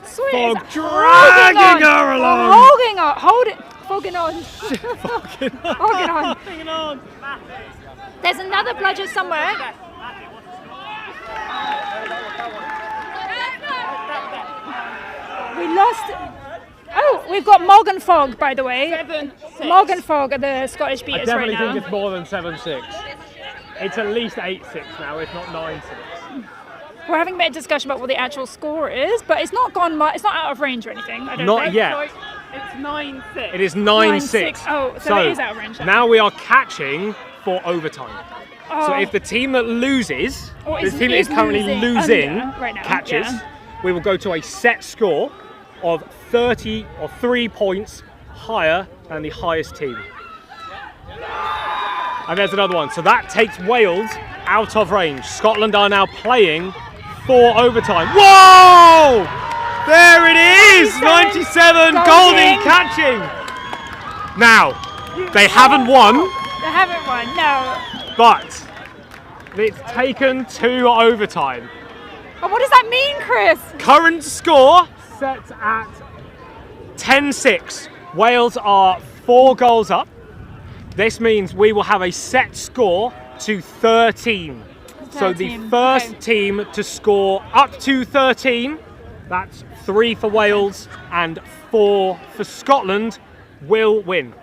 Sawyer Fogg is dragging her along. Holding on. Hold it. Fogging on. Fogging on. Hanging on. There's another bludger somewhere. We We've got Mog and Fog, by the way. 7-6. Mog and Fog are the Scottish I beaters right definitely now. think it's more than 7-6. It's at least 8-6 now, if not 9-6. We're having a bit of discussion about what the actual score is, but it's not gone. It's not out of range or anything. I don't Not think. yet. So it's 9-6. It is 9-6. Oh, so it is out of range then. now we are catching for overtime. So Oh. if the team that loses, Or the is- team that is is currently losing losing under right now, catches, yeah. we will go to a set score of 30 or 3 points higher than the highest team. And there's another one. So that takes Wales out of range. Scotland are now playing for overtime. Whoa! There it is! 97, Goldie catching! Now, they haven't won, They haven't won. No. but it's taken to overtime. Oh, what does that mean, Chris? Current score set at 10-6. Wales are 4 goals up. This means we will have a set score to 13. So the 13, first okay. team to score up to 13, that's 3 for Wales and 4 for Scotland, will win.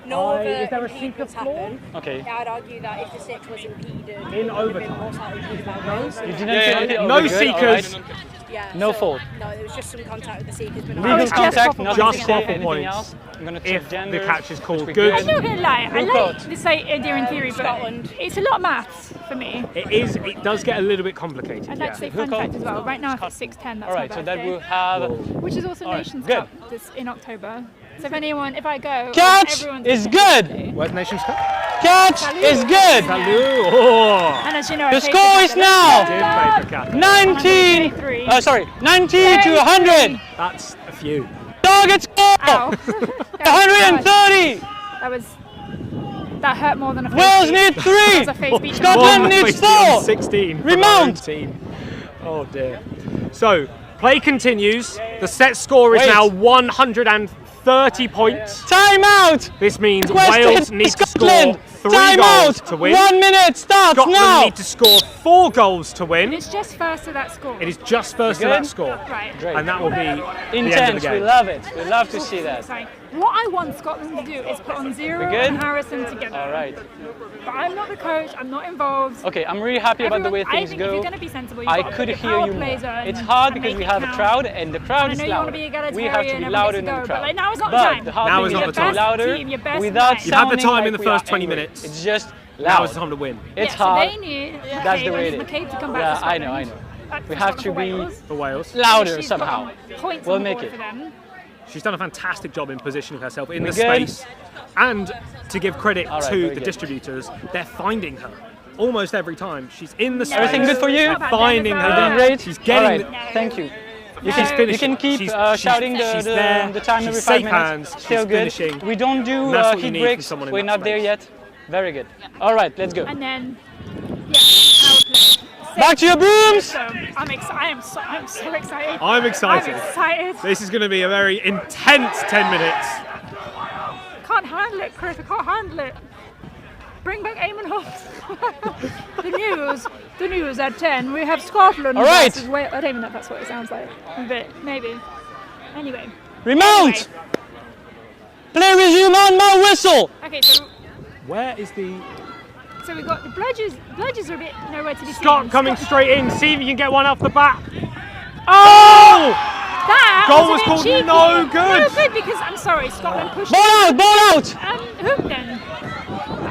No other is there a impediments seeker floor? happened. Okay. I'd argue that if the 6 was impeded, In it would have been overtime. more slightly impeded by Wales. You didn't feel No good, seekers. alright. Yeah, No so, fault. No, there was just some contact with the seekers. But Legal it's just contact, proper not points. Just to say proper anything points. else. I'm gonna check If gender. the catch is called Should be good. I'm not gonna lie. I Blue like card. this idea in theory, but Scotland. it's a lot of maths for me. It does get a little bit complicated. I'd like to say Blue fun card. fact as well. Right now, it's 6:10. That's Alright, my so birthday, that will have. which is also Alright, Nations good. Cup this in October. So if I go, Catch everyone's is birthday. good. Where's Nations Cup? Catch is good. Salut! Oh! And as you know, I The played score for is Catalan. now Did play for Cat. 90. 90 to 100. That's a few. Target score. Ow. 130. That hurt more than a face Wales beat. need That 3. was a face beat. Scotland needs 4. 16. for Remount. their own team. Oh dear. So play continues. The set score is Wait. now 130 points. Time out. This means Requested Wales need to score Scotland. 3 Time goals out. to win. 1 minute starts Scotland now. need to score 4 goals to win. It's just first to that score. It is just first to Good? that score. Right. Great. And that will be the end of the Intense. We game. love it. We love to see that. Sorry. What I want Scotland to do is put on Zero We good? and Harrison together. All right. But I'm not the coach. I'm not involved. Okay, I'm really happy about the way Everyone- things I think if go. you're going to be sensible, you've I got to could put hear your you power more. plays on It's hard and because make we it have a count. crowd and the crowd I is know you want to loud. be egalitarian We have to be and louder everything than to the go, but crowd. like now is not the But time. the hard Now thing is is not you the have to be time. louder Team, your best without line. You've had the sounding time like in the we first are 20 angry. minutes. It's just Now loud. is the time to win It's yeah, hard. So they need That's the way David it is. McCabe to come back Yeah, to I Scotland. know, I know. That's We for have to Scotland be for Wales. for Wales. louder She's somehow. got Points We'll on make board it. for them. She's done a fantastic job in positioning herself in the We good? space. And to give credit All right, to very the good. distributors, they're finding her almost every time. She's in the space. Everything good for you? They're finding You're You're doing her. great. She's All getting. right. Thank you. She's No. finishing. You can keep She's shouting she's there. the time She's every 5 safe minutes. hands. Still She's good. finishing. We don't do And that's what you heat need from breaks. someone in We're that not there space. yet. Very good. All right, let's go. And then, yeah, power play. Back to your brooms. So I'm excited. I'm so excited. I'm excited. I'm excited. This is going to be a very intense 10 minutes. Can't handle it, Chris. I can't handle it. Bring back Eamon Hobbs. The news at 10. We have Scotland. All right. versus Wales. I don't even know if that's what it sounds like. But maybe. Anyway. Remount. Play resume on my whistle. Okay, so Where is the we've got the Bludgers. Bludgers are a bit nowhere to be Scott seen. coming Scott- straight in? See if you can get one off the bat. Oh! Oh! That Goal was, a was bit called cheeky. no good. No good because I'm sorry, Scotland pushed Ball out. Ball out. hoop then.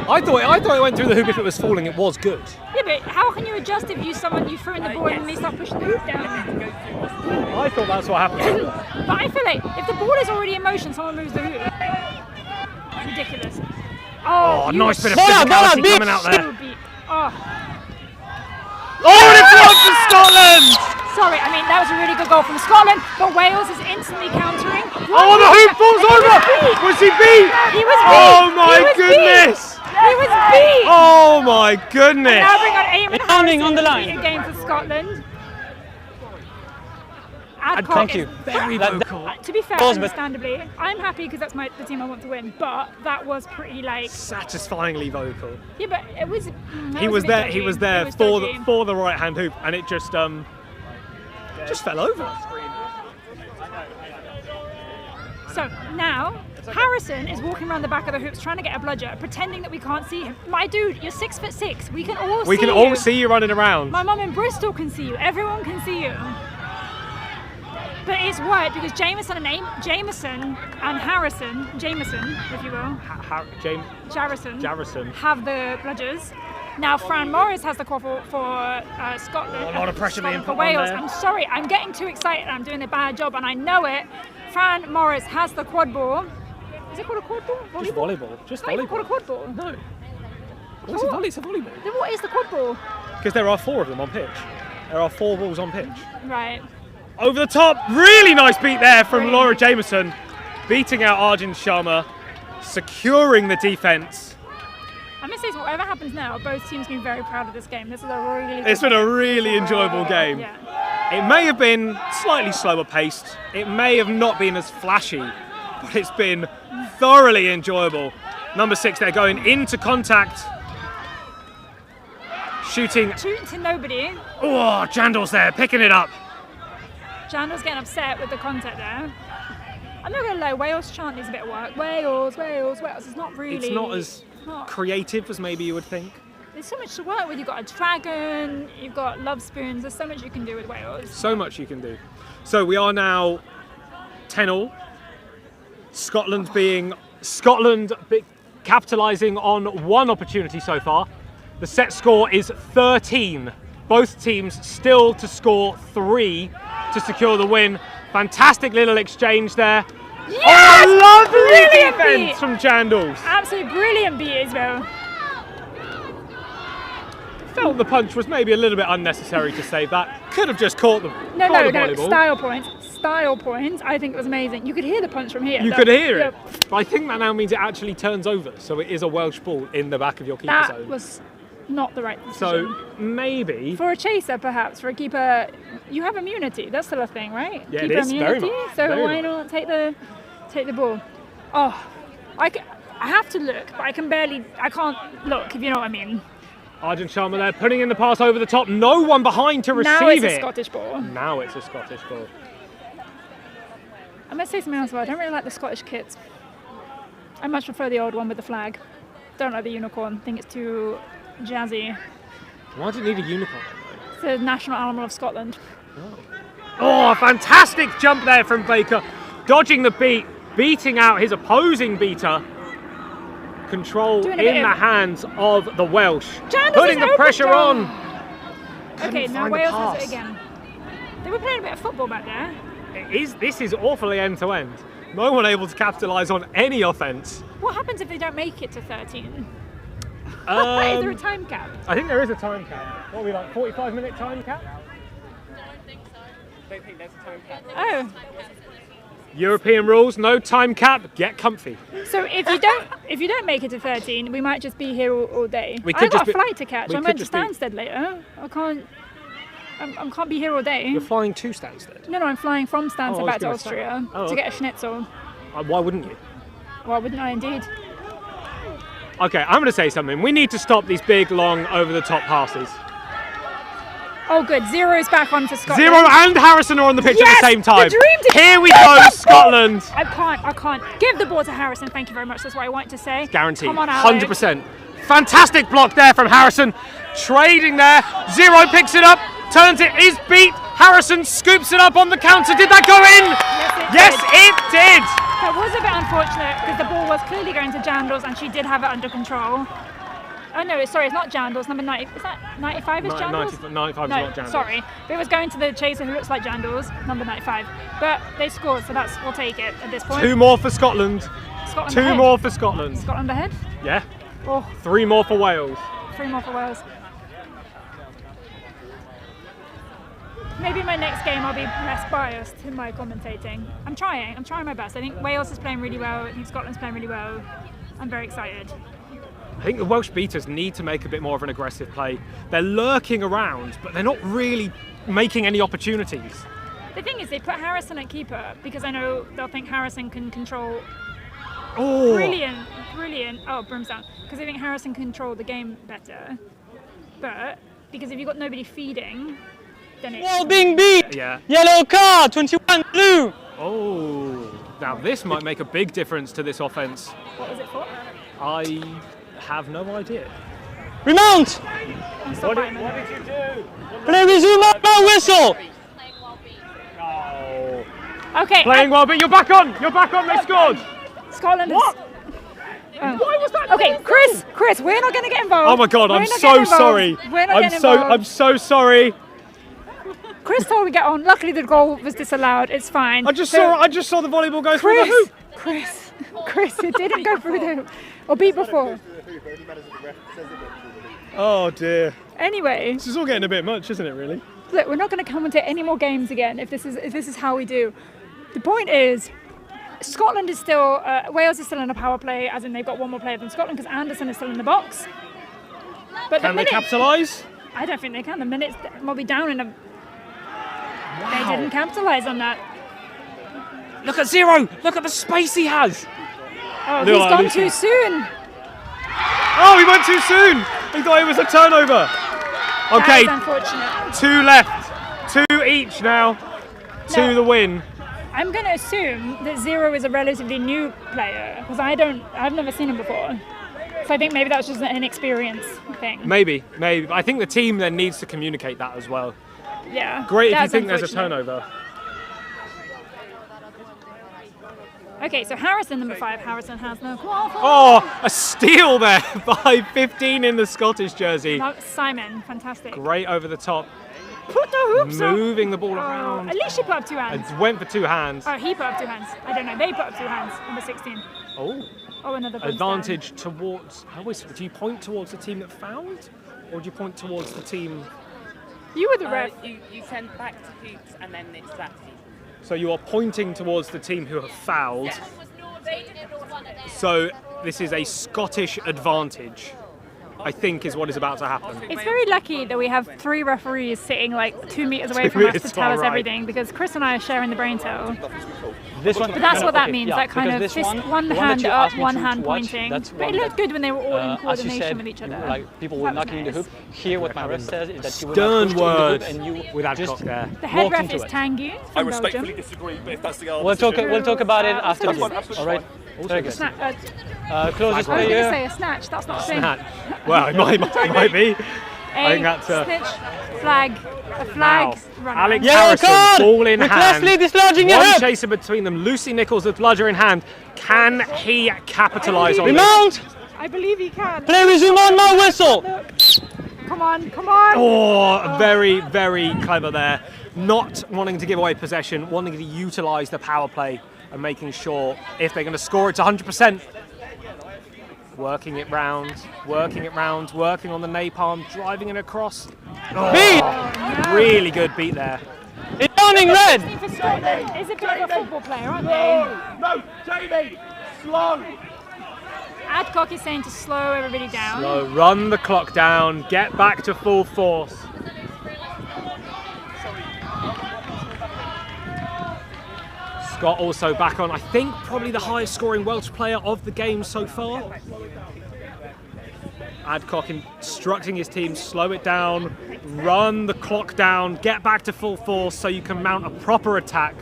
I thought it went through the hoop. If it was falling, it was good. Yeah, but how can you adjust if you throw in the ball and they start pushing the hoop down? I thought that's what happened. But I feel like if the ball is already in motion, someone moves the hoop. Ridiculous. Oh, you nice were bit of Ball out, ball out, physicality beat. coming out there. so beat. Oh, Oh, and it's one for Scotland! sorry. I mean, that was a really good goal from Scotland, but Wales is instantly countering. Oh, the hoop falls over! Was he beat? He was beat. Oh my He was goodness! Beat. He was beat. Oh my goodness! Now bring on Eamon It's sounding on the Harrison line. again for Scotland. Adcock Thank you. Very That- vocal. To be fair, Pause, but- understandably, I'm happy because that's the team I want to win. But that was pretty like, Satisfyingly vocal. yeah, but it was. He was there. He was there for dodgy. the right hand hoop, and it just fell over. So now, Harrison is walking around the back of the hoops trying to get a bludger, pretending that we can't see him. My dude, you're 6'6". We can all see you. We can all see you running around. My mum in Bristol can see you. Everyone can see you. But it's worked because Jameson and Harrison, Jameson, if you will, Jarrison, have the bludgers. Now Fran Morris has the quaffle for Scotland. A lot of pressure being for put Wales. on there. I'm sorry, I'm getting too excited. I'm doing a bad job, and I know it. Fran Morris has the quad ball. Is it called a quad ball? Volleyball? Just volleyball. Just It's not even volleyball. called a quad ball. No. It's a volleyball. Then what is the quad ball? Because there are 4 of them on pitch. There are 4 balls on pitch. Right. Over the top, really nice beat there from Laura Jameson, beating out Arjun Sharma, securing the defence. I'm going to say, so whatever happens now, both teams can be very proud of this game. This is a really It's been a really enjoyable game. Yeah. It may have been slightly slower paced, it may have not been as flashy, but it's been thoroughly enjoyable. Number 6 there going into contact, shooting. Shooting to nobody. Oh, Jandal's there, picking it up. Jandal's getting upset with the contact there. I'm not going to lie, Wales chant needs a bit of work. Wales, Wales, Wales. It's not really... It's not as creative as maybe you would think. There's so much to work with. You've got a dragon, you've got love spoons. There's so much you can do with Wales. So much you can do. So we are now 10-all. Scotland capitalising on one opportunity so far. The set score is 13. Both teams still to score 3 to secure the win. Fantastic little exchange there. Yes! Oh, lovely Brilliant defence beat. from Jandals. Absolutely brilliant beat as well. Felt the punch was maybe a little bit unnecessary to save that. Could have just caught them. No, volleyball. style points. Style points. I think it was amazing. You could hear the punch from here. You could hear it. But I think that now means it actually turns over, so it is a Welsh ball in the back of your keeper That zone. was not the right decision. So maybe For a chaser, perhaps. For a keeper, you have immunity. That's still a thing, right? Yeah, it keeper is, very immunity. much, So very why much. not take the ball? Oh, I have to look, but I can't look, if you know what I mean. Arjun Sharma there putting in the pass over the top. No one behind to receive Now it's it. a Scottish ball. Now it's a Scottish ball. I'm going to say something else, but I don't really like the Scottish kits. I much prefer the old one with the flag. Don't like the unicorn. Think it's too jazzy. Why do you need a unicorn? It's the national animal of Scotland. Oh, a fantastic jump there from Baker. Dodging the beat, beating out his opposing beater. Control Doing a in bit the of- hands of the Welsh. Jandals Putting is the pressure open on. Okay, now find the Wales has it pass. again. They were playing a bit of football back there. This is awfully end to end. No one able to capitalise on any offence. What happens if they don't make it to 13? Is there a time cap? I think there is a time cap. What are we like, 45-minute time cap? Don't think there's a time cap. Oh, European rules, no time cap. Get comfy. so if you don't make it to 13, we might just be here all day. We could I've got just a be- flight to catch. we I'm could going to just be- Stansted later. I can't be here all day. You're flying to Stansted. No, I'm flying from Oh, I Stansted was back to gonna say. Austria Oh, to get a okay. schnitzel. Why wouldn't you? Why wouldn't I indeed? Okay, I'm going to say something. We need to stop these big, long, over-the-top passes. Oh, good. Zero's back on for Scotland. 0 and Harrison are on the pitch Yes, at the same time. the dream team. Here we Give go, the ball. Scotland. I can't. Give the ball to Harrison. Thank you very much. That's what I wanted to say. Guaranteed. Come on, Alex. 100%. Fantastic block there from Harrison. Trading there. 0 picks it up. Turns it. Is beat. Harrison scoops it up on the counter. Did that go in? Yes, it did. That was a bit unfortunate because the ball was clearly going to Jandals and she did have it under control. Oh no, sorry, it's not Jandals, number 90. Is that 95 is Jandals? 95 is not Jandals. Sorry. But it was going to the chaser who looks like Jandals, number 95. But they scored, so we'll take it at this point. 2 more for Scotland. Scotland 2 ahead. more for Scotland. Scotland ahead? Yeah. Oh, 3 more for Wales. 3 more for Wales. Maybe my next game I'll be less biased in my commentating. I'm trying my best. I think Wales is playing really well. I think Scotland's playing really well. I'm very excited. I think the Welsh beaters need to make a bit more of an aggressive play. They're lurking around, but they're not really making any opportunities. The thing is, they put Harrison at keeper because I know they'll think Harrison can control. Oh, Brilliant. Oh, brooms down. Because they think Harrison can control the game better. But because if you've got nobody feeding, then it's. Wall being beat. Yeah. Yellow card, 21 blue. Oh. Now this might make a big difference to this offense. What was it for? I have no idea. Remount! What did you do? Play resume on my whistle! Oh. Okay. Playing well, but you're back on! You're back on, they scored! Scotland What? is... Why was that? Okay, Chris, we're not going to get involved. Oh my god, We're I'm not so getting involved. sorry. We're not getting involved. I'm so sorry. Chris told we get on. Luckily, the goal was disallowed. It's fine. I just saw the volleyball go through the Chris, hoop. Chris, it didn't go through the hoop. Or beat before. Oh dear. Anyway, This is all getting a bit much, isn't it, really? look, we're not going to commentate any more games again if this is how we do. The point is, Scotland is still, Wales is still in a power play, as in they've got one more player than Scotland because Anderson is still in the box. But Can they capitalise? I don't think they can. The minutes will be down in a. They didn't capitalise on that. Look at Zero! Look at the space he has! Oh, No, he's gone Lucy. too soon. Oh, he went too soon! He thought it was a turnover. Okay, That is unfortunate. 2 left. 2 each now. To the win. I'm going to assume that Zero is a relatively new player because I've never seen him before. So I think maybe that's just an inexperience thing. Maybe. But I think the team then needs to communicate that as well. Yeah. Great if you that's think there's a unfortunate. turnover. Okay, so Harrison, number 5. Harrison has no qualifier. Oh, a steal there by 15 in the Scottish jersey. No, Simon, fantastic. Great over the top. Put the hoops up. Moving the ball around. At least she put up 2 hands. It went for 2 hands. Oh, he put up 2 hands. I don't know. They put up 2 hands. Number 16. Oh. Oh, another brimstone. Advantage towards. Do you point towards the team that fouled, or do you point towards the team? You were the ref. You send back to hoops and then it's that team. So you are pointing towards the team who have fouled. So this is a Scottish advantage, I think, is what is about to happen. It's very lucky that we have 3 referees sitting like 2 meters away 2 from us to meters tell us far right. everything because Chris and I are sharing the brain cell. This one. But that's what that okay, means, yeah, that kind because of this fist, one the hand that you up, asked me one to hand watch, pointing. that's But one it looked good when they were all in as you coordination said, with each other. like people were That was knocking the nice. hoop. Here, what my ref says is that you were Stern not pushed in the word hoop and you with Adcock just there. The head walked ref into is it. Tanguy I from respectfully Belgium. disagree, but if that's the guy, We'll talk about it after That's this. absolutely All right. Very good. Closest I was going to player. say a snatch, that's not a thing. Well, it might be. I think that's a snitch, flag, a flag. runner. Alex Yellow Harrison, card! ball in With hand. Leslie dislodging your One hip. chaser between them. Lucy Nichols with bludger in hand. Can he capitalise on this? Remount. I believe he can. Play resume on my whistle. Come on, come on. Oh, very, very clever there. Not wanting to give away possession, wanting to utilise the power play and making sure if they're going to score, it's 100%. Working it round, working on the napalm, driving it across. Oh, Beat. really good beat there. It's turning red. For Scotland is a bit of a football player, aren't they? No, Jamie! Slow! Adcock is saying to slow everybody down. So run the clock down, get back to full force. Scott also back on, I think, probably the highest scoring Welsh player of the game so far. Adcock instructing his team, slow it down, run the clock down, get back to full force so you can mount a proper attack.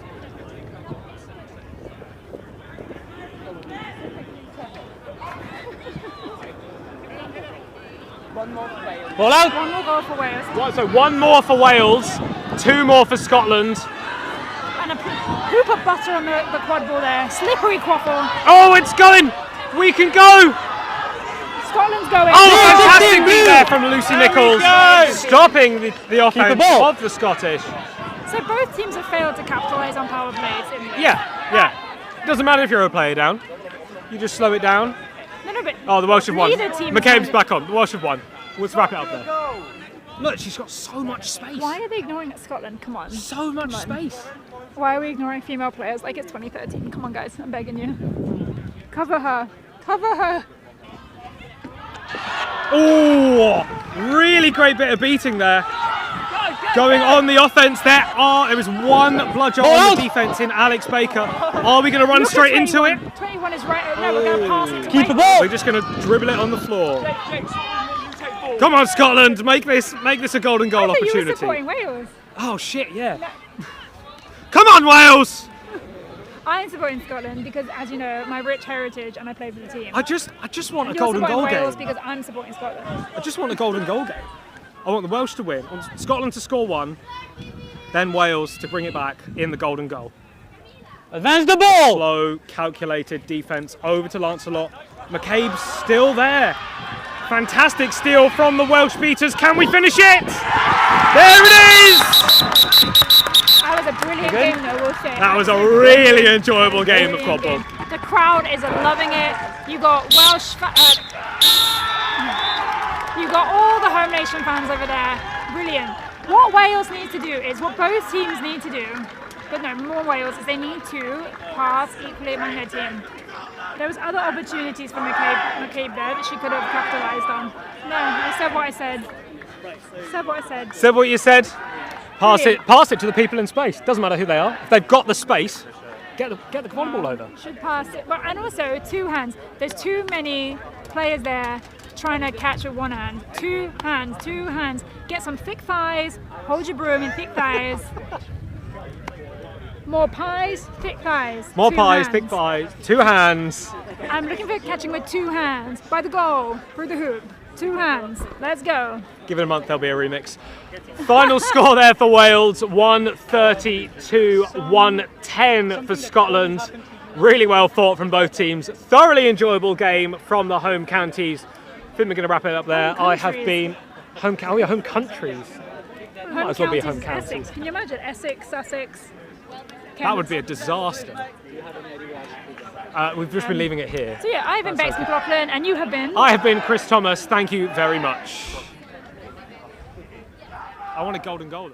Ball out. One more goal for Wales. So 1 more for Wales, 2 more for Scotland. And a hoop of butter on the quad ball there. Slippery quaffle. Oh, it's going! We can go! Scotland's going. Oh, fantastic beat there from Lucy There we Nichols, go. stopping the offense ball. of the Scottish. So both teams have failed to capitalise on power plays in this. Yeah. Doesn't matter if you're a player down. You just slow it down. No, but Oh, the Welsh have won. neither team McCabe's has- back on. The Welsh have won. Let's wrap it up there. Look, she's got so much space. Why are they ignoring Scotland? Come on. So much Come on. space. Why are we ignoring female players like it's 2013? Come on, guys. I'm begging you. Cover her. Cover her. Oh, really great bit of beating there. Going on the offense there. There was one bludger on the defense in Alex Baker. Are we going to run Look at straight into it? 21. 21 is right. No, we're going to pass it to Keep the Wales. ball. We're just going to dribble it on the floor. Come on, Scotland, make this a golden goal I thought you were opportunity. supporting Wales. Oh shit, yeah. Come on, Wales! I'm supporting Scotland because, as you know, my rich heritage and I play for the team. I just want a You're golden supporting goal Wales game. because I'm supporting Scotland. I just want a golden goal game. I want the Welsh to win, I want Scotland to score one, then Wales to bring it back in the golden goal. Advance the ball! Slow, calculated defence over to Lancelot. McCabe's still there. Fantastic steal from the Welsh beaters. Can we finish it? There it is! That was a brilliant game, though, we'll say. That was a really enjoyable game of Brilliant Quadball. game. The crowd is loving it. You got Welsh, you got all the home nation fans over there. Brilliant. What Wales need to do is what both teams need to do, but no, more Wales, is they need to pass equally among their team. There was other opportunities for McCabe there that she could have capitalised on. No, I said what I said. Said what I said. Said what you said. Pass Brilliant. it to the people in space. Doesn't matter who they are. If they've got the space, get the Quadball over. Should pass it. But, and also, two hands. There's too many players there trying to catch with one hand. Two hands. Get some thick thighs. Hold your broom in thick thighs. More pies, thick thighs. More two pies, hands. thick pies, 2 hands. I'm looking for catching with 2 hands. By the goal, through the hoop. 2 hands. Let's go. Give it a month, there'll be a remix. Final score there for Wales, 132, 110 for Scotland. Really well fought from both teams. Thoroughly enjoyable game from the home counties. I think we're going to wrap it up there. Home I have countries. been home countries. Might as well be home counties is counties. Essex. Can you imagine? Essex, Sussex. That would be a disaster. We've just been leaving it here. So yeah, I've been Bex McLaughlin and you have been... I have been Chris Thomas. Thank you very much. I want a golden goal.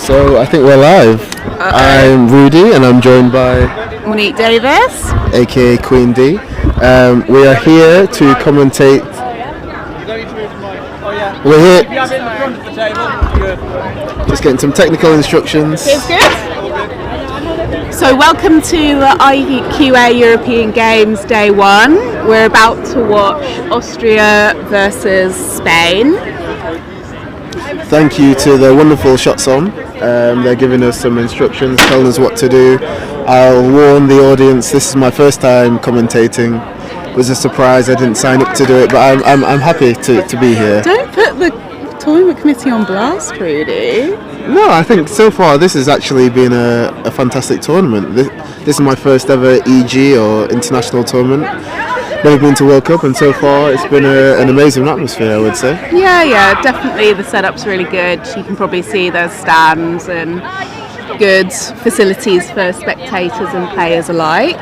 So I think we're live. I'm Rudy and I'm joined by Monique Davis, aka Queen D. We are here to commentate. We're here. Just getting some technical instructions. It's good. So welcome to the IQA European Games Day 1. We're about to watch Austria versus Spain. Thank you to the wonderful Shots On. They're giving us some instructions, telling us what to do. I'll warn the audience, this is my first time commentating. It was a surprise, I didn't sign up to do it, but I'm happy to be here. Don't put the tournament committee on blast, Rudy. No, I think so far this has actually been a fantastic tournament. This is my first ever EG or international tournament. Never been to World Cup, and so far it's been an amazing atmosphere, I would say. Yeah, definitely the setup's really good. You can probably see there's stands and good facilities for spectators and players alike.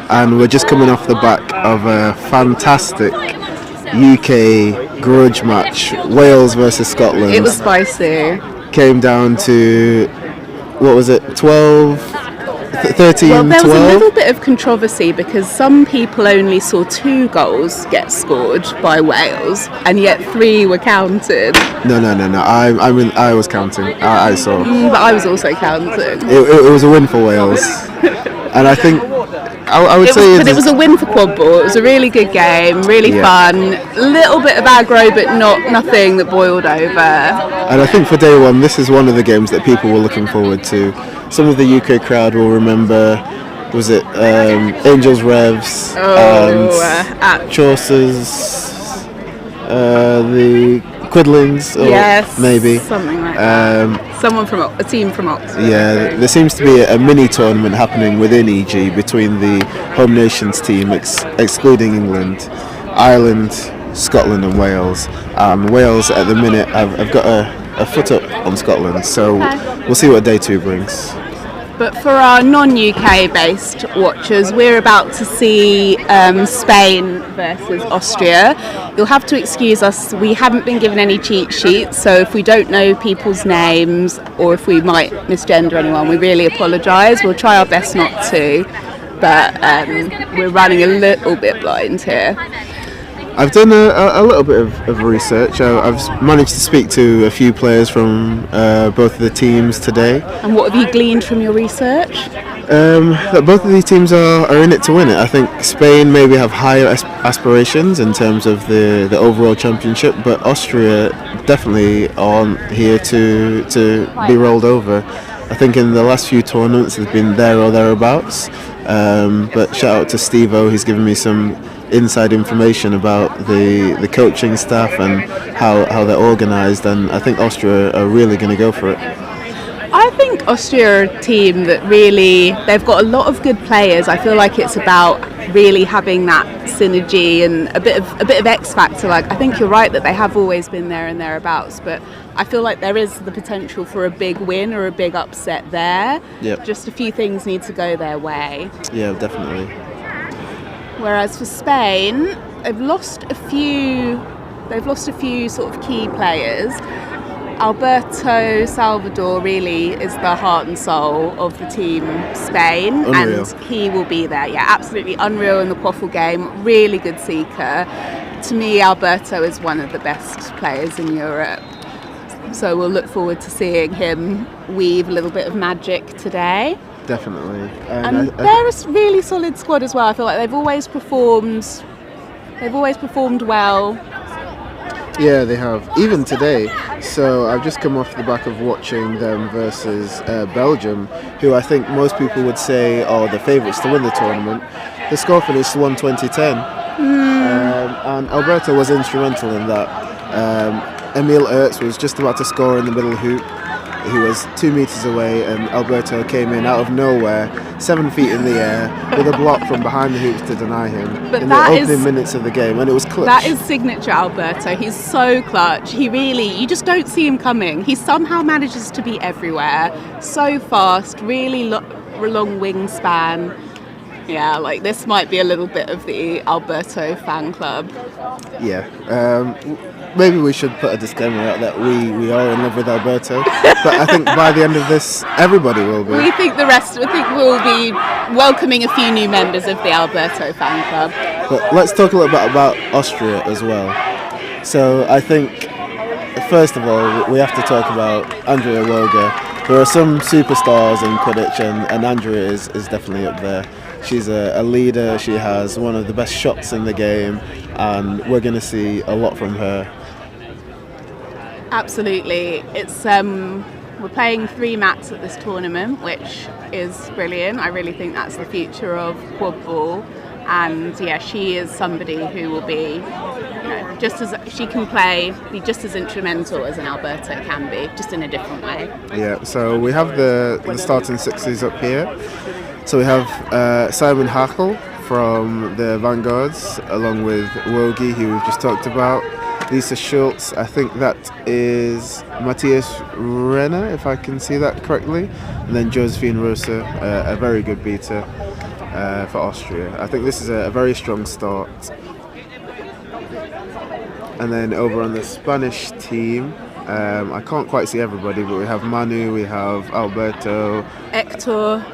And we're just coming off the back of a fantastic UK grudge match, Wales versus Scotland. It was spicy. Came down to, what was it, 13, well, there was 12? a little bit of controversy because some people only saw 2 goals get scored by Wales, and yet 3 were counted. No. I was counting. I saw. But I was also counting. It was a win for Wales, and I think I would say. But it was a win for Quadball. It was a really good game, really fun. A little bit of aggro, but nothing that boiled over. And I think for day 1, this is one of the games that people were looking forward to. Some of the UK crowd will remember, was it Angels Revs and Chaucer's, the Quidlings, or yes, maybe something like that. Someone from a team from Oxford. Yeah, there seems to be a mini tournament happening within EG between the home nations team, excluding England, Ireland, Scotland, and Wales. Wales at the minute have got a foot up on Scotland, so we'll see what day 2 brings. But for our non-UK based watchers, we're about to see Spain versus Austria. You'll have to excuse us, we haven't been given any cheat sheets, so if we don't know people's names or if we might misgender anyone, we really apologise. We'll try our best not to, but we're running a little bit blind here. I've done a little bit of research. I've managed to speak to a few players from both of the teams today. And what have you gleaned from your research? That both of these teams are in it to win it. I think Spain maybe have higher aspirations in terms of the overall championship, but Austria definitely aren't here to be rolled over. I think in the last few tournaments they've been there or thereabouts. But shout out to Steve-O, he's given me some inside information about the coaching staff and how they're organised, and I think Austria are really going to go for it. I think Austria are a team that really, they've got a lot of good players. I feel like it's about really having that synergy and a bit of X factor. Like, I think you're right that they have always been there and thereabouts, but I feel like there is the potential for a big win or a big upset there. Yep. Just a few things need to go their way. Yeah, definitely. Whereas for Spain, they've lost a few sort of key players. Alberto Salvador really is the heart and soul of the team Spain. Unreal. And he will be there. Yeah, absolutely unreal in the quaffle game, really good seeker. To me, Alberto is one of the best players in Europe. So we'll look forward to seeing him weave a little bit of magic today. Definitely. And they're a really solid squad as well. I feel like they've always performed well. Yeah, they have. Even today. So I've just come off the back of watching them versus Belgium, who I think most people would say are the favourites to win the tournament. The score finished 120-10. And Alberto was instrumental in that. Emil Ertz was just about to score in the middle hoop. He was 2 meters away, and Alberto came in out of nowhere, 7 feet in the air, with a block from behind the hoops to deny him in the opening minutes of the game, and it was clutch. That is signature Alberto. He's so clutch. You just don't see him coming. He somehow manages to be everywhere. So fast, really long wingspan. Yeah, like this might be a little bit of the Alberto fan club. Yeah. Maybe we should put a disclaimer out that we are in love with Alberto, but I think by the end of this, everybody will be. We think we'll be welcoming a few new members of the Alberto fan club. But let's talk a little bit about Austria as well. So I think, first of all, we have to talk about Andrea Woga. There are some superstars in Quidditch, and Andrea is definitely up there. She's a leader, she has one of the best shots in the game, and we're going to see a lot from her. Absolutely. It's we're playing 3 mats at this tournament, which is brilliant. I really think that's the future of Quadball. And yeah, she is somebody who will be, just as she can be just as instrumental as an Alberto can be, just in a different way. Yeah, so we have the starting sixes up here. So we have Simon Hackel from the Vanguards, along with Wogi, who we've just talked about. Lisa Schultz, I think that is Matthias Renner, if I can see that correctly. And then Josephine Rosa, a very good beater for Austria. I think this is a very strong start. And then over on the Spanish team, I can't quite see everybody, but we have Manu, we have Alberto, Hector,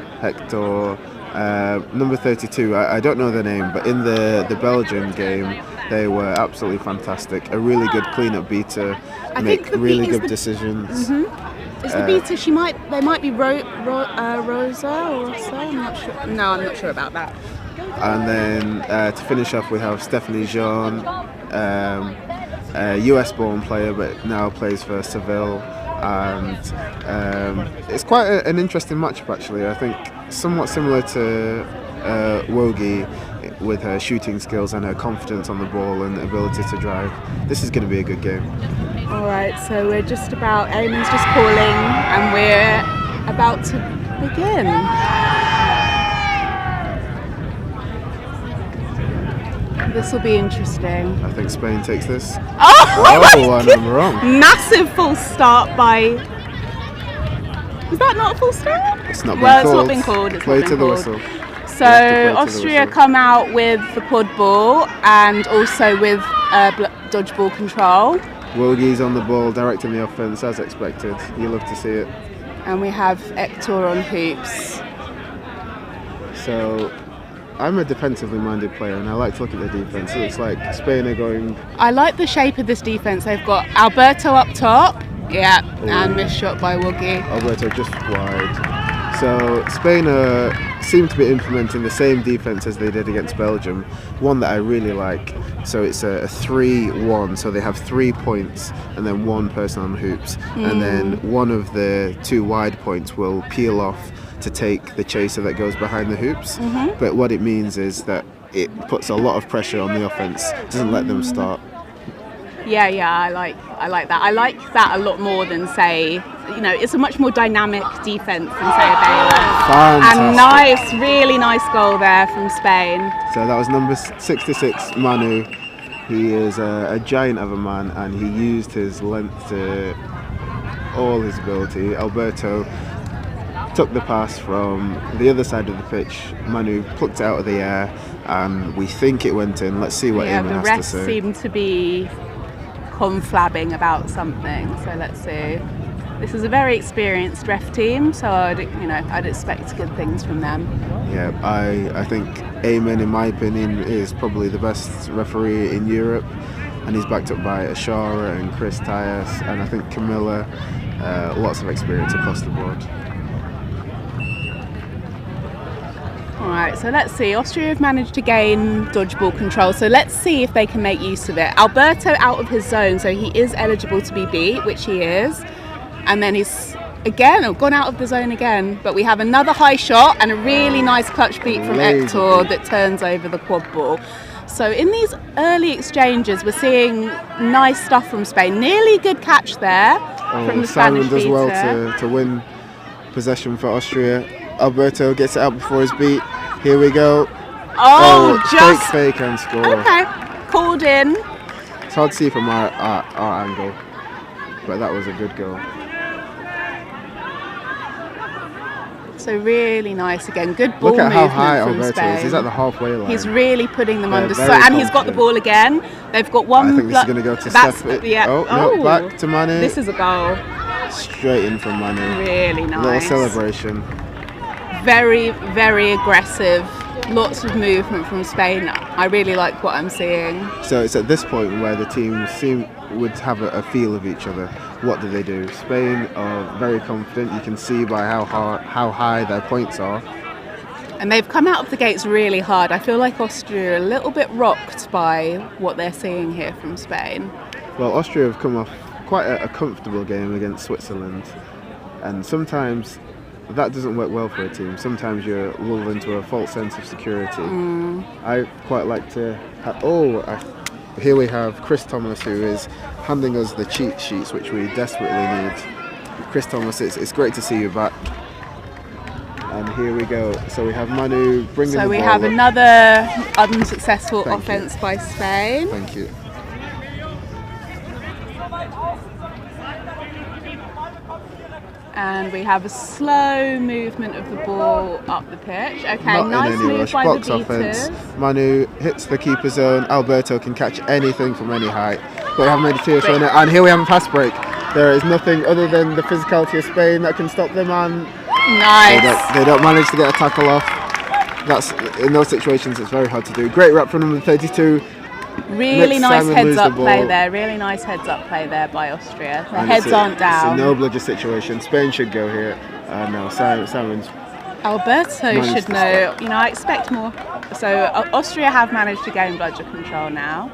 number 32, I don't know their name, but in the Belgian game, they were absolutely fantastic. A really good clean-up beater, make really good decisions. Is the beater? They might be Rosa or so. I'm not sure. No, I'm not sure about that. And then to finish off, we have Stephanie Jean, a US-born player, but now plays for Seville. And it's quite an interesting matchup, actually. I think somewhat similar to Wogi, with her shooting skills and her confidence on the ball and ability to drive. This is going to be a good game. Alright, so we're just about, Eamon's just calling and we're about to begin. This will be interesting. I think Spain takes this. Oh, and I'm wrong. Massive false start by... Is that not a false start? It's not been well, called. It's not been called. It's play not to been the called. whistle. So Austria come out with the Quadball and also with dodgeball control. Wogi's on the ball, directing the offense as expected. You love to see it. And we have Hector on hoops. So I'm a defensively minded player and I like to look at the defense. It looks like Spain are going... I like the shape of this defense. They've got Alberto up top. Yeah, and missed shot by Wogi. Alberto just wide. So Spain seem to be implementing the same defense as they did against Belgium, one that I really like. So it's a 3-1, so they have 3 points and then one person on hoops, and then one of the 2 wide points will peel off to take the chaser that goes behind the hoops. But what it means is that it puts a lot of pressure on the offense, doesn't let them start. Yeah, I like that. I like that a lot more than, say, it's a much more dynamic defense than, say, a Baylor. Fantastic. And really nice goal there from Spain. So that was number 66, Manu. He is a giant of a man and he used his length to all his ability. Alberto took the pass from the other side of the pitch. Manu plucked it out of the air and we think it went in. Let's see what Eamon has to say. The refs seem to be conflabbing about something, so let's see. This is a very experienced ref team, so I'd expect good things from them. Yeah, I think Eamon, in my opinion, is probably the best referee in Europe, and he's backed up by Ashara and Chris Tyas, and I think Camilla. Lots of experience across the board. Alright, so let's see. Austria have managed to gain dodgeball control, so let's see if they can make use of it. Alberto out of his zone, so he is eligible to be beat, which he is. And then he's gone out of the zone again. But we have another high shot and a really nice clutch beat from Hector that turns over the quad ball. So in these early exchanges, we're seeing nice stuff from Spain. Nearly good catch there from the Spanish does beater. well to win possession for Austria. Alberto gets it out before his beat. Here we go. Just fake and score. Okay, called in. It's hard to see from our angle, but that was a good goal. So really nice again. Good ball Look at how movement high from Alberto Spain. is. He's at the halfway line. He's really putting them They're under. very And he's got the confident. ball again. They've got one. I think this is going to go to That's Steph. yeah. Oh, no, back to Manu. This is a goal. Straight in from Manu. Really Little nice. celebration. Very, very aggressive. Lots of movement from Spain. I really like what I'm seeing. So it's at this point where the teams would have a feel of each other. What do they do? Spain are very confident. You can see by how high their points are. And they've come out of the gates really hard. I feel like Austria are a little bit rocked by what they're seeing here from Spain. Well, Austria have come off quite a comfortable game against Switzerland, and sometimes that doesn't work well for a team. Sometimes you're lulled into a false sense of security. I quite like to here we have Chris Thomas, who is handing us the cheat sheets, which we desperately need. Chris Thomas, it's great to see you back. And here we go. So we have Manu bringing the ball. So we have another unsuccessful Thank offence you. by Spain. Thank you. And we have a slow movement of the ball up the pitch. Okay, Not nice in any move rush. by Box the offense. beaters. Manu hits the keeper zone. Alberto can catch anything from any height. But we haven't made a serious run. And here we have a pass break. There is nothing other than the physicality of Spain that can stop them, and nice. They don't manage to get a tackle off. That's in those situations it's very hard to do. Great rep from number 32. Really Next nice Simon heads lose up the play ball. there. Really nice heads up play there by Austria. Their And heads aren't It's down. a no bludger situation. Spain should go here. No, Simon's. Alberto managed should to know. You know, I expect more. So Austria have managed to gain bludger control now.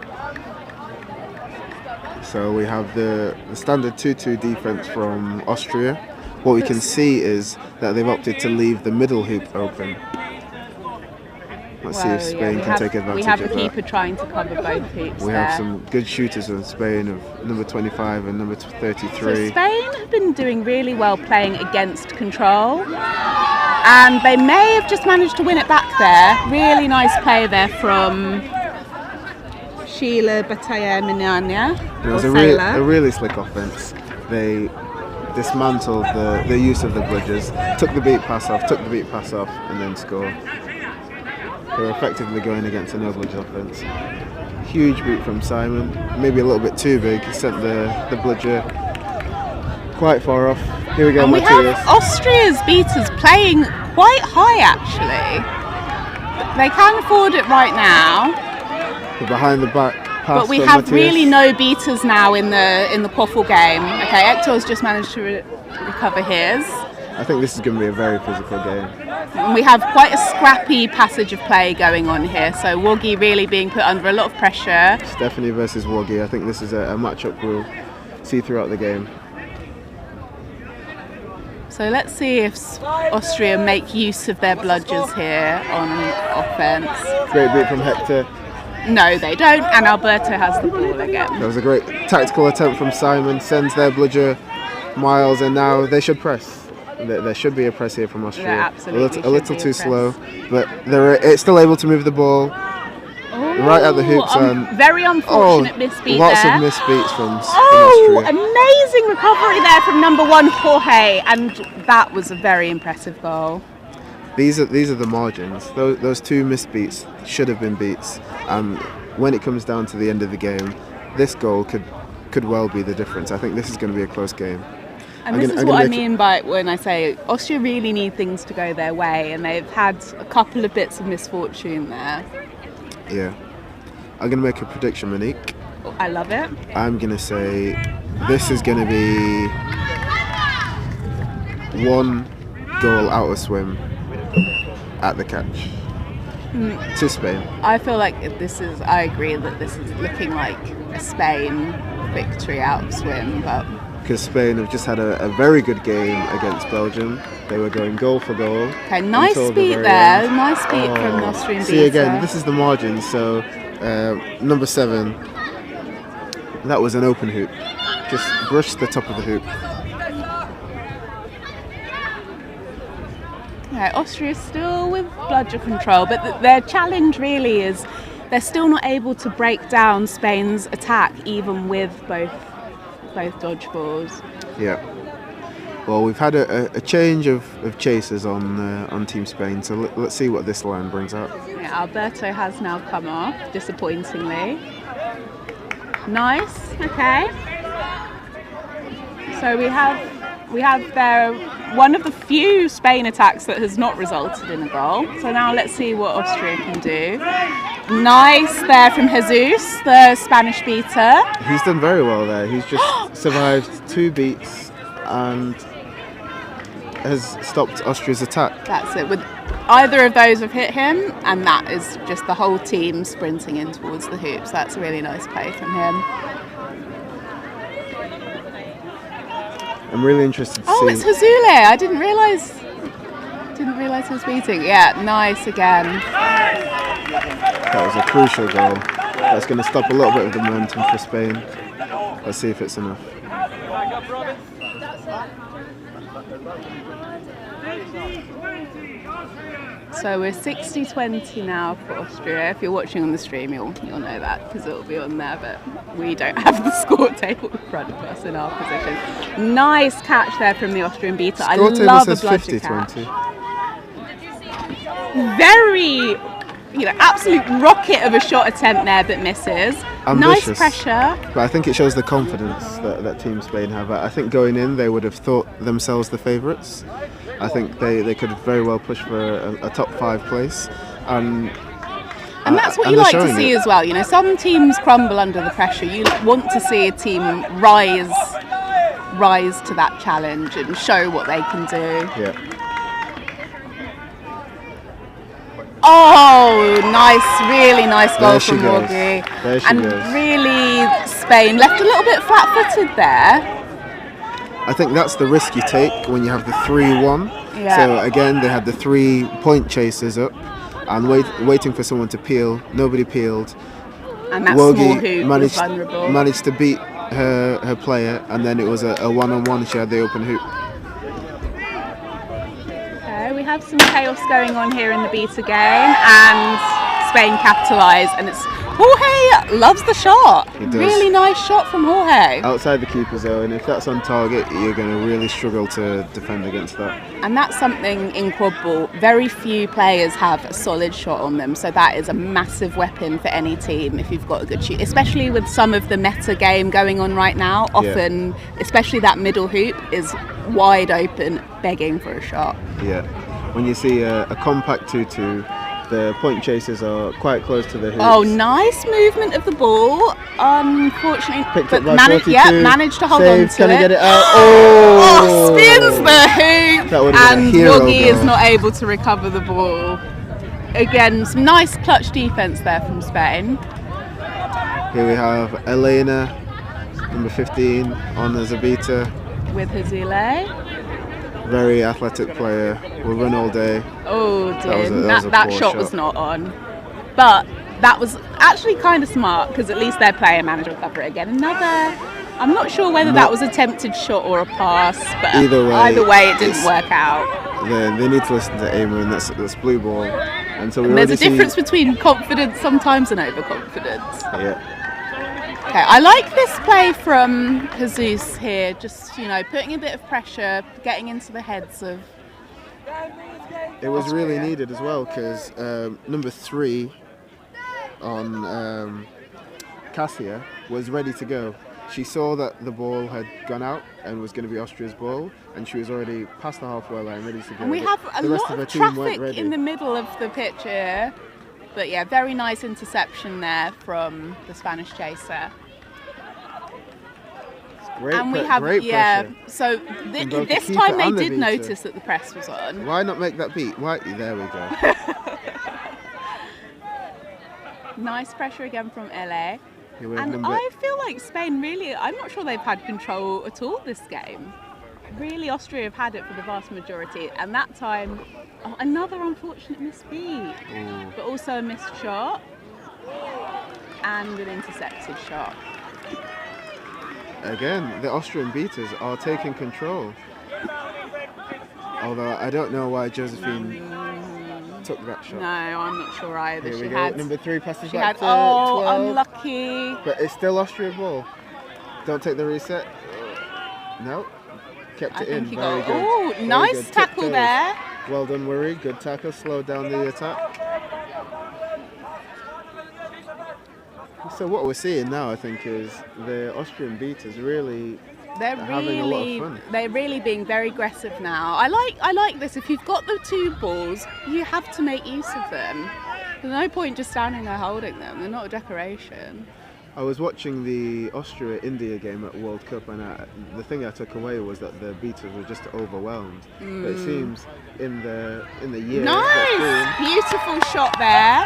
So we have the standard 2-2 defense from Austria. What we can see is that they've opted to leave the middle hoop open. Let's see if Spain can take advantage We have of the that. keeper trying to cover both hoops We there. have some good shooters in Spain of number 25 and number 33. So Spain have been doing really well playing against control, and they may have just managed to win it back there. Really nice play there from Sheila Bataya-Minania. It was a really slick offense. They dismantled the use of the bludgers, took the beat pass off, and then score. They were effectively going against a no bludger offense. Huge beat from Simon, maybe a little bit too big. He sent the bludger quite far off. Here we go, And we Matthias. have Austria's beaters playing quite high actually. They can afford it right now. The behind the back pass But we from have Matthias. really no beaters now in the quaffle game. Okay, Hector's just managed to recover his. I think this is going to be a very physical game. And we have quite a scrappy passage of play going on here. So Woggy really being put under a lot of pressure. Stephanie versus Woggy. I think this is a matchup we'll see throughout the game. So let's see if Austria make use of their bludgers here on offence. Great beat from Hector. No, they don't, and Alberto has the ball again. There was a great tactical attempt from Simon, sends their bludger miles, and now they should press. There should be a press here from Austria. There absolutely a little should be too a slow, but it's still able to move the ball right at the hoops. And very unfortunate misbeat lots there. of misbeats from Oh, Austria. amazing recovery there from number 1 Jorge, and that was a very impressive goal. These are the margins. Those two misbeats should have been beats. And when it comes down to the end of the game, this goal could well be the difference. I think this is going to be a close game. And this is what I mean by when I say Austria really need things to go their way, and they've had a couple of bits of misfortune there. Yeah. I'm going to make a prediction, Monique. I love it. I'm going to say this is going to be 1 goal out of swim at the catch to Spain. I feel like I agree that this is looking like a Spain victory out of swim, but Because Spain have just had a very good game against Belgium. They were going goal for goal. okay, nice until the beat very there. end. Nice beat from the Austrian See beater. again, this is the margin. So number 7, that was an open hoop. Just brushed the top of the hoop. Yeah, Austria still with bludger control, but their challenge really is they're still not able to break down Spain's attack, even with both dodgeballs. Yeah. Well, we've had a change of chasers on Team Spain, so let's see what this line brings out. Yeah, Alberto has now come off, disappointingly. Nice, okay. So we have there one of the few Spain attacks that has not resulted in a goal. So now let's see what Austria can do. Nice there from Jesus, the Spanish beater. He's done very well there. He's just survived 2 beats and has stopped Austria's attack. That's it. With either of those have hit him, and that is just the whole team sprinting in towards the hoops. That's a really nice play from him. I'm really interested to see. Oh, it's Hazule. I didn't realise he was beating. Yeah, nice again. That was a crucial goal. That's going to stop a little bit of the momentum for Spain. Let's see if it's enough. So we're 60-20 now for Austria. If you're watching on the stream, you'll know that because it'll be on there, but we don't have the score table in front of us in our position. Nice catch there from the Austrian beater. I love a bludger catch. Very, absolute rocket of a shot attempt there, but misses. Ambitious, nice pressure. But I think it shows the confidence that Team Spain have. I think going in, they would have thought themselves the favourites. I think they could very well push for a top 5 place. And that's what you like to see as well. Some teams crumble under the pressure. You want to see a team rise to that challenge and show what they can do. Yeah. Oh, nice, really nice goal from Morgi. And really, Spain left a little bit flat-footed there. I think that's the risk you take when you have the 3-1. Yeah. So again, they had the 3-point chasers up and waiting for someone to peel. Nobody peeled. And that small hoop was vulnerable. Managed to beat her player, and then it was a one-on-one. She had the open hoop. Okay, we have some chaos going on here in the beta game, and Spain capitalise, and it's Jorge loves the shot. Really nice shot from Jorge. Outside the keeper zone, if that's on target, you're going to really struggle to defend against that. And that's something in Quadball, very few players have a solid shot on them, so that is a massive weapon for any team if you've got a good shoot, especially with some of the meta game going on right now. Often, especially that middle hoop is wide open, begging for a shot. Yeah, when you see a compact 2-2, the point chasers are quite close to the hoops. Oh, nice movement of the ball. Unfortunately, but managed to hold on to it. Can he get it out? Oh, spins the hoop, and Morgi is not able to recover the ball. Again, some nice clutch defense there from Spain. Here we have Elena, number 15, on as a beater. With Hazule. Very athletic player, will run all day. Oh dear, that shot was not on. But that was actually kind of smart because at least their player managed to recover it again. I'm not sure whether that was a attempted shot or a pass, but either way it didn't work out. They need to listen to Aimer, and that's blue ball. And so there's a difference between confidence sometimes and overconfidence. Yeah. Okay, I like this play from Jesus here, just, putting a bit of pressure, getting into the heads of... It was really needed as well, because number 3 on Cassia was ready to go. She saw that the ball had gone out and was going to be Austria's ball, and she was already past the halfway line, ready to go. And we have a lot of traffic in the middle of the pitch here. But yeah, very nice interception there from the Spanish chaser. Great, and we have, pressure. So this time they did notice that the press was on. Why not make that beat? There we go. Nice pressure again from LA. And I feel like Spain really, I'm not sure they've had control at all this game. Really, Austria have had it for the vast majority, and that time, another unfortunate missed beat, but also a missed shot and an intercepted shot. Again, the Austrian beaters are taking control. Although I don't know why Josephine took that shot. No, I'm not sure either. Here we go. Number 3 passes she back had, to 12. Unlucky. But it's still Austria ball. Don't take the reset. No. kept I it think in. he Very got. good. Oh, Very nice good. tackle Tiptoes. there. Well done, Murray. Good tackle. Slowed down the attack. So what we're seeing now, I think, is the Austrian beaters really having a lot of fun. They're really being very aggressive now. I like this. If you've got the two balls, you have to make use of them. There's no point just standing there holding them. They're not a decoration. I was watching the Austria-India game at World Cup, and the thing I took away was that the beaters were just overwhelmed. But it seems in the year. Nice, beautiful shot there.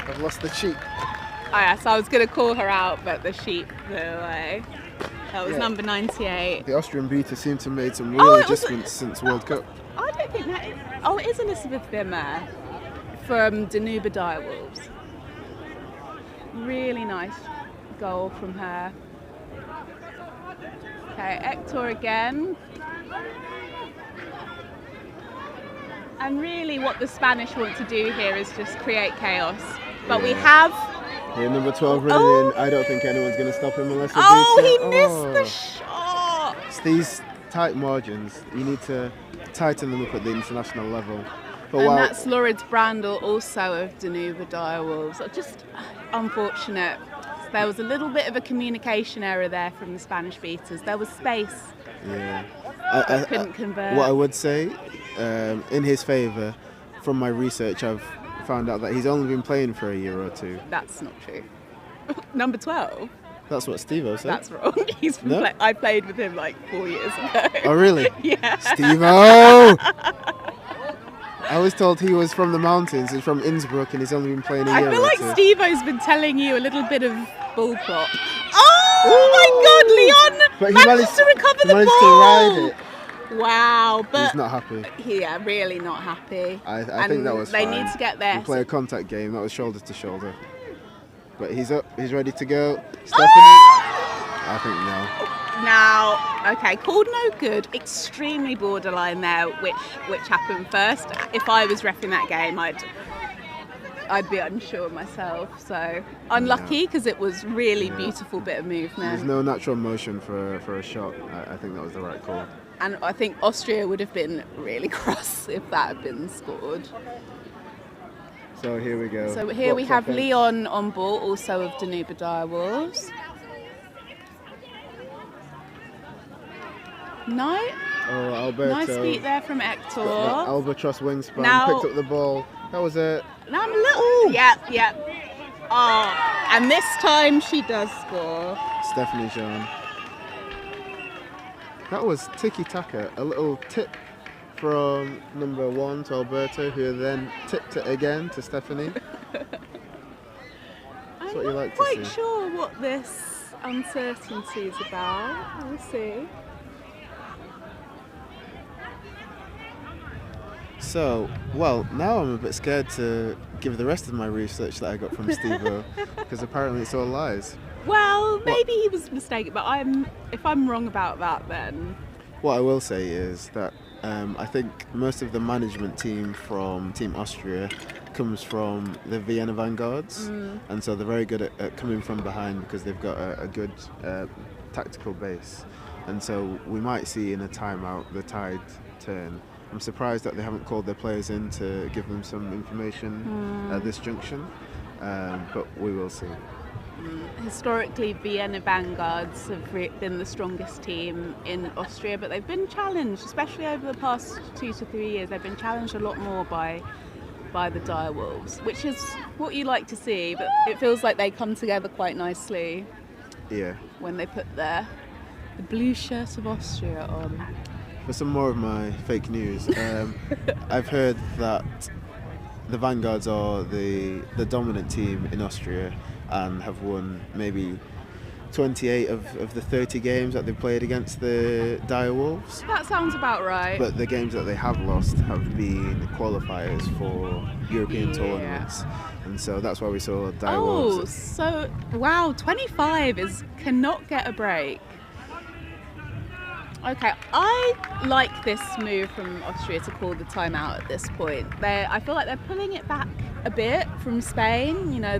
I've lost the sheep. Oh yeah, so I was going to call her out, but the sheep flew away. That was number 98. The Austrian beaters seem to have made some real adjustments since World Cup. I don't think that is. Oh, it is Elizabeth Wimmer from Danube Direwolves. Really nice goal from her. Okay, Hector again. And really what the Spanish want to do here is just create chaos. But we have... Yeah, number 12 running in. I don't think anyone's going to stop him unless he he missed the shot! It's these tight margins. You need to tighten them up at the international level. But and that's Lorid Brandl, also of Danube Direwolves. Just unfortunate. There was a little bit of a communication error there from the Spanish beaters. There was space. Yeah. I couldn't convert. What I would say, in his favour, from my research, I've found out that he's only been playing for a year or two. That's not true. Number 12? That's what Steve-O said. That's wrong. He's been I played with him like 4 years ago. Oh, really? Yeah. Steve-O! I was told he was from the mountains. He's from Innsbruck, and he's only been playing a year. I feel like or two. Steve-O's been telling you a little bit of bull plot. Oh my God, Leon managed to recover the managed ball. to ride it. Wow, but He's not happy. Yeah, really not happy. I think that was They fine. need to get there. We play a contact game. That was shoulder to shoulder. But he's up. He's ready to go. Stephanie. I think no. Now, okay, called no good. Extremely borderline there. Which happened first? If I was reffing that game, I'd be unsure myself. So unlucky because it was really beautiful bit of movement. There's no natural motion for a shot. I think that was the right call. And I think Austria would have been really cross if that had been scored. So here we go. So here we have Leon on ball, also of Danube Direwolves. No. Oh, Alberto. Nice beat there from Hector. That albatross wingspan. Now, picked up the ball. That was it. Now I'm a little. Yep. Oh, and this time she does score. Stephanie Jean. That was tiki-taka. A little tip from number 1 to Alberto, who then tipped it again to Stephanie. That's what you like to see. I'm not quite sure what this uncertainty is about. We'll see. So, well, now I'm a bit scared to give the rest of my research that I got from Steve-O, because apparently it's all lies. Well, maybe he was mistaken, but if I'm wrong about that, then... What I will say is that I think most of the management team from Team Austria comes from the Vienna Vanguards, and so they're very good at coming from behind because they've got a good tactical base. And so we might see in a timeout the tide turn. I'm surprised that they haven't called their players in to give them some information at this junction, but we will see. Historically, Vienna Vanguards have been the strongest team in Austria, but they've been challenged, especially over the past 2 to 3 years. They've been challenged a lot more by the Direwolves, which is what you like to see, but it feels like they come together quite nicely. Yeah. When they put the blue shirt of Austria on. For some more of my fake news, I've heard that the Vanguards are the dominant team in Austria and have won maybe 28 of the 30 games that they've played against the Direwolves. That sounds about right. But the games that they have lost have been qualifiers for European tournaments. And so that's why we saw Direwolves. Oh, so, wow, 25 cannot get a break. Okay, I like this move from Austria to call the timeout at this point. I feel like they're pulling it back a bit from Spain. You know,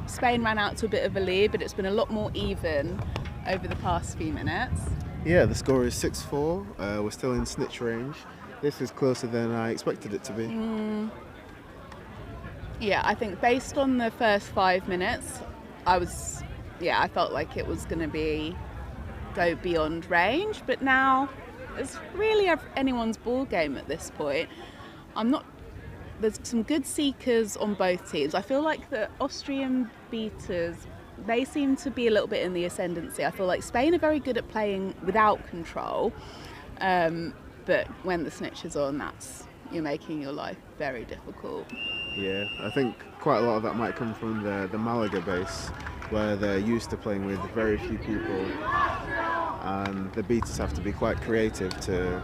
Spain ran out to a bit of a lead, but it's been a lot more even over the past few minutes. Yeah, the score is 6-4. We're still in snitch range. This is closer than I expected it to be. Yeah, I think based on the first 5 minutes, I felt like it was going to go beyond range, but now it's really anyone's ball game at this point. There's some good seekers on both teams. I feel like the Austrian beaters, they seem to be a little bit in the ascendancy. I feel like Spain are very good at playing without control, but when the snitch is on, you're making your life very difficult. Yeah, I think quite a lot of that might come from the Malaga base, where they're used to playing with very few people, and the beaters have to be quite creative to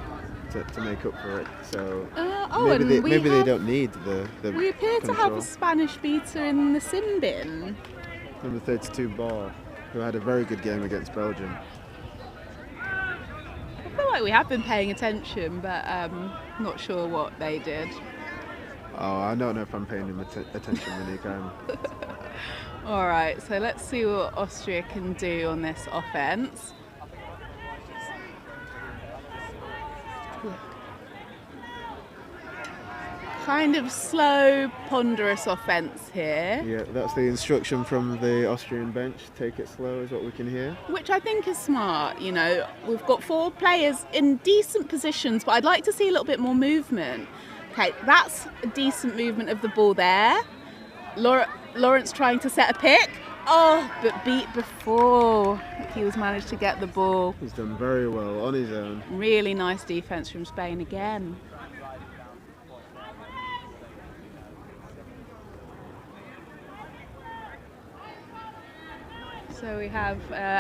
make up for it. So maybe they don't need the We appear control. to have a Spanish beater in the sin bin. Number 32 Ball, who had a very good game against Belgium. I feel like we have been paying attention, but not sure what they did. Oh, I don't know if I'm paying him attention, Monique. All right, so let's see what Austria can do on this offence. Kind of slow, ponderous offence here. Yeah, that's the instruction from the Austrian bench. Take it slow is what we can hear. Which I think is smart. You know, we've got 4 players in decent positions, but I'd like to see a little bit more movement. Okay, that's a decent movement of the ball there. Lawrence trying to set a pick. Oh, but beat before he was managed to get the ball. He's done very well on his own. Really nice defence from Spain again. So we have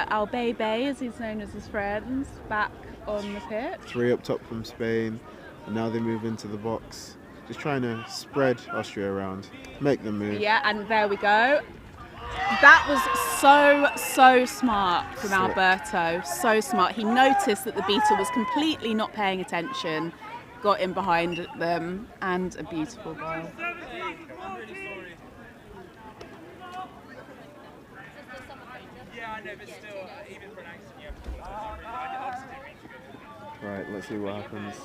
Albebe, as he's known as his friends, back on the pitch. 3 up top from Spain, and now they move into the box. Just trying to spread Austria around, make them move. Yeah, and there we go. That was so smart from Alberto, so smart. He noticed that the beater was completely not paying attention, got in behind them, and a beautiful goal. Right, let's see what happens.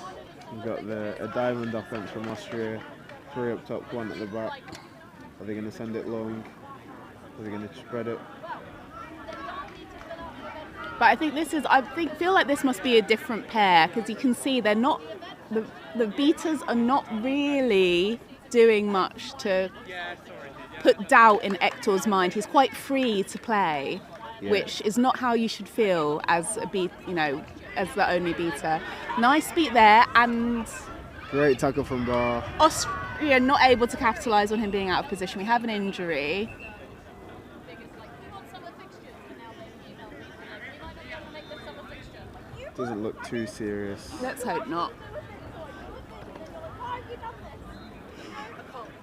We've got a diamond offense from Austria, 3 up top, 1 at the back. Are they going to send it long? Are they going to spread it? But I think feel like this must be a different pair, because you can see they're not, the beaters are not really doing much to put doubt in Hector's mind. He's quite free to play, which is not how you should feel as as the only beater. Nice beat there, and great tackle from Bar. Austria not able to capitalise on him being out of position. We have an injury. Doesn't look too serious. Let's hope not.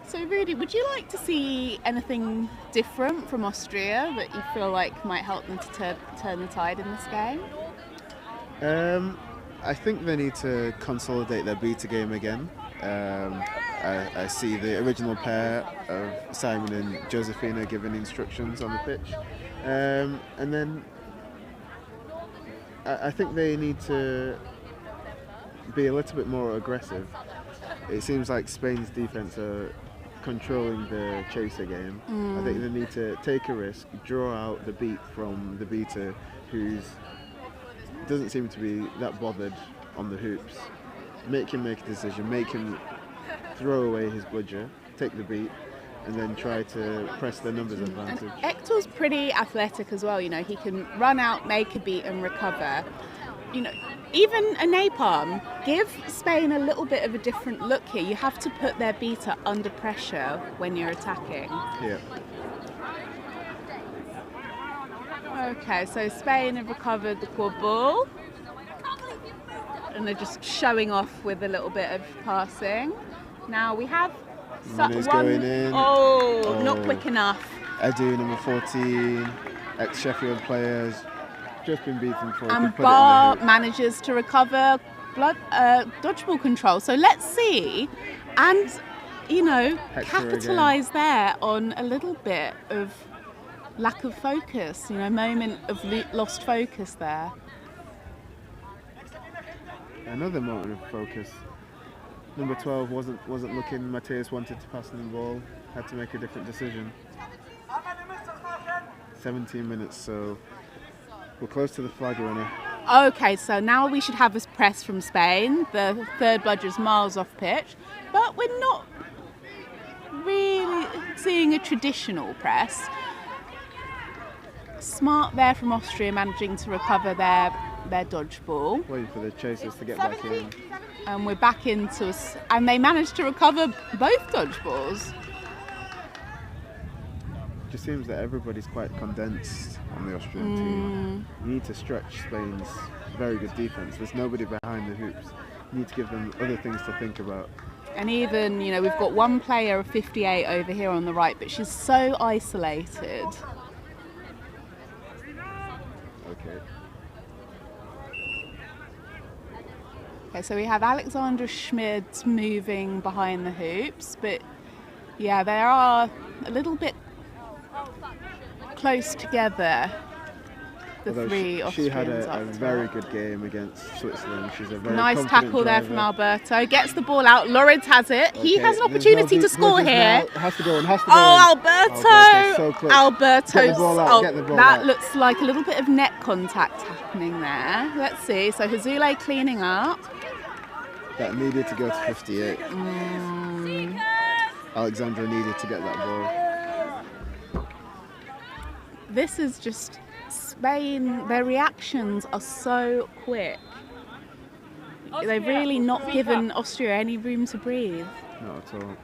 So Rudy, would you like to see anything different from Austria that you feel like might help them to turn the tide in this game? I think they need to consolidate their beater game again. I see the original pair of Simon and Josefina giving instructions on the pitch. And then I think they need to be a little bit more aggressive. It seems like Spain's defence are controlling the chaser game. I think they need to take a risk, draw out the beat from the beater who doesn't seem to be that bothered on the hoops. Make him make a decision, make him throw away his bludger, take the beat, and then try to press the numbers advantage. And Hector's pretty athletic as well, he can run out, make a beat and recover. Even a napalm, give Spain a little bit of a different look here. You have to put their beater under pressure when you're attacking. Yeah. Okay, so Spain have recovered the Quadball, and they're just showing off with a little bit of passing. Now we have going in. Oh, not quick enough. Edu, number 14, ex-Sheffield players, just been beaten for. And Bar manages to recover dodgeball control. So let's see, and capitalise there on a little bit of lack of focus. Moment of lost focus there. Another moment of focus. Number 12 wasn't looking. Matthias wanted to pass them the ball. Had to make a different decision. 17 minutes, so we're close to the flag runner. Okay, so now we should have a press from Spain. The third bludger's miles off pitch, but we're not really seeing a traditional press. Smart there from Austria, managing to recover their dodgeball. Waiting for the chasers to get back in. And we're back into and they managed to recover both dodgeballs. It just seems that everybody's quite condensed on the Austrian team. You need to stretch Spain's very good defence. There's nobody behind the hoops. You need to give them other things to think about. And even, you know, we've got one player of 58 over here on the right, but she's so isolated. Okay, so we have Alexandra Schmid moving behind the hoops, but yeah, they are a little bit close together, the three Austrians. She had a very good game against Switzerland. She's a very nice tackle there from Alberto. Gets the ball out. Lorenz has it. Okay. He has an opportunity to score here. Has to go in. Has to go oh, in. Alberto! So close. Alberto's. Get the ball out. Get the ball that out. looks like a little bit of net contact happening there. Let's see. So Hazule cleaning up. That needed to go to 58. Alexandra needed to get that ball. This is just Spain. Their reactions are so quick. They've really not given Austria any room to breathe. Not at all.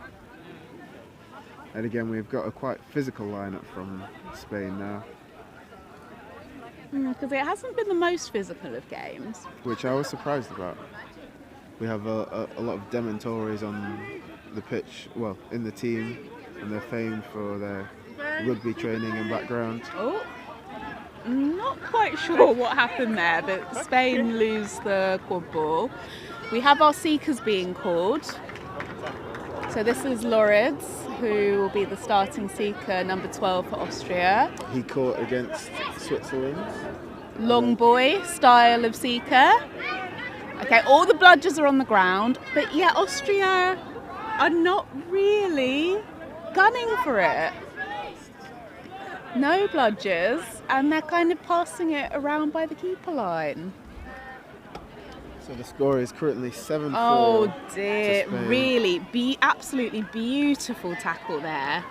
And again, we've got a quite physical lineup from Spain now. Because it hasn't been the most physical of games. Which I was surprised about. We have a lot of Dementores on the pitch, well, in the team, and they're famed for their rugby training and background. Oh, not quite sure what happened there, but Spain lose the Quadball. We have our seekers being called. So this is Loritz, who will be the starting seeker, number 12 for Austria. He caught against Switzerland. Long boy style of seeker. Okay, all the bludgers are on the ground, but yeah, Austria are not really gunning for it. No bludgers, and they're kind of passing it around by the keeper line. So the score is currently 7-4. Oh dear, really, absolutely beautiful tackle there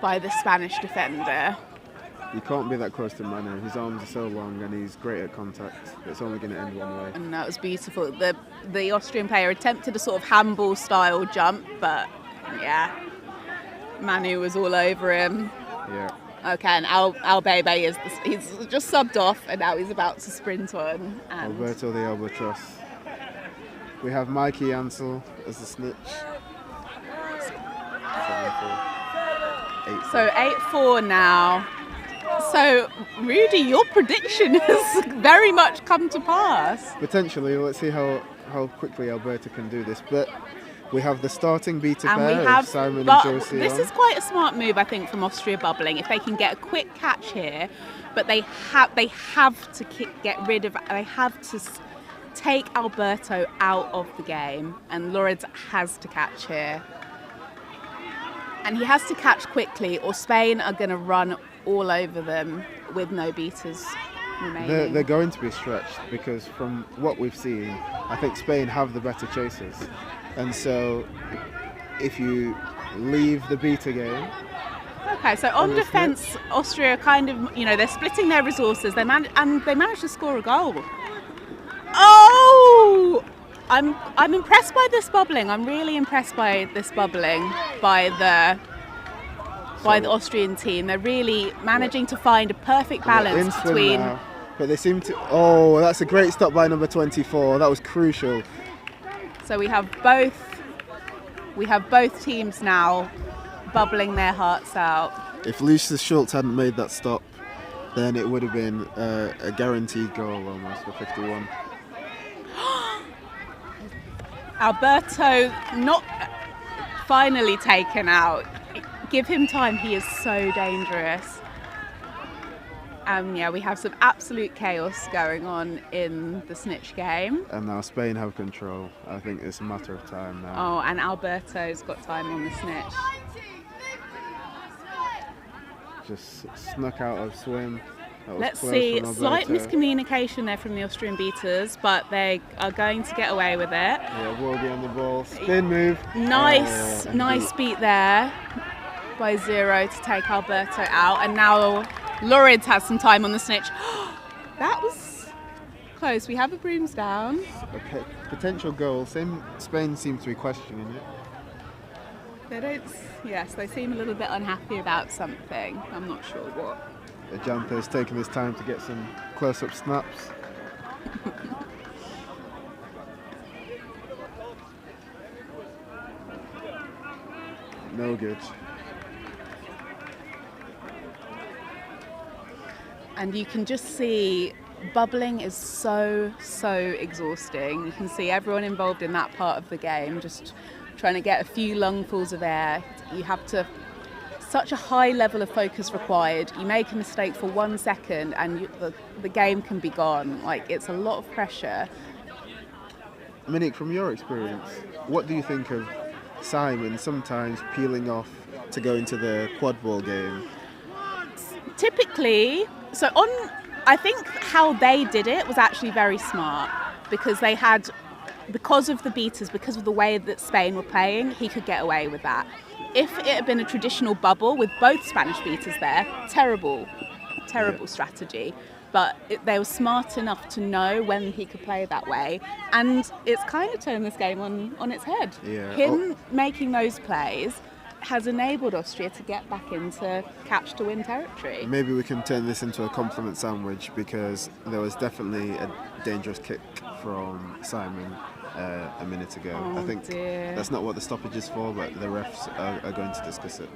by the Spanish defender. You can't be that close to Manu. His arms are so long and he's great at contact. It's only going to end one way. And that was beautiful. The Austrian player attempted a sort of handball style jump, but yeah, Manu was all over him. Yeah. Okay, and Al Bebe he's just subbed off, and now he's about to sprint on. And Alberto the Albatross. We have Mikey Ansel as the snitch. 7-4. 8-4. So 8-4 now. So, Rudy, your prediction has very much come to pass. Potentially, let's see how quickly Alberta can do this. But we have the starting beta And pair we have of Simon but and Josie. This is quite a smart move, I think, from Austria bubbling. If they can get a quick catch here, but they have to take Alberto out of the game, and Lorenz has to catch here. And he has to catch quickly, or Spain are going to run all over them with no beaters remaining. They're going to be stretched because from what we've seen, I think Spain have the better chasers. And so if you leave the beta game... Okay, so on defence, Austria kind of, they're splitting their resources. They managed to score a goal. Oh! I'm impressed by this bubbling. I'm really impressed by this bubbling by the Austrian team. They're really managing to find a perfect balance between... Now, but they seem to... Oh, that's a great stop by number 24. That was crucial. So we have both teams now bubbling their hearts out. If Lucius Schultz hadn't made that stop, then it would have been a guaranteed goal almost for 51. Alberto not finally taken out. Give him time, he is so dangerous. Yeah, we have some absolute chaos going on in the snitch game. And now Spain have control. I think it's a matter of time now. Oh, and Alberto's got time on the snitch. Just snuck out of swim. Let's see, slight miscommunication there from the Austrian beaters, but they are going to get away with it. Yeah, Wilgie on the ball. Spin move. Nice beat there by Zero to take Alberto out. And now Lorid has some time on the snitch. That was close. We have a brooms down. Okay, potential goal. Spain seems to be questioning it. They seem a little bit unhappy about something. I'm not sure what. The jumper's taking his time to get some close-up snaps. No good. And you can just see bubbling is so exhausting. You can see everyone involved in that part of the game just trying to get a few lungfuls of air. You have to, such a high level of focus required. You make a mistake for 1 second and the game can be gone. Like, it's a lot of pressure. Monique, from your experience, what do you think of Simon sometimes peeling off to go into the quadball game? Typically, I think how they did it was actually very smart, because they had, because of the beaters, because of the way that Spain were playing, he could get away with that. If it had been a traditional bubble with both Spanish beaters there, terrible strategy. But they were smart enough to know when he could play that way, and it's kind of turned this game on its head. Yeah. Him making those plays has enabled Austria to get back into catch to win territory. Maybe we can turn this into a compliment sandwich, because there was definitely a dangerous kick from Simon a minute ago. Oh, I think dear. That's not what the stoppage is for, but the refs are going to discuss it.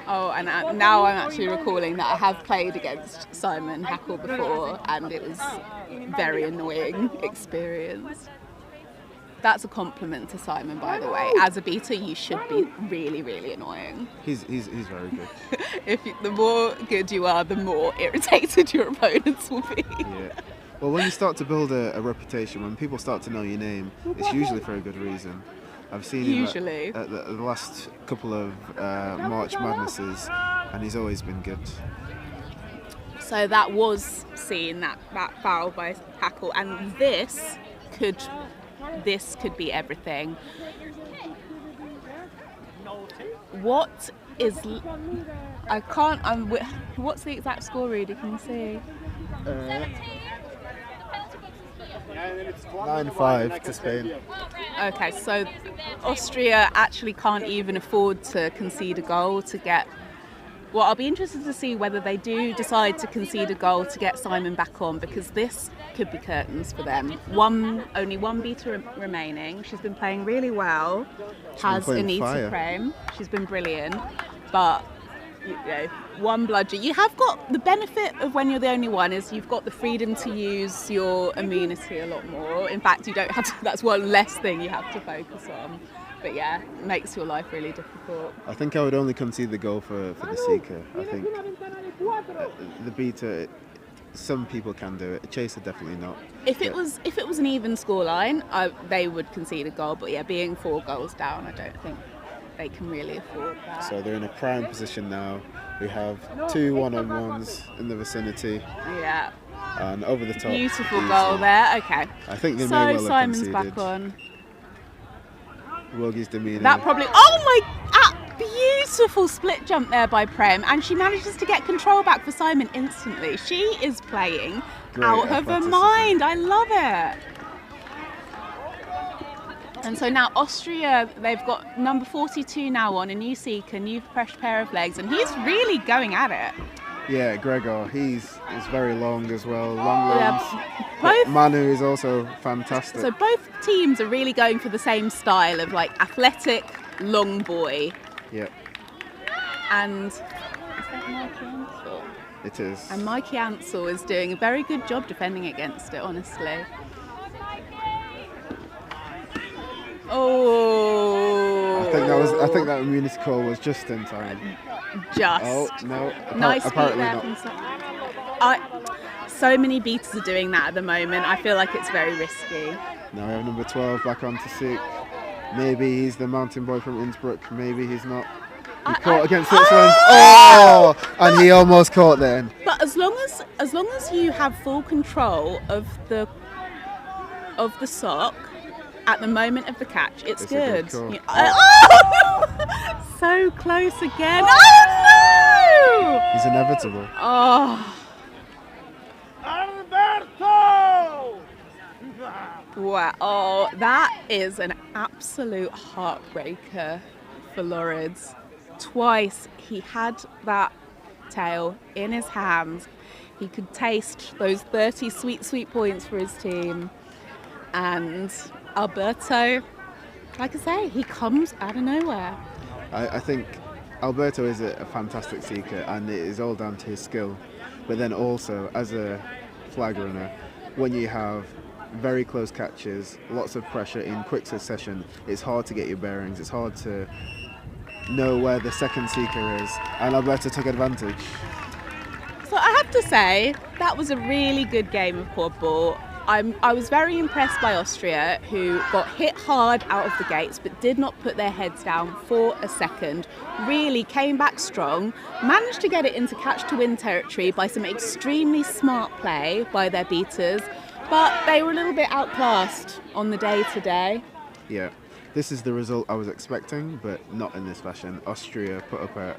Oh, and now I'm actually recalling that I have played against Simon Hackle before, and it was a very annoying experience. That's a compliment to Simon, by the way. As a beater, you should be really annoying. He's very good. The more good you are, the more irritated your opponents will be. Yeah. Well, when you start to build a reputation, when people start to know your name, it's usually for a good reason. I've seen him at the last couple of March Madnesses, and he's always been good. So that was seen, that foul by Hackle, and this could be everything. What is? I can't. What's the exact score, Rudy? Can you see? 9-5 to Spain. Okay, so Austria actually can't even afford to concede a goal to get. Well, I'll be interested to see whether they do decide to concede a goal to get Simon back on, because this could be curtains for them. Only one beater remaining. She's been playing really well. Has Anita Prem. She's been brilliant, but one bludger. You have got the benefit of when you're the only one is you've got the freedom to use your immunity a lot more. In fact, you don't have to. That's one less thing you have to focus on. But yeah, it makes your life really difficult. I think I would only concede the goal for the seeker. I think the beater, some people can do it. A chaser, definitely not. If it was an even scoreline, they would concede a goal. But yeah, being 4 goals down, I don't think they can really afford that. So they're in a prime position now. We have 2 one-on-ones in the vicinity. Yeah. And over the top. Beautiful goal there. Okay. I think they may well have Simon's conceded. back on. Wilgie's demeanour. That probably. Oh my! Beautiful split jump there by Prem, and she manages to get control back for Simon instantly. She is playing out of her mind. I love it. And so now Austria, they've got number 42 now on, a new seeker, new fresh pair of legs, and he's really going at it. Yeah, Gregor, he's very long as well, long limbs. Yeah, Manu is also fantastic. So both teams are really going for the same style of like athletic, long boy. Yeah. And is that Mikey Ansel? It is. And Mikey Ansel is doing a very good job defending against it, honestly. Oh. I think that immunity call was just in time. Just. Oh, no. Nice beat Apparently there not. from so many beaters are doing that at the moment. I feel like it's very risky. Now we have number 12 back on to Suk. Maybe he's the mountain boy from Innsbruck. Maybe he's not. He caught against Switzerland. Oh! And he almost caught then. But as long as you have full control of the sock at the moment of the catch, it's good. A good call. So close again. Oh no! He's inevitable. Oh. Wow, oh, that is an absolute heartbreaker for Lawrence. Twice he had that tail in his hands. He could taste those 30 sweet points for his team. And Alberto, like I say, he comes out of nowhere. I think Alberto is a fantastic seeker, and it is all down to his skill. But then also, as a flag runner, when you have very close catches, lots of pressure in quick succession, it's hard to get your bearings, it's hard to know where the second seeker is, and Alberto took advantage. So I have to say, that was a really good game of quadball. I was very impressed by Austria, who got hit hard out of the gates but did not put their heads down for a second, really came back strong, managed to get it into catch-to-win territory by some extremely smart play by their beaters, but they were a little bit outclassed on the day today. Yeah, this is the result I was expecting, but not in this fashion. Austria put up a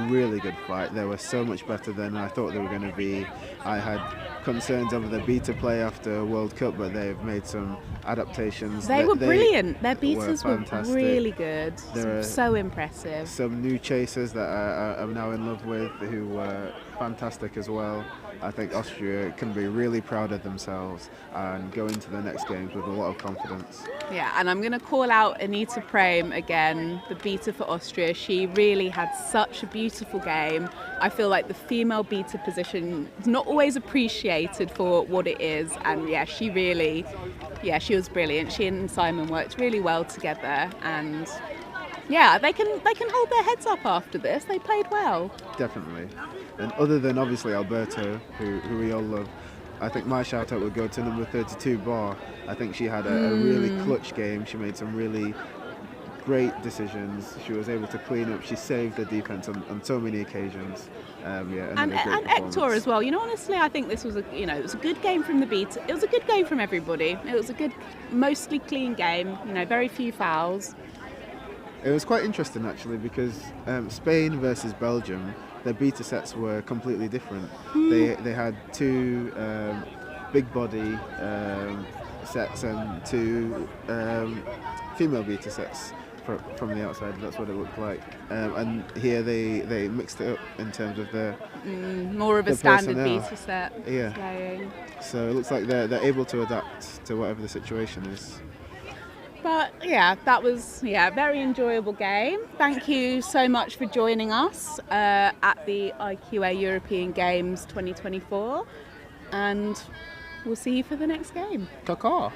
really good fight. They were so much better than I thought they were going to be. I had concerns over the beta play after World Cup, but they've made some adaptations. They were brilliant. Their beaters were really good. There are so impressive. Some new chasers that I'm now in love with, who were fantastic as well. I think Austria can be really proud of themselves and go into the next games with a lot of confidence. Yeah, and I'm going to call out Anita Prame again, the beater for Austria. She really had such a beautiful game. I feel like the female beater position is not always appreciated for what it is, and she was brilliant. She and Simon worked really well together, and they can hold their heads up after this. They played well. Definitely. And other than obviously Alberto, who we all love, I think my shout out would go to number 32 Bar. I think she had a really clutch game. She made some really great decisions. She was able to clean up. She saved the defense on so many occasions. And Hector as well. Honestly, I think this was it was a good game from the beat. It was a good game from everybody. It was a good, mostly clean game. Very few fouls. It was quite interesting actually, because Spain versus Belgium, their beta sets were completely different. They had two big body sets and two female beta sets from the outside. That's what it looked like. And here they mixed it up in terms of the more of a standard beta set. Yeah. Playing. So it looks like they're able to adapt to whatever the situation is. But that was a very enjoyable game. Thank you so much for joining us at the IQA European Games 2024, and we'll see you for the next game. Ta-ta.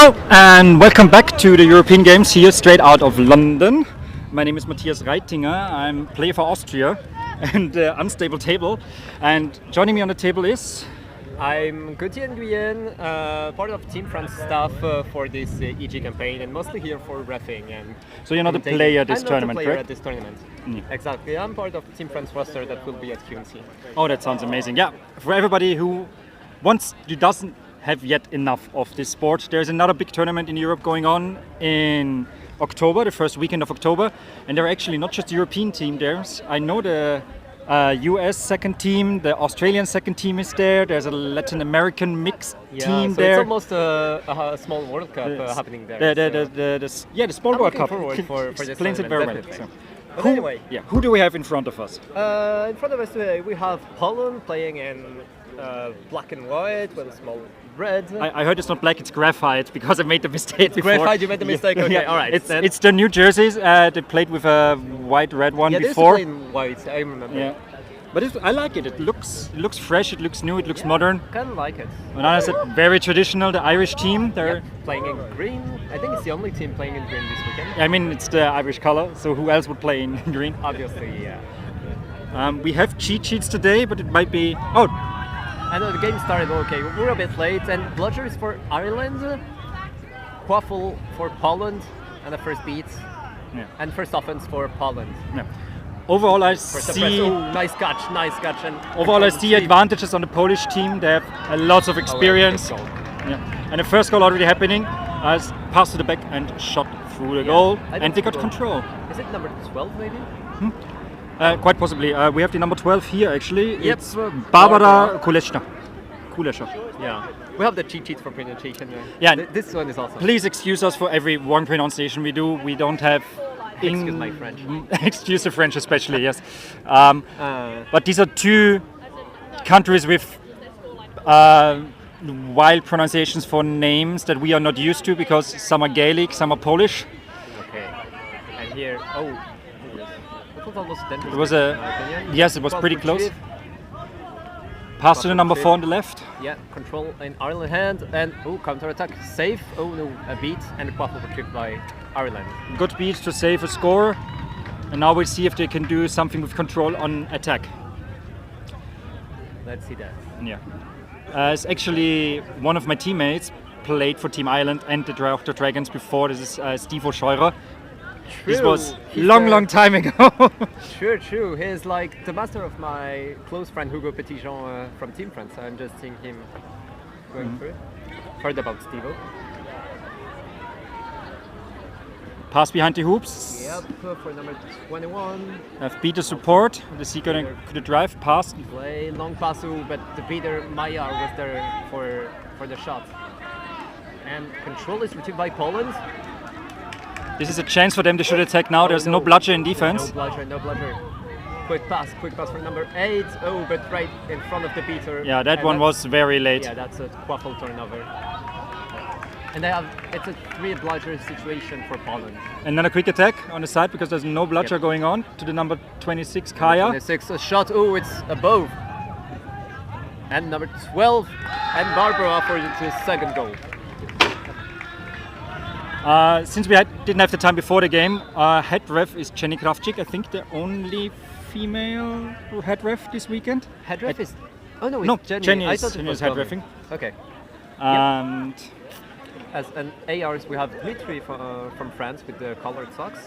Hello and welcome back to the European Games here straight out of London. My name is Matthias Reitinger. I'm player for Austria and Unstable Table. And joining me on the table is... I'm Gauthier Nguyen, part of Team France staff for this EG campaign and mostly here for reffing. And so you're not a player at this tournament, correct? correct? At this tournament. Mm. Exactly. I'm part of Team France roster that will be at QNC. Oh, that sounds amazing. Yeah, for everybody who doesn't have yet enough of this sport, there's another big tournament in Europe going on in October, the first weekend of October. And there are actually not just the European team there. I know the US second team, the Australian second team is there. There's a Latin American mixed team so there. It's almost a small World Cup happening there. The small World Cup. For this explains it very well. So. But anyway, who do we have in front of us? In front of us today we have Poland playing in black and white with a small red. I heard it's not black, it's graphite because I made the mistake before. Graphite, you made the mistake. Okay, all right. It's the new jerseys. They played with a white red one before. Yeah, they played in white. I remember. Yeah, but I like it. It looks fresh. It looks new. It looks modern. Kind of like it. And I said very traditional. The Irish team. They're playing in green. I think it's the only team playing in green this weekend. I mean, it's the Irish color. So who else would play in green? Obviously, yeah. We have cheat sheets today, but it might be. Oh. I know the game started okay. We're a bit late, and bludger is for Ireland, quaffle for Poland, and the first beat, and first offense for Poland. Yeah. Overall, I see. Oh, nice catch, and overall, I see advantages on the Polish team. They have a lot of experience. Yeah. And the first goal already happening. Pass to the back and shot through the goal, and they got control. Is it number 12 maybe? Quite possibly. We have the number 12 here actually. Yep. It's Barbara Kuleshna. Yeah. We have the cheat sheets for pronunciation. Yeah. This one is awesome. Please excuse us for every wrong pronunciation we do. We don't have. Excuse my French. Excuse the French, especially. Yes. But these are two countries with wild pronunciations for names that we are not used to because some are Gaelic, some are Polish. Okay. And here, it was yes, it was pretty close. Pass to the number 4 on the left. Yeah, control in Ireland hand and counter attack, save. Oh no, a beat and a quaffle retrieved by Ireland. Good beat to save a score, and now we'll see if they can do something with control on attack. Let's see that. Yeah, it's actually one of my teammates played for Team Ireland and the Dragons before. This is Steve Scheurer. True. This was long time ago. True. He's like the master of my close friend Hugo Petitjean from Team France. I'm just seeing him going through. Heard about Steve-O. Pass behind the hoops. Yep, for number 21. Have beat the support. The seeker could drive, pass. Play long pass, but the beater Maya was there for the shot. And control is retrieved by Poland. This is a chance for them. They should attack now. There's no bludger in defense. No bludger. Quick pass for number 8. Oh, but right in front of the beater. Yeah, that one was very late. Yeah, that's a quaffle turnover. And it's a 3 bludger situation for Poland. And then a quick attack on the side because there's no bludger going on to the number 26, Kaya. 26, a shot. Oh, it's above. And number 12, and Barbara for the second goal. Since we didn't have the time before the game, head ref is Jenny Kravchik. I think the only female head ref this weekend. Head ref is... Oh no, it's Jenny. Jenny I thought it was head reffing. Okay. And as an ARs, we have Dmitry from France with the colored socks.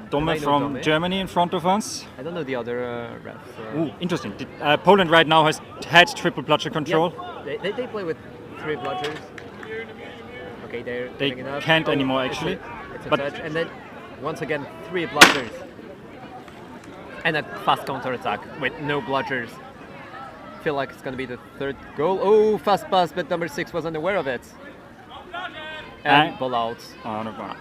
Dome from Germany in front of us. I don't know the other refs. Ooh, interesting. Poland right now has had triple bludger control. Yeah, they play with 3 bludgers. Okay, they can't anymore actually. It's a touch. And then once again 3 bludgers. And a fast counter attack with no bludgers. Feel like it's gonna be the 3rd goal. Oh, fast pass, but number 6 was unaware of it. And ball out. Oh, no.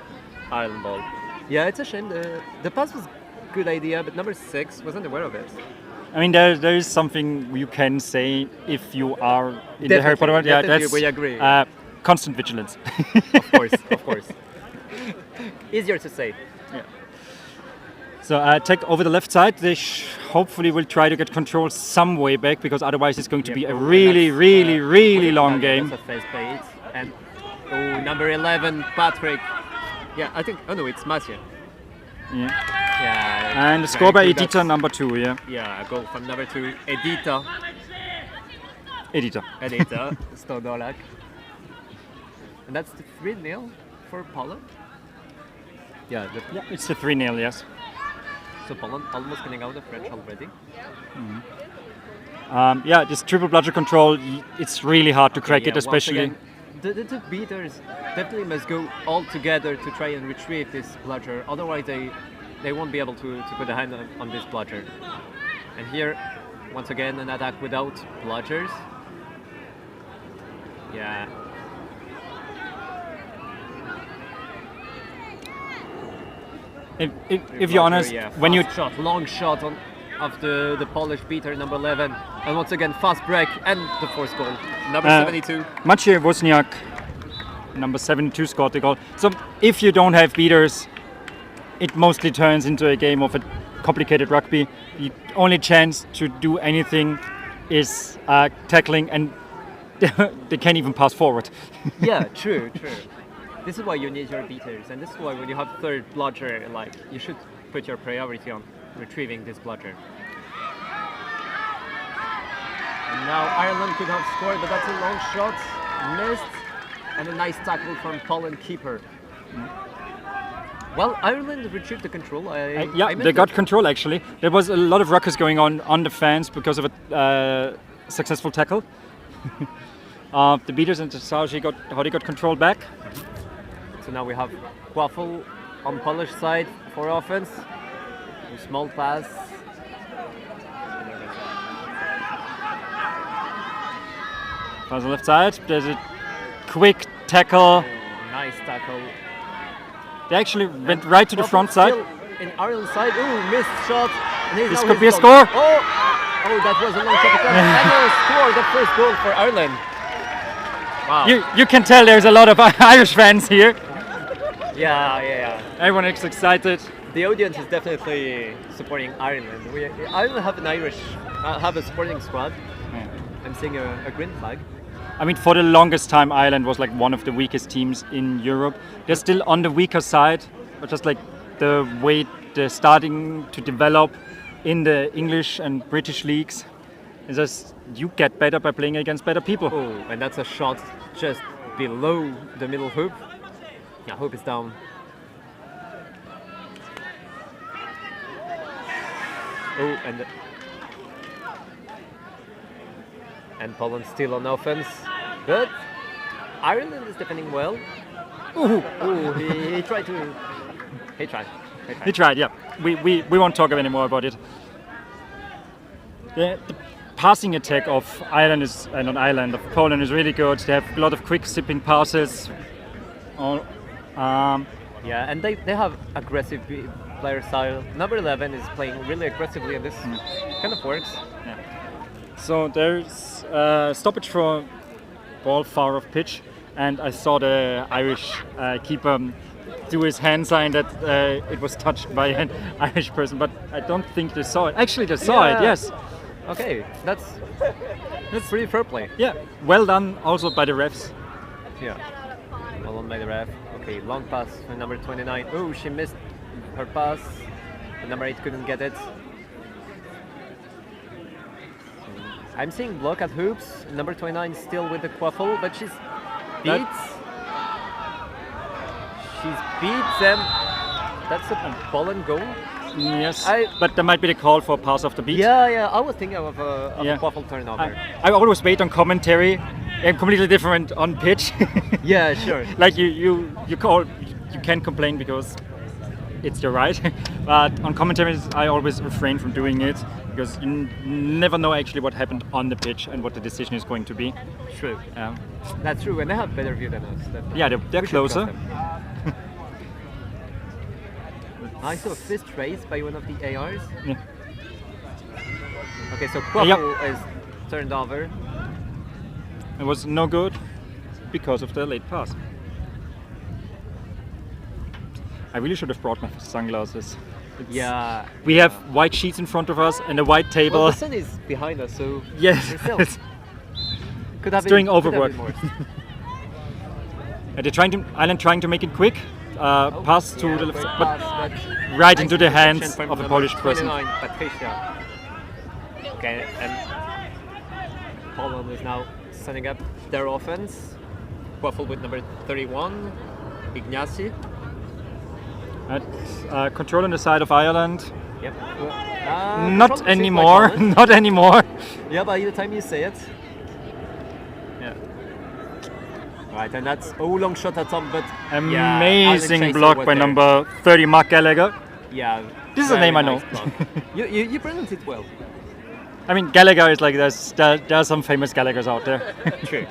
Ireland ball. Yeah, it's a shame. The pass was a good idea, but number 6 wasn't aware of it. I mean, there is something you can say if you are in the Harry Potter world. Yeah, that's. We agree. Constant vigilance. Of course. Easier to say. Yeah. So take over the left side. They hopefully will try to get control some way back because otherwise it's going to be a really long game. That's a face bait. And Oh, number 11, Patrick. Yeah, I think. Oh no, it's Mathieu. Yeah. Yeah. And the score by very good. Edita, number 2, yeah. Yeah, a goal from number 2, Edita. Edita. Edita Stodolak. And that's the 3-0 for Poland. Yeah, Yeah, it's a 3-0, yes. so Poland almost getting out of French already. Yeah, this triple bludger control, it's really hard to crack Yeah, it, once especially. again, the beaters definitely must go all together to try and retrieve this bludger. Otherwise, they won't be able to put a hand on this bludger. And here, once again, an attack without bludgers. Yeah. If you're honest, yeah, when you fast shot, long shot of the Polish beater number 11, and once again fast break and the fourth goal, number 72. Maciej Wozniak, number 72, scored the goal. So if you don't have beaters, it mostly turns into a game of a complicated rugby. The only chance to do anything is tackling, and they can't even pass forward. Yeah, true. This is why you need your beaters, and this is why when you have third bludger, like, you should put your priority on retrieving this bludger. And now Ireland could have scored, but that's a long shot, missed, and a nice tackle from Poland keeper. Well, Ireland retrieved the control. They got control actually. There was a lot of ruckus going on the fans because of a successful tackle. The beaters and how they got control back. So now we have Quaffle on Polish side for offense. A small pass. Pass on the left side. There's a quick tackle. Nice tackle. They actually went right to the front side. In Ireland's side. Ooh, missed shot. This could be a score. Oh, that was a long shot. And a score, the first goal for Ireland. Wow. You can tell there's a lot of Irish fans here. Yeah. Everyone is excited. The audience is definitely supporting Ireland. Ireland have a supporting squad. Yeah. I'm seeing a green flag. I mean, for the longest time, Ireland was like one of the weakest teams in Europe. They're still on the weaker side, but just like the way they're starting to develop in the English and British leagues, it's just you get better by playing against better people. Oh, and that's a shot just below the middle hoop. Yeah, hoop is down. Oh, and Poland still on offense, but Ireland is defending well. Ooh, he tried to. He tried. Yeah. We won't talk anymore about it. The passing attack of Poland is really good. They have a lot of quick zipping passes. Yeah, and they have aggressive player style. Number 11 is playing really aggressively, and this kind of works. Yeah. So there's a stoppage for ball far off pitch, and I saw the Irish keeper do his hand sign that it was touched by an Irish person, but I don't think they saw it. Actually, they saw it, yes. Okay, that's pretty fair play. Yeah, well done also by the refs. Yeah, well done by the ref. Okay, long pass for number 29. Oh, she missed her pass. But number 8 couldn't get it. I'm seeing block at hoops. Number 29 still with the quaffle, but she's beat them. That's a Poland goal. Yes, but there might be the call for pass off the beat. Yeah. I was thinking of a quaffle turnover. I always wait on commentary. I'm completely different on pitch. Yeah, sure. Like you can't complain because it's your right. But on commentaries, I always refrain from doing it because you never know actually what happened on the pitch and what the decision is going to be. True. That's true, and they have better view than us. Definitely. Yeah, they're closer. I saw a fist raise by one of the ARs. Yeah. Okay, so Quaffle is turned over. It was no good because of the late pass. I really should have brought my sunglasses. We have white sheets in front of us and a white table. Well, the sun is behind us, so yes, could have it's doing overwork. Ireland trying to make it quick. Pass to the left, but but right nice into the hands interception of from a Polish number person. 29, Patricia. Okay, and Poland is now setting up their offense. Quaffle with number 31, Ignacy. Control on the side of Ireland. Yep. Not anymore. Not anymore. Yeah, by the time you say it. Yeah. Right, and that's long shot at top, but Amazing block by number 30, Mark Gallagher. Yeah. This is a name I know. Nice you pronounce it well. I mean, Gallagher is like there are some famous Gallaghers out there. True.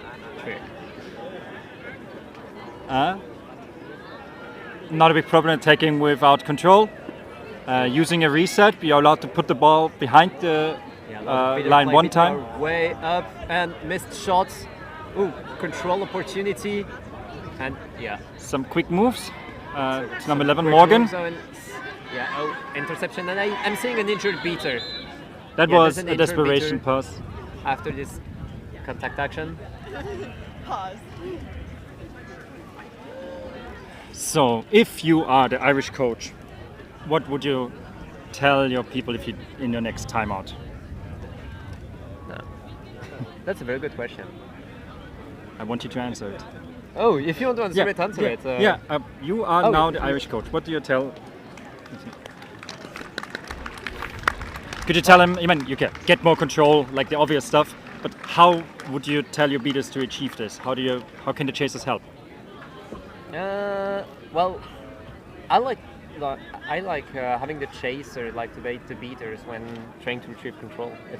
Not a big problem attacking without control. Using a reset, you're allowed to put the ball behind the line one time. Way up and missed shots. Ooh, control opportunity. And some quick moves. To number 11, Morgan. Interception. And I'm seeing an injured beater. That was a desperation pass. After this contact action. Pause. So, if you are the Irish coach, what would you tell your people in your next timeout? That's a very good question. I want you to answer it. Oh, if you want to answer it, answer it. You are now the Irish coach. What do you tell? Could you tell him? I mean, you can get more control, like the obvious stuff. But how would you tell your beaters to achieve this? How can the chasers help? Well, I like having the chaser like to bait the beaters when trying to retrieve control. If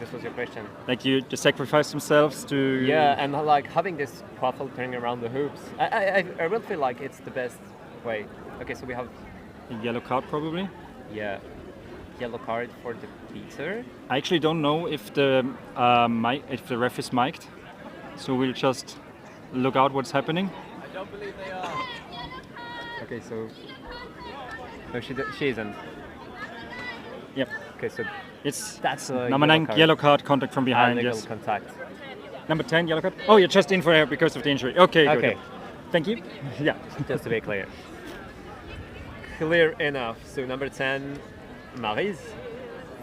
this was your question. Like you just sacrifice themselves to. Yeah, and like having this quaffle turning around the hoops. I really feel like it's the best way. Okay, so we have a yellow card probably. Yeah, yellow card for the beater. I actually don't know if the ref is mic'd, so we'll just look out what's happening. I don't believe they are. Okay, so no, she isn't. Yep. Okay, so that's number 9 yellow card, contact from behind. Yes. Contact. Number 10 yellow card. Oh, you're just in for her because of the injury. Okay. Good. Thank you. Yeah. Just to be clear. Clear enough. So number 10, Maryse.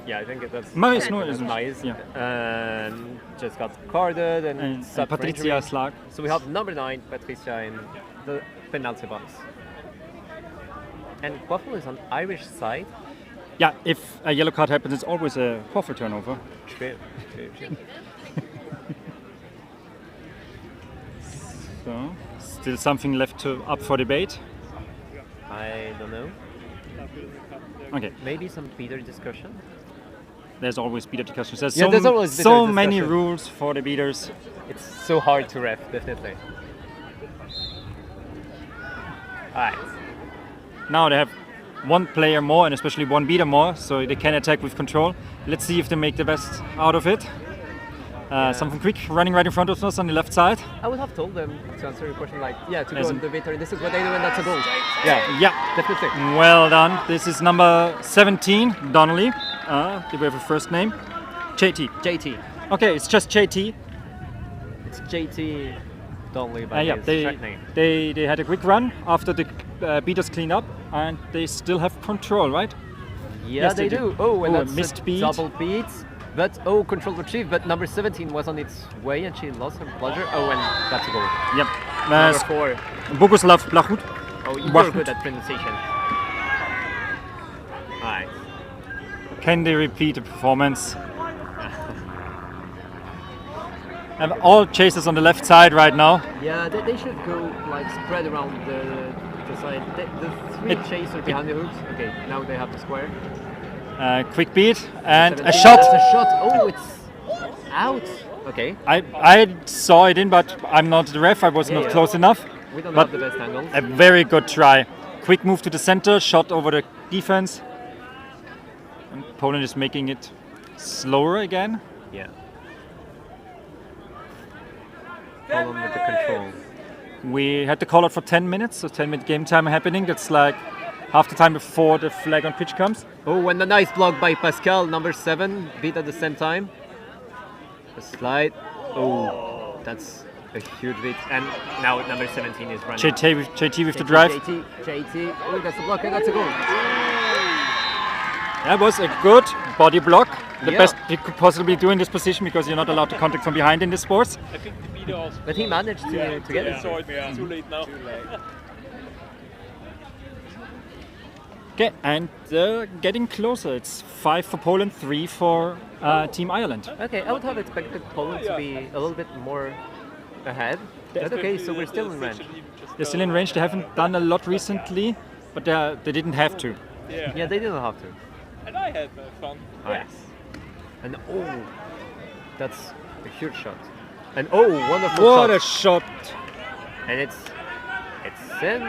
Yeah, I think that's Maryse. No, isn't. Maryse. Yeah. And just got carded and Patricia Slag. So we have number 9, Patricia, in the penalty box. And Quaffle is on Irish side. Yeah, if a yellow card happens, it's always a Quaffle turnover. True. So, still something left up for debate? I don't know. Okay. Maybe some beater discussion? There's always beater discussions. There's always so many rules for the beaters. It's so hard to ref, definitely. Alright. Now they have one player more and especially one beater more, so they can attack with control. Let's see if they make the best out of it. Something quick, running right in front of us on the left side. I would have told them to answer your question to go on the beater. This is what they do and that's a goal. Yeah, definitely. Well done. This is number 17, Donnelly. Do we have a first name? JT. Okay, it's just JT. It's JT Donnelly by his track name. They had a quick run after the beaters cleaned up and they still have control, right? Yeah, yes, they do. Oh, and that's missed a beat. Double beat. But control retrieved. But number 17 was on its way and she lost her pleasure. Oh, and that's a goal. Yep. Number 4. Boguslav Blachut. Oh, you're good at pronunciation. Alright. Can they repeat the performance? And all chasers on the left side right now. Yeah, they should go like spread around the side. The 3 chasers behind the hoops. Okay, now they have the square. Quick beat and a shot. That's a shot. Oh, it's out. Okay. I saw it in, but I'm not the ref. I was not close enough. We don't but have the best angles. A very good try. Quick move to the center, shot over the defense. And Poland is making it slower again. Yeah. Poland with the control. We had the call out for 10 minutes, so 10-minute game time happening. That's like half the time before the flag on pitch comes. Oh, and a nice block by Pascal, number 7, beat at the same time. A slide. Oh, that's A huge lead. And now number 17 is running. JT with the drive. JT. Oh, that's a block, and that's a goal. That was a good body block. The Yeah. best he could possibly do in this position because you're not allowed to contact from behind in this sports. I think the leader also. But he managed to get it. So it's too late now. Okay, and getting closer. It's 5 for Poland, 3 for Team Ireland. Okay, I would have expected Poland to be a little bit more ahead. But okay, so we're still in range. They're still in range. They haven't done a lot recently, but they didn't have to. Yeah, they didn't have to. And I had fun. Yes. And oh, that's a huge shot. And oh, wonderful What shot. a shot! And it's in.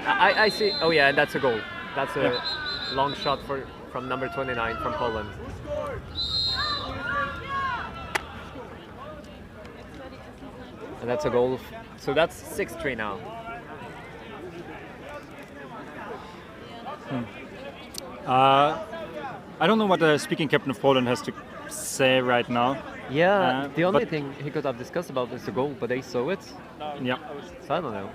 I see. Oh yeah, and that's a goal. That's a long shot from number 29 from Poland. And that's a goal. So that's 6-3 now. I don't know what the speaking captain of Poland has to say right now. Yeah, the only but- thing he could have discussed about is the goal, but they saw it. Yeah. So I don't know.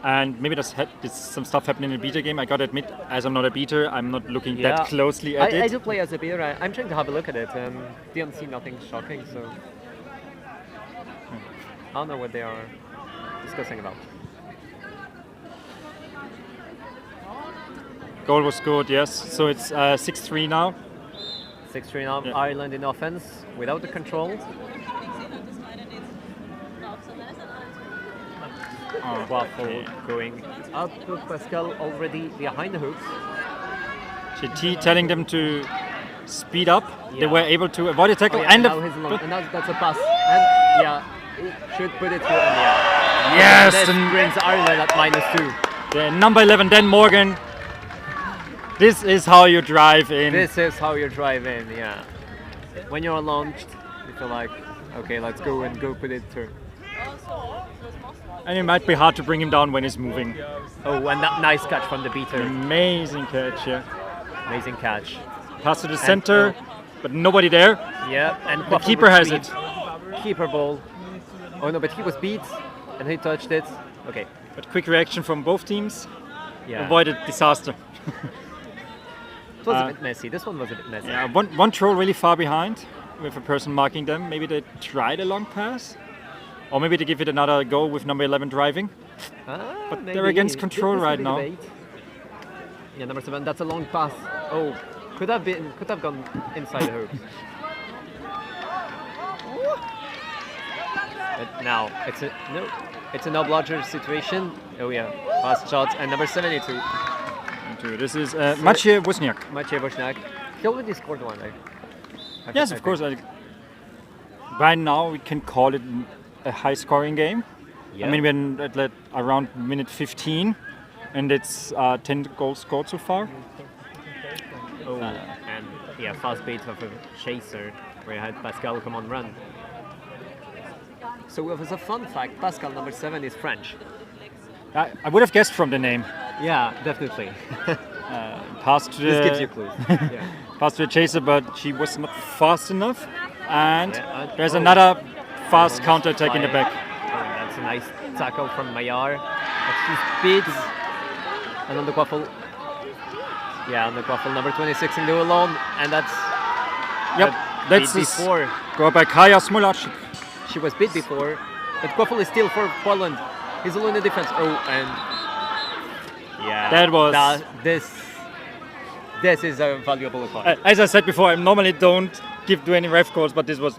And maybe there's some stuff happening in the beta game. I gotta admit, as I'm not a beater, I'm not looking that closely at I it. do play as a beater. I'm trying to have a look at it and didn't see nothing shocking, so I don't know what they are discussing about. Goal was good, yes. So it's 6-3 now. 6-3 now, Yeah. Ireland in offense without the control. Waffle going up to Pascal already behind the hoops. JT telling them to speed up. They Yeah. were able to avoid a tackle Oh, yeah, and now he's long, and that's a pass. And yeah, he should put it through. And yeah. Yes, And this and- brings Ireland at -2. the number 11, Dan Morgan. This is how you drive in. This is how you drive in, yeah. When you're launched, you feel like, okay, let's go and go put it through. And it might be hard to bring him down when he's moving. Oh, and that nice catch from the beater. Amazing catch, yeah. Amazing catch. Pass to the center, but nobody there. Yeah, and The Quaffle keeper with has speed. it. Keeper ball. Oh no, but he was beat, and he touched it. Okay. But quick reaction from both teams. Yeah. Avoided disaster. It was a bit messy. This one was a bit messy. Yeah, one troll really far behind with a person marking them. Maybe they tried a long pass. Or maybe they give it another go with number 11 driving. But they're against control This will right be now. debate. Yeah, number 7. That's a long pass. Oh, could have gone inside the hoops. But now it's a no bludger situation. Oh yeah, fast shot and number 72. This is Maciej Wozniak. Maciej Wozniak. He already scored one. Yes, of course. Right now we can call it a high-scoring game. Yeah. I mean, we're at around minute 15, and it's 10 goals scored so far. Oh, and yeah, fast beat of a chaser where I had Pascal come on run. So as a fun fact, Pascal number 7 is French. I would have guessed from the name. Yeah, definitely. Pass to This the gives you clues. Yeah. pass to the chaser, but she was not fast enough. And Yeah, there's another fast counter-attack in the back. Oh, that's a nice tackle from Maillard. But she speeds. And on the Quaffle. Yeah, on the Quaffle, number 26 in the alone. And that's... Yep, that's beat this before. go by Kaja Smolacik. She was beat before. But Quaffle is still for Poland. He's alone in the defense. Oh, and... Yeah. That was... This is a valuable call. As I said before, I normally don't do any ref calls, but this was...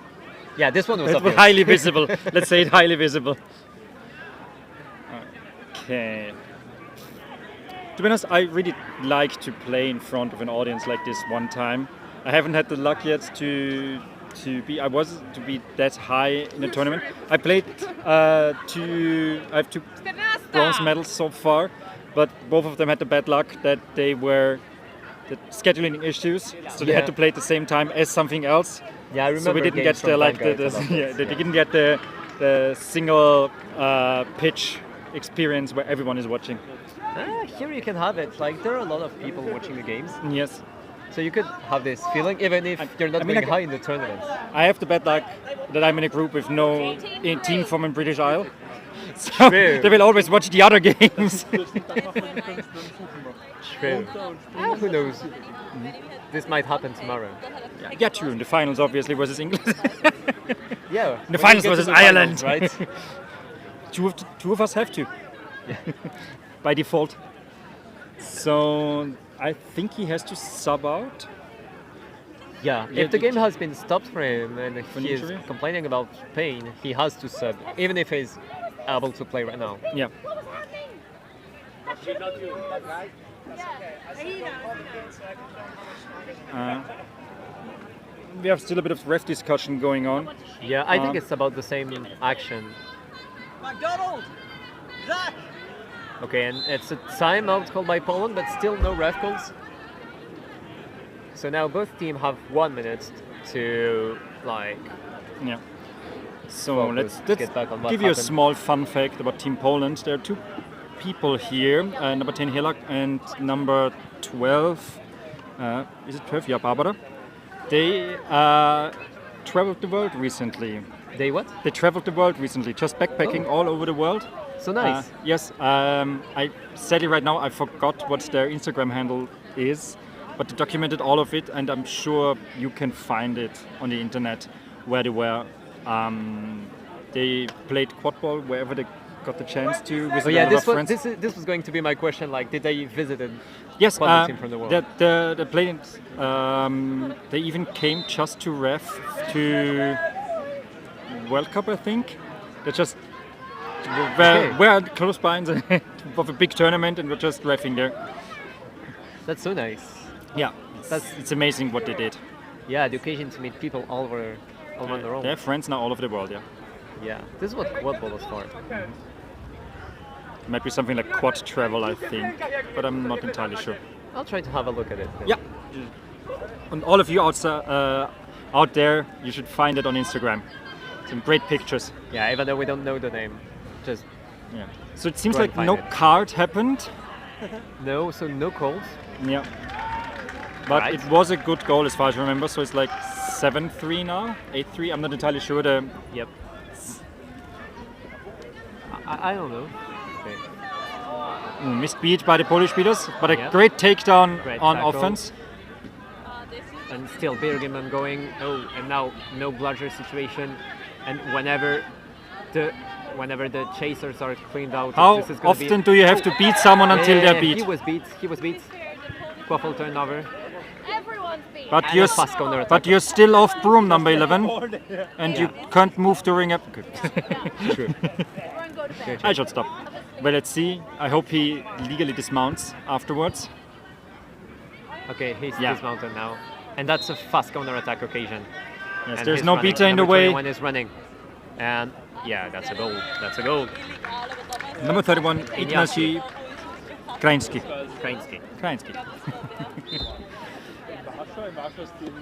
Yeah, this one was It was obvious. highly visible. Let's say it highly visible. Okay. To be honest, I really like to play in front of an audience like this one time. I haven't had the luck yet to be that high in a tournament. I played I have 2 bronze medals so far, but both of them had the bad luck that they were the scheduling issues, so they had to play at the same time as something else. Yeah, I remember. So we didn't get they didn't get the single pitch experience where everyone is watching. Here you can have it. Like there are a lot of people watching the games. Yes. So you could have this feeling even if you're not going high in the tournaments. I have to bet like that I'm in a group with no team from a British Isle. So True. they will always watch the other games. True. Who knows? This might happen tomorrow. Yeah, true. In the finals, obviously, versus England. Yeah. In the finals versus Ireland. Right? two of us have to. By default. So I think he has to sub out. Yeah, if the game has been stopped for him and he is complaining about pain, he has to sub, even if he's able to play right now. Yeah. We have still a bit of ref discussion going on. Yeah, I think it's about the same action. McDonald! Zach! Okay, and it's a timeout called by Poland, but still no ref calls. So now both teams have 1 minute to Yeah. So let's get back on what give you a happened. small fun fact about Team Poland. There are two people here, number 10 Helak and number 12. Is it 12? Yeah, Barbara. They traveled the world recently. They what? They traveled the world recently, just backpacking all over the world. So nice. Yes, I said it right now. I forgot what their Instagram handle is, but they documented all of it, and I'm sure you can find it on the internet where they were. They played Quadball wherever they got the chance to visit friends. This was going to be my question. Like, did they visit a Yes, Quadball team from the world? the played. They even came just to ref to World Cup, I think. They just were close by of a big tournament and were just reffing there. That's so nice. Yeah, it's amazing what they did. Yeah, the occasion to meet people all over the world. They have friends now all over the world, yeah. Yeah, this is what Quadball was for. Might be something like quad travel, I think, but I'm not entirely sure. I'll try to have a look at it. Yeah. And all of you out there, you should find it on Instagram. Some great pictures. Yeah, even though we don't know the name, just yeah. So it seems go like and no find it. card happened. No, so no calls. Yeah. But Right. it was a good goal as far as I remember, so it's like 7-3 now, 8-3. I'm not entirely sure. Yep. I don't know. Okay. Missed beat by the Polish beaters, but a Yeah. great takedown Great on tackle. offense. And still Bergman going. Oh, and now no bludger situation. And whenever the chasers are cleaned out, How this is gonna often be... do you have to beat someone until they're beat? He was beat. Quaffle turnover. Everyone's beat. But And you're, a fast counter attack. but you're still off broom, number 11, and Yeah. you can't move the ring up. Good. True. Everyone go to bed. I should stop. But let's see. I hope he legally dismounts afterwards. Okay, he's Yeah. dismounted now. And that's a fast counter attack occasion. Yes, And there's he's no running. beater in the Number way. 21 is running. And yeah, that's a goal. That's a goal. Number 31, Ignacy Krański. Krański. Krański. Wasza z tym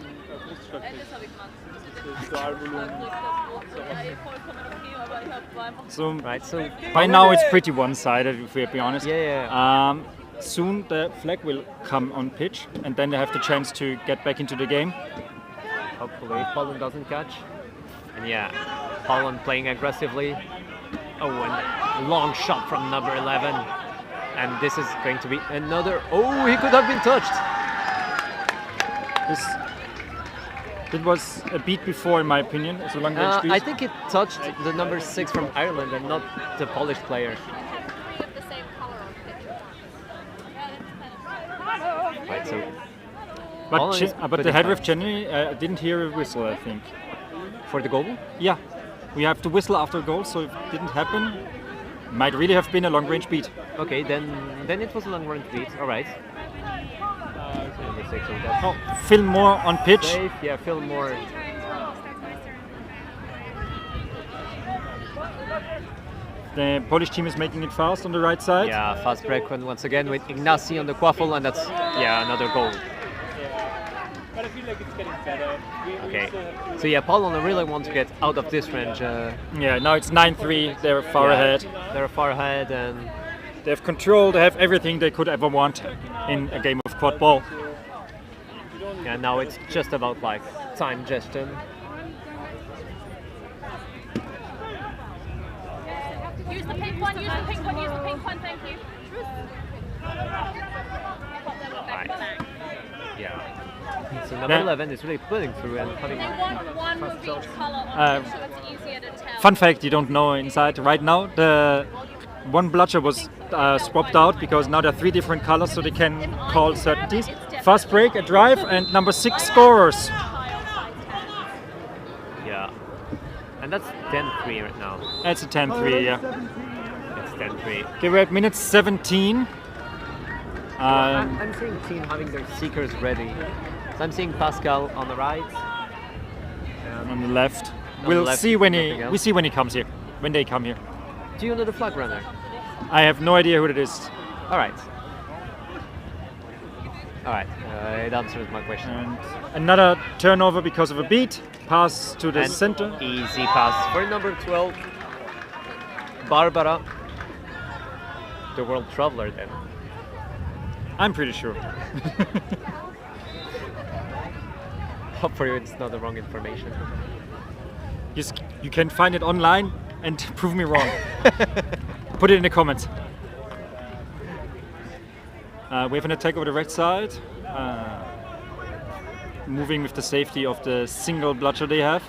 So, Right, so by now it's pretty one-sided, if we're being honest. Yeah. Soon the flag will come on pitch, and then they have the chance to get back into the game. hopefully Poland doesn't catch. And yeah, Poland playing aggressively. Oh, and long shot from number 11. And this is going to be another... Oh, he could have been touched. It was a beat before, in my opinion. It's a long range beat. I think it touched the number 6 from Ireland and not the Polish player. Right, so But the head ref generally didn't hear a whistle, I think. For the goal? Yeah. We have to whistle after a goal, so it didn't happen. Might really have been a long range beat. Okay, then it was a long range beat. All right. Number 6, so that's Oh, Phil Moore on pitch. safe. Yeah, Phil Moore. The Polish team is making it fast on the right side. Yeah, fast break one once again with Ignacy on the quaffle, and that's another goal. But I feel like it's getting better. Okay, so yeah, Poland really want to get out of this range. Yeah, now it's 9-3. They're far ahead. They're far ahead, and They have control. They have everything they could ever want in a game of quad ball. Yeah, now it's just about like time gestion. Use the pink one, use the pink one, use the pink one, thank you. Yeah. So number 11 is really pulling through and having. They want one of each colour on so it's easier to tell. Fun fact you don't know inside right now, the one bludger was swapped out because now there are 3 different colors so they can call certainties. Fast break, a drive, and number 6 scorers. Yeah. And that's 10-3 right now. That's a 10-3, yeah. It's 10-3. Okay, we're at minute 17. I'm seeing team having their seekers ready. So I'm seeing Pascal on the right. On the left. On We'll the left, see when nothing else. he comes here. When they come here. Do you know the flag runner? I have no idea who it is. Alright. Alright, it answers my question. And another turnover because of a beat. Pass to the And center. Easy pass for number 12. Barbara. The world traveler then. I'm pretty sure. Hope for you it's not the wrong information. You can find it online and prove me wrong. Put it in the comments. We have an attack over the right side. Moving with the safety of the single bludger they have.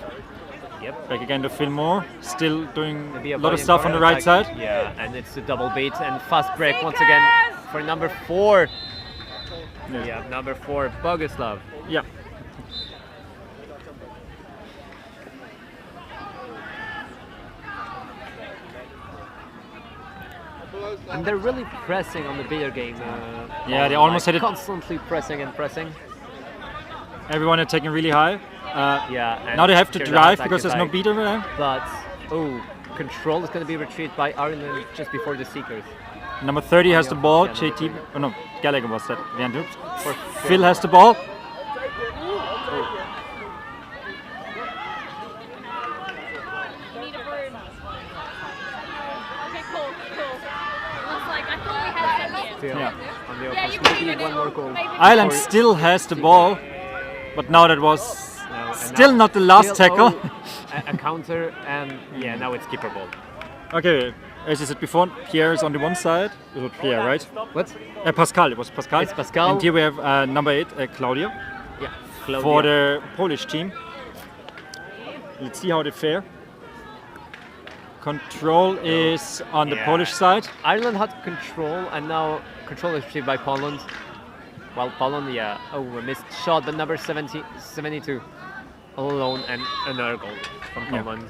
Yep. Back again to Fillmore. Still doing Maybe a lot of stuff on the right attack. side. Yeah, and it's a double beat and fast break once again for number 4. Yeah, number 4, Boguslav. Yeah. And they're really pressing on the beater game. Yeah, they almost had it. Constantly pressing and pressing. Everyone attacking really high. Yeah. And Now they have to Kirdan drive attack because there's no attack. beater there. But, control is going to be retrieved by Ireland just before the Seekers. Number 30 has the ball. JT, oh no, Gallagher was that. Phil has the ball. On the offense. Maybe one more goal. Ireland still has the ball, but now that was still not the last tackle. A counter, and yeah, now it's keeper ball. Okay, as I said before, Pierre is on the one side. It was Pierre, right? What? Pascal, it was Pascal. It's Pascal. And here we have number 8, Claudia. Yeah, For the Polish team. Let's see how they fare. Control is on the Polish side. Ireland had control, and now control is retrieved by Poland. Well, Poland, a missed shot, but number 72 all alone, and another goal from Poland.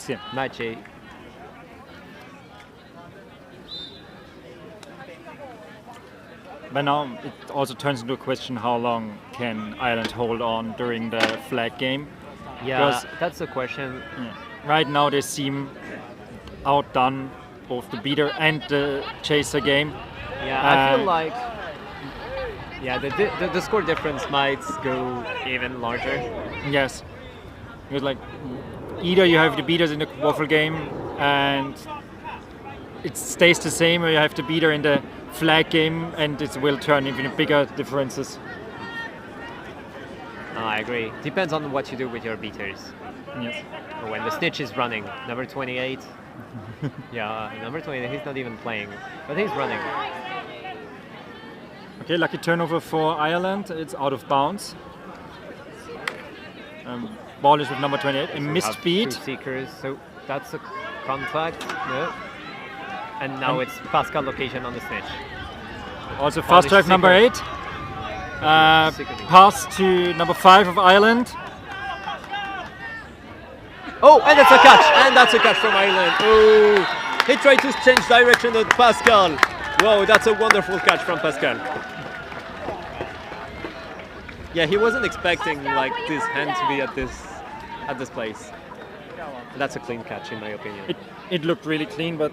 Yeah. Maciej. But now it also turns into a question: how long can Ireland hold on during the flag game? Yeah, Because, that's the question. right now they seem outdone, both the beater and the chaser game. Yeah, I feel like the score difference might go even larger. Yes, because like either you have the beaters in the waffle game and it stays the same, or you have the beater in the flag game and it will turn even bigger differences. I agree. Depends on what you do with your beaters. Yes. When the snitch is running, number 28. Number 28. He's not even playing, but he's running. Okay, lucky turnover for Ireland. It's out of bounds. Ball is with number 28. A missed beat. Two seekers, so that's a contact. No. And now it's Pascal location on the snitch. Also fast drive number 8. Pass to number 5 of Ireland. Oh, and that's a catch! And that's a catch from Ireland. Oh, he tried to change direction with Pascal. Wow, that's a wonderful catch from Pascal. Yeah, he wasn't expecting like this hand to be at this place. That's a clean catch in my opinion. It looked really clean, but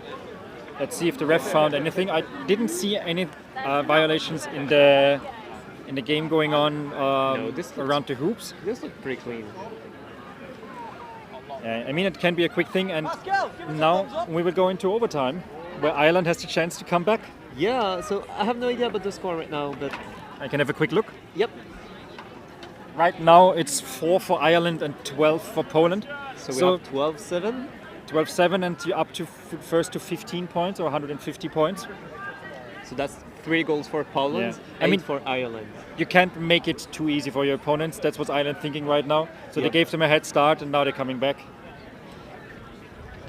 let's see if the ref found anything. I didn't see any violations in the game going on around the hoops. This looked pretty clean. I mean, it can be a quick thing, and now we will go into overtime, where Ireland has the chance to come back. Yeah, so I have no idea about the score right now, but I can have a quick look. Yep. Right now it's 4 for Ireland and 12 for Poland. So we have 12-7. 12-7 and you're up to first to 15 points or 150 points. So that's 3 goals for Poland, 8 for Ireland. You can't make it too easy for your opponents. That's what Ireland thinking right now. So they gave them a head start and now they're coming back.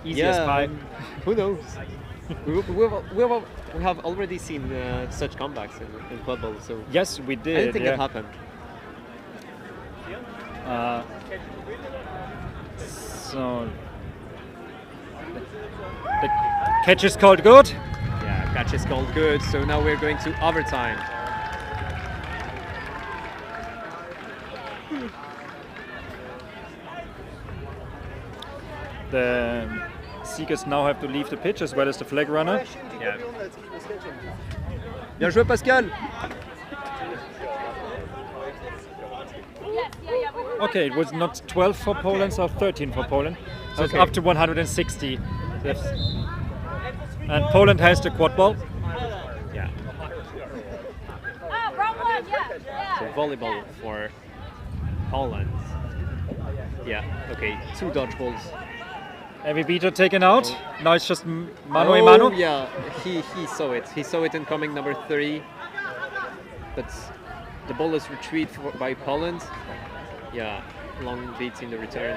Easy as pie. Who knows? we have already seen such comebacks in Quadball. So yes, we did. I didn't think it happened. So the catch is called good. Yeah, catch is called good. So now we're going to overtime. The Seekers now have to leave the pitch as well as the flag runner. Yeah. Bien joué, Pascal. Okay, it was not 12 for Poland, so 13 for Poland. So it's up to 160. And Poland has the quad ball. Yeah. So volleyball for Poland. Yeah, okay, 2 dodgeballs. Every beater taken out. Now it's just mano a mano. Yeah, he saw it. He saw it incoming, number 3. But the ball is retrieved by Poland. Yeah, long beats in the return.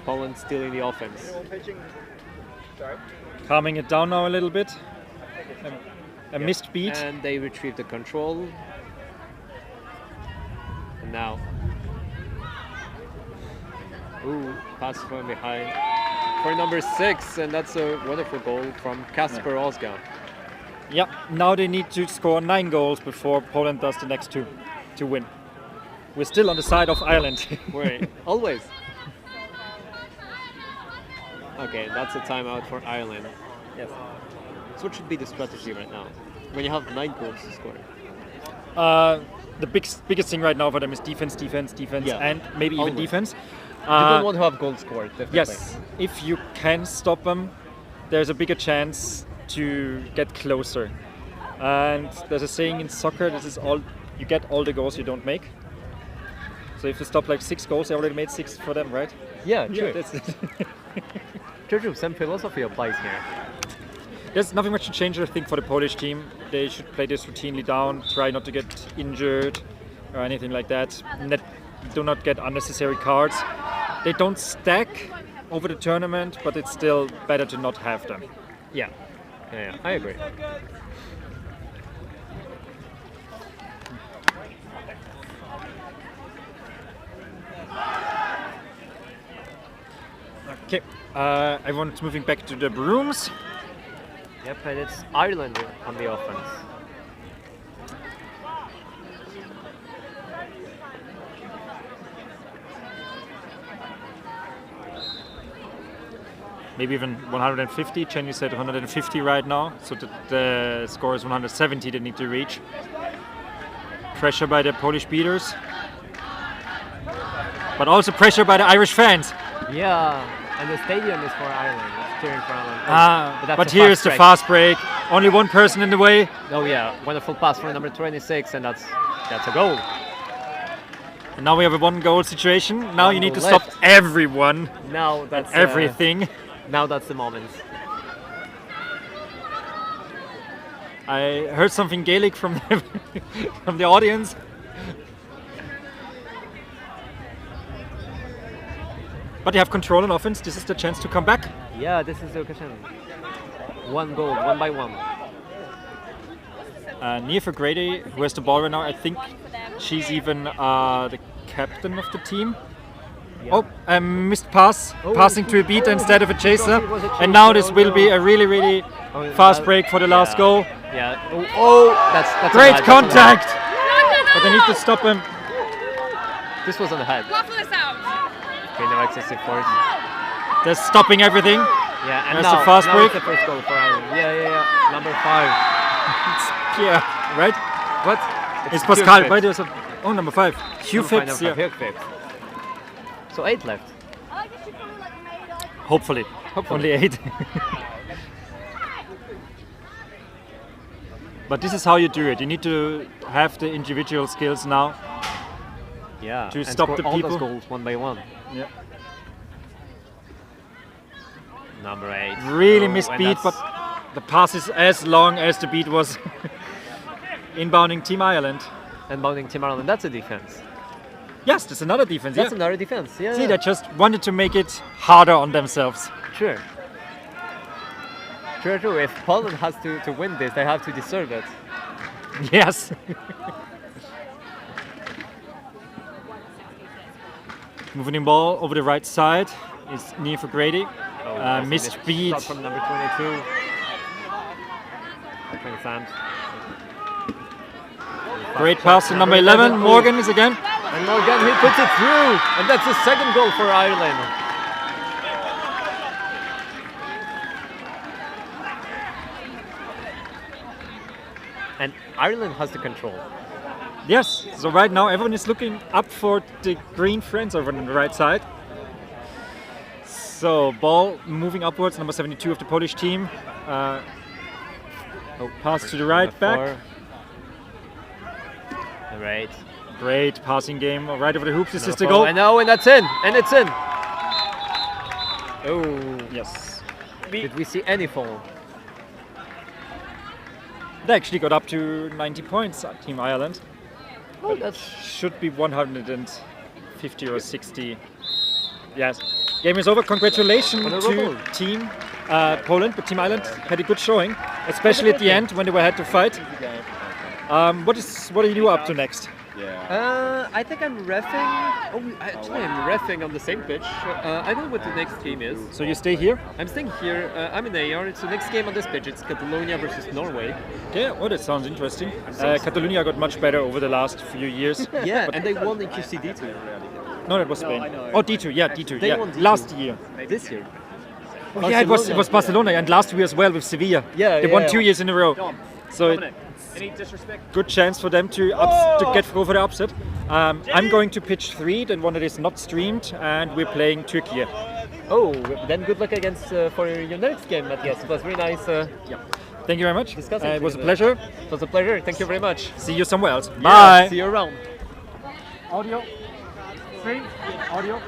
Poland still in the offense. Calming it down now a little bit. A missed beat. And they retrieve the control. And now. Ooh, pass from behind for number 6, and that's a wonderful goal from Kasper Osga. Yeah, now they need to score 9 goals before Poland does the next 2 to win. We're still on the side of Ireland. Wait, always. Okay, that's a timeout for Ireland. Yes. So what should be the strategy right now when you have 9 goals to score? The biggest thing right now for them is defense, and maybe even defense. You don't want to have goals scored, definitely. Yes, if you can stop them, there's a bigger chance to get closer. And there's a saying in soccer, this is all you get all the goals you don't make. So if you stop like 6 goals, they already made 6 for them, right? Yeah, true. Yeah, that's it. True, same philosophy applies here. There's nothing much to change, I think, for the Polish team. They should play this routinely down, try not to get injured or anything like that. Do not get unnecessary cards. They don't stack over the tournament, but it's still better to not have them. Yeah, I agree. Okay, everyone's moving back to the rooms. Yep, and it's Ireland on the offense. Maybe even 150. Jenny said 150 right now, so the score is 170 they need to reach. Pressure by the Polish beaters, but also pressure by the Irish fans. Yeah, and the stadium is for Ireland. It's cheering for Ireland. But here is the fast break. Only one person in the way. Oh yeah, wonderful pass for number 26, and that's a goal. And now we have a 1-goal situation. Now you need to left. stop everyone. Now that's everything. Now that's the moment. I heard something Gaelic from from the audience. But you have control on offense. This is the chance to come back. Yeah, this is the occasion. 1 goal, 1 by 1. Nia Grady, who has the ball right now, I think she's even the captain of the team. Yeah. Oh, missed pass, passing to a beater instead of a chaser. And now this will be a really fast break for the last goal. Yeah. Oh, that's great contact. But they need to stop him. This was on the head. Okay, no excessive force. They're stopping everything. Yeah, and that's now, the fast break. It's the first goal for Ireland. Yeah. Number 5. It's Pierre, right? What? It's Pascal. Why there's number 5. Hugh Phipps. Yeah. So 8 left. Hopefully. Only 8. But this is how you do it. You need to have the individual skills now. Yeah. To and stop score the all people. those goals one by one. Yeah. Number 8. Really Oh, missed and beat, that's- but the pass is as long as the beat was inbounding Team Ireland. Inbounding Team Ireland, that's a defense. Yes, that's another defense. That's yeah. another defense, yeah. See, they just wanted to make it harder on themselves. Sure. True. If Poland has to win this, they have to deserve it. Yes. Moving the ball over the right side is near for Grady. Missed speed. Shot from number 22. Sam. Great pass to number 11. Morgan is again. And Morgan, he puts it through. And that's the second goal for Ireland. And Ireland has the control. Yes, so right now everyone is looking up for the green friends over on the right side. So ball moving upwards, number 72 of the Polish team. Pass to the right back. Right. Great passing game right over the hoops. This is the Follow. goal. And now, and that's in. And it's in. Oh. Yes. Did we see any foul? They actually got up to 90 points, Team Ireland. Oh, that should be 150 or 60. Yes. Game is over. Congratulations to Team Poland, but Team Ireland had a good showing, especially at the end when they had to fight. What are you up to next? I think I'm reffing. I'm reffing on the same pitch. I don't know what the next team is. So you stay here? I'm staying here. I'm in AR. It's the next game on this pitch. It's Catalonia versus Norway. Yeah, well, that sounds interesting. Catalonia got much better over the last few years. Yeah, and they won in QC D2. No, that was Spain. Oh, D2, yeah, D2, They yeah. won D2. Last year. This year. Oh, yeah, it was Barcelona, and last year as well with Sevilla. Yeah, they won 2 years in a row. So Any disrespect? good chance for them to get over the upset. I'm going to pitch 3, then one that is not streamed, and we're playing Turkey. Oh, then good luck against for your next game, Matthias. It was very nice. Thank you very much. Discussing It was a things. pleasure. It was a pleasure. Thank you very much. See you somewhere else. Yeah, Bye. see you around. Audio. 3. Audio.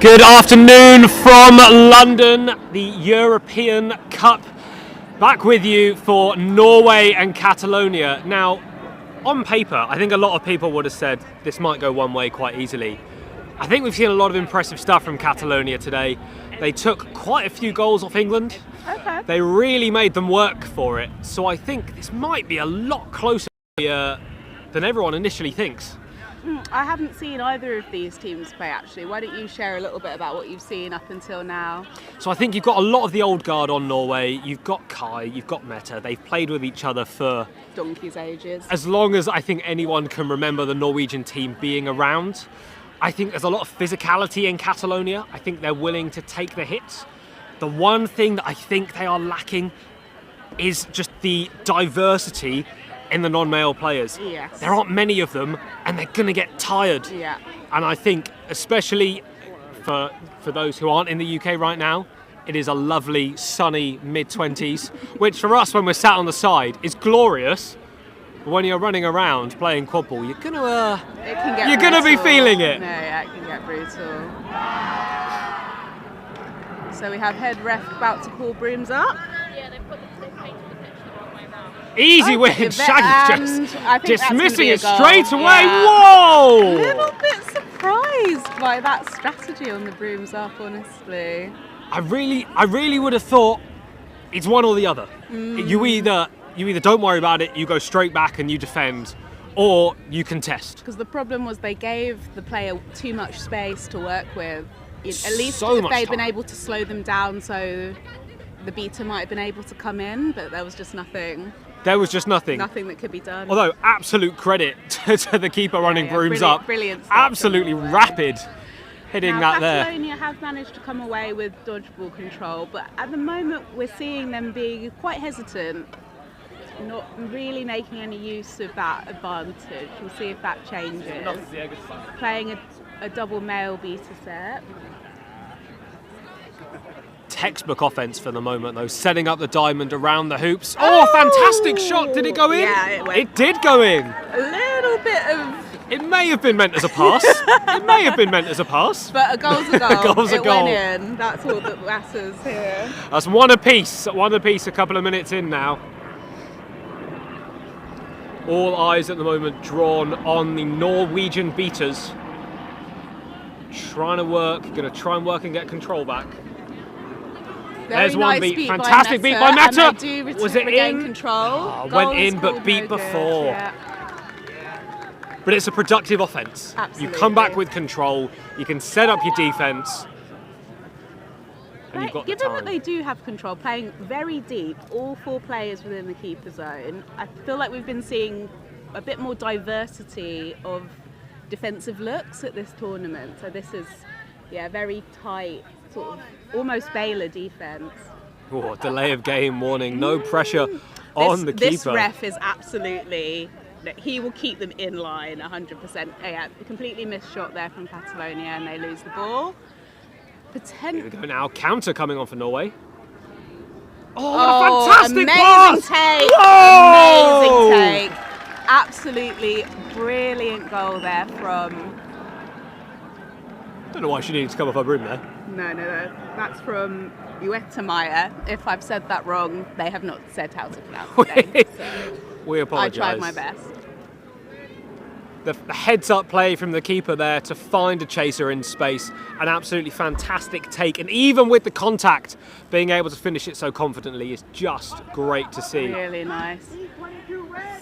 Good afternoon from London, the European Cup. Back with you for Norway and Catalonia. Now, on paper, I think a lot of people would have said this might go one way quite easily. I think we've seen a lot of impressive stuff from Catalonia today. They took quite a few goals off England. Okay. They really made them work for it. So I think this might be a lot closer than everyone initially thinks. I haven't seen either of these teams play actually. Why don't you share a little bit about what you've seen up until now? So I think you've got a lot of the old guard on Norway. You've got Kai, you've got Meta. They've played with each other for donkey's ages. As long as I think anyone can remember the Norwegian team being around. I think there's a lot of physicality in Catalonia. I think they're willing to take the hits. The one thing that I think they are lacking is just the diversity in the non-male players. Yes. There aren't many of them and they're going to get tired. Yeah. And I think, especially for those who aren't in the UK right now, it is a lovely, sunny mid-20s, which for us when we're sat on the side is glorious. But when you're running around playing quadball, you're gonna be feeling it. No, yeah, it can get brutal. So we have head ref about to call brooms up. Yeah, they've painted the pitch the wrong way around. Easy win, Shaggy just dismissing it straight away. Yeah. Whoa! A little bit surprised by that strategy on the brooms up, honestly. I really would have thought it's one or the other. You either don't worry about it, you go straight back and you defend, or you contest. Because the problem was they gave the player too much space to work with. At least So if much they'd time. been able to slow them down, so the beater might have been able to come in, but there was just nothing. There was just nothing. Nothing that could be done. Although absolute credit to the keeper running brooms up. Brilliant stuff. Absolutely rapid hitting Now, that there. Catalonia have managed to come away with dodgeball control, but at the moment we're seeing them being quite hesitant, not really making any use of that advantage. We'll see if that changes. Playing a double male beater set. Textbook offense for the moment though, setting up the diamond around the hoops. Oh, fantastic shot! Did it go in? Yeah, it went. It did go in. A little bit of... It may have been meant as a pass. It may have been meant as a pass. But a goal's a goal. Goal's a it goal. went in. That's all that matters here. That's one apiece a couple of minutes in now. All eyes at the moment drawn on the Norwegian beaters. Trying to try and work and get control back. There's one beat, fantastic beat by Meta. Was it in? Control. Oh, went in but beat before. Yeah. But it's a productive offense. Absolutely. You come back with control, you can set up your defense. And you've got the Given time. that they do have control, playing very deep, all four players within the keeper zone, I feel like we've been seeing a bit more diversity of defensive looks at this tournament. So this is, very tight, sort of almost Baylor defense. Oh, delay of game warning, no pressure on the keeper. This ref is absolutely, he will keep them in line 100%. Yeah, completely missed shot there from Catalonia and they lose the ball. Here we go now, counter coming on for Norway. Oh, what a fantastic amazing pass! Take! Whoa! Amazing take. Absolutely brilliant goal there from... Don't know why she needed to come off her broom there. No. That's from Uetamaya. If I've said that wrong, they have not said how to pronounce it. So We apologise. I tried my best. The heads-up play from the keeper there to find a chaser in space. An absolutely fantastic take. And even with the contact, being able to finish it so confidently is just great to see. Really nice.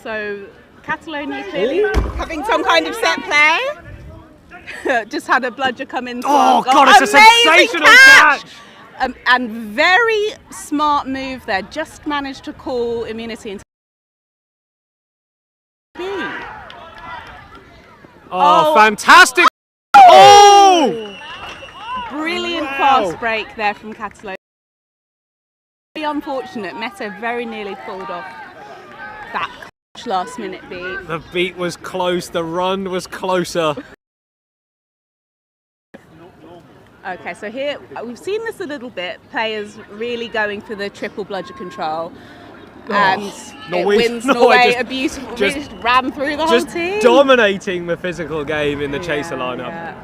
So, Catalonia clearly having some kind of set play. Just had a bludger come in. Oh, God, it's a sensational catch! And very smart move there. Just managed to call immunity into Oh, fantastic! Oh! Brilliant fast break there from Catalonia. Very unfortunate. Meta very nearly pulled off that last minute beat. The beat was close, the run was closer. Okay, so here we've seen this a little bit. Players really going for the triple bludger control. And it wins Norway a beautiful, just ran through the whole team. Just dominating the physical game in the chaser lineup. Yeah.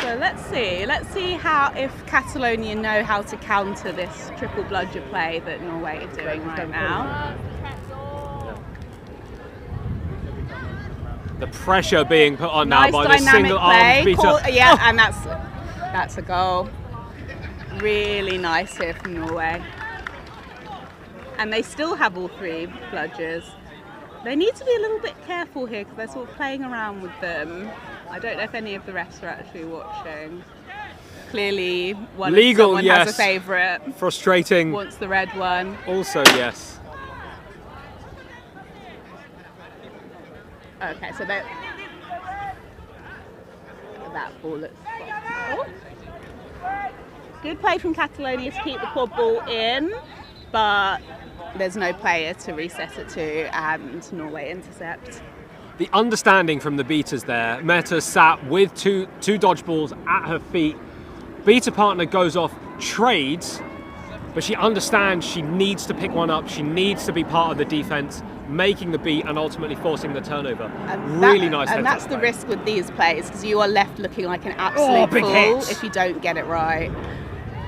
So Let's see how if Catalonia know how to counter this triple bludger play that Norway are doing right now. The pressure being put on now Nice by the dynamic single play. arm beater. Yeah, and that's a goal. Really nice here from Norway. And they still have all 3 bludgers. They need to be a little bit careful here because they're sort of playing around with them. I don't know if any of the refs are actually watching. Clearly, someone yes. has a favourite. Frustrating. Wants the red one. Also, yes. Okay, so that ball looks. Oh. Good play from Catalonia to keep the quad ball in, but there's no player to reset it to, and Norway intercept. The understanding from the beaters there. Meta sat with two dodgeballs at her feet. Beater partner goes off, trades, but she understands she needs to pick one up. She needs to be part of the defense, making the beat and ultimately forcing the turnover. Really nice. And that's the risk with these plays, because you are left looking like an absolute fool if you don't get it right.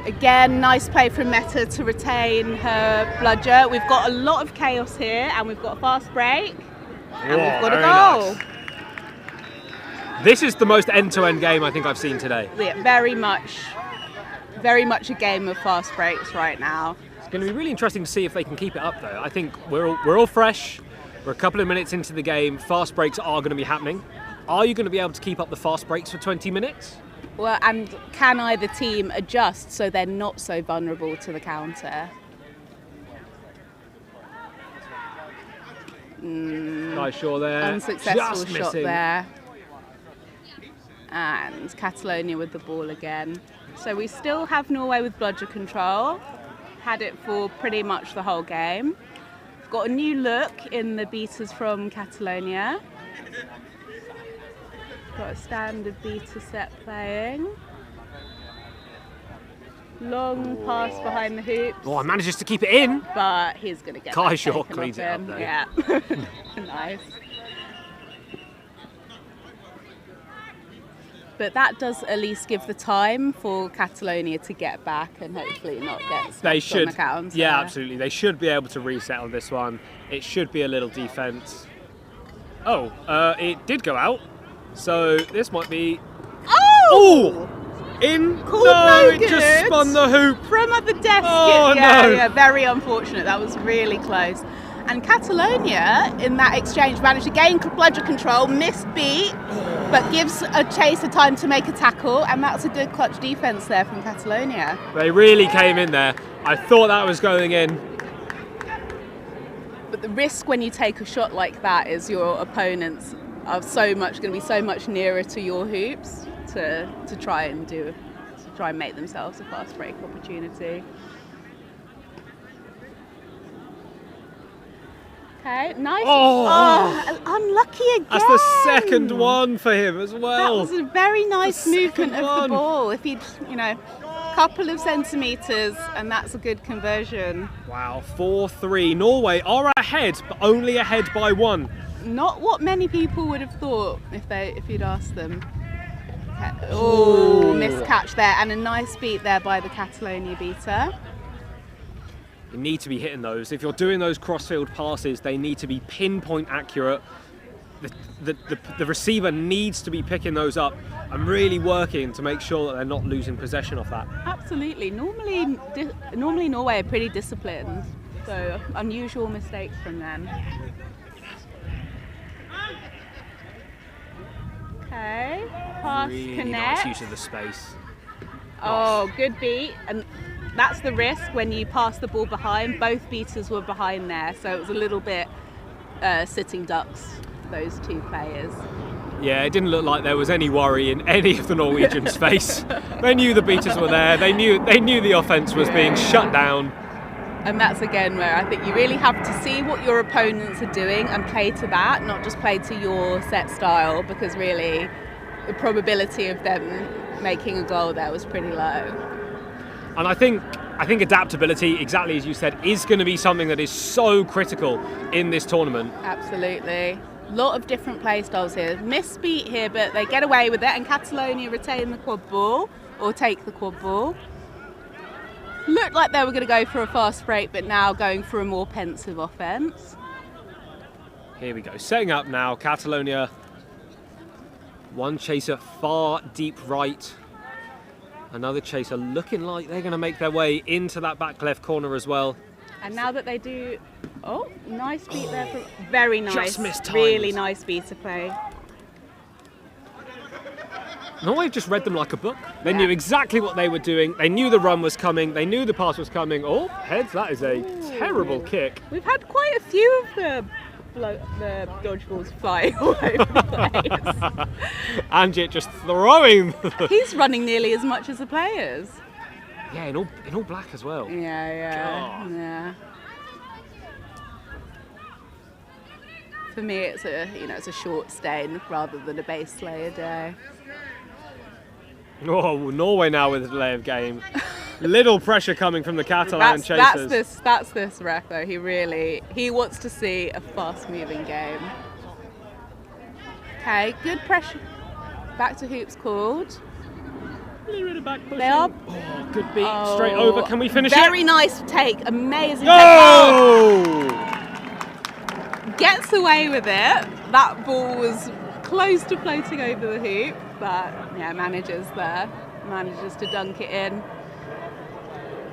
Again, nice play from Meta to retain her bludger. We've got a lot of chaos here, and we've got a fast break, and we've got a goal. Nice. This is the most end-to-end game I think I've seen today. Yeah, very much a game of fast breaks right now. It's going to be really interesting to see if they can keep it up, though. I think we're all fresh. We're a couple of minutes into the game. Fast breaks are going to be happening. Are you going to be able to keep up the fast breaks for 20 minutes? Well, and can either team adjust so they're not so vulnerable to the counter? Nice shot there. Unsuccessful Just shot missing. there. And Catalonia with the ball again. So we still have Norway with bludger control. Had it for pretty much the whole game. We've got a new look in the beaters from Catalonia. Got a standard beater set playing. Long pass behind the hoops. Oh, manages to keep it in. But he's going to get Kai that Shaw taken cleans off it up him. though. Yeah. Nice. But that does at least give the time for Catalonia to get back and hopefully not get smashed on the counter. Yeah, absolutely. They should be able to reset on this one. It should be a little defense. Oh, it did go out. So this might be. Oh! In. Called No, it good. just spun the hoop. From at the desk. Oh, yeah, no. yeah, very unfortunate. That was really close. And Catalonia, in that exchange, managed to gain bludger control, missed beat, but gives a chaser time to make a tackle, and that's a good clutch defence there from Catalonia. They really came in there. I thought that was going in. But the risk when you take a shot like that is your opponents are going to be so much nearer to your hoops to try and make themselves a fast break opportunity. Okay, nice. Oh. Unlucky again. That's the second one for him as well. That was a very nice movement of the ball. If he'd, couple of centimetres, and that's a good conversion. Wow, 4-3. Norway are ahead, but only ahead by 1. Not what many people would have thought if you'd asked them. Okay. Oh, missed catch there, and a nice beat there by the Catalonia beater. You need to be hitting those. If you're doing those crossfield passes, they need to be pinpoint accurate. The receiver needs to be picking those up and really working to make sure that they're not losing possession of that. Absolutely. Normally Norway are pretty disciplined, so unusual mistakes from them. Okay, pass Really connect. nice use of the space. Oh, good beat. And that's the risk when you pass the ball behind. Both beaters were behind there, so it was a little bit sitting ducks, those two players. Yeah, it didn't look like there was any worry in any of the Norwegians' face. They knew the beaters were there. They knew the offence was being shut down. And that's again where I think you really have to see what your opponents are doing and play to that, not just play to your set style, because really the probability of them making a goal there was pretty low. And I think adaptability, exactly as you said, is going to be something that is so critical in this tournament. Absolutely. Lot of different play styles here. Misbeat here, but they get away with it, and Catalonia retain the quad ball, or take the quad ball. Looked like they were going to go for a fast break, but now going for a more pensive offence. Here we go, setting up now, Catalonia. One chaser far deep right. Another chaser looking like they're going to make their way into that back left corner as well. And now that they do, oh, nice beat there, from, very nice, Just missed times. Really nice beat to play. Norway just read them like a book. They knew exactly what they were doing. They knew the run was coming. They knew the pass was coming. Oh, heads, that is a terrible kick. We've had quite a few of the dodgeballs flying all over the place. Anjit just throwing. He's running nearly as much as the players. Yeah, in all black as well. Yeah. For me, it's a short stain rather than a base slayer day. Oh, Norway now with a delay of game. Little pressure coming from the Catalan chasers. That's this ref though. He wants to see a fast-moving game. Okay, good pressure. Back to hoops called. A little bit of back pushing. They are. Oh, good beat. Straight over. Can we finish Very it? nice take. Amazing Oh! take. Gets away with it. That ball was close to floating over the hoop, but yeah, manages to dunk it in.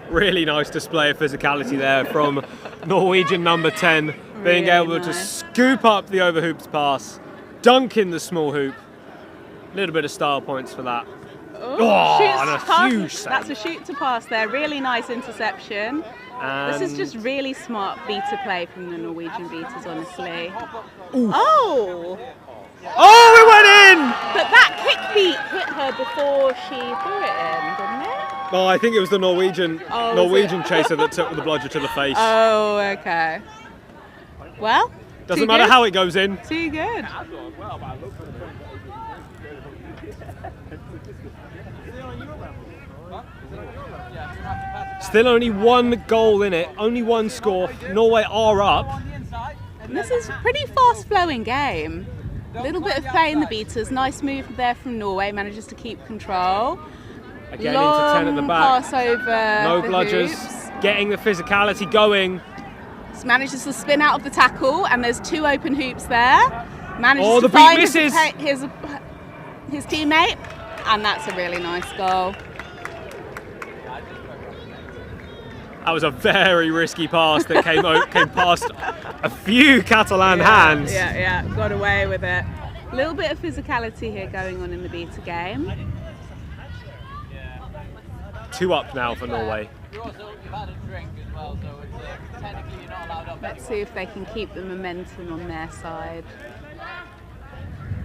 Really nice display of physicality there from Norwegian number 10, being Really able to nice. scoop up the over hoops pass, dunk in the small hoop. A little bit of style points for that. Oh, shoots and a pass. huge save. That's a shoot to pass there. Really nice interception. This is just really smart beater play from the Norwegian beaters, honestly. Oof. Oh! Oh, it went in! But that kick beat hit her before she threw it in, didn't it? Oh, I think it was the Norwegian was chaser that took the bludger to the face. Oh, okay. Well, Doesn't matter how it goes in. Too good. Still only one goal in it, only one score. Norway are up. This is a pretty fast-flowing game. A little bit of play in the beaters. Nice move there from Norway. Manages to keep control. Again Long into 10 at the back. pass over No the bludgers. hoops. Getting the physicality going. Manages to spin out of the tackle, and there's two open hoops there. Manages Oh, the to beat find misses. his teammate, and that's a really nice goal. That was a very risky pass that came past a few Catalan hands. Yeah, got away with it. A little bit of physicality here going on in the beater game. 2 up now for Norway. Let's see if they can keep the momentum on their side.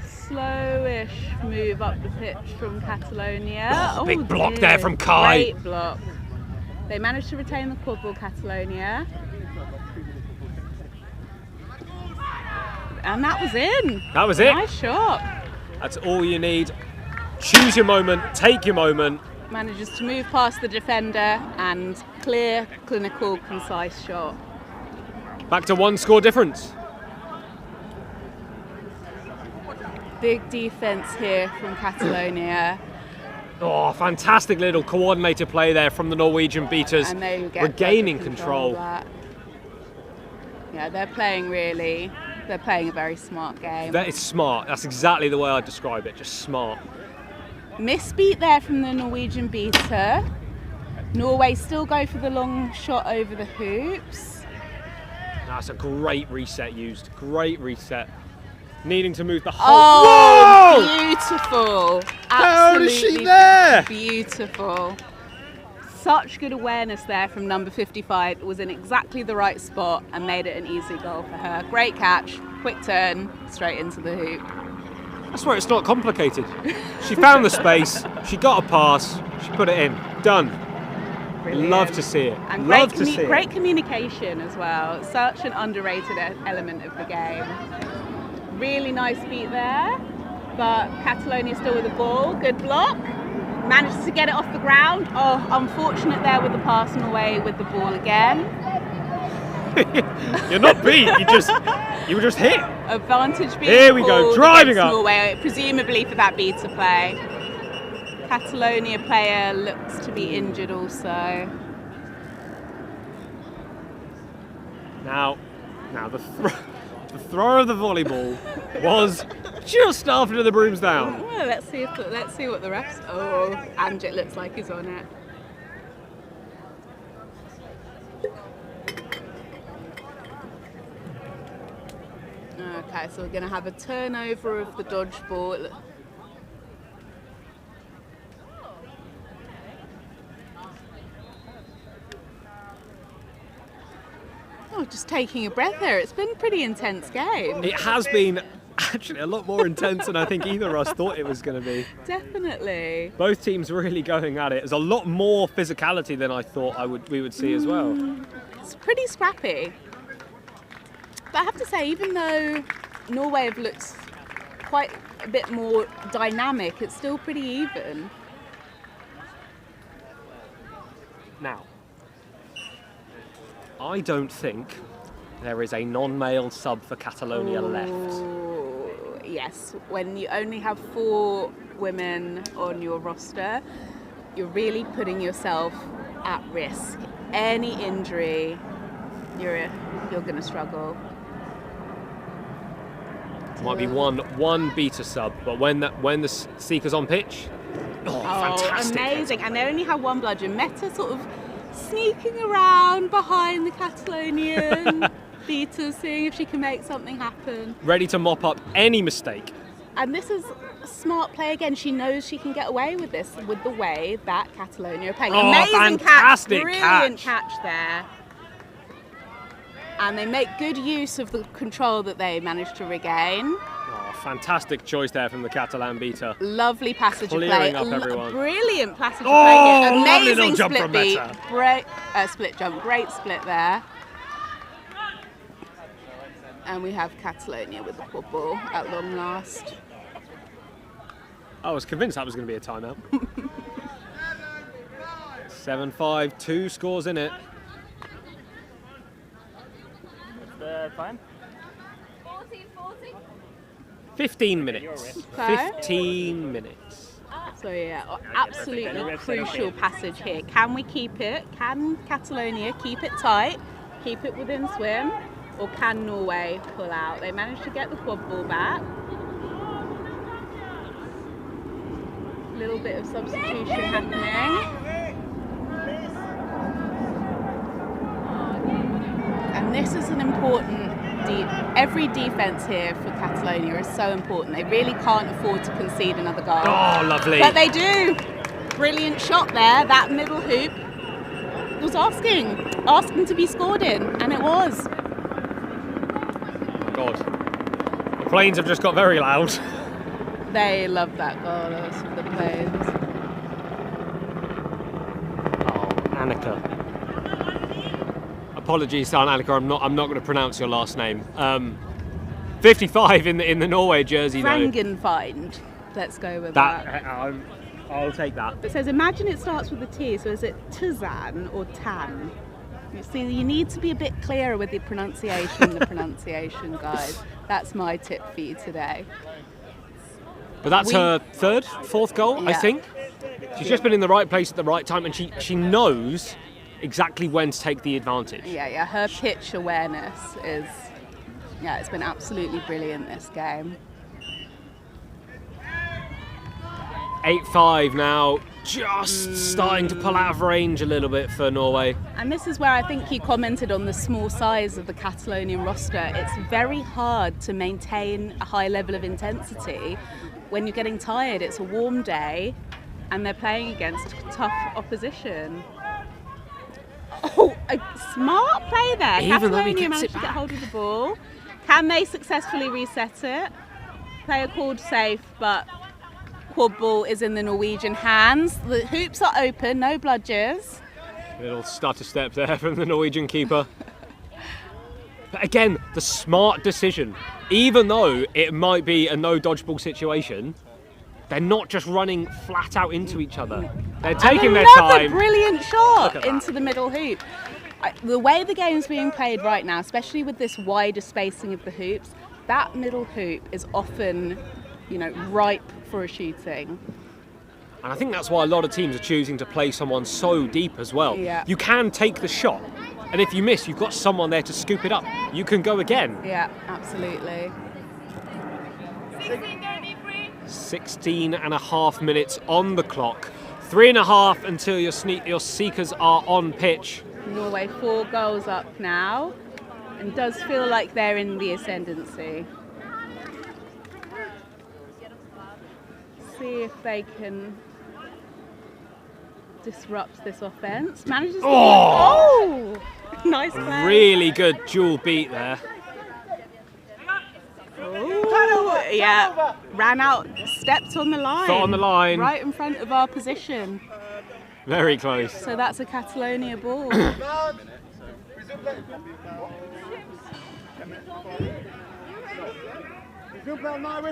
Slowish move up the pitch from Catalonia. Oh, big block there from Kai. Great block. They managed to retain the quadball, Catalonia. And that was in. That was it. Nice shot. That's all you need. Choose your moment, take your moment. Manages to move past the defender and clear, clinical, concise shot. Back to 1 score difference. Big defense here from Catalonia. Oh, fantastic little coordinated play there from the Norwegian beaters. And they get regaining better control. of that. Yeah, they're playing a very smart game. That is smart. That's exactly the way I'd describe it, just smart. Misbeat there from the Norwegian beater. Norway still go for the long shot over the hoops. That's a great reset used. Great reset. Needing to move the whole... Oh, Whoa! beautiful. How is she Absolutely there? Beautiful. Such good awareness there from number 55. It was in exactly the right spot and made it an easy goal for her. Great catch, quick turn, straight into the hoop. That's where it's not complicated. She found the space, she got a pass, she put it in. Done. Brilliant. Love to see it. And Love to see it. great communication as well. Such an underrated element of the game. Really nice beat there, but Catalonia still with the ball. Good block. Manages to get it off the ground. Oh, unfortunate there with the pass away with the ball again. You're not beat, you were just hit. Advantage being Here we go, called driving against up. Norway, presumably for that beta play. Catalonia player looks to be injured also. Now the throw of the volleyball was just after the broom's down. Well, let's see what the refs. Oh, Amjit looks like he's on it. Okay, so we're going to have a turnover of the dodgeball. Oh, just taking a breath there. It's been a pretty intense game. It has been actually a lot more intense than I think either of us thought it was going to be. Definitely. Both teams really going at it. There's a lot more physicality than I thought we would see as well. It's pretty scrappy. But I have to say, even though Norway have looked quite a bit more dynamic, it's still pretty even. Now, I don't think there is a non-male sub for Catalonia left. Yes, when you only have 4 women on your roster, you're really putting yourself at risk. Any injury, you're going to struggle. Might be one beta sub, but when the Seeker's on pitch, fantastic! Amazing! And they only have 1 bludgeon. Meta sort of sneaking around behind the Catalonian beta, seeing if she can make something happen. Ready to mop up any mistake. And this is a smart play again. She knows she can get away with this with the way that Catalonia are playing. Amazing fantastic catch! Brilliant catch there. And they make good use of the control that they managed to regain. Oh, fantastic choice there from the Catalan beta. Lovely passage Clearing of play. up everyone. Brilliant passage of play here. Amazing little jump split from beat. Meta. Split jump. Great split there. And we have Catalonia with the Quadball at long last. I was convinced that was going to be a timeout. 7-5, 2 scores in it. The time? 15 minutes. Okay. 15 minutes. So yeah, absolutely crucial passage here. Can we keep it? Can Catalonia keep it tight? Keep it within swim? Or can Norway pull out? They managed to get the quad ball back. A little bit of substitution happening. And this is an important, every defence here for Catalonia is so important. They really can't afford to concede another goal. Oh, lovely. But they do. Brilliant shot there. That middle hoop was asking to be scored in, and it was. Oh my God. The planes have just got very loud. They loved that goal. That was some good plays. Oh, Annika. Apologies, to Annika. I'm not going to pronounce your last name. 55 in the Norway jersey though. Frangenfind. Let's go with that. I'll take that. It says, imagine it starts with a T. So is it Tizan or Tan? You see, you need to be a bit clearer with the pronunciation, guys. That's my tip for you today. But that's her fourth goal, Yeah. I think. She's just been in the right place at the right time, and she knows exactly when to take the advantage. Yeah. Her pitch awareness is, it's been absolutely brilliant this game. 8-5 now, just starting to pull out of range a little bit for Norway. And this is where I think you commented on the small size of the Catalonian roster. It's very hard to maintain a high level of intensity when you're getting tired. It's a warm day and they're playing against tough opposition. Oh, a smart play there. Even though he Catalonia gets managed it to get back. hold of the ball. Can they successfully reset it? Player called safe, but Quadball is in the Norwegian hands. The hoops are open, no bludgers. Little stutter step there from the Norwegian keeper. But again, the smart decision. Even though it might be a no dodgeball situation, they're not just running flat out into each other. They're taking their Another time. brilliant Look shot at into the middle hoop. The way the game's being played right now, especially with this wider spacing of the hoops, that middle hoop is often, ripe for a shooting. And I think that's why a lot of teams are choosing to play someone so deep as well. Yeah. You can take the shot, and if you miss, you've got someone there to scoop it up. You can go again. Yeah, absolutely. 16 and a half minutes on the clock. 3.5 until your seekers are on pitch. Norway 4 goals up now, and does feel like they're in the ascendancy. See if they can disrupt this offense. Manages to nice play. Really good dual beat there. Ooh, yeah, ran out, stepped on the line. Foot on the line. Right in front of our position. Very close. So that's a Catalonia ball.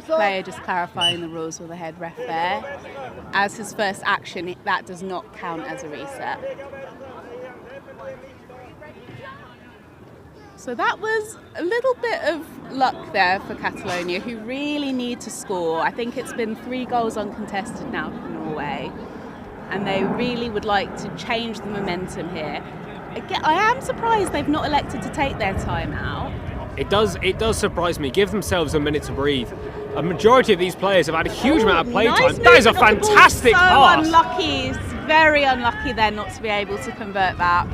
Player just clarifying the rules with the head ref there. As his first action, that does not count as a reset. So that was a little bit of luck there for Catalonia, who really need to score. I think it's been 3 goals uncontested now for Norway, and they really would like to change the momentum here. Again, I am surprised they've not elected to take their time out. It does surprise me. Give themselves a minute to breathe. A majority of these players have had a huge amount of play time. That is a fantastic pass. So unlucky, very unlucky there not to be able to convert that.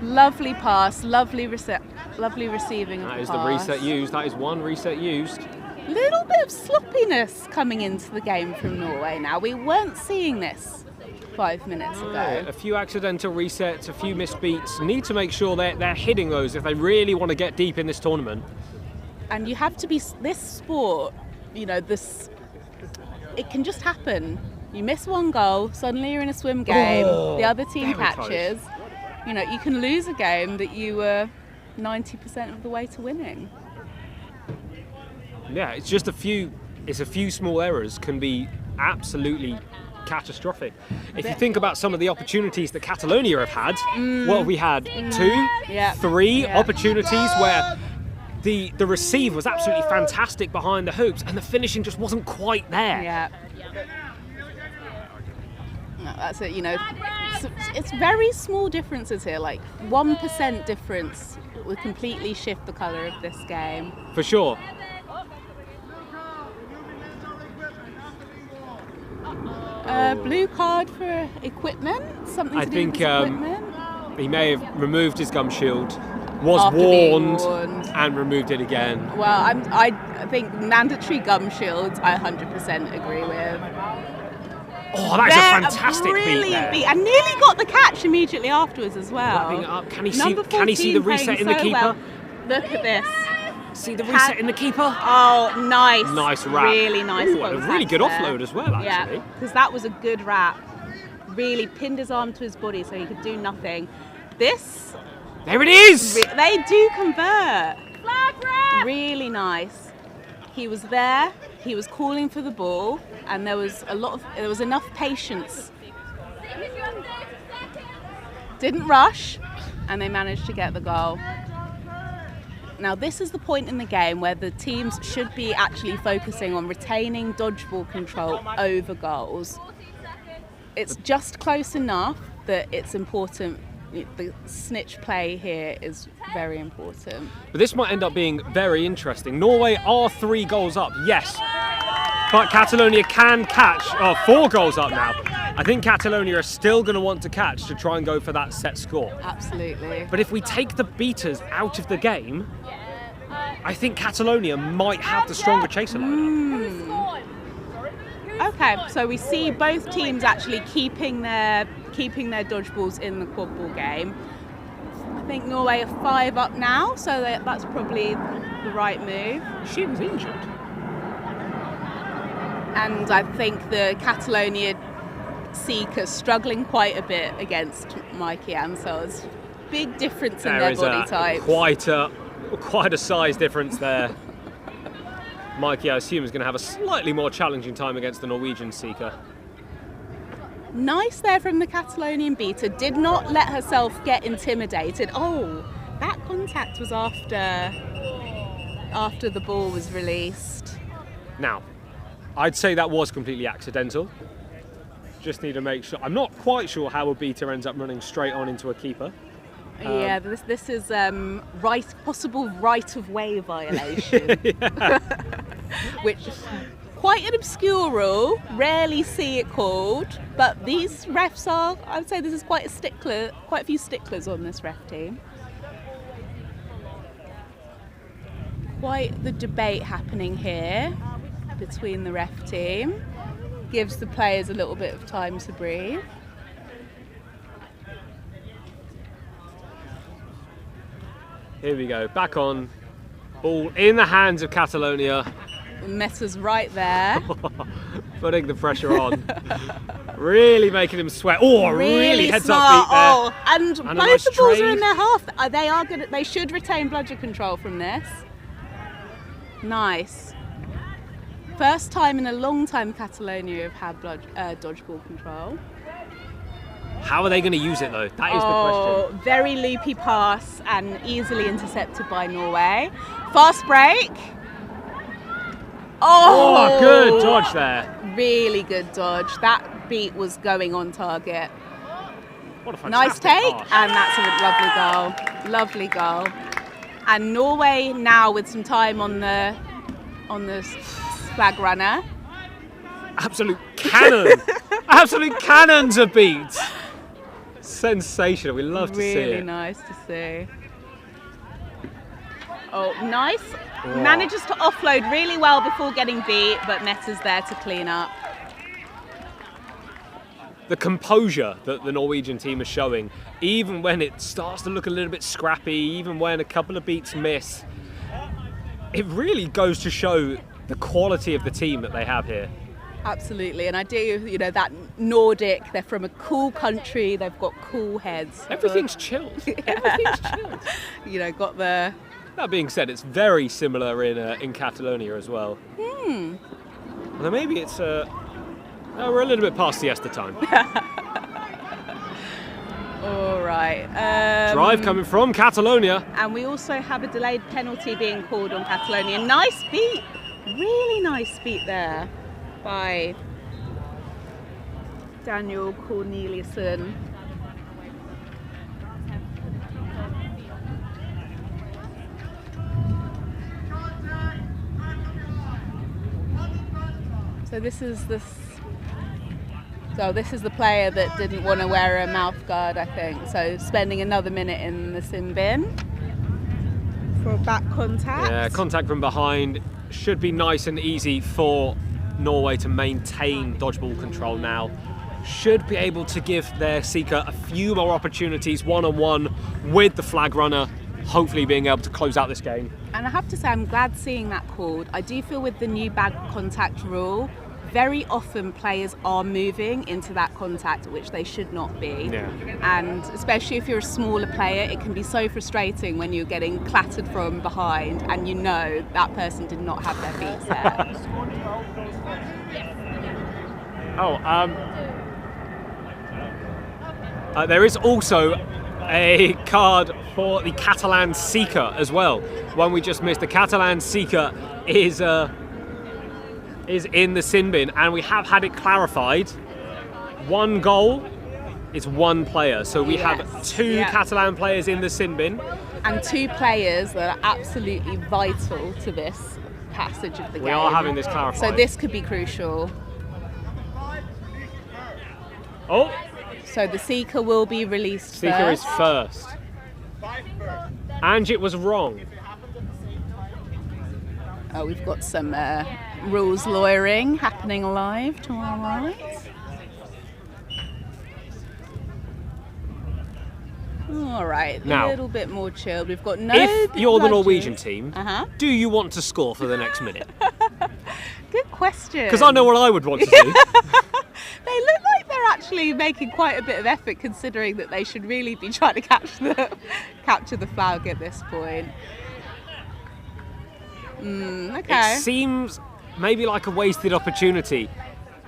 Lovely pass, lovely receiving of the pass. That is the reset used. That is one reset used. Little bit of sloppiness coming into the game from Norway now. We weren't seeing this 5 minutes ago. A few accidental resets, a few missed beats. Need to make sure they're hitting those if they really want to get deep in this tournament. And you have to be, this sport, it can just happen. You miss 1 goal, suddenly you're in a swim game, the other team catches. Close. You can lose a game that you were 90% of the way to winning. Yeah, it's just a few small errors can be absolutely catastrophic. If you think about some of the opportunities that Catalonia have had, what have we had? 2, 3 opportunities where the receive was absolutely fantastic behind the hoops and the finishing just wasn't quite there. Yeah. No, that's it, it's very small differences here, like 1% difference would completely shift the colour of this game. For sure. Blue card for equipment? Something to do with his equipment? He may have removed his gum shield, was warned and removed it again. Well, I think mandatory gum shields I 100% agree with. Oh, that is a fantastic brilliant beat there. And nearly got the catch immediately afterwards as well. Wrapping it up. Can he see the reset in the keeper? Well. Look at this. See the reset in the keeper? Oh, nice. Nice wrap. Really nice. Ooh, a really good offload as well, actually. Yeah, because that was a good wrap. Really pinned his arm to his body so he could do nothing. This... There it is! They do convert. Really nice. He was there, he was calling for the ball, and there was enough patience. Didn't rush, and they managed to get the goal. Now this is the point in the game where the teams should be actually focusing on retaining dodgeball control over goals. It's just close enough that it's important. The snitch play here is very important. But this might end up being very interesting. Norway are 3 goals up, yes. But Catalonia can catch. 4 goals up now. I think Catalonia are still going to want to catch to try and go for that set score. Absolutely. But if we take the beaters out of the game, I think Catalonia might have the stronger chaser lineup. Okay, so we see both teams actually keeping their dodgeballs in the quadball game. I think Norway are 5 up now, so that's probably the right move. She was injured. And I think the Catalonia seeker struggling quite a bit against Mikey Ansell's. Big difference in their body type. Quite a size difference there. Mikey, I assume, is going to have a slightly more challenging time against the Norwegian seeker. Nice there from the Catalonian beater. Did not let herself get intimidated. Oh, that contact was after after the ball was released. Now, I'd say that was completely accidental. Just need to make sure. I'm not quite sure how a beater ends up running straight on into a keeper. Yeah, this is possible right of way violation, which quite an obscure rule. Rarely see it called, but these refs are. I would say this is quite a few sticklers on this ref team. Quite the debate happening here between the ref team. Gives the players a little bit of time to breathe. Here we go, back on. Ball in the hands of Catalonia. Meta's right there. Putting the pressure on. Really making him sweat. Oh, really heads smart. up beat there. Oh, and both nice the balls trade. are in their half. They are good. They should retain bludger control from this. Nice. First time in a long time Catalonia have had dodgeball control. How are they going to use it though? That is the question. Very loopy pass and easily intercepted by Norway. Fast break. Oh, good dodge there. Really good dodge. That beat was going on target. What a Nice fantastic take, pass. and that's a lovely goal. And Norway now with some time on the flag runner. Absolute cannon. Absolute cannons of beats. Sensational. We love to see it. Really nice to see. Oh, nice. Oh. Manages to offload really well before getting beat, but Meta's there to clean up. The composure that the Norwegian team is showing, even when it starts to look a little bit scrappy, even when a couple of beats miss, it really goes to show the quality of the team that they have here. Absolutely, and I do, that Nordic, they're from a cool country, they've got cool heads. Everything's chilled. Everything's chilled. Got the... That being said, it's very similar in Catalonia as well. Although maybe it's we're a little bit past siesta time. All right. Drive coming from Catalonia. And we also have a delayed penalty being called on Catalonia. Nice beat, really nice beat there by Daniel Corneliusson. So this is the player that didn't want to wear a mouth guard, I think. So spending another minute in the sin bin for back contact. Yeah, contact from behind should be nice and easy for Norway to maintain dodgeball control now. Should be able to give their seeker a few more opportunities one-on-one with the flag runner, hopefully being able to close out this game. And I have to say, I'm glad seeing that called. I do feel with the new back contact rule, very often players are moving into that contact, which they should not be. Yeah. And especially if you're a smaller player, it can be so frustrating when you're getting clattered from behind and you know that person did not have their feet set. There is also a card for the Catalan seeker as well. One we just missed. The Catalan seeker is in the sin bin, and we have had it clarified. One goal is one player, so we have two Catalan players in the sin bin. And two players that are absolutely vital to this passage of the game. We are having this clarified. So this could be crucial. Oh! So the seeker will be released Seeker first. is first. And it was wrong. Oh, we've got some rules lawyering happening live to our right. All right, Now, a little bit more chilled. We've got no. If you're the bludgers. Norwegian team, do you want to score for the next minute? Good question. Because I know what I would want to do. They look like they're actually making quite a bit of effort, considering that they should really be trying to capture the flag at this point. Okay. It seems maybe like a wasted opportunity,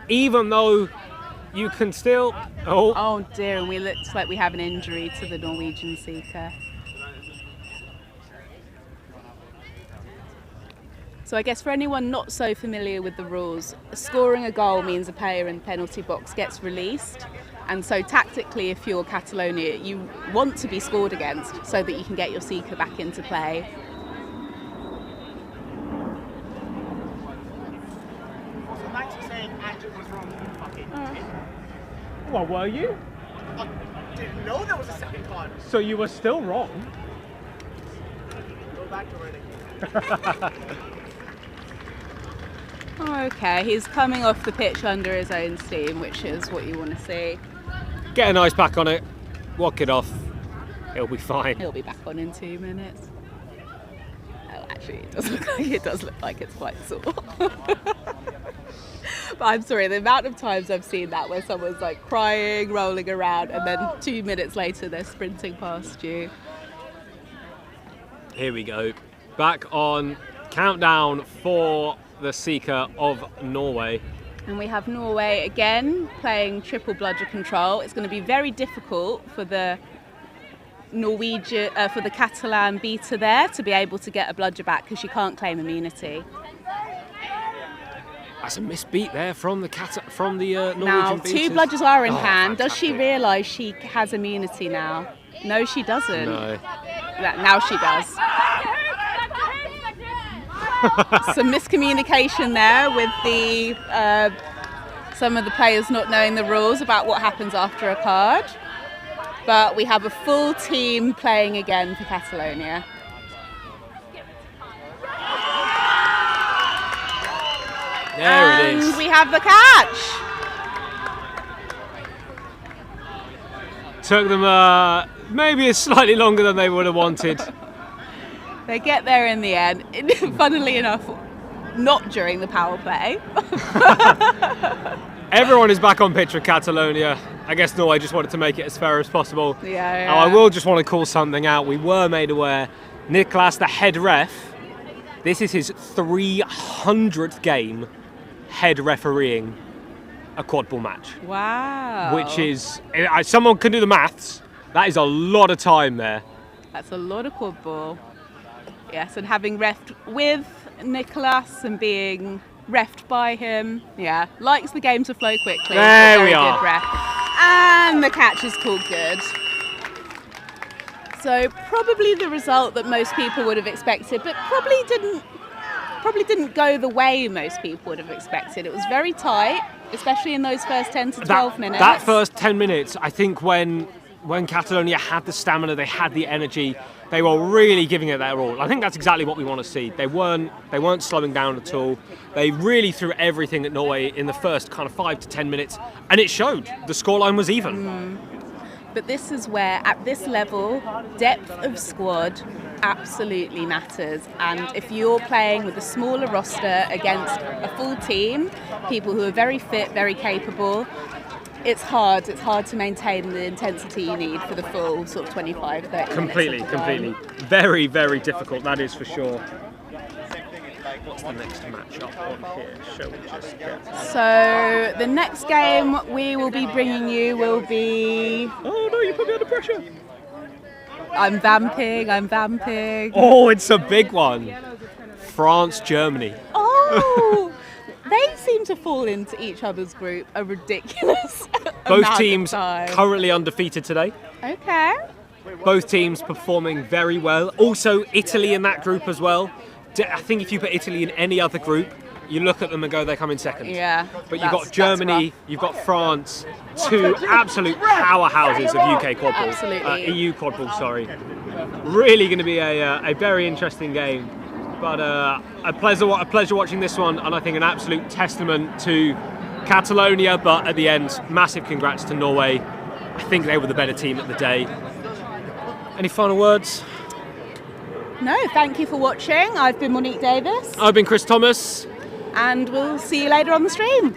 even though you can still. Oh dear, and we looks like we have an injury to the Norwegian seeker. So I guess for anyone not so familiar with the rules, scoring a goal means a player in the penalty box gets released. And so tactically, if you're Catalonia, you want to be scored against so that you can get your seeker back into play. So Max was saying Andrew was wrong. Fucking Well, were you? I didn't know there was a second card. So you were still wrong. Go back to reading. Okay, he's coming off the pitch under his own steam, which is what you want to see. Get a nice back on it. Walk it off. It'll be fine. He'll be back on in 2 minutes. Oh, actually, it does look like it's quite sore. But I'm sorry, the amount of times I've seen that where someone's like crying, rolling around, and then 2 minutes later they're sprinting past you. Here we go. Back on countdown for the seeker of Norway. And we have Norway again playing triple bludger control. It's going to be very difficult for the for the Catalan beater there to be able to get a bludger back because she can't claim immunity. That's a misbeat there from the Norwegian Now, beaters. 2 bludgers are in hand. Fantastic. Does she realise she has immunity now? No, she doesn't. No. Now she does. Some miscommunication there with the some of the players not knowing the rules about what happens after a card. But we have a full team playing again for Catalonia. There it is. And we have the catch. Took them maybe slightly longer than they would have wanted. They get there in the end. Funnily enough, not during the power play. Everyone is back on pitch for Catalonia. I guess Norway just wanted to make it as fair as possible. Yeah. Now, I will just want to call something out. We were made aware, Niklas, the head ref, this is his 300th game head refereeing a quadball match. Wow. Which is, someone can do the maths, that is a lot of time there. That's a lot of quadball. Yes, and having refed with Nicholas and being refed by him, yeah, likes the game to flow quickly. There Very we are. Good ref. And the catch is called good. So probably the result that most people would have expected, but probably didn't go the way most people would have expected. It was very tight, especially in those first 10 to 12 minutes. That first 10 minutes, I think when Catalonia had the stamina, they had the energy, they were really giving it their all. I think that's exactly what we want to see. They weren't slowing down at all. They really threw everything at Norway in the first kind of 5 to 10 minutes, and it showed. The scoreline was even. But this is where, at this level, depth of squad absolutely matters. And if you're playing with a smaller roster against a full team, people who are very fit, very capable, it's hard to maintain the intensity you need for the full sort of 25, 30 minutes. Completely. Very, very difficult, that is for sure. What's the next match up on here? Shall we just get... So the next game we will be bringing you will be... Oh no, you put me under pressure. I'm vamping. Oh, it's a big one. France, Germany. Oh! They seem to fall into each other's group a ridiculous Both amount teams of time. currently undefeated today. Okay. Both teams performing very well. Also, Italy in that group as well. I think if you put Italy in any other group, you look at them and go, they come in second. Yeah. But you've got Germany, you've got France, 2 absolute powerhouses of UK quadball. Absolutely. EU quadball, sorry. Really going to be a very interesting game. But a pleasure watching this one, and I think an absolute testament to Catalonia. But at the end, massive congrats to Norway. I think they were the better team at the day. Any final words? No, thank you for watching. I've been Monique Davis. I've been Chris Thomas. And we'll see you later on the stream.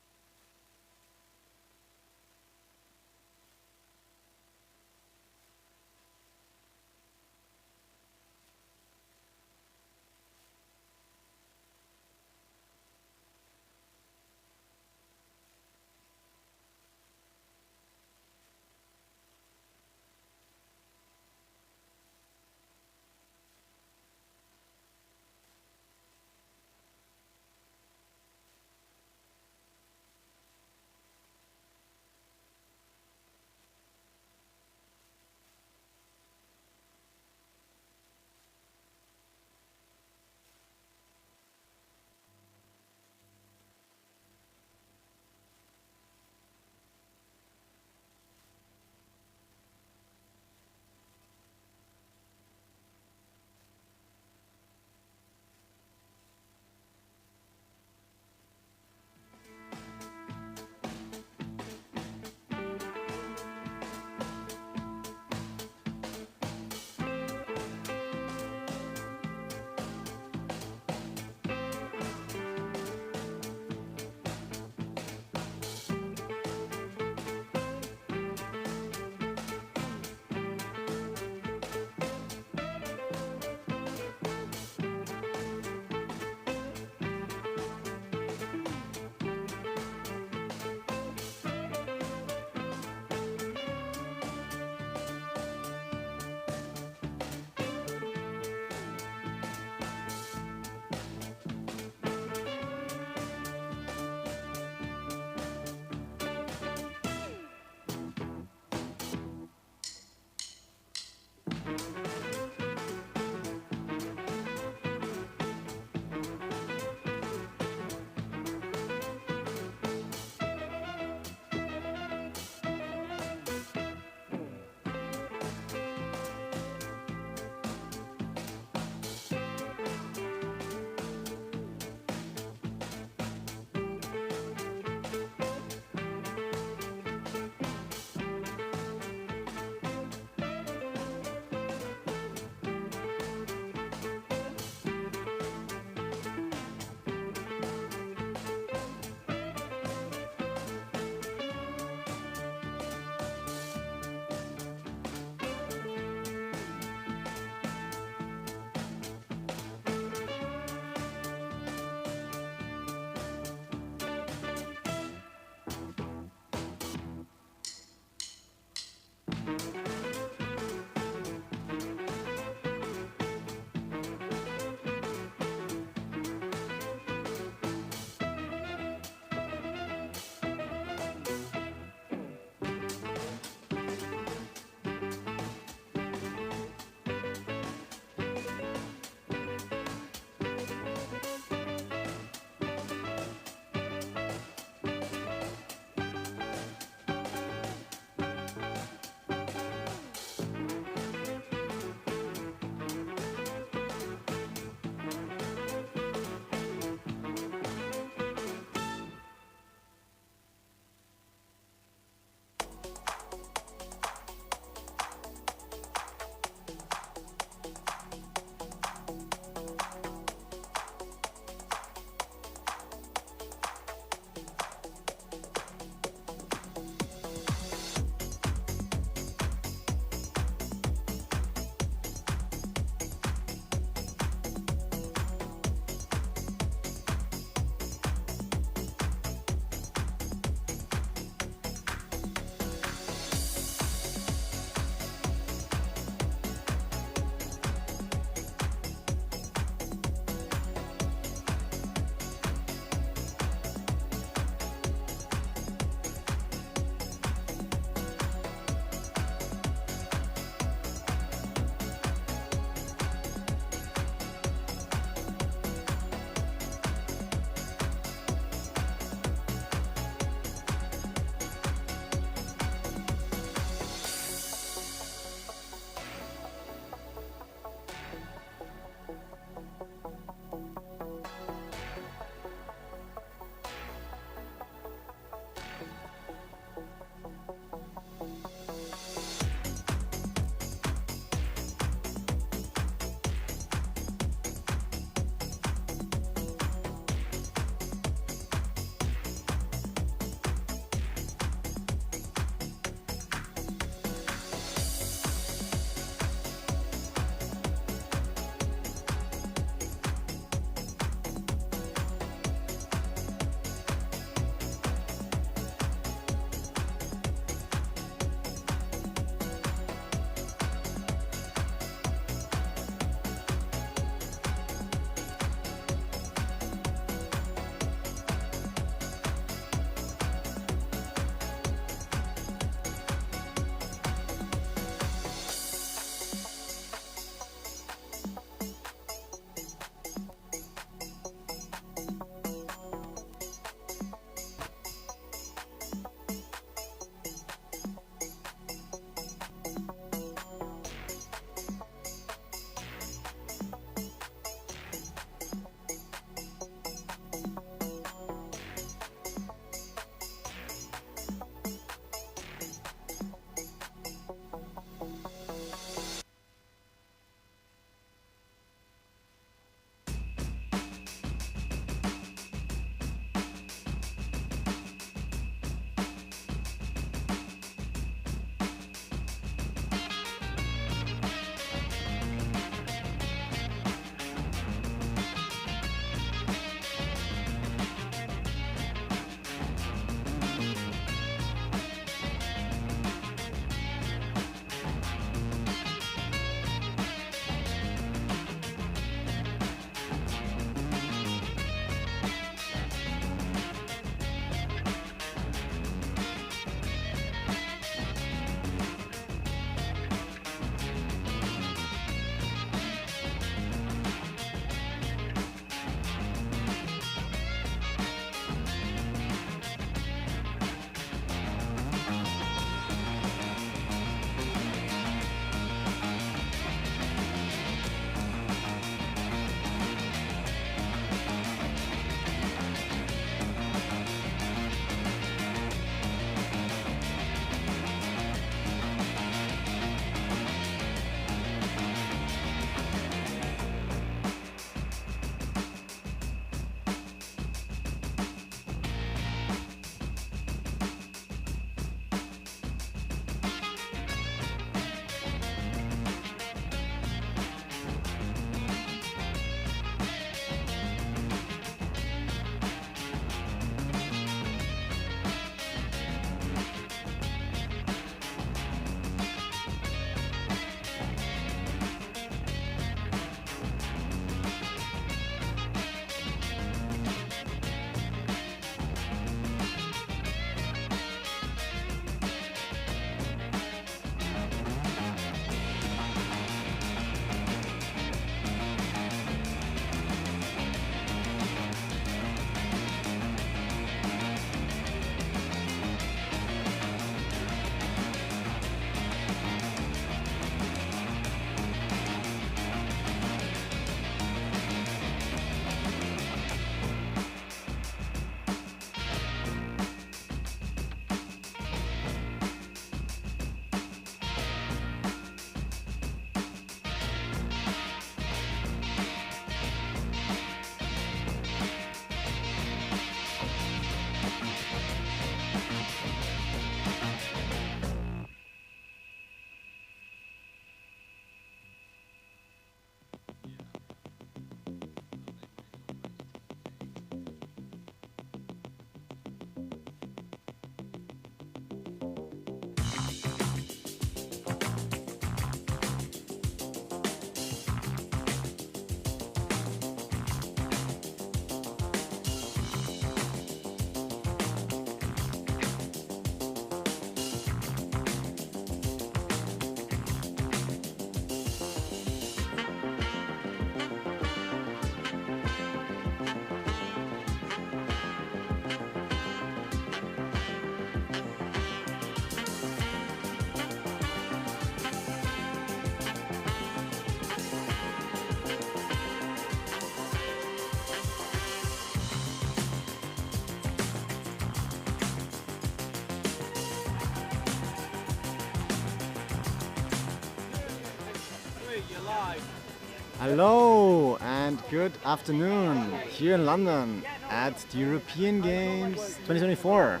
Hello and good afternoon here in London at the European Games 2024.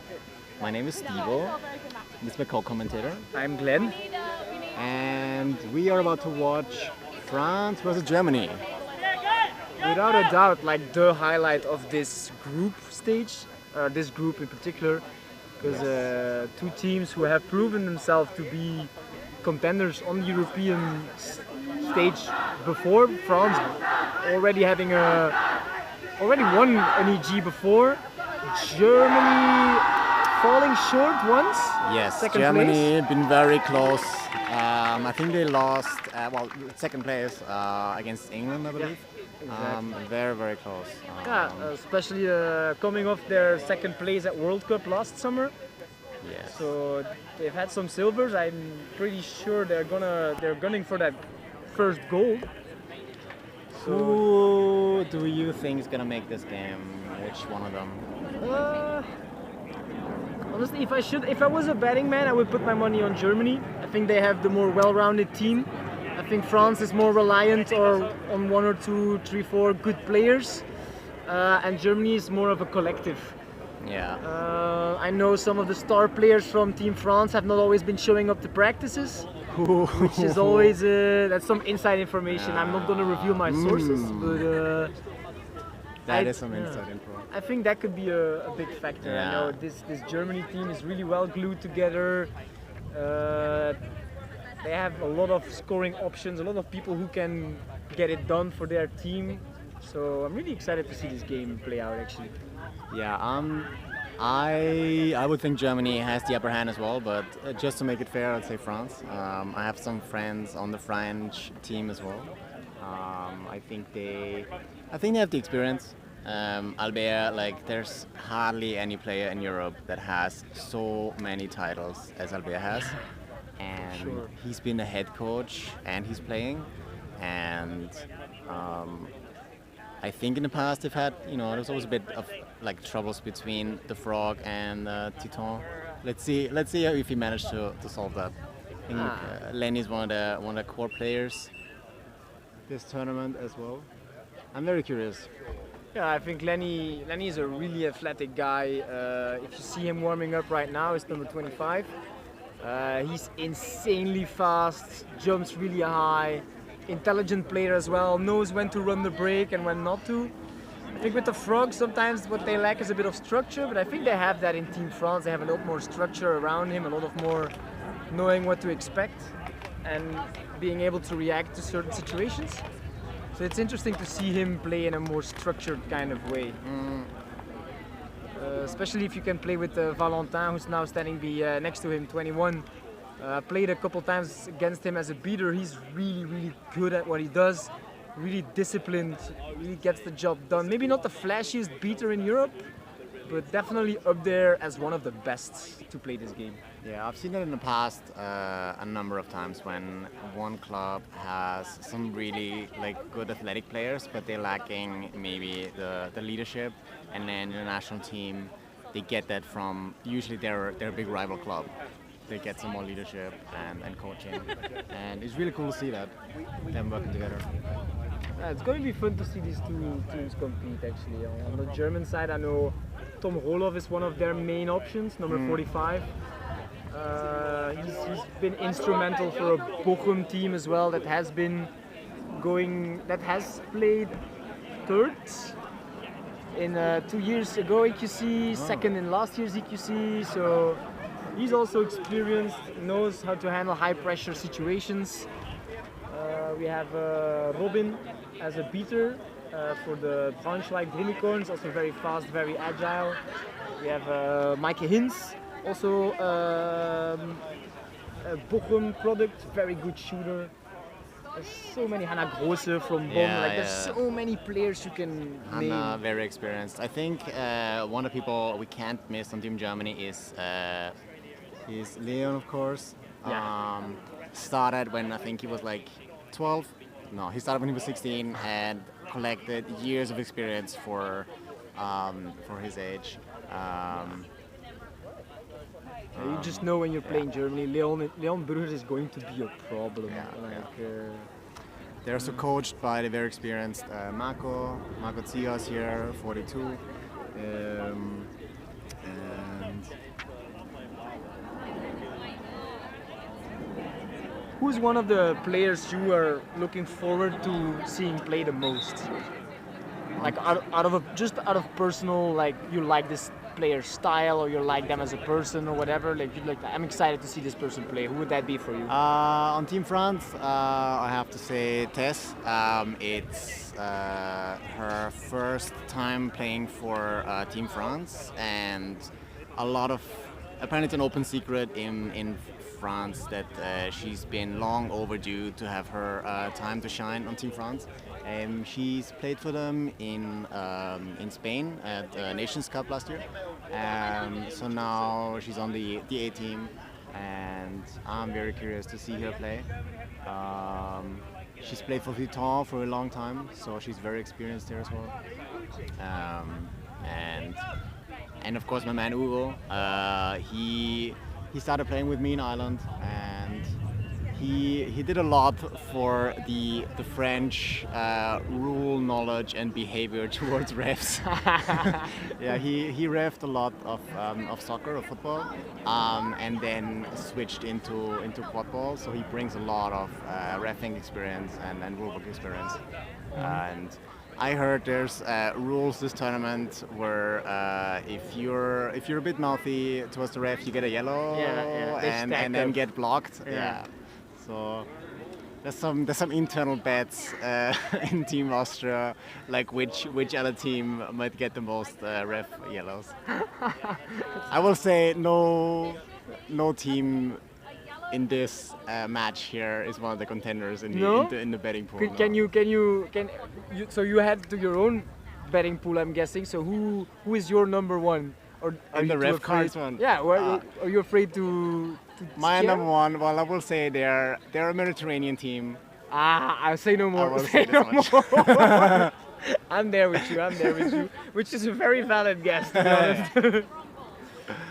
My name is Stivo, this is my co-commentator. I'm Glenn. And we are about to watch France versus Germany. Without a doubt, like the highlight of this group stage, this group in particular, because two teams who have proven themselves to be contenders on the European stage before. France already won an EG before. Germany falling short once. Yes, second Germany place. been very close. I think they lost, second place against England, I believe. Exactly. Very, very close. Especially coming off their second place at World Cup last summer. Yes. So they've had some silvers. I'm pretty sure they're gunning for that first goal. Who do you think is gonna make this game? Which one of them? Honestly, if I was a betting man, I would put my money on Germany. I think they have the more well-rounded team. I think France is more reliant on one or two, three, four good players, and Germany is more of a collective. Yeah. I know some of the star players from Team France have not always been showing up to practices, which is always that's some inside information. I'm not going to reveal my sources, but that is some inside info. I think that could be a big factor. Yeah. I know this Germany team is really well glued together. They have a lot of scoring options, a lot of people who can get it done for their team. So I'm really excited to see this game play out actually. Yeah, I would think Germany has the upper hand as well, but just to make it fair, I'd say France. I have some friends on the French team as well. I think they have the experience. Albeit, like, there's hardly any player in Europe that has so many titles as Albert has. And Sure. he's been a head coach and he's playing. And I think in the past they've had, there's always a bit of like troubles between the Frog and Titon. Let's see if he managed to solve that. I think Lenny is one of the core players this tournament as well. I'm very curious. Yeah, I think Lenny is a really athletic guy. If you see him warming up right now, it's number 25. He's insanely fast, jumps really high, intelligent player as well, knows when to run the break and when not to. I think with the Frogs, sometimes what they lack is a bit of structure, but I think they have that in Team France. They have a lot more structure around him, a lot of more knowing what to expect and being able to react to certain situations. So it's interesting to see him play in a more structured kind of way. Especially if you can play with Valentin, who's now standing next to him, 21. Played a couple times against him as a beater. He's really, really good at what he does. Really disciplined, really gets the job done. Maybe not the flashiest beater in Europe, but definitely up there as one of the best to play this game. Yeah, I've seen it in the past a number of times when one club has some really good athletic players, but they're lacking maybe the leadership, and then in the national team they get that from usually their big rival club. They get some more leadership and coaching, and it's really cool to see that them working together. It's going to be fun to see these two teams compete actually. On the German side, I know Tom Roloff is one of their main options, number 45. He's been instrumental for a Bochum team as well that has played third in 2 years ago EQC, second in last year's EQC. So he's also experienced, knows how to handle high pressure situations. We have Robin as a beater for the Braunschweig Brummikons, also very fast, very agile. We have Maaike Hins, also a Bochum product, very good shooter. There's so many, Hannah Grosse from Bonn, there's so many players you can name. Hannah, very experienced. I think one of the people we can't miss on Team Germany is Leon, of course. Started when I think he was like 12. No, he started when he was 16 and collected years of experience for his age. You just know when you're playing Germany, Leon Brugger is going to be a problem. They're also coached by the very experienced Marco Zias here, 42. And Who's one of the players you are looking forward to seeing play the most? Like out of personal, like you like this player's style, or you like them as a person, or whatever. Like I'm excited to see this person play. Who would that be for you? On Team France, I have to say Tess. It's her first time playing for Team France, and apparently it's an open secret in France that she's been long overdue to have her time to shine on Team France. She's played for them in Spain at Nations Cup last year. So now she's on the A team, and I'm very curious to see her play. She's played for Vuitton for a long time, so she's very experienced there as well. And of course my man Hugo, he started playing with me in Ireland, and he did a lot for the French rule knowledge and behavior towards refs. Yeah, he reffed a lot of soccer or football, and then switched into quadball. So he brings a lot of reffing experience and rulebook experience. And I heard there's rules this tournament where if you're a bit mouthy towards the ref, you get a yellow, and then get blocked. Yeah. So there's some internal bets in Team Austria, like which other team might get the most ref yellows. I will say no team in this match here is one of the contenders in the betting pool. So you had to your own betting pool, I'm guessing. So who is your number one? Or are in you the ref cards one? Yeah. Are you afraid to my scare? Number one. Well, I will say they're a Mediterranean team. I'll say no more. I will say no more. I'm there with you. Which is a very valid guess, to be honest.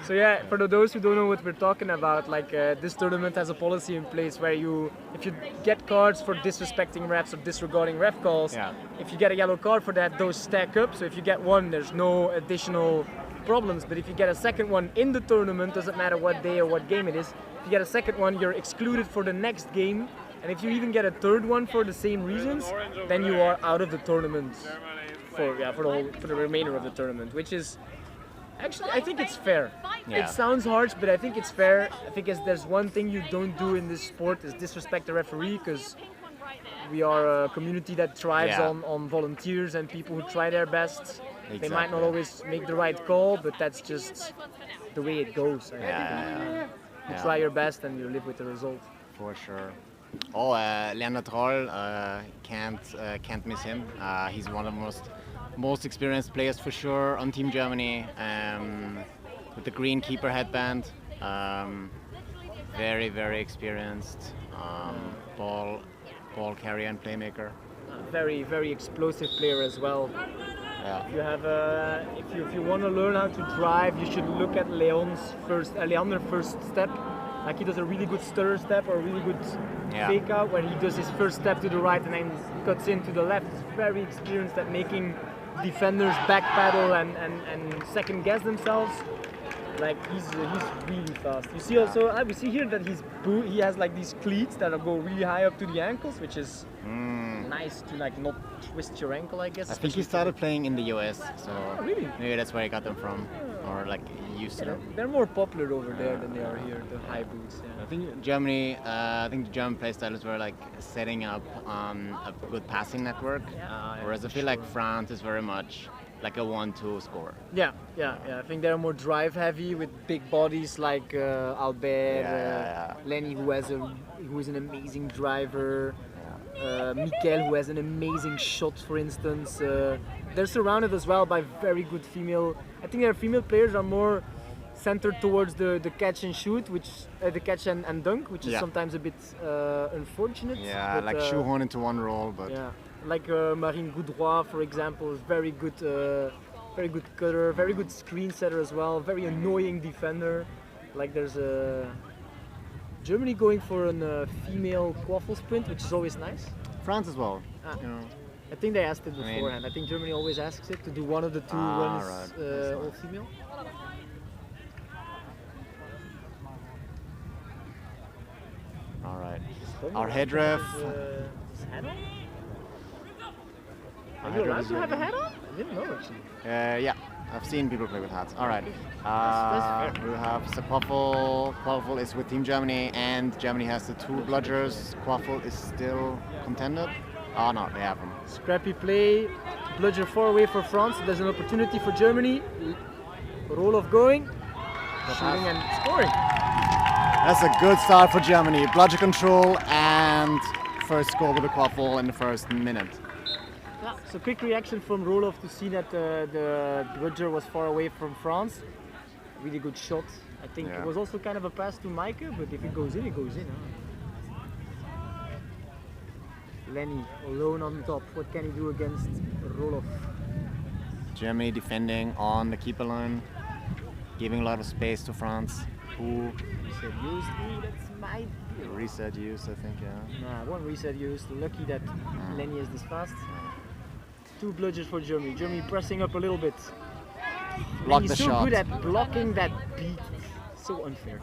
So yeah, for those who don't know what we're talking about, like this tournament has a policy in place where if you get cards for disrespecting refs or disregarding ref calls, if you get a yellow card for that, those stack up. So if you get one, there's no additional problems. But if you get a second one in the tournament, doesn't matter what day or what game it is, if you get a second one, you're excluded for the next game. And if you even get a third one for the same reasons, then you are out of the tournament for the remainder of the tournament, which is actually, I think it's fair. Yeah. It sounds harsh, but I think it's fair. I think there's one thing you don't do in this sport is disrespect the referee, because we are a community that thrives on volunteers and people who try their best. Exactly. They might not always make the right call, but that's just the way it goes. You try your best and you live with the result. For sure. Oh, Leander Troll, can't miss him. He's one of the most experienced players for sure on Team Germany, with the green keeper headband. Very, very experienced ball carrier and playmaker. Very, very explosive player as well. Yeah. You have if you want to learn how to drive, you should look at Leander's first step. Like he does a really good stutter step or a really good fake out, where he does his first step to the right and then cuts in to the left. He's very experienced at making defenders backpedal and second guess themselves. Like he's really fast. You see also we see here that he has like these cleats that go really high up to the ankles, which is nice to like not twist your ankle, I guess. I think he started playing in the US, so really? Maybe that's where he got them from, or like used to them. They're more popular over there than they are here, the high boots. Yeah. I think Germany. I think the German playstylers were like setting up a good passing network, whereas I feel like France is very much like a 1-2 score. Yeah. I think they're more drive heavy with big bodies like Albert, Lenny, who is an amazing driver. Mikel, who has an amazing shot, for instance. They're surrounded as well by very good female. I think their female players are more centered towards the catch and shoot, which the catch and dunk, which is sometimes a bit unfortunate. Yeah, but, like shoehorn into one role, but like Marine Goudroy, for example, is very good cutter, very good screen setter as well, very annoying defender. Like there's Germany going for a female quaffle sprint, which is always nice. France as well. Ah. You know. I think they asked it I mean- beforehand. I think Germany always asks it to do one of the two runs all female. All right. Our head ref. His hat on? Our Are head you ref allowed is to have a ready. hat on? I didn't know actually. Yeah, I've seen people play with hats. All right. That's fair. We have the Quaffle. Quaffle is with Team Germany, and Germany has the two bludgers. Quaffle is still contended. Oh no, they have them. Scrappy play. Bludger far away for France. There's an opportunity for Germany. Roll of going. Shooting and scoring. That's a good start for Germany. Bludger control and first score with the Quaffle in the first minute. Yeah, so quick reaction from Roloff to see that the bludger was far away from France. Really good shot. I think Yeah. it was also kind of a pass to Maike, but if it goes in, it goes in. Lenny alone on top. What can he do against Roloff? Germany defending on the keeper line, giving a lot of space to France. Who Reset used. Ooh, that's my reset used, I think, yeah. Nah, one reset used. Lucky that Lenny is this fast. Two bludgers for Germany. Germany pressing up a little bit. Block He's the so shot. good at blocking that beat. So unfair.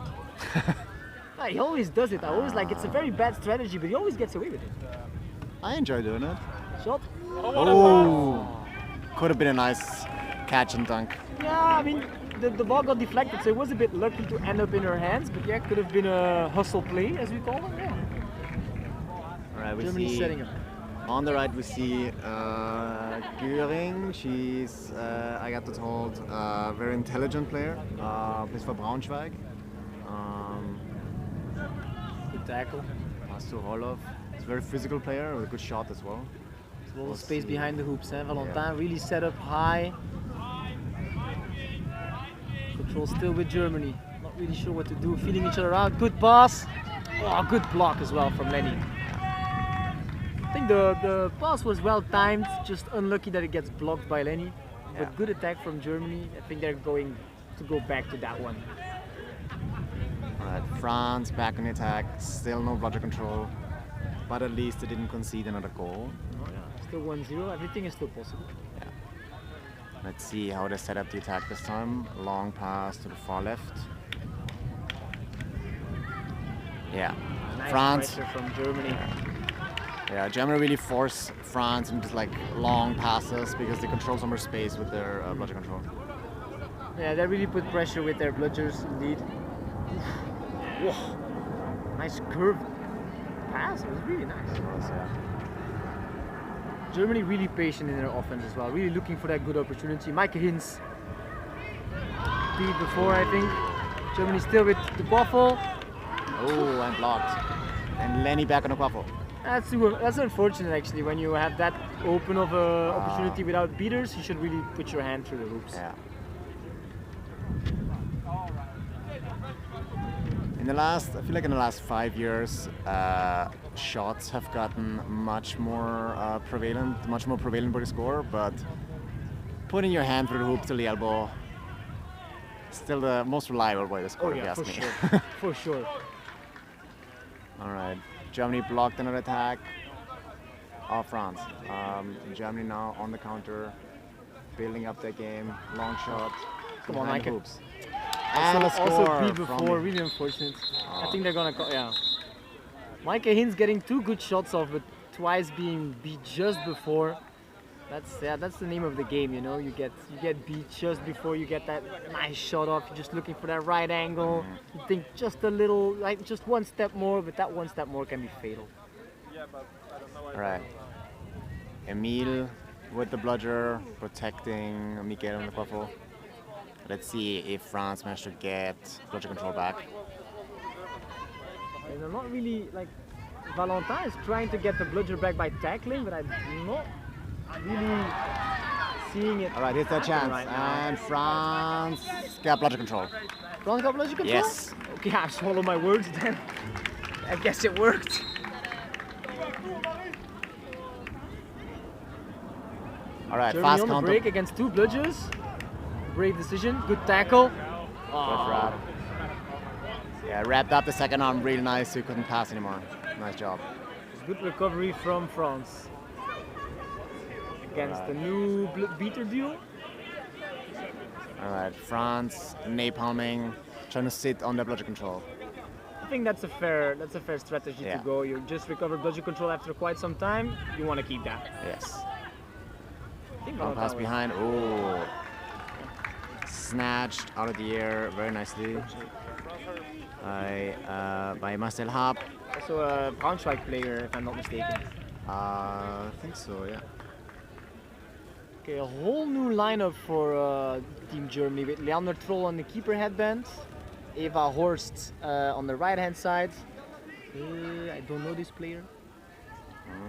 He always does it. I always like it's a very bad strategy, but he always gets away with it. I enjoy doing it. Shot. Oh, could have been a nice catch and dunk. Yeah, I mean the ball got deflected, so it was a bit lucky to end up in her hands. But yeah, could have been a hustle play, as we call it. Yeah. All right, we Germany see setting up. on the right we see Göring. She's I got told very intelligent player. Plays for Braunschweig. Good tackle. Pass to Roloff. He's a very physical player with a good shot as well. A little We'll space see. behind the hoops. Valentin Yeah. really set up high. Control still with Germany. Not really sure what to do. Feeling each other out. Good pass. Oh, good block as well from Lenny. I think the pass was well timed. Just unlucky that it gets blocked by Lenny. But good attack from Germany. I think they're going to go back to that one. Alright, France back on attack, still no bludger control, but at least they didn't concede another goal. Oh, yeah. Still 1-0. Everything is still possible. Let's see how they set up the attack this time. Long pass to the far left. Yeah, Nice France. pressure from Germany. Yeah, Germany really force France into like long passes because they control so much space with their bludger control. Yeah, they really put pressure with their bludgers, indeed. Whoa. Nice curve pass. It was really nice. It was, yeah. Germany really patient in their offense as well. Really looking for that good opportunity. Maike Hins beat before, I think. Germany still with the Quaffle. Oh, and blocked. And Lenny back on the Quaffle. That's unfortunate actually. When you have that open of a opportunity without beaters, you should really put your hand through the hoops. Yeah. I feel like in the last 5 years, shots have gotten much more prevalent by the score, but putting your hand through the hoop till the elbow, still the most reliable way to score, Oh if you yeah, ask for me. sure. For sure. All right, Germany blocked another attack of France. Germany now on the counter, building up their game, long shot, Come on, behind the Maike. hoops. And a Also score beat from before, the- really unfortunate. I think they're gonna yeah. Maike Hins getting 2 good shots off, but twice being beat just before. That's the name of the game, you know. You get beat just before you get that nice shot off. You're just looking for that right angle. You think just a little, like just one step more, but that one step more can be fatal. All right. Emile with the bludger, protecting Miguel on the Quaffle. Let's see if France managed to get bludger control back. And I'm not really like Valentin is trying to get the bludger back by tackling, but I'm not really seeing it. All right, here's their happen chance, right now. and France got bludger control. France got bludger control? Yes. Okay, I swallow my words then. I guess it worked. All right, Germany fast on the counter. break against 2 bludgers. Brave decision, good tackle. Good wrap. Yeah, wrapped up the second arm really nice, so he couldn't pass anymore. Nice job. Good recovery from France. Against the new beater duo. All right, France napalming, trying to sit on their bludger control. I think that's a fair strategy to go. You just recovered bludger control after quite some time. You want to keep that. Yes. One pass behind. Oh, snatched out of the air very nicely by Marcel Happ. Also a Braunschweig player, if I'm not mistaken. I think so, yeah. Okay, a whole new lineup for Team Germany with Leander Troll on the keeper headband, Eva Horst on the right-hand side. I don't know this player.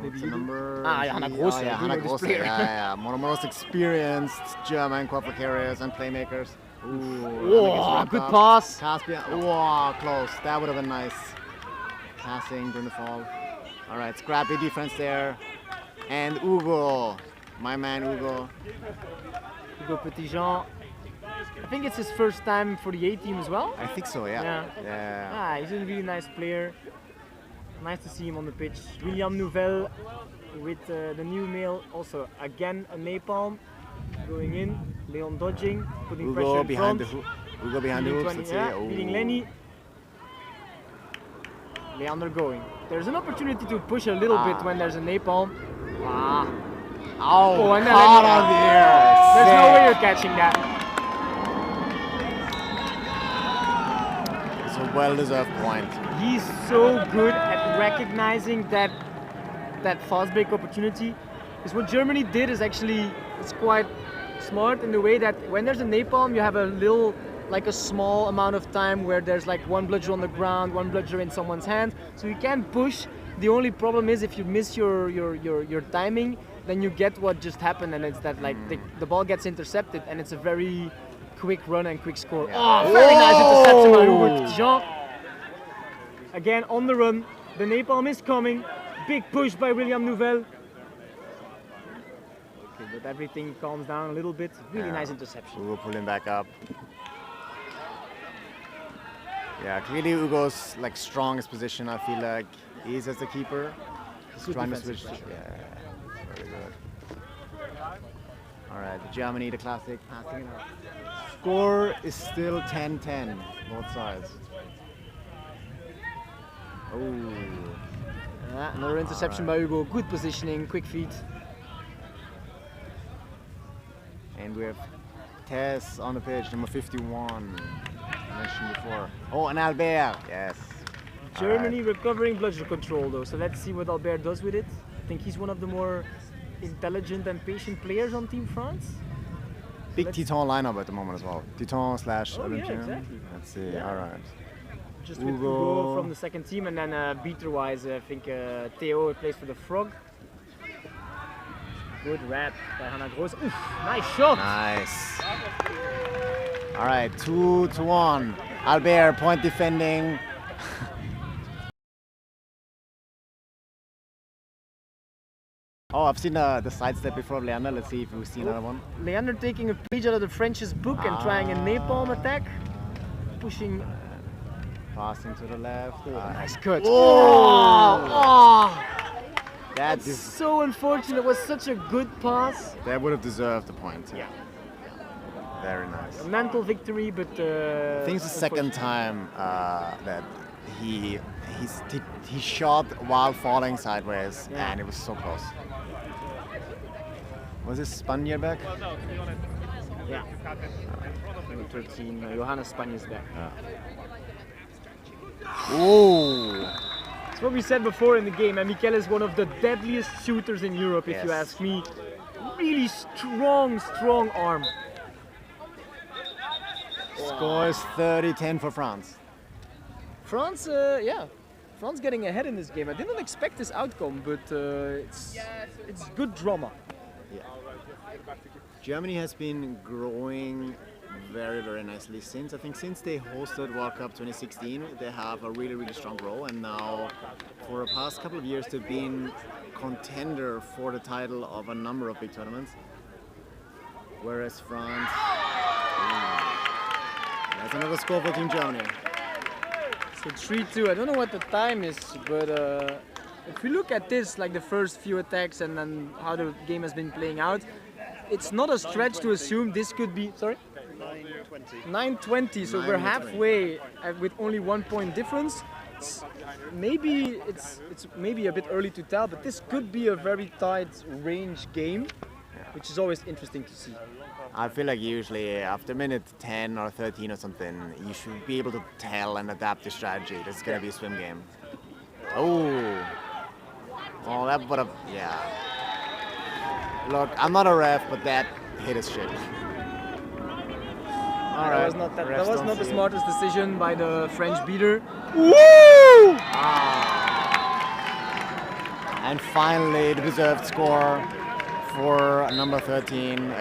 Maybe you number. Hannah Grosse. Hannah Grosse. Yeah. One of the most experienced German quadball carriers and playmakers. Ooh, good pass. Caspian. Oh, close. That would have been nice. Passing during the fall. All right, scrappy defense there. And Hugo, my man Hugo. Hugo Petitjean. I think it's his first time for the A team as well. I think so, yeah. He's a really nice player. Nice to see him on the pitch. William Nouvel with the new male, also again a napalm going in. Leon dodging, putting Hugo pressure in behind front. Hugo behind the hoops. Beating Lenny. Leander going. There's an opportunity to push a little bit when there's a napalm. Oh, and then out of the air. There's no way you're catching that. It's a well-deserved point. He's so good at recognizing that fast break opportunity. Because what Germany did is actually, it's quite smart in the way that when there's a napalm, you have a little, like a small amount of time where there's like one bludger on the ground, one bludger in someone's hand. So you can push. The only problem is if you miss your timing, then you get what just happened, and it's that like the ball gets intercepted, and it's a very quick run and quick score. Oh, very nice interception by Hugo Petitjean. Again on the run, the napalm is coming. Big push by William Nouvel. Okay, but everything calms down a little bit. Really nice interception. Hugo pulling back up. Yeah, clearly Hugo's like strongest position. I feel like he's as the keeper. He's trying to switch. Very good. All right, Germany, the classic, passing it up. Score is still 10-10, both sides. Another interception by Hugo. Good positioning, quick feet. And we have Tess on the pitch, number 51. Mentioned before. Oh, and Albert. Yes. Germany recovering bludger control though, so let's see what Albert does with it. I think he's one of the more intelligent and patient players on Team France. Big Titan lineup at the moment as well. Titan / Yeah, Olympian. exactly. Let's see. Yeah. All right. Just with Hugo from the second team, and then beater-wise, I think Theo plays for the Frog. Good wrap by Hannah Grosse. Oof, nice shot. Nice. All right, 2-1. Albert point defending. Oh, I've seen the sidestep before of Leander. Let's see if we see another one. Leander taking a page out of the French's book and trying a napalm attack. Pushing. Passing to the left. Nice cut. Oh! That's so unfortunate. It was such a good pass. That would have deserved the point. Yeah. Very nice. A mental victory, but I think it's the second time that he shot while falling sideways, and it was so close. Was this Spaniard back? Yeah. Number 13, Johannes Spaniard's back. Oh! It's what we said before in the game, and Mikel is one of the deadliest shooters in Europe, if you ask me. Really strong arm. Score is 30-10 for France. France, France getting ahead in this game. I didn't expect this outcome, but it's good drama. Yeah. Germany has been growing very nicely since they hosted World Cup 2016. They have a really strong role, and now for the past couple of years they've been contender for the title of a number of big tournaments. Whereas France, that's another score for Team Germany. So 3-2. I don't know what the time is, but if we look at this, like the first few attacks and then how the game has been playing out, it's not a stretch to assume this could be, sorry? 9-20, so we're halfway with only 1 point difference. It's maybe a bit early to tell, but this could be a very tight range game, which is always interesting to see. I feel like usually after minute 10 or 13 or something, you should be able to tell and adapt your strategy. This is going to be a swim game. Oh, that would have, yeah. Look, I'm not a ref, but that hit his shit. All right. That was not the smartest decision by the French beater. Woo! And finally, the deserved score for number 13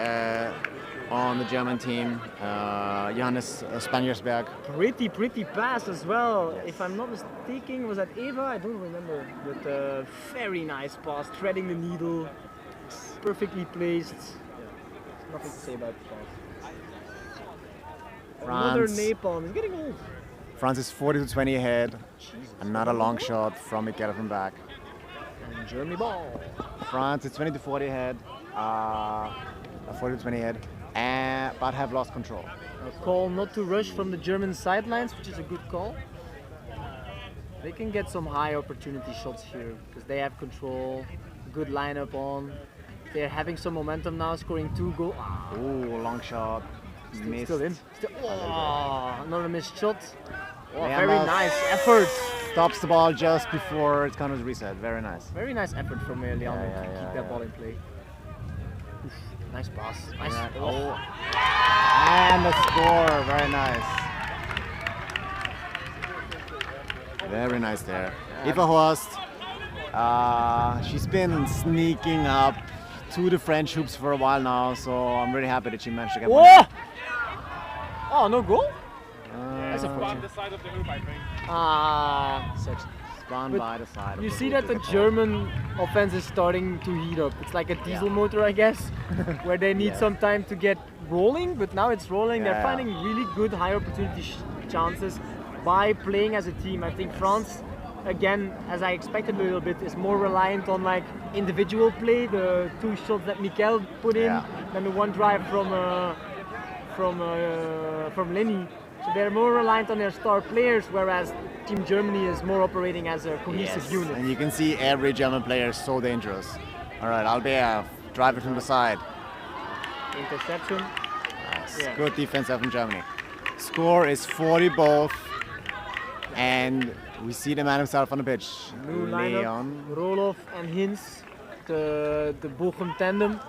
on the German team, Johannes Spanjersberg. Pretty pass as well. Yes. If I'm not mistaken, was that Eva? I don't remember. But a very nice pass, threading the needle, perfectly placed. Yeah. Nothing to say about the pass. Another napalm. He's getting old. France is 40-20 ahead. Jesus. Another long shot from Michaela from back. And Germany ball. France is 20-40 ahead. 40-20 ahead. But have lost control. A call not to rush from the German sidelines, which is a good call. They can get some high opportunity shots here because they have control. Good lineup on. They're having some momentum now, scoring 2 goals. Ooh, long shot. Still in. Another missed shot. Oh, very nice effort. Stops the ball just before it's kind of reset. Very nice. Very nice effort from Leon to keep that ball in play. Oof, nice pass. Nice. Oh. And the score. Very nice. Very nice there. Eva Horst. She's been sneaking up to the French hoops for a while now, so I'm really happy that she managed to get one. Oh, no goal? That's on the side of the hoop, I think. Spawn by the side. You see that the German offense is starting to heat up. It's like a diesel motor, I guess, where they need some time to get rolling, but now it's rolling. They're finding really good high opportunity chances by playing as a team. I think France, again, as I expected a little bit, is more reliant on like individual play, the 2 shots that Mikel put in, than the 1 drive from Lenny. So they're more reliant on their star players, whereas Team Germany is more operating as a cohesive unit. And you can see every German player is so dangerous. All right, Albert, drive it from the side. Interception. Nice. Yeah. Good defense from Germany. Score is 40 both, and we see the man himself on the pitch. New lineup, Roloff and Hinz, the Bochum tandem.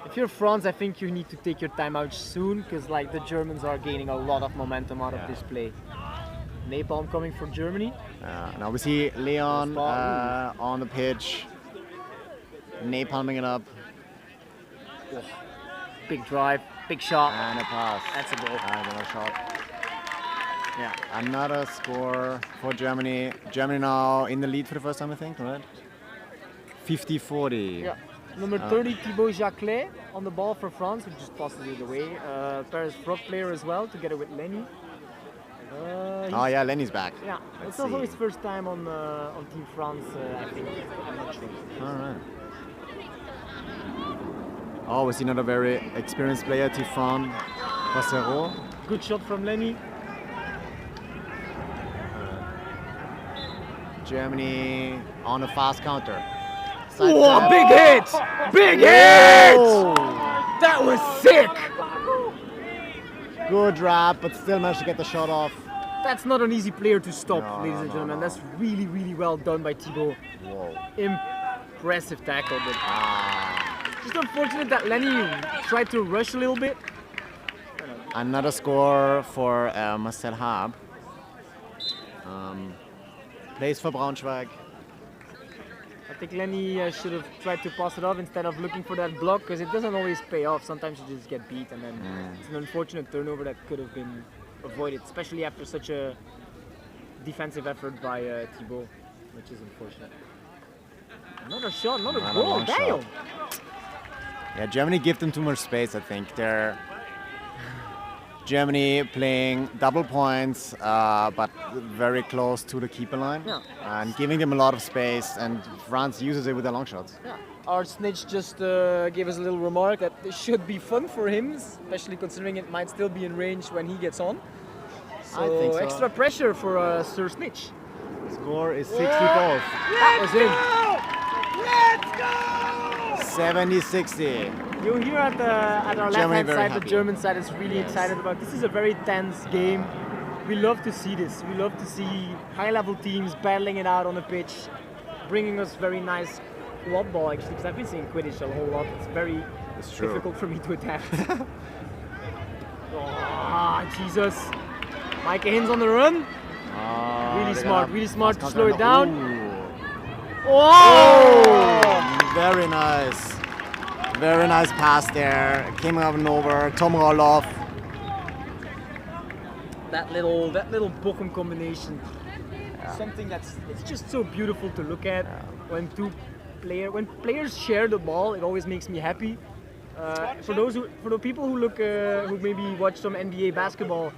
If you're France, I think you need to take your time out soon, because like the Germans are gaining a lot of momentum out of this play. Napalm coming for Germany. Now we see Leon on the pitch, napalming it up. Oh. Big drive, big shot. And a pass. That's a goal. And another shot. Yeah, another score for Germany. Germany now in the lead for the first time, I think, right? 50-40. Yeah. Number 30, Thibaut Jacquet on the ball for France, which just passes it away. Paris Frog player as well, together with Lenny. Lenny's back. Yeah, it's also his first time on Team France, I think. I'm not sure. All right. Oh, we see another very experienced player, Tifon Passero. Good shot from Lenny. Germany on a fast counter. Whoa, big hit! Big hit! That was sick! Good wrap, but still managed to get the shot off. That's not an easy player to stop, ladies and gentlemen. That's really, really well done by Thibaut. Whoa. Impressive tackle, but just unfortunate that Lenny tried to rush a little bit. Another score for Marcel Haab. Plays for Braunschweig. I think Lenny should have tried to pass it off instead of looking for that block, because it doesn't always pay off. Sometimes you just get beat, and then it's an unfortunate turnover that could have been avoided, especially after such a defensive effort by Thibaut, which is unfortunate. Another shot, another goal, damn! Yeah, Germany give them too much space, I think. Germany playing double points, but very close to the keeper line, and giving them a lot of space, and France uses it with their long shots. Yeah. Our snitch just gave us a little remark that this should be fun for him, especially considering it might still be in range when he gets on. So, I think so. Extra pressure for Sir Snitch. Score is 60 balls. That was him. Let's go! 70-60. You hear at our Germany left-hand side, happy. the German side is really excited about. This is a very tense game. We love to see this. We love to see high-level teams battling it out on the pitch, bringing us very nice Quadball, actually, because I've been seeing Quidditch a whole lot. It's very true. difficult for me to adapt. Jesus. Mike Hins on the run. Really smart to slow it down. Oh! Very nice. Very nice pass there. Came out of nowhere. Tom Roloff. That little Bochum combination. Something it's just so beautiful to look at when players share the ball. It always makes me happy. For the people who maybe watch some NBA basketball,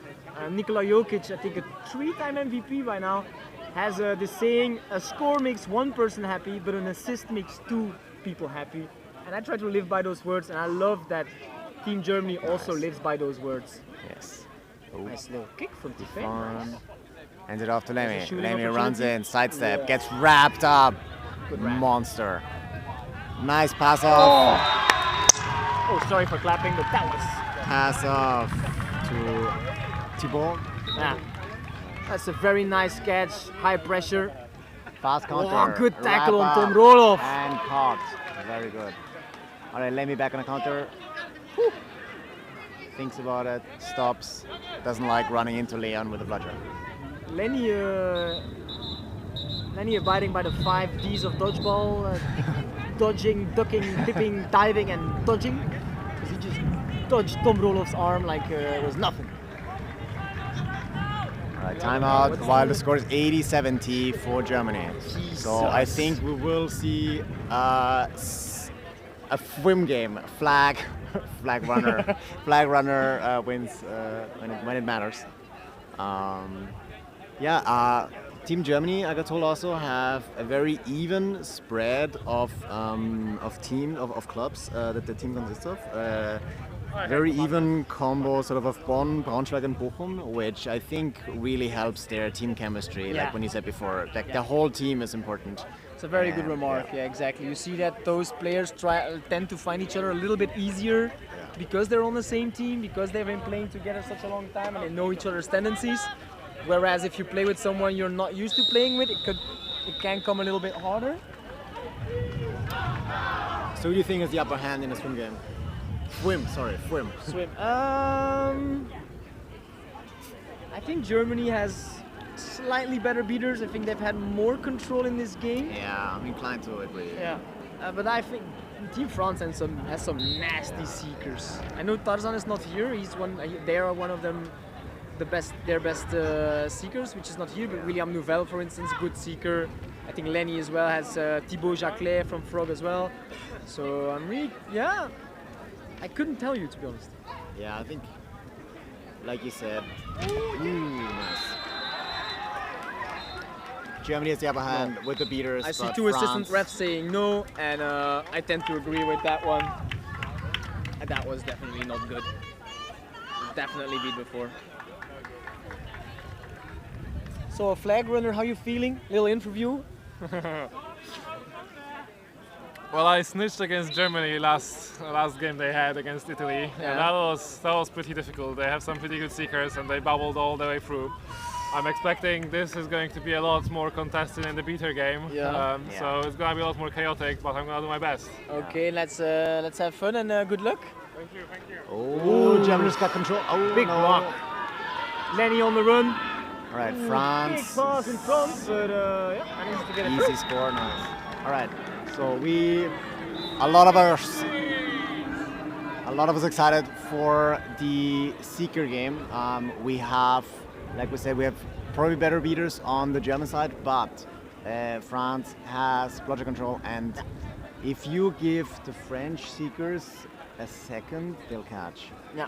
Nikola Jokic, I think a 3-time MVP by now, has this saying: a score makes one person happy, but an assist makes 2 people happy. And I try to live by those words, and I love that Team Germany also lives by those words. Yes. Nice little kick from defense. Hands it off to Lemmy. Shooting Lemmy runs opportunity. in, sidestep, gets wrapped up. Good wrap. Monster. Nice pass off. Oh, sorry for clapping, but that was... Pass off to Thibault. Yeah. That's a very nice catch, high pressure. Fast counter. Oh, good tackle Wrap on Tom up. Roloff. And caught. Very good. All right, Lemmy back on the counter. Whew. Thinks about it, stops. Doesn't like running into Leon with a bludger. Lenny abiding by the 5 Ds of dodgeball. Dodging, ducking, dipping, diving, and dodging. Because he just dodged Tom Roloff's arm like it was nothing. All right, timeout while the score is 80-70 for Germany. So I think we will see a swim game. Flag runner wins when it matters. Team Germany, I got told, also have a very even spread of clubs that the team consists of. Very even combo sort of Bonn, Braunschweig and Bochum, which I think really helps their team chemistry, like when you said before. Like the whole team is important. It's a very good remark, yeah, exactly. You see that those players tend to find each other a little bit easier because they're on the same team, because they've been playing together such a long time and they know each other's tendencies. Whereas if you play with someone you're not used to playing with, it can come a little bit harder. So who do you think is the upper hand in a swim game? Swim. I think Germany has slightly better beaters. I think they've had more control in this game. Yeah, I'm inclined to agree. Yeah, but I think Team France has some nasty seekers. I know Tarzan is not here. They are one of them. Their best seekers, which is not here, but William Nouvel, for instance, good seeker. I think Lenny as well has Thibaut Jacquelet from Frog as well. So I'm really, I couldn't tell you, to be honest. Yeah, I think, like you said, nice. Germany has the upper hand with the beaters. I see but 2 assistant refs saying no, and I tend to agree with that one. And that was definitely not good. Definitely beat before. So, a flag runner, how you feeling? Little interview. Well, I snitched against Germany last game they had against Italy, and that was pretty difficult. They have some pretty good seekers, and they bubbled all the way through. I'm expecting this is going to be a lot more contested in the beater game, so it's going to be a lot more chaotic, but I'm going to do my best. Okay, let's have fun and good luck. Thank you. Oh, Germany's got control. Oh, big block. Lenny on the run. All right, France. Big pass in front, but managed to get it. Easy score, nice. All right, so a lot of us excited for the seeker game. We have, like we said, we have probably better beaters on the German side, but France has bludger control, and if you give the French seekers a second, they'll catch. Yeah.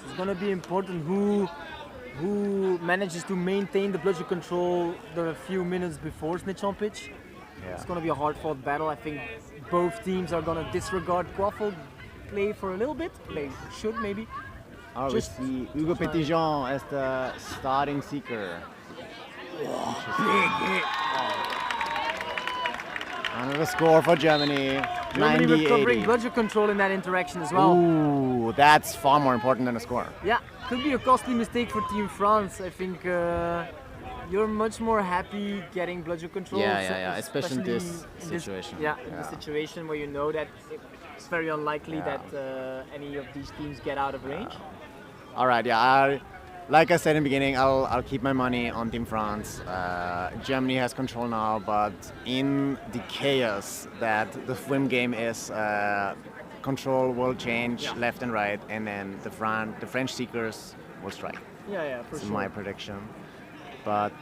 It's going to be important who manages to maintain the bludger control the few minutes before snitch on pitch. Yeah. It's going to be a hard-fought battle. I think both teams are going to disregard Quaffle, play for a little bit. They should maybe. Oh, we see Hugo Petitjean as the starting seeker. Big hit. Another score for Germany. Germany 90-80. recovering bludger control in that interaction as well. Ooh, that's far more important than a score. Yeah, could be a costly mistake for Team France. I think you're much more happy getting bludger control. Yeah. Especially in this situation. In this situation where you know that it's very unlikely that any of these teams get out of range. All right, like I said in the beginning, I'll keep my money on Team France. Germany has control now, but in the chaos that the swim game is, control will change left and right, and then the French seekers will strike. Yeah, for This sure. is my prediction. But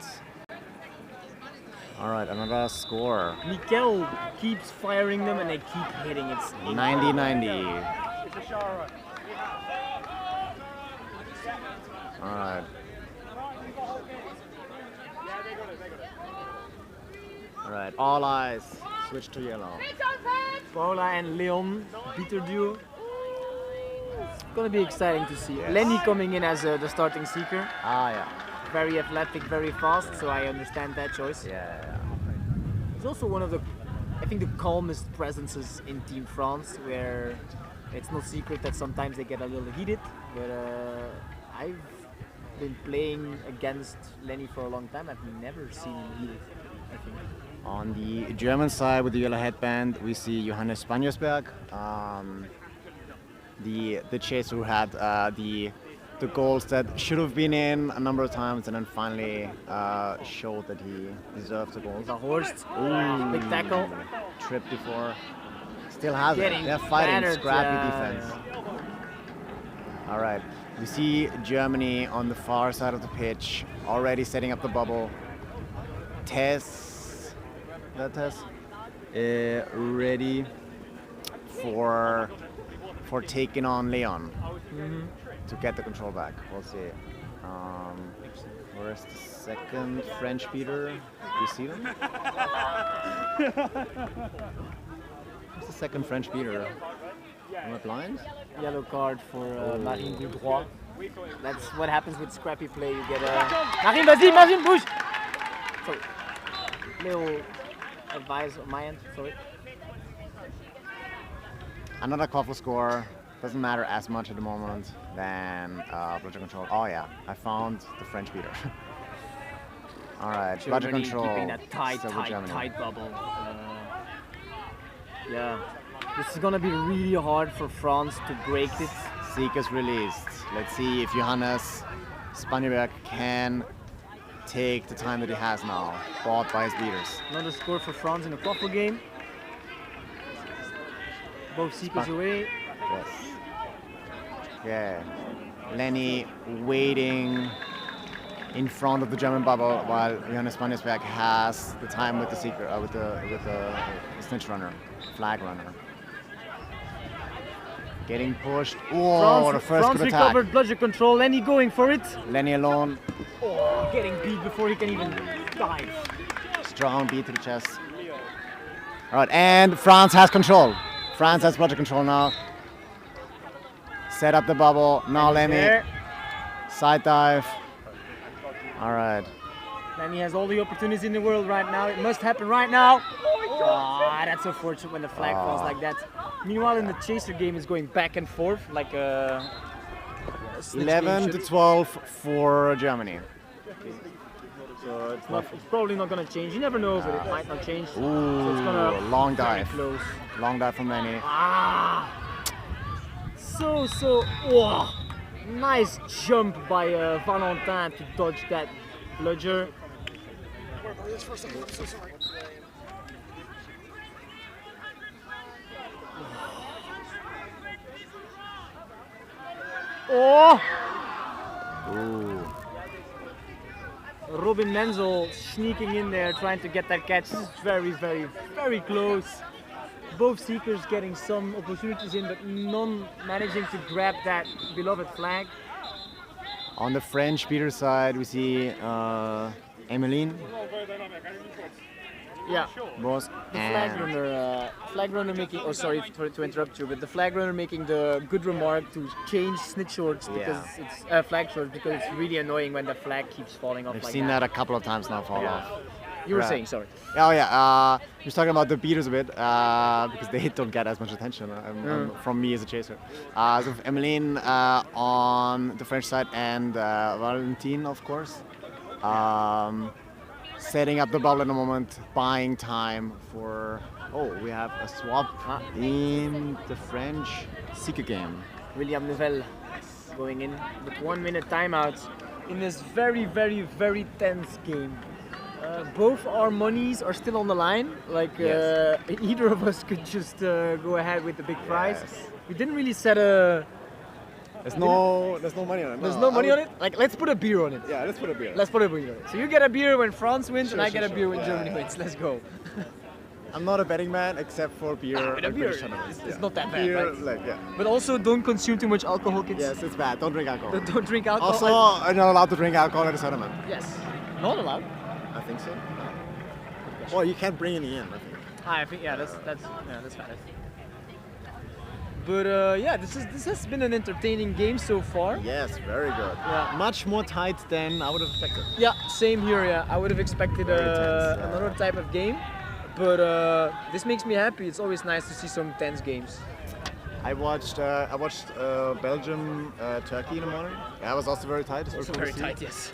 all right, another score. Mikel keeps firing them and they keep hitting. It's 90-90. All right. All right, all eyes switch to yellow. Paula and Leon, beater duo. It's gonna be exciting to see. Lenny coming in as the starting seeker. Very athletic, very fast, so I understand that choice. He's also one of the, I think, the calmest presences in Team France, where it's no secret that sometimes they get a little heated, but I've been playing against Lenny for a long time. I've never seen him heated, I think. On the German side with the yellow headband, we see Johannes Spanjersberg, the chaser who had the goals that should have been in a number of times and then finally showed that he deserved the goals. The Horst, big tackle. Trip before. Still has it. Getting They're fighting battered, scrappy defense. All right. We see Germany on the far side of the pitch, already setting up the bubble. Tess, ready for taking on Leon to get the control back. We'll see. Where's the second French beater? Do you see them? Where's the second French beater? Am I blind? Yellow card for Marine Dudroit. That's what happens with scrappy play. You get Marine, vas-y, Marine, bouge! Sorry. Little advice on my end, sorry. Another Quaffle score. Doesn't matter as much at the moment than bludger control. Oh yeah, I found the French beater. All right, bludger Germany control. keeping that tight bubble. Yeah, this is gonna be really hard for France to break this. Seekers released. Let's see if Johannes Spanjersberg can take the time that he has now, bought by his beaters. Another score for France in a Quaffle game. Both seekers away. Yes. Yeah. Lenny waiting in front of the German bubble while Johannes Spanjersberg has the time with the seeker, with the snitch runner, flag runner. Getting pushed. Oh, the first France good attack. recovered bludger control. Lenny going for it. Lenny alone. Oh, getting beat before he can even dive. Strong beat to the chest. All right, and France has control. France has bludger control now. Set up the bubble. Now Lenny. Side dive. All right. Lenny has all the opportunities in the world right now. It must happen right now. That's unfortunate when the flag falls like that. Meanwhile, in the chaser game, is going back and forth like a 11 to 12 for Germany. So it's probably not going to change. You never know, but it might not change. Ooh, so it's gonna long very dive. close. Long dive from Lenny. So, nice jump by Valentin to dodge that bludger. Oh! Ooh. Robin Menzel sneaking in there, trying to get that catch. This is very, very, very close. Both seekers getting some opportunities in, but none managing to grab that beloved flag. On the French beater side, we see Emmeline. Yeah. Boss. The flag runner making. Oh, sorry to interrupt you, but the flag runner making the good remark to change snitch shorts because it's flag shorts because it's really annoying when the flag keeps falling off. I've like seen that a couple of times now fall off. You were saying, sorry. Oh yeah, just talking about the beaters a bit because they don't get as much attention from me as a chaser. So Emmeline on the French side and Valentine, of course. Setting up the bubble at the moment, buying time for... Oh, we have a swap in the French Seeker game. William Nouvel going in with 1 minute timeout in this very, very, very tense game. Both our monies are still on the line. Like either of us could just go ahead with the big prize. We didn't really set a... There's no money on it. There's no money on it? Like, let's put a beer on it. Yeah, let's put a beer. Let's put a beer on it. So you get a beer when France wins and I get a beer when Germany wins. Let's go. I'm not a betting man except for beer. But a beer, it's not that bad, beer, right? like, But also don't consume too much alcohol, kids. Yes, it's bad. Don't drink alcohol. Don't drink alcohol. Also, I'm not allowed to drink alcohol at a tournament. Yes. Not allowed? I think so. Well, you can't bring any in, I think. That's valid. But this has been an entertaining game so far. Yes, very good. Yeah. Much more tight than I would have expected. Yeah, same here. Yeah, I would have expected another type of game, but this makes me happy. It's always nice to see some tense games. I watched Belgium Turkey in the morning. That was also very tight. Also very tight, yes.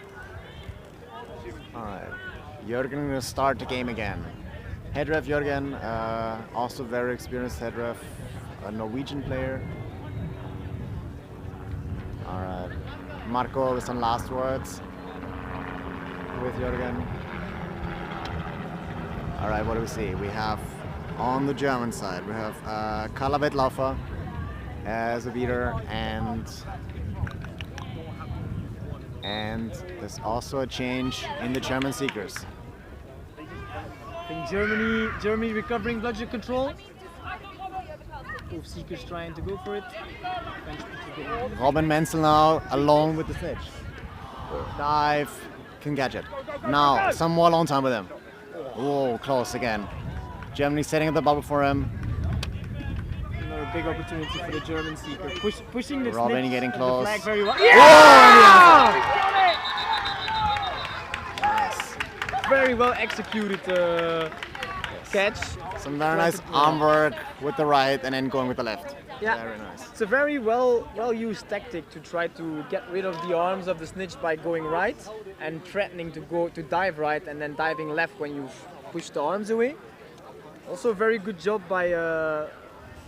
All right, Jürgen will start the game again. Head ref Jürgen, also very experienced head ref. A Norwegian player. All right, Marco with some last words with Jürgen. All right, what do we see? We have on the German side, we have Carla Wettlaufer as a beater, and there's also a change in the German seekers. I think Germany recovering bludger control. Both seekers trying to go for it. Robin Menzel now alone with the snitch. Dive, can catch it. Now, some more alone time with him. Oh, close again. Germany setting up the bubble for him. Another big opportunity for the German seeker. Pushing the Robin snitch getting and close. the flag very well. Yeah! Nice. Very well executed catch. Some very nice arm work with the right and then going with the left. Yeah, very nice. It's a very well used tactic to try to get rid of the arms of the snitch by going right and threatening to dive right and then diving left when you push the arms away. Also, a very good job by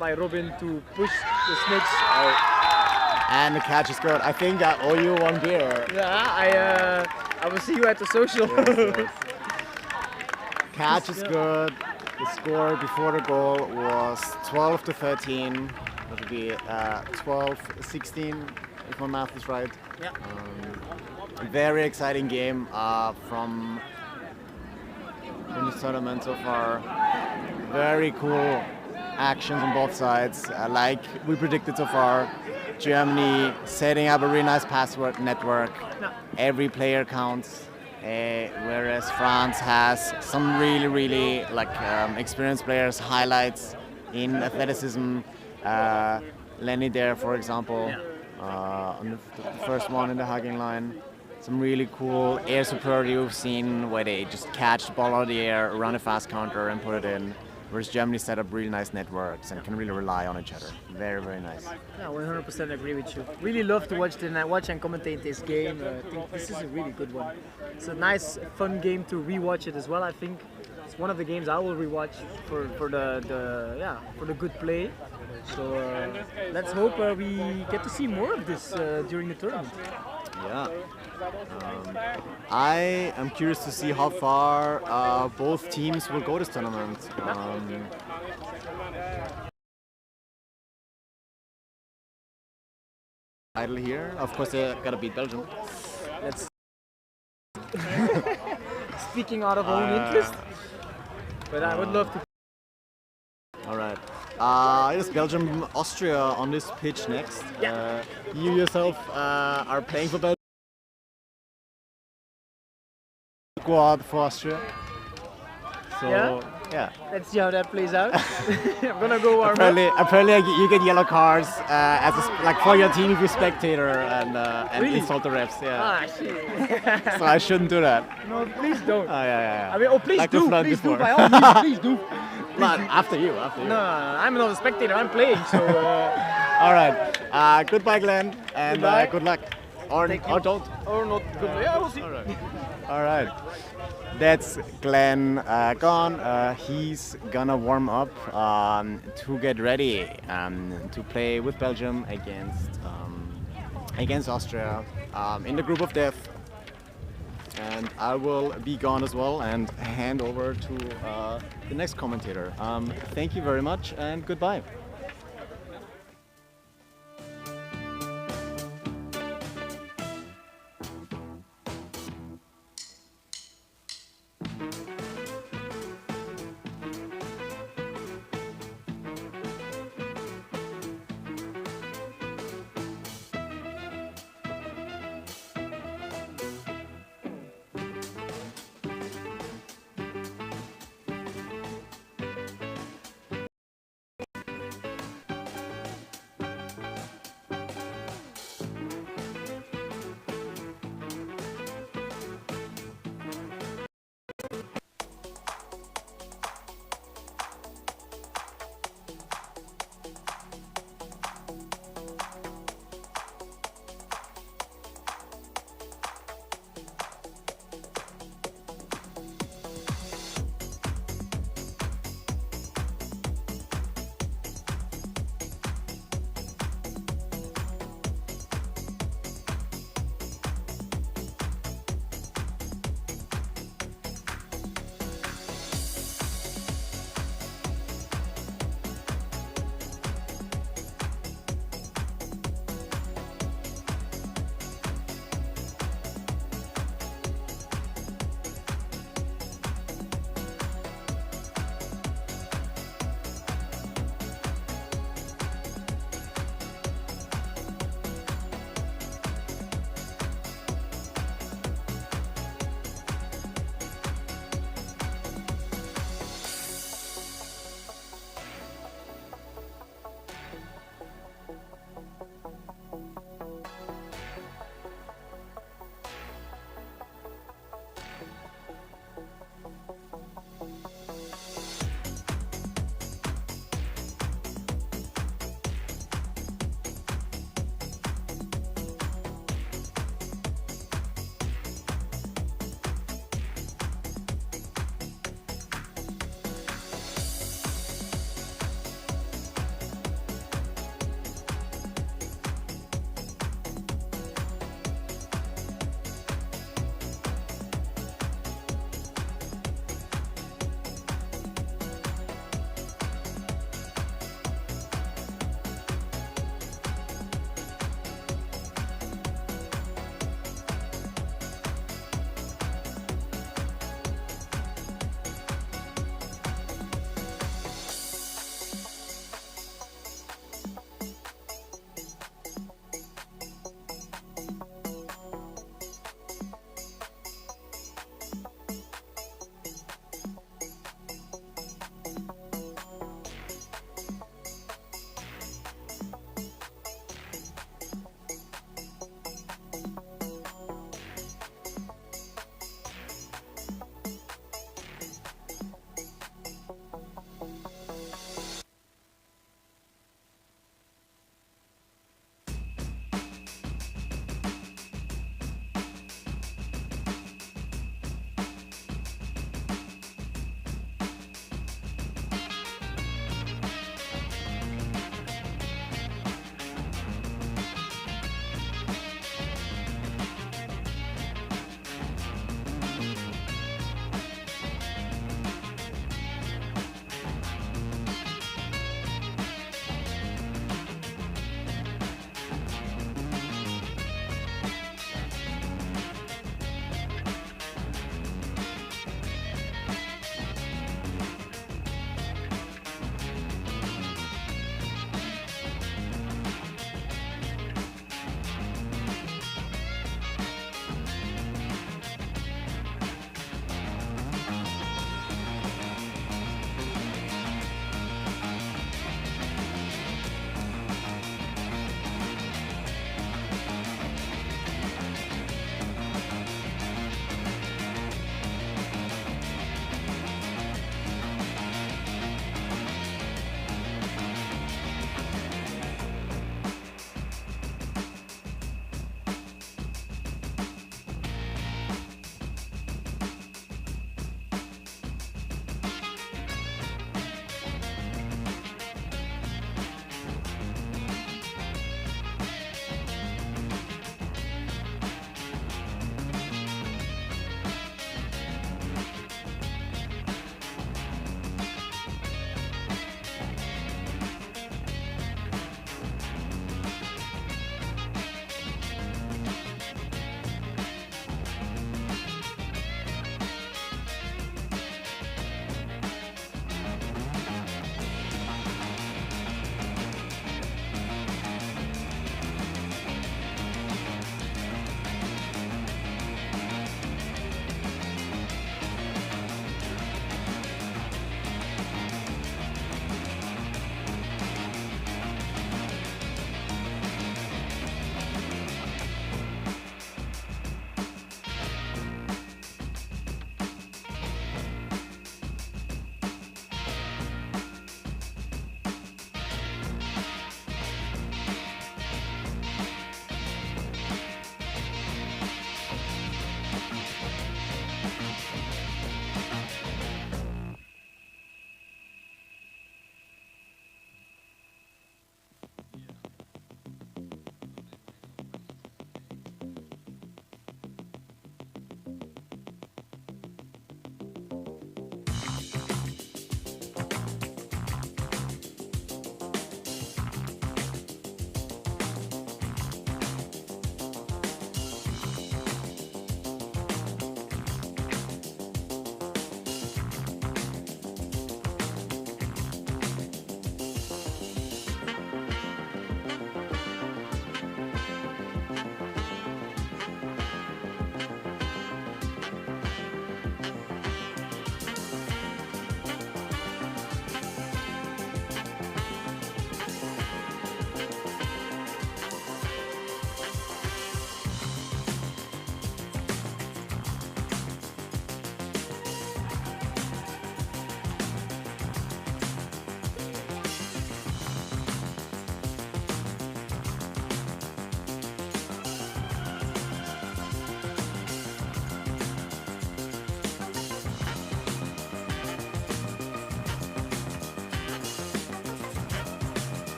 Robin to push the snitch out. And the catch is good. I think I owe you one beer. Yeah, I will see you at the social. Yes. Catch is good. The score before the goal was 12-13. That would be 12-16 if my math is right. Yeah. Very exciting game from in this tournament so far. Very cool actions on both sides. Like we predicted so far, Germany setting up a really nice password network. Every player counts. Whereas France has some really experienced players, highlights in athleticism. Lenny there, for example, on the first one in the hugging line. Some really cool air superiority we've seen where they just catch the ball out of the air, run a fast counter and put it in. Whereas Germany set up really nice networks and can really rely on each other. Very, very nice. Yeah, 100% agree with you. Really love to watch and commentate this game. I think this is a really good one. It's a nice, fun game to rewatch it as well. I think it's one of the games I will rewatch for the good play. So let's hope we get to see more of this during the tournament. Yeah. I am curious to see how far both teams will go this tournament. Title here. Of course, they gotta beat Belgium. Let's speaking out of own interest, but I would love to. All right. It is Belgium, Austria on this pitch next. You yourself are playing for Belgium. quad for Austria. So yeah. Let's see how that plays out. I'm gonna go warm apparently you get yellow cards as like for your team if you're spectator and Really? insult the refs. Yeah. Ah, shit. So I shouldn't do that. No, please don't. Oh yeah. I mean, please Like do. we've learned Please do. before. By all means, please do. Not after you. No, I'm not a spectator. I'm playing. So. All right. Goodbye, Glenn, and Goodbye. good luck. Or don't. Or not. Good. Yeah, we'll see. All right. That's Glenn gone. He's gonna warm up to get ready to play with Belgium against Austria in the group of death. And I will be gone as well and hand over to the next commentator. Thank you very much and goodbye.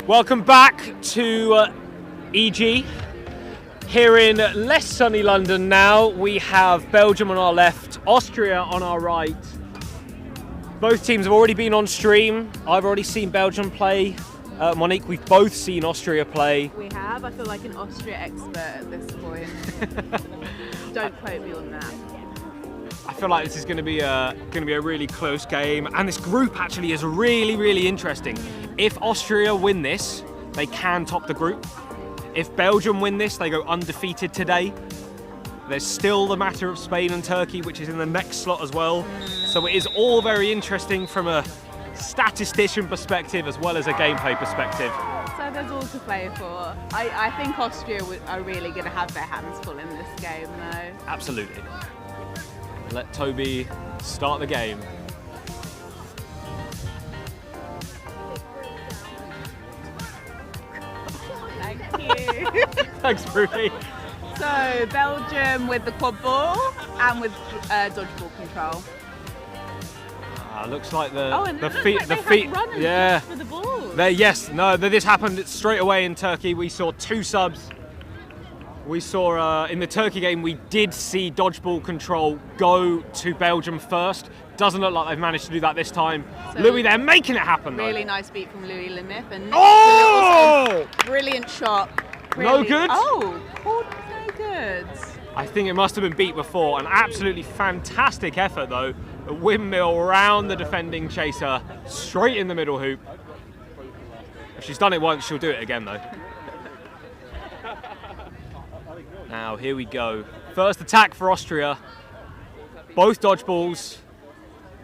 Welcome back to EG. Here in less sunny London now, we have Belgium on our left, Austria on our right. Both teams have already been on stream. I've already seen Belgium play. Monique, we've both seen Austria play. We have. I feel like an Austria expert at this point. Don't quote me on that. I feel like this is going to be a really close game, and this group actually is really interesting. If Austria win this, they can top the group. If Belgium win this, they go undefeated today. There's still the matter of Spain and Turkey, which is in the next slot as well. So it is all very interesting from a statistician perspective as well as a gameplay perspective. So there's all to play for. I think Austria are really going to have their hands full in this game, though. Absolutely. Let Toby start the game. Thank you. Thanks, Ruby. So Belgium with the quad ball and with dodgeball control. Looks like the feet, yeah. for the balls. This happened straight away in Turkey. We saw 2 subs. We saw in the Turkey game, we did see dodgeball control go to Belgium first. Doesn't look like they've managed to do that this time. So Louis, they're making it happen though. Really nice beat from Louis Lemith and oh! Brilliant shot. No good? Oh, no good. I think it must have been beat before. An absolutely fantastic effort though. A windmill round the defending chaser, straight in the middle hoop. If she's done it once, she'll do it again though. Now, here we go. First attack for Austria. Both dodgeballs.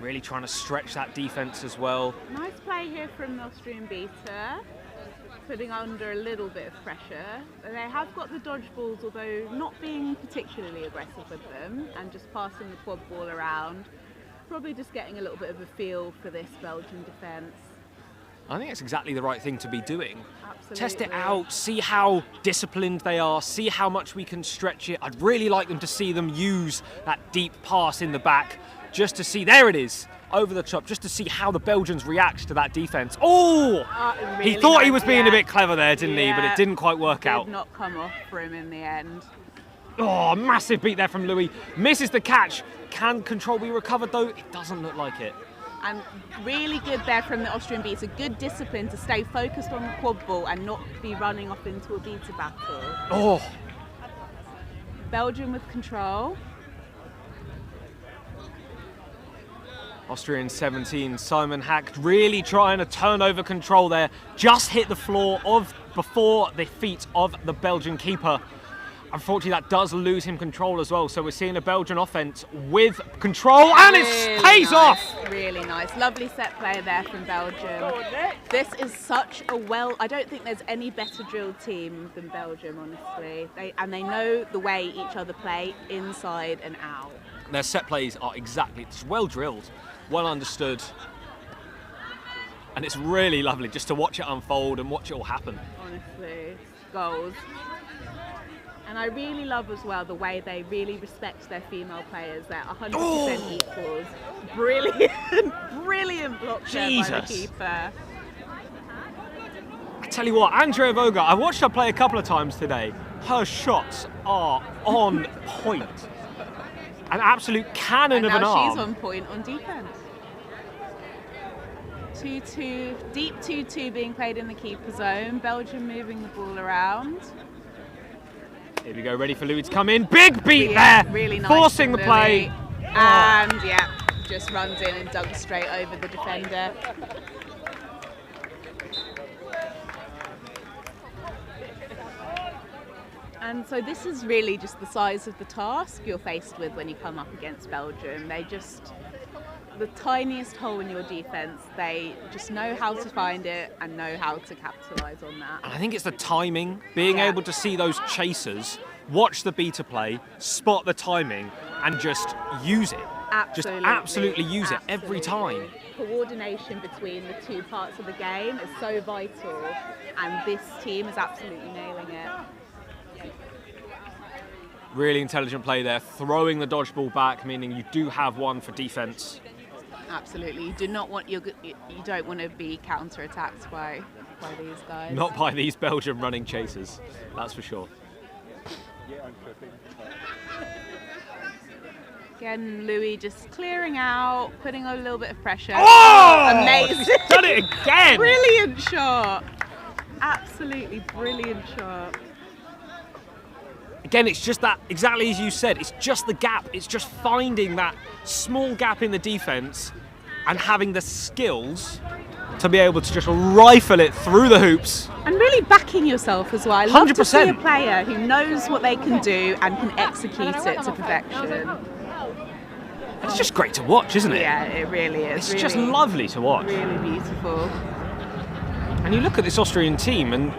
Really trying to stretch that defense as well. Nice play here from the Austrian beater. Putting under a little bit of pressure. They have got the dodgeballs, although not being particularly aggressive with them, and just passing the quad ball around. Probably just getting a little bit of a feel for this Belgian defence. I think it's exactly the right thing to be doing. Absolutely. Test it out, see how disciplined they are, see how much we can stretch it. I'd really like them to see them use that deep pass in the back, just to see, there it is, over the top, just to see how the Belgians react to that defence. Oh! Really he thought nice he was being a bit clever there, didn't he? But it didn't quite work out. Did not come off for him in the end. Oh, massive beat there from Louis. Misses the catch. Can control be recovered though? It doesn't look like it. And really good there from the Austrian beater. Good discipline to stay focused on the quad ball and not be running off into a beater battle. Oh. Belgium with control. Austrian 17, Simon Hack really trying to turn over control there. Just hit the floor before the feet of the Belgian keeper. Unfortunately, that does lose him control as well. So we're seeing a Belgian offense with control, and it pays off. Really nice. Lovely set play there from Belgium. This is such a I don't think there's any better drilled team than Belgium, honestly. They know the way each other play, inside and out. Their set plays are it's well drilled, well understood. And it's really lovely just to watch it unfold and watch it all happen. Honestly, goals. And I really love as well the way they really respect their female players. They're 100% equals. Brilliant block there by the keeper. I tell you what, Andrea Voga, I watched her play a couple of times today. Her shots are on point. An absolute cannon of an arm. She's on point on defense. 2-2, deep 2-2 being played in the keeper zone. Belgium moving the ball around. Here we go, ready for Louis to come in. Big beat there, really nice, forcing the play. And just runs in and dunks straight over the defender. And so this is really just the size of the task you're faced with when you come up against Belgium. The tiniest hole in your defence, they just know how to find it and know how to capitalise on that. And I think it's the timing, being able to see those chasers, watch the beater play, spot the timing, and just use it. Absolutely. Just absolutely use it every time. Coordination between the two parts of the game is so vital, and this team is absolutely nailing it. Really intelligent play there, throwing the dodgeball back, meaning you do have one for defence. Absolutely, you don't want to be counter-attacked by by these guys. Not by these Belgian running chasers, that's for sure. Again, Louis just clearing out, putting a little bit of pressure. Oh! Amazing! Done it again! Brilliant shot. Absolutely brilliant shot. Again, it's just that, exactly as you said, it's just the gap. It's just finding that small gap in the defence and having the skills to be able to just rifle it through the hoops. And really backing yourself as well. I love to see a 100%. player who knows what they can do and can execute it to perfection. It's just great to watch, isn't it? Yeah, it really is. It's really, just lovely to watch. Really beautiful. And you look at this Austrian team and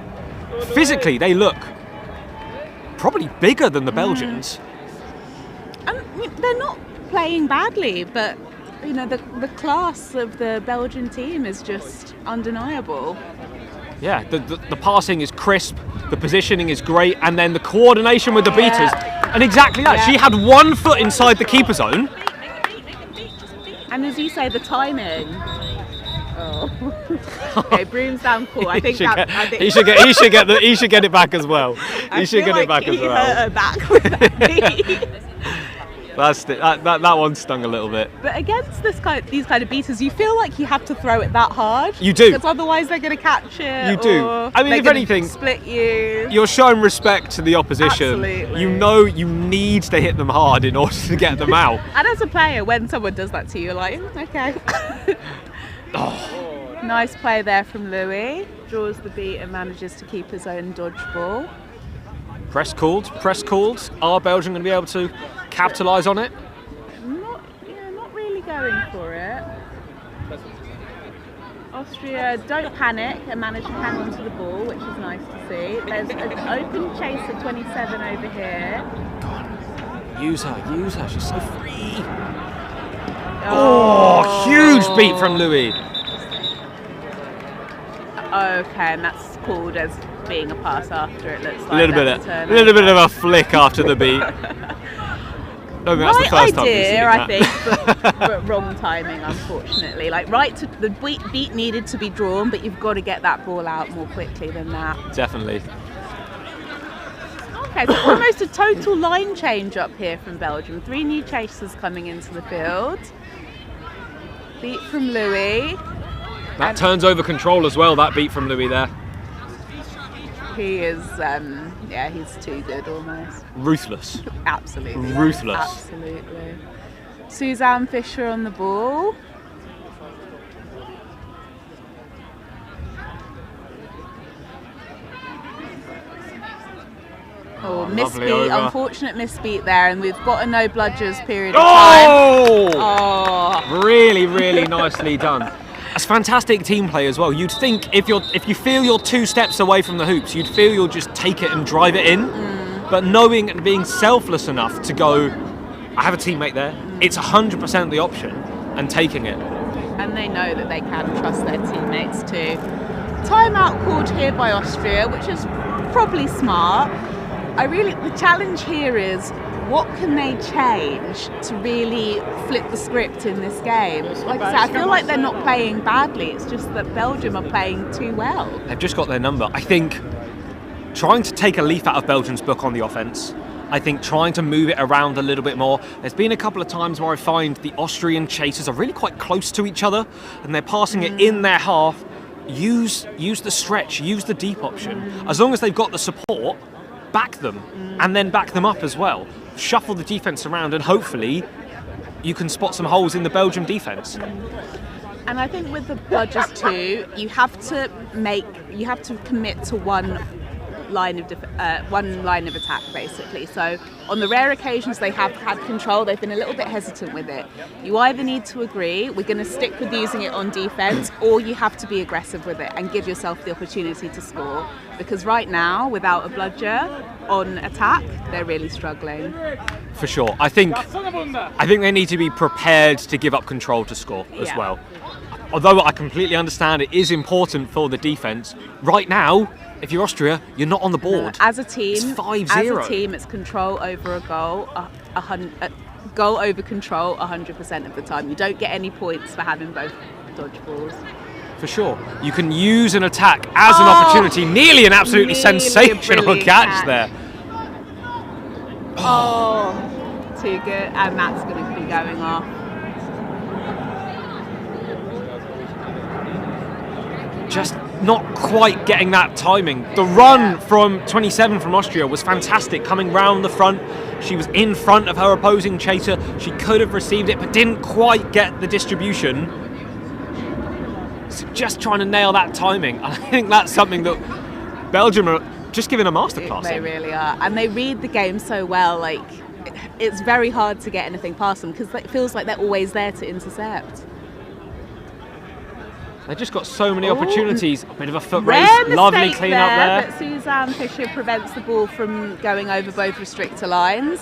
physically they look probably bigger than the Belgians. And they're not playing badly, but you know the class of the Belgian team is just undeniable. Yeah, the passing is crisp, the positioning is great, and then the coordination with the beaters. And exactly that, she had 1 foot inside the keeper zone. And as you say, the timing. Oh. Okay, brooms down court. I think he should get it back as well. He should get it back as well. Hurt her back with that beat. That one stung a little bit. But against these kind of beaters, you feel like you have to throw it that hard. You do. Because otherwise they're going to catch it. You do. Or I mean, they're if gonna anything, split you. You're showing respect to the opposition. Absolutely. You know you need to hit them hard in order to get them out. And as a player, when someone does that to you, you're like, okay. Nice play there from Louis. Draws the beat and manages to keep his own dodgeball. Press called. Are Belgium going to be able to capitalise on it? Not really going for it. Austria don't panic and manage to hang on to the ball, which is nice to see. There's an open chase at 27 over here. Use her, she's so free. Oh, huge beat from Louis. Okay, and that's called as being a pass after, it looks like. A little bit of a flick after the beat. No, that's the first time we've seen that. I think, but wrong timing, unfortunately. Like the beat needed to be drawn, but you've got to get that ball out more quickly than that. Definitely. Okay, so almost a total line change up here from Belgium. 3 new chasers coming into the field. Beat from Louis. That turns over control as well, that beat from Louis there. He is, he's too good almost. Ruthless. Absolutely. Ruthless. Absolutely. Suzanne Fisher on the ball. Oh, misbeat, unfortunate misbeat there, and we've got a no bludgers period of time. Oh! Really, really nicely done. That's fantastic team play as well. You'd think if you feel you're 2 steps away from the hoops, you'd feel you'll just take it and drive it in. But knowing and being selfless enough to go, I have a teammate there, it's 100% the option, and taking it. And they know that they can trust their teammates too. Timeout called here by Austria, which is probably smart. The challenge here is, what can they change to really flip the script in this game? Like I said, I feel like they're not playing badly, it's just that Belgium are playing too well. They've just got their number. I think trying to take a leaf out of Belgium's book on the offence, I think trying to move it around a little bit more. There's been a couple of times where I find the Austrian chasers are really quite close to each other and they're passing it in their half. Use the stretch, use the deep option. As long as they've got the support, back them and then back them up as well. Shuffle the defence around and hopefully you can spot some holes in the Belgium defence. And I think with the bludgers too, you have to commit to one line of attack basically. So on the rare occasions they have had control, they've been a little bit hesitant with it. You either need to agree, we're going to stick with using it on defence, or you have to be aggressive with it and give yourself the opportunity to score. Because right now, without a bludger on attack, they're really struggling. For sure. I think they need to be prepared to give up control to score as well. Although I completely understand it is important for the defence, right now, if you're Austria, you're not on the board. As a team, it's 5-0. It's control over a goal, goal over control 100% of the time. You don't get any points for having both dodgeballs. for sure. You can use an attack as an opportunity. Nearly an absolutely sensational catch there. Oh, too good. And that's going to be going off. Just not quite getting that timing. The run from 27 from Austria was fantastic, coming round the front. She was in front of her opposing chaser. She could have received it, but didn't quite get the distribution. So just trying to nail that timing. I think that's something that Belgium are just giving a masterclass. They really are. And they read the game so well. Like, it's very hard to get anything past them because it feels like they're always there to intercept. They just got so many opportunities. A bit of a foot Rare race, lovely mistake clean up there. But Suzanne Fisher prevents the ball from going over both restrictor lines.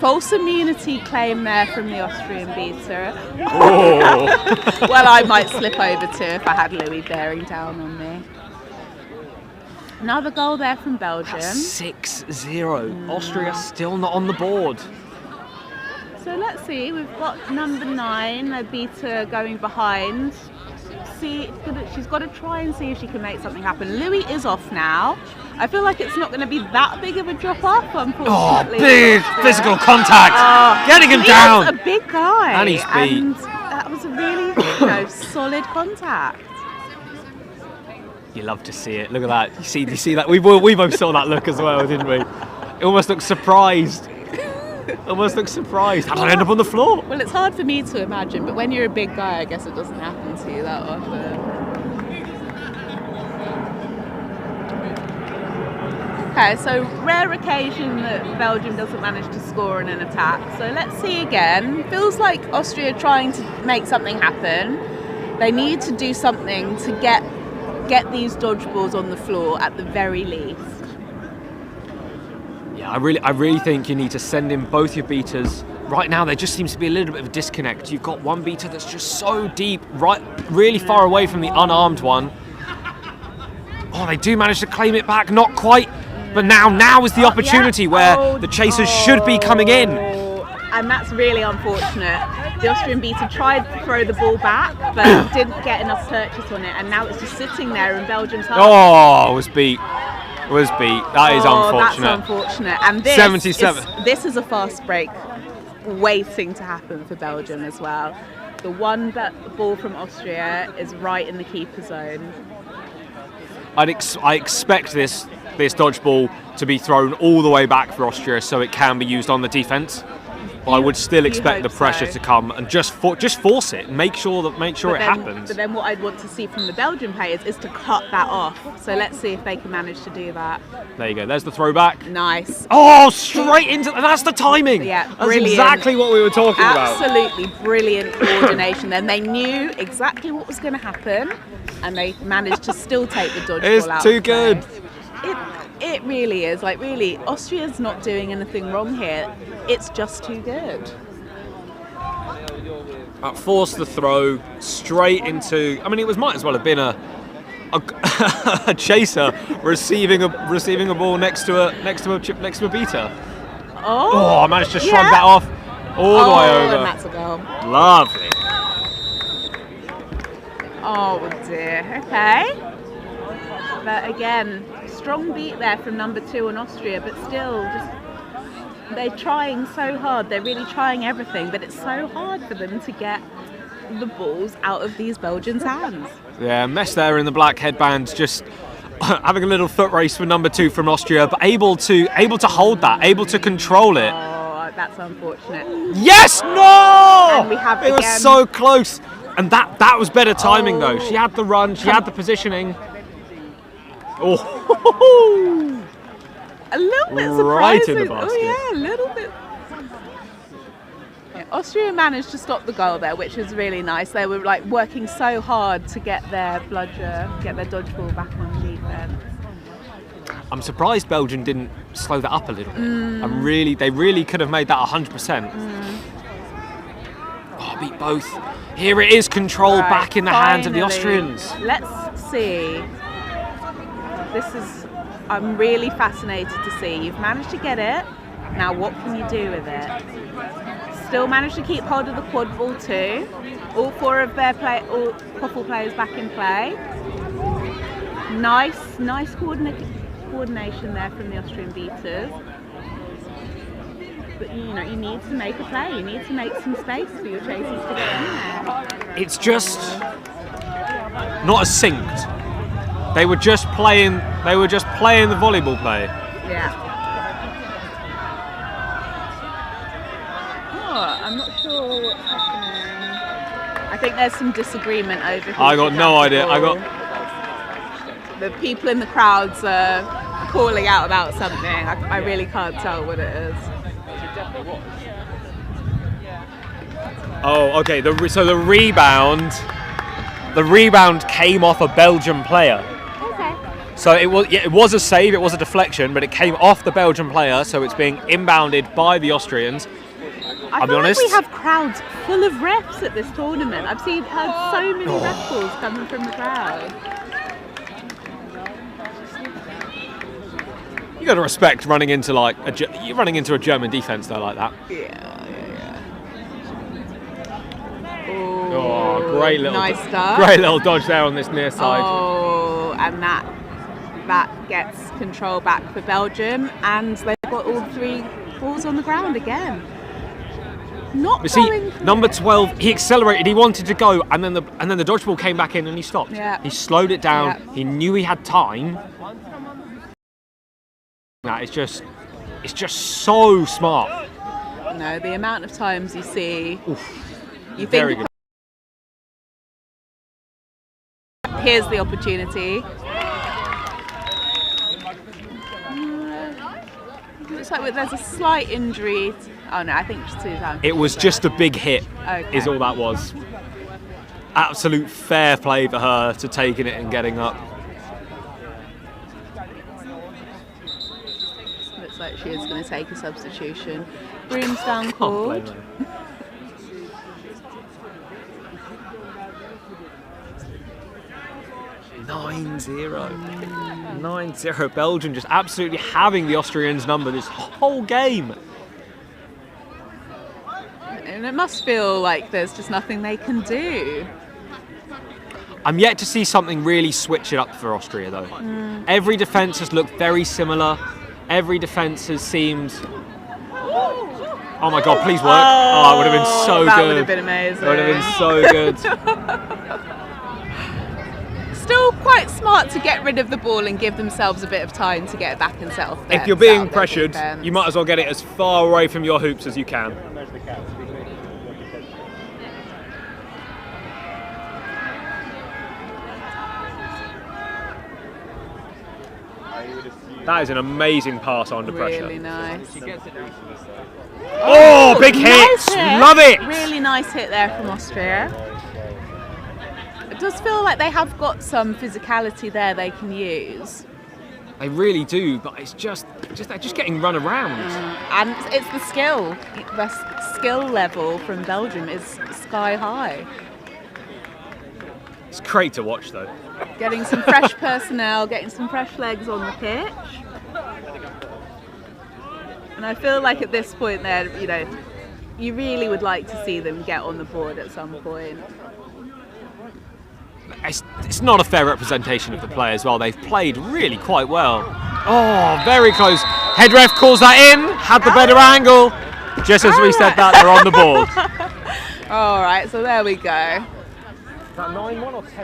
False immunity claim there from the Austrian beater. Oh. Well, I might slip over too if I had Louis bearing down on me. Another goal there from Belgium. 6-0. Austria still not on the board. So let's see, we've got number 9, a beater going behind. She's got to try and see if she can make something happen. Louis is off now. I feel like it's not going to be that big of a drop off, unfortunately. Oh, big physical contact. Getting him down. He's a big guy. And he's beat. And that was a really solid contact. You love to see it. Look at that. You see that? We both saw that look as well, didn't we? It almost looked surprised. Almost looks surprised. How did I end up on the floor? Well, it's hard for me to imagine, but when you're a big guy, I guess it doesn't happen to you that often. Okay, so rare occasion that Belgium doesn't manage to score in an attack. So let's see again. Feels like Austria trying to make something happen. They need to do something to get these dodgeballs on the floor at the very least. Yeah, I really think you need to send in both your beaters. Right now, there just seems to be a little bit of a disconnect. You've got one beater that's just so deep, really far away from the unarmed one. Oh, they do manage to claim it back, not quite. But now is the opportunity where the chasers should be coming in. And that's really unfortunate. The Austrian beater tried to throw the ball back, but didn't get enough purchase on it, and now it's just sitting there in Belgium's half. Oh, was beat. That is unfortunate. That's unfortunate. And this 77. This is a fast break waiting to happen for Belgium as well. The one ball from Austria is right in the keeper zone. I expect this dodgeball to be thrown all the way back for Austria so it can be used on the defence. But I would still expect the pressure to come and just force it, make sure it happens. But then what I'd want to see from the Belgian players is to cut that off. So let's see if they can manage to do that. There you go. There's the throwback. Nice. Oh, straight into that's the timing. Yeah, that's brilliant. exactly what we were talking about. Absolutely brilliant coordination. Then they knew exactly what was going to happen, and they managed to still take the dodgeball out. It's too good. It really is. Like, really, Austria's not doing anything wrong here. It's just too good. Forced the throw straight into. I mean, it might as well have been a chaser receiving a ball next to a beater. Oh, I managed to shrug that off all the way over. And that's a goal. Lovely. Oh dear. Okay. But again, strong beat there from number 2 on Austria, but still, they're trying so hard. They're really trying everything, but it's so hard for them to get the balls out of these Belgians' hands. Yeah, mess there in the black headband, just having a little foot race for number 2 from Austria, but able to hold that, able to control it. Oh, that's unfortunate. Yes, no! And we have it was so close, and that was better timing though. She had the run, she had the positioning. Oh, a little bit surprising. Right in the basket. Oh yeah, a little bit. Yeah, Austria managed to stop the goal there, which was really nice. They were like working so hard to get their dodgeball back on defense. I'm surprised Belgium didn't slow that up a little bit. They really could have made that 100%. Oh, beat both. Here it is, control back in the hands of the Austrians. Let's see. I'm really fascinated to see. You've managed to get it. Now what can you do with it? still managed to keep hold of the quad ball too. All 4 of their quaffle players back in play. Nice coordination there from the Austrian beaters. But you need to make a play. You need to make some space for your chasers to get in there. It's just not as synced. They were just playing the volleyball play. Yeah. Oh, I'm not sure what's happening. I think there's some disagreement over who I got no idea. The people in the crowds are calling out about something. I really can't tell what it is. Oh, okay. So the rebound came off a Belgian player. Okay. So it was a save, it was a deflection, but it came off the Belgian player, so it's being inbounded by the Austrians. I'll be honest. Like we have crowds full of refs at this tournament. I've heard so many ref calls coming from the crowd. You got to respect running into you're running into a German defense though like that. Yeah. Oh, great little dodge there on this near side. Oh, and that gets control back for Belgium, and they've got all 3 balls on the ground again. But see, number 12, he accelerated, he wanted to go, and then the dodgeball came back in and he stopped. Yeah. He slowed it down. Yeah. He knew he had time. It's just so smart. No, the amount of times you see, you Very think, good. Here's the opportunity. Looks like there's a slight injury. Oh no, I think just 2 times. It was just a big hit, is all that was. Absolute fair play for her to taking it and getting up. Looks like she is going to take a substitution. Brooms down called. 9-0. Belgium just absolutely having the Austrians' number this whole game. And it must feel like there's just nothing they can do. I'm yet to see something really switch it up for Austria though. Every defence has looked very similar. Every defence has seemed... Oh my god, please work. Oh, it would have been so that good. That would have been amazing. It would have been so good. Still quite smart to get rid of the ball and give themselves a bit of time to get it back and set off If you're being pressured, you might as well get it as far away from your hoops as you can. That is an amazing pass under pressure. Really nice. Oh, big hit! Nice hit! Love it! Really nice hit there from Austria. It does feel like they have got some physicality there they can use. They really do, but it's just they're just getting run around. And it's the skill. The skill level from Belgium is sky high. It's great to watch though. Getting some fresh personnel, getting some fresh legs on the pitch. And I feel like at this point there, you really would like to see them get on the board at some point. It's not a fair representation of the play as well. They've played really quite well. Oh, very close. Head ref calls that in, had the better angle. Just as we said that, they're on the board. All right, so there we go.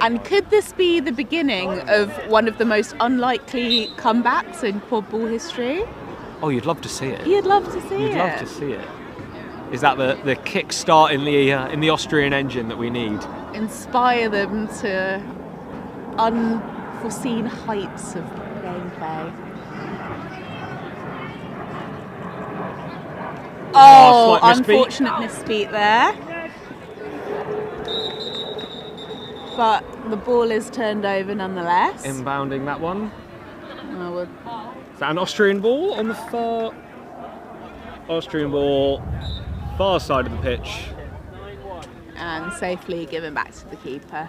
And could this be the beginning of one of the most unlikely comebacks in quadball history? Oh, you'd love to see it. You'd love to see it. You'd love to see it. Is that the kick-start in the Austrian engine that we need? Inspire them to unforeseen heights of gameplay. Oh, unfortunate misbeat there. But the ball is turned over nonetheless. Inbounding that one. Oh, Is that an Austrian ball on the far... Austrian ball, far side of the pitch. And safely given back to the keeper.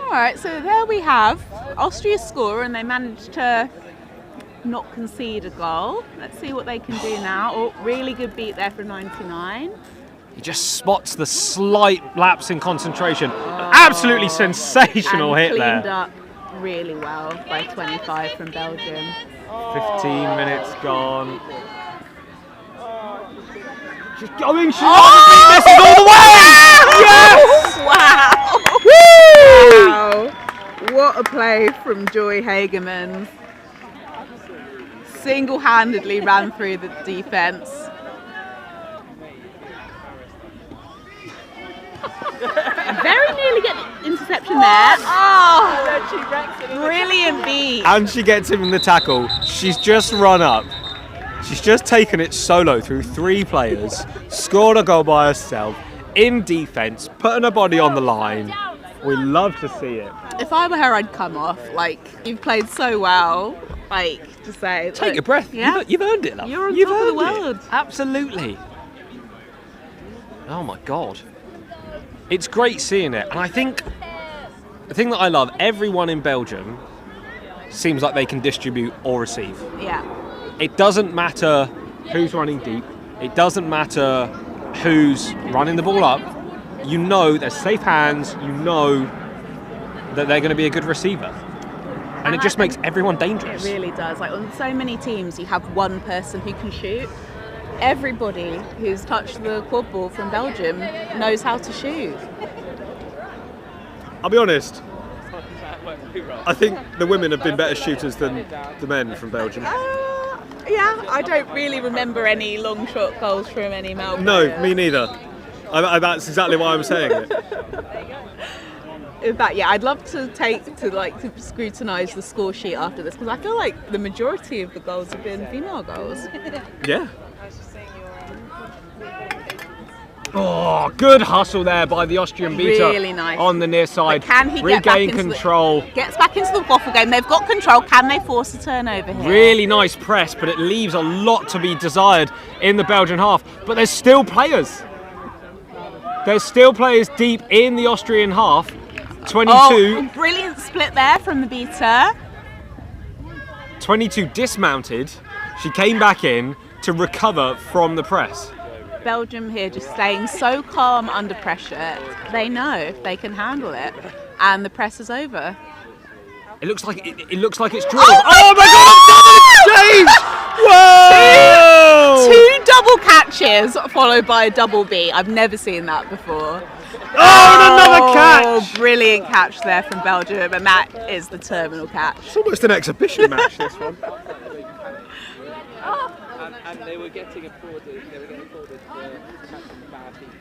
All right, so there we have Austria's score, and they managed to not concede a goal. Let's see what they can do now. Oh, really good beat there from 99. He just spots the slight lapse in concentration. Absolutely sensational and hit cleaned there. up really well by 25 from Belgium. 15 minutes gone. She's going, she's this is all the way! Yes! Wow! Wow! What a play from Joy Hagemans. Single-handedly ran through the defence. Very nearly get the interception there. Oh! Brilliant beat. And she gets him in the tackle. She's just run up. She's just taken it solo through 3 players, scored a goal by herself, in defence, putting her body on the line. We love to see it. If I were her, I'd come off. Like, you've played so well. Like, to say... Take a breath. Yeah. You've earned it, love. You're on You've top of the earned it. world. Absolutely. Oh my God. It's great seeing it. And I think the thing that I love, everyone in Belgium seems like they can distribute or receive. Yeah. It doesn't matter who's running deep. It doesn't matter who's running the ball up. You know they're safe hands. You know that they're going to be a good receiver. And it just makes everyone dangerous. It really does. Like, on so many teams, you have one person who can shoot. Everybody who's touched the quad ball from Belgium knows how to shoot. I'll be honest, I think the women have been better shooters than the men from Belgium. Yeah, I don't really remember any long shot goals from any Melbourne. No, me neither. That's exactly why I'm saying it. In fact, yeah, I'd love to scrutinise the score sheet after this, because I feel like the majority of the goals have been female goals. Yeah. Oh, good hustle there by the Austrian beater. Really nice. On the near side. But can he regain control? Gets back into the waffle game. They've got control. Can they force a turnover here? Really nice press, but it leaves a lot to be desired in the Belgian half. But there's still players. There's still players deep in the Austrian half. 22. Oh, brilliant split there from the beater. 22 dismounted. She came back in to recover from the press. Belgium here just staying so calm under pressure. They know they can handle it, and the press is over. It looks like it's drawn. Oh my God! Exchange! Whoa! Two double catches followed by a double B. I've never seen that before. Oh, and another catch! Brilliant catch there from Belgium, and that is the terminal catch. It's almost an exhibition match, this one. And they were getting applauded. They were getting applauded for bad beats.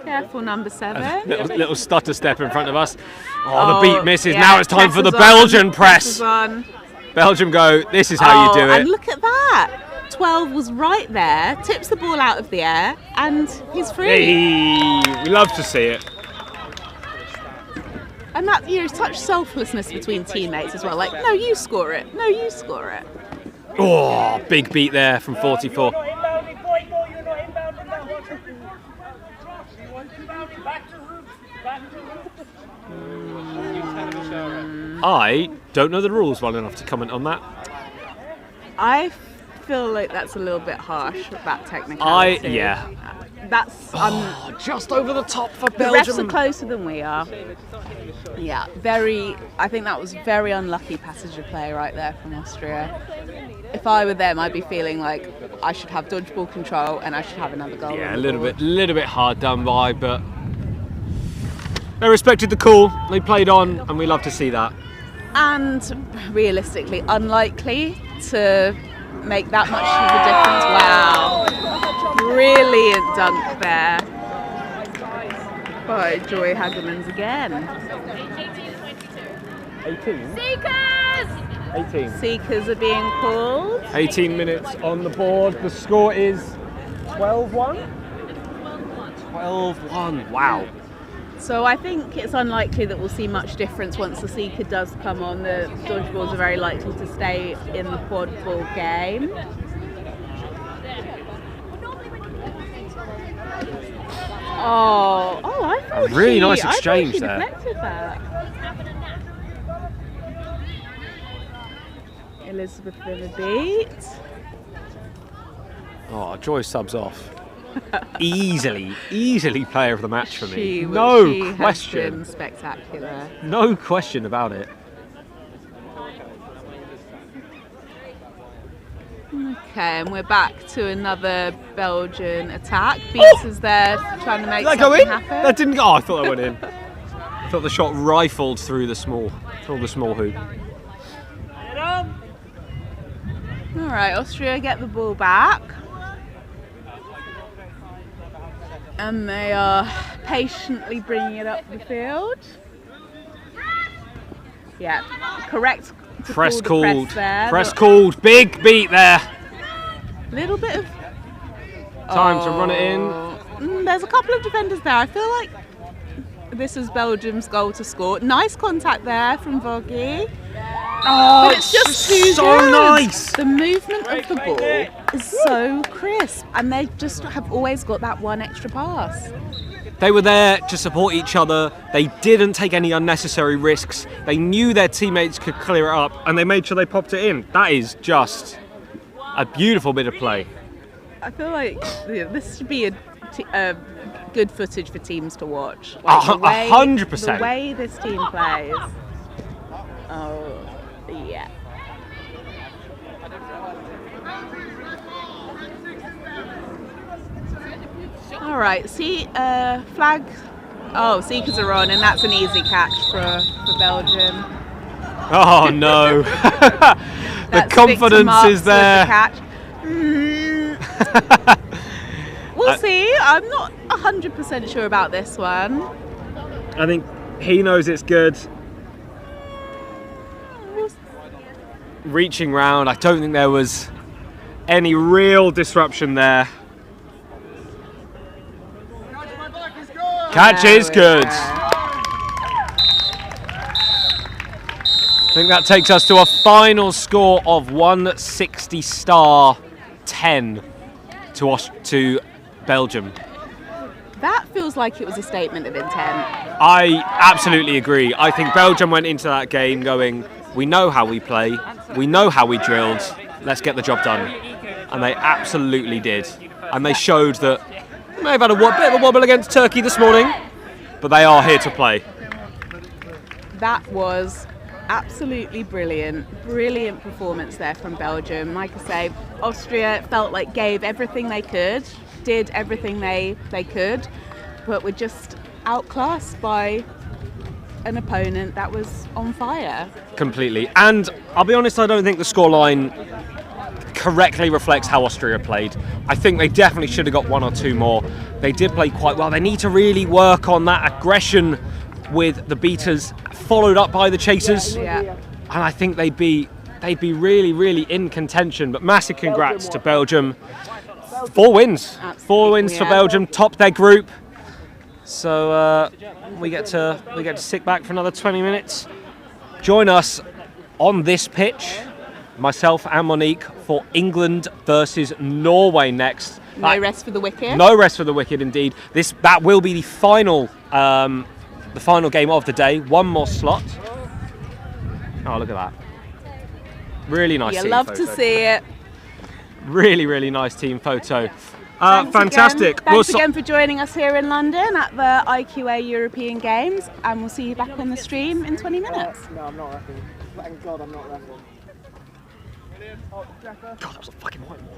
Careful, number 7. Little stutter step in front of us. Oh, the beat misses. Yeah, now it's time for the Belgian press. Belgium go, this is how you do it. And look at that. 12 was right there, tips the ball out of the air, and he's free. Hey, we love to see it. And that, such selflessness between teammates as well. Like, no, you score it. No, you score it. Oh, big beat there from 44. I don't know the rules well enough to comment on that. I feel like that's a little bit harsh, that technicality. Yeah. That's just over the top for the Belgium. refs are closer than we are. Yeah, I think that was very unlucky passage of play right there from Austria. If I were them, I'd be feeling like I should have dodgeball control and I should have another goal. Yeah, a little bit hard done by, but they respected the call. They played on, and we love to see that. And realistically, unlikely to make that much of a difference. Wow, brilliant dunk there by Joy Hagemans again. 18. Seekers! 18. Seekers are being called. 18 minutes on the board. The score is 12-1. 12-1. Wow. So I think it's unlikely that we'll see much difference once the Seeker does come on. The dodgeballs are very likely to stay in the quadball game. I thought really nice exchange she there. deflected that. Elizabeth River beat. Oh, Joy subs off. Easily player of the match for me. She No has question. been spectacular. No question about it. Okay, and we're back to another Belgian attack. Beats is there trying to make Did that go something in? happen. That didn't go. Oh, I thought that went in. I thought the shot rifled through the small hoop. All right, Austria get the ball back. And they are patiently bringing it up the field. Yeah, correct. To Press call the called. Press there. Press called. Big beat there. Little bit of Time to run it in. There's a couple of defenders there. I feel like this is Belgium's goal to score. Nice contact there from Voggy. Oh, but it's just too so good. nice. The movement of the ball is so crisp, and they just have always got that one extra pass. They were there to support each other. They didn't take any unnecessary risks. They knew their teammates could clear it up, and they made sure they popped it in. That is just a beautiful bit of play. I feel like this should be a good footage for teams to watch. Like 100%. The way this team plays. Oh, yeah. All right, flag. Oh, Seekers are on, and that's an easy catch for Belgium. Oh no! The confidence is there. We'll see. I'm not 100% sure about this one. I think he knows it's good. Reaching round, I don't think there was any real disruption there. Catch is good. I think that takes us to a final score of 160-10 to Belgium. That feels like it was a statement of intent. I absolutely agree. I think Belgium went into that game going, we know how we play, we know how we drilled, let's get the job done. And they absolutely did. And they showed that they may have had a bit of a wobble against Turkey this morning, but they are here to play. That was absolutely brilliant. Brilliant performance there from Belgium. Like I say, Austria felt like gave everything they could, did everything they could, but were just outclassed by an opponent that was on fire. Completely. And I'll be honest, I don't think the scoreline correctly reflects how Austria played. I think they definitely should have got one or two more. They did play quite well. They need to really work on that aggression with the beaters, followed up by the chasers. Yeah. And I think they'd be really, really in contention. But massive congrats to Belgium. 4 wins. Absolutely, 4 wins for Belgium, top their group. So we get to sit back for another 20 minutes. Join us on this pitch, myself and Monique, for England versus Norway next. No rest for the wicked. No rest for the wicked, indeed. That will be the final game of the day. One more slot. Oh, look at that! Really nice. You team love photo. to see it. Really, really nice team photo. Thanks Fantastic. Again. Thanks again for joining us here in London at the IQA European Games, and we'll see you back on the stream in 20 minutes. No, I'm not reffing. Thank God I'm not reffing. God, that was a fucking white one.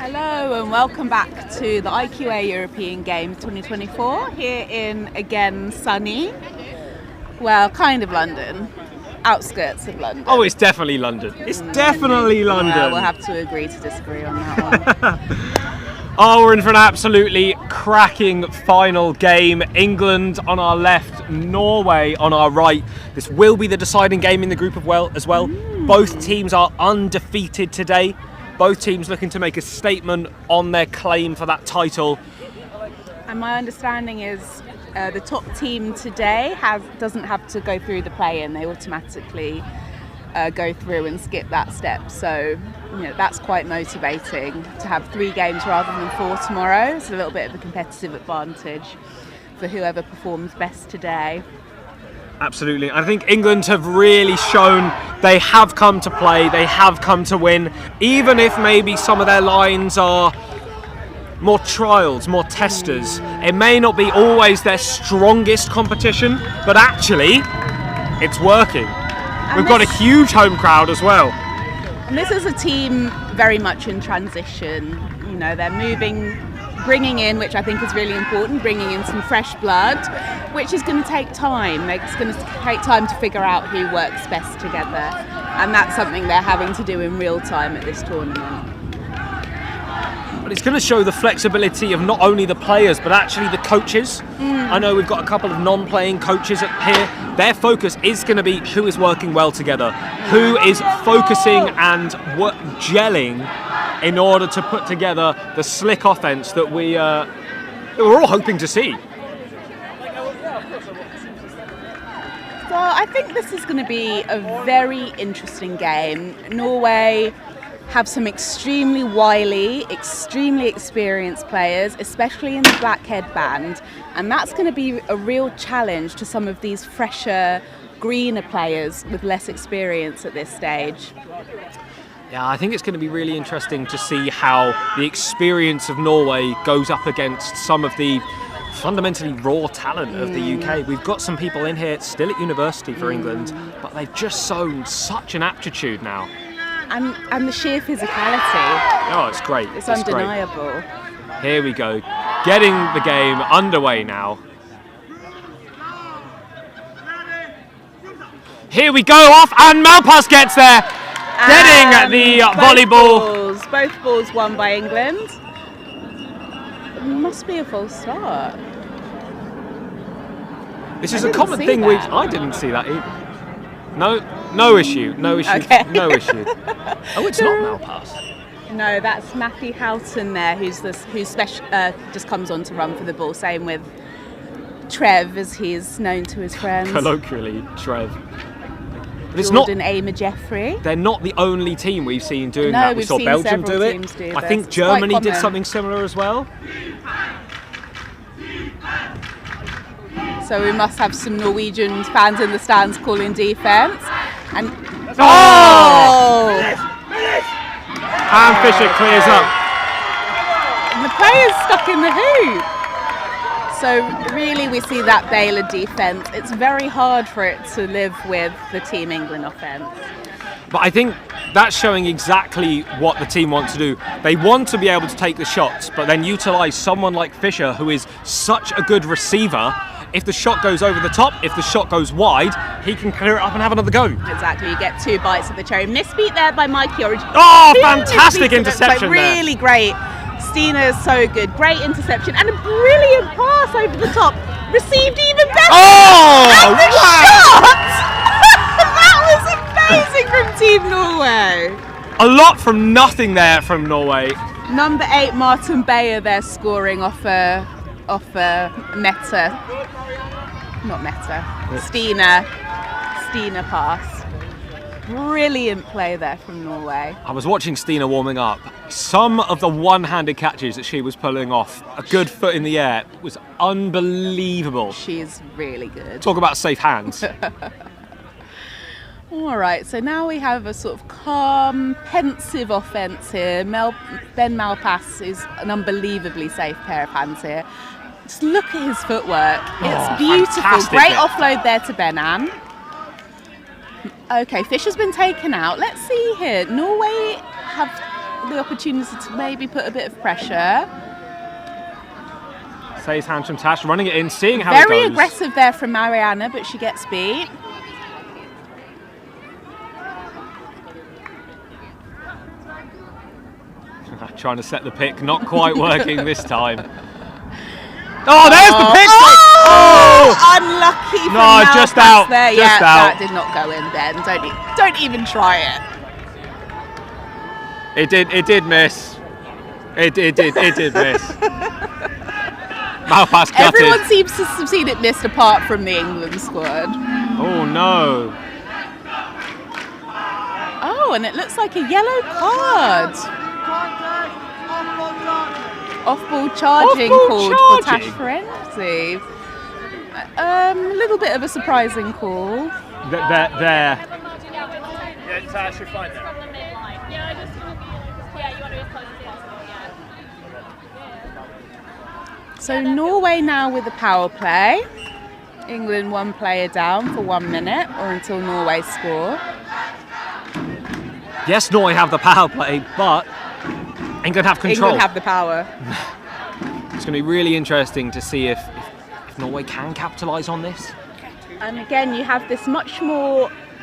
Hello and welcome back to the IQA European Games 2024 here in, again, sunny, well, kind of London, outskirts of London. Oh, it's definitely London. It's definitely London. Well, we'll have to agree to disagree on that one. Oh, we're in for an absolutely cracking final game. England on our left, Norway on our right. This will be the deciding game in the group as well. Both teams are undefeated today. Both teams looking to make a statement on their claim for that title. And my understanding is the top team today doesn't have to go through the play-in. They automatically go through and skip that step. So, that's quite motivating to have 3 games rather than 4 tomorrow. It's a little bit of a competitive advantage for whoever performs best today. Absolutely. I think England have really shown they have come to play, they have come to win, even if maybe some of their lines are more trials, more testers. It may not be always their strongest competition, but actually, it's working. We've got a huge home crowd as well. And this is a team very much in transition. They're moving, bringing in, which I think is really important, bringing in some fresh blood, which is going to take time. It's going to take time to figure out who works best together. And that's something they're having to do in real time at this tournament. But it's going to show the flexibility of not only the players, but actually the coaches. I know we've got a couple of non-playing coaches here. Their focus is going to be who is working well together, who is focusing and gelling in order to put together the slick offense that we're all hoping to see. So I think this is going to be a very interesting game. Norway have some extremely wily, extremely experienced players, especially in the black headband, and that's going to be a real challenge to some of these fresher, greener players with less experience at this stage. Yeah, I think it's going to be really interesting to see how the experience of Norway goes up against some of the fundamentally raw talent of the UK. We've got some people in here still at university for England, but they've just shown such an aptitude now. And the sheer physicality. Oh, it's great. It's undeniable. Great. Here we go. Getting the game underway now. Here we go off, and Malpass gets there. Getting the volleyball. Both balls won by England. It must be a false start. This is a common thing I didn't see that either. No issue. Okay. No issue. Oh, it's not Malpass. No, that's Matthew Houghton there, who just comes on to run for the ball. Same with Trev, as he's known to his friends. Colloquially, Trev. But it's Jordan Amer Jeffrey. They're not the only team we've seen doing that. We saw Belgium do it. I think Germany did something similar as well. So we must have some Norwegian fans in the stands calling defence. And And Fisher clears up. And the player's stuck in the hoop. So really we see that Baylor defence. It's very hard for it to live with the Team England offence. But I think that's showing exactly what the team wants to do. They want to be able to take the shots, but then utilise someone like Fisher, who is such a good receiver. If the shot goes over the top, if the shot goes wide, he can clear it up and have another go. Exactly, you get 2 bites of the cherry. Misbeat there by Mikey Origin. Oh, fantastic interception there. Really great. Stina is so good. Great interception and a brilliant pass over the top. Received even better. Oh, and the wow. shot! That was amazing from Team Norway. A lot from nothing there from Norway. Number 8, Martin Beyer there scoring off a Meta. Not Meta. Stina pass. Brilliant play there from Norway. I was watching Stina warming up. Some of the one-handed catches that she was pulling off, a good foot in the air, was unbelievable. She's really good. Talk about safe hands. All right, so now we have a sort of calm, pensive offence here. Ben Malpass is an unbelievably safe pair of hands here. Just look at his footwork. It's beautiful. Fantastic. Great offload there to Benan. Okay, Fisher's been taken out. Let's see here. Norway have the opportunity to maybe put a bit of pressure. Saves hands from Tash, running it in, seeing how it goes. Very aggressive there from Mariana, but she gets beat. Trying to set the pick, not quite working this time. Oh, there's the pick! Oh! Unlucky for No, just out. There. Just yeah, out. that did not go in, Ben. Don't even try it. It did miss. It did miss. Malpass gutted. Everyone seems to have seen it missed apart from the England squad. Oh no. Oh, and it looks like a yellow card. Off-ball charging called for Tash Ferenczi. A little bit of a surprising call. There. Yeah, Tash, you're fine there. So Norway now with the power play. England 1 player down for 1 minute or until Norway score. Yes, Norway have the power play, but England have control. England have the power. It's going to be really interesting to see if Norway can capitalise on this. And again, you have this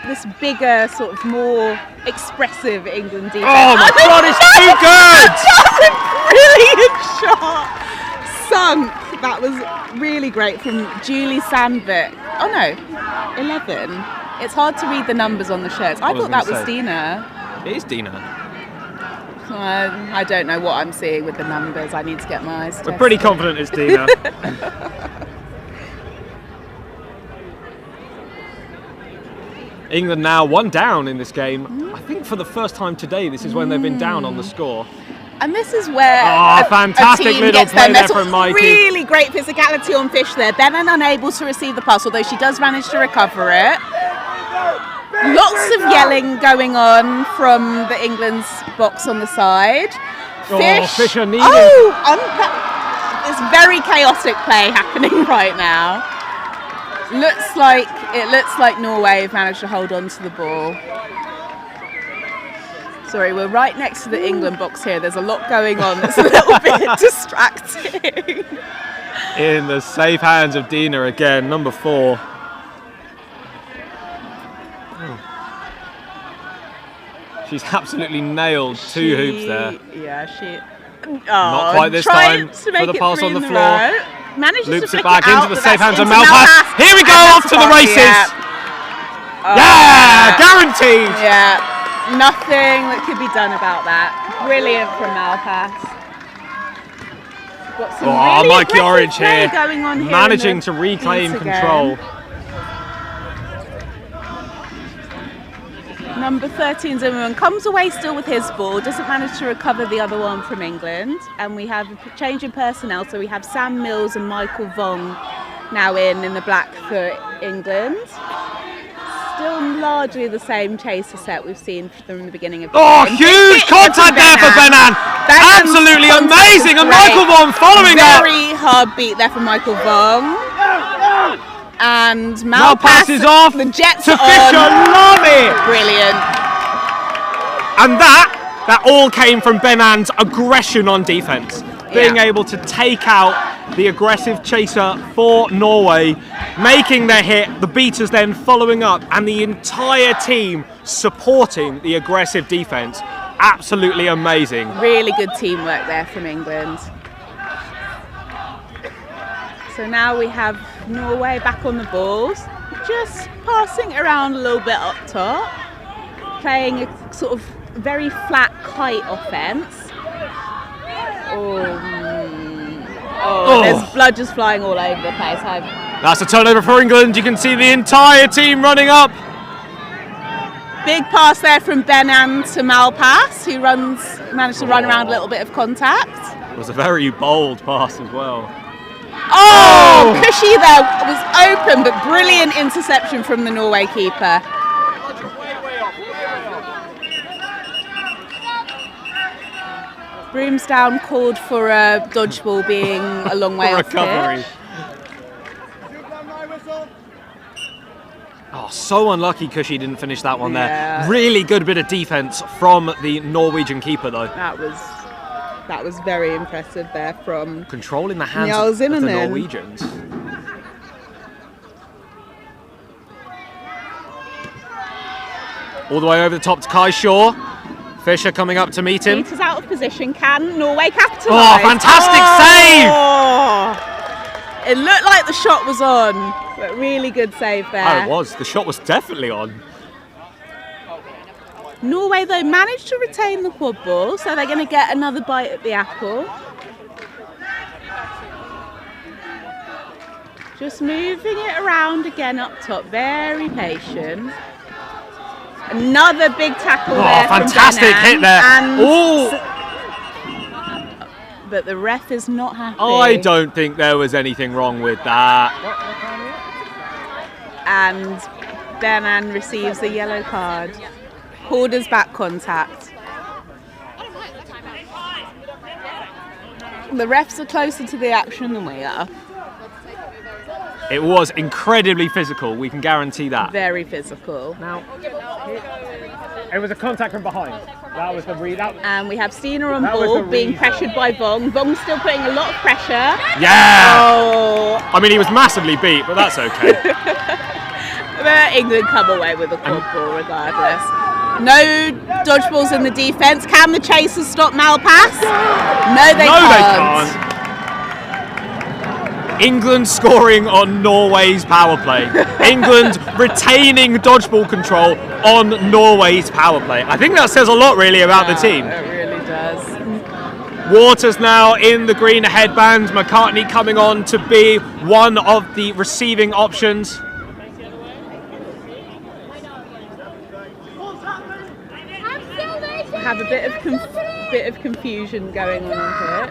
this bigger, sort of more expressive England defence. Oh my God, it's too good! Brilliant shot! Sunk. That was really great from Julie Sandvik. Oh no, 11. It's hard to read the numbers on the shirts. I thought that was Dina. It is Dina. I don't know what I'm seeing with the numbers. I need to get my eyes tested. We're pretty confident it's Dina. England now 1 down in this game. I think for the first time today, this is when they've been down on the score. And this is where fantastic a team little gets play them. there There's from Mikey. Really great physicality on Fish there. Benan unable to receive the pass, although she does manage to recover it. Lots of yelling going on from the England's box on the side. Fish are needing. There's very chaotic play happening right now. It looks like Norway have managed to hold on to the ball. Sorry, we're right next to the England box here. There's a lot going on that's a little bit distracting. In the safe hands of Dina again, number 4. She's absolutely nailed 2 hoops there. Yeah, Not quite this time for the pass on the floor. Manages Loops to it flick back out, into the safe hands of into Malpass. Here we go, off to the races. Yeah, guaranteed. Yeah, nothing that could be done about that. Brilliant from Malpass. Got some really Mikey aggressive Orange play here, going on here managing to reclaim control. Number 13 Zimmerman comes away still with his ball, doesn't manage to recover the other one from England, and we have a change in personnel, so we have Sam Mills and Michael Vong now in the black for England. Still largely the same chaser set we've seen from the beginning of the game. Huge contact there for Benan! Absolutely amazing, and Michael Vong following up! Very hard beat there from Michael Vong. And Malpass is off the Jets to are Fisher, love it! Brilliant. And that all came from Benan's aggression on defence. Being able to take out the aggressive chaser for Norway, making their hit, the beaters then following up, and the entire team supporting the aggressive defence. Absolutely amazing. Really good teamwork there from England. So now we have Norway back on the balls, just passing around a little bit up top, playing a sort of very flat kite offence. There's blood just flying all over the place. That's a turnover for England. You can see the entire team running up. Big pass there from Benan to Malpass, who managed to run around a little bit of contact. It was a very bold pass as well. Cushy there was open, but brilliant interception from the Norway keeper. Broomsdown called for a dodgeball being a long way off pitch. Oh, so unlucky Cushy didn't finish that one Yeah. there. Really good bit of defence from the Norwegian keeper though. That was very impressive there from Controlling the hands Njals of the Zimmerman. Norwegians. All the way over the top to Kai Shaw. Fisher coming up to meet him. Peter's out of position. Can Norway capitalise? Oh, fantastic save! It looked like the shot was on, but really good save there. Oh, it was. The shot was definitely on. Norway, though, managed to retain the quad ball, so they're going to get another bite at the apple. Just moving it around again up top, very patient. Another big tackle there. Fantastic hit there. But the ref is not happy. I don't think there was anything wrong with that. And Benan receives a yellow card. Hoarder's back contact. The refs are closer to the action than we are. It was incredibly physical, we can guarantee that. Very physical. Now, it was a contact from behind. That was the And we have Stina on that was ball the being reason. pressured by Vong. Vong's still putting a lot of pressure. Yeah! Oh. I mean, he was massively beat, but that's okay. But England come away with a quad ball regardless. No dodgeballs in the defence. Can the chasers stop Malpass? No, they can't. England scoring on Norway's power play. England retaining dodgeball control on Norway's power play. I think that says a lot really about the team. It really does. Waters now in the green headband. McCartney coming on to be one of the receiving options. Have a bit of confusion going on here.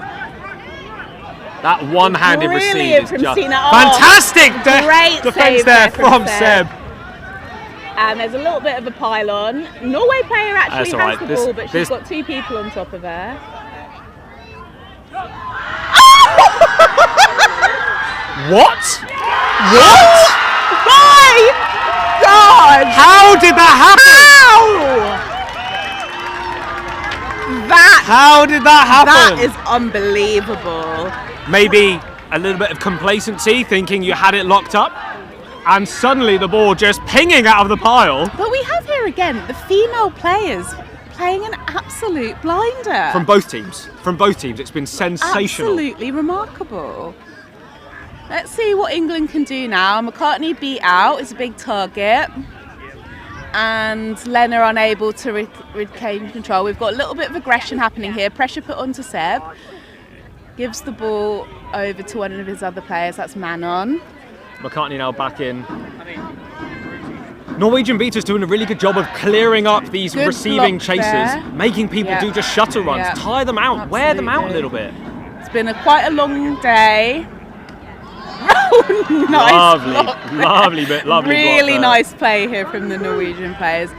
That one-handed receive Brilliant is from just Stina. Oh, fantastic great defense save there there from from Seb. And there's a little bit of a pile-on. Norway player actually That's all has right. the This- ball, but she's this- got two people on top of her. What? What? My God! How did that happen? How did that happen? That is unbelievable. Maybe a little bit of complacency, thinking you had it locked up, and suddenly the ball just pinging out of the pile. But we have here again the female players playing an absolute blinder. From both teams. From both teams. It's been sensational. Absolutely remarkable. Let's see what England can do now. McCartney beat out, is a big target. And Lena unable to retain control. We've got a little bit of aggression happening here. Pressure put onto Seb. Gives the ball over to one of his other players, that's Manon. McCartney now back in. Norwegian beaters doing a really good job of clearing up these Good receiving block chasers, there. making people Yeah. do just shuttle runs, Yeah. tire them out, wear them out a little bit. It's been quite a long day. Nice Lovely, block there. lovely bit, lovely block Really there. nice play here from the Norwegian players.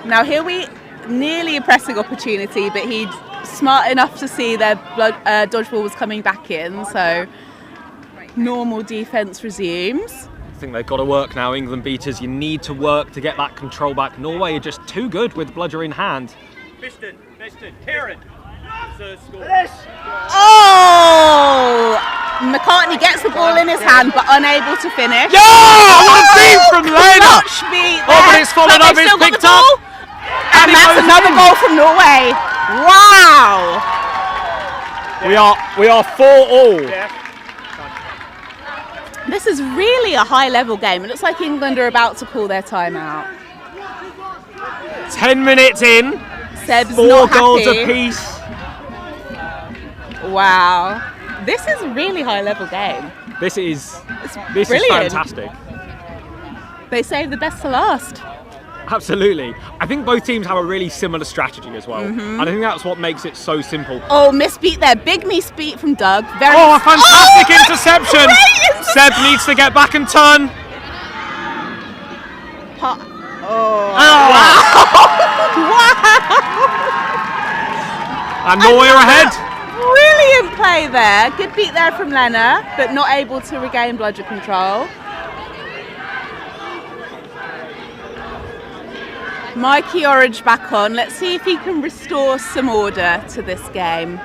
Now here we nearly a pressing opportunity, but he's smart enough to see their dodgeball was coming back in, so normal defence resumes. I think they've got to work now, England beaters. You need to work to get that control back. Norway are just too good with bludger in hand. Bishton, Karen. Oh! McCartney gets the ball in his hand, but unable to finish. Yeah! What a beat from Lena! Clutch beat Oh, but there. it's followed But up, they've it's still got picked the up. ball. And it that's goes another in. goal from Norway. Wow! We are 4-all. This is really a high-level game. It looks like England are about to call their timeout. 10 minutes in. Seb's 4 not goals happy. apiece. Wow. This is a really high-level game. This is brilliant. fantastic. They saved the best to last. Absolutely. I think both teams have a really similar strategy as well. Mhm. And I think that's what makes it so simple. Oh, misbeat there. Big misbeat from Doug. A fantastic interception! Great Seb needs to get back and turn. And Norway are ahead. Brilliant play there. Good beat there from Lena, but not able to regain bludger control. Mikey Orange back on. Let's see if he can restore some order to this game.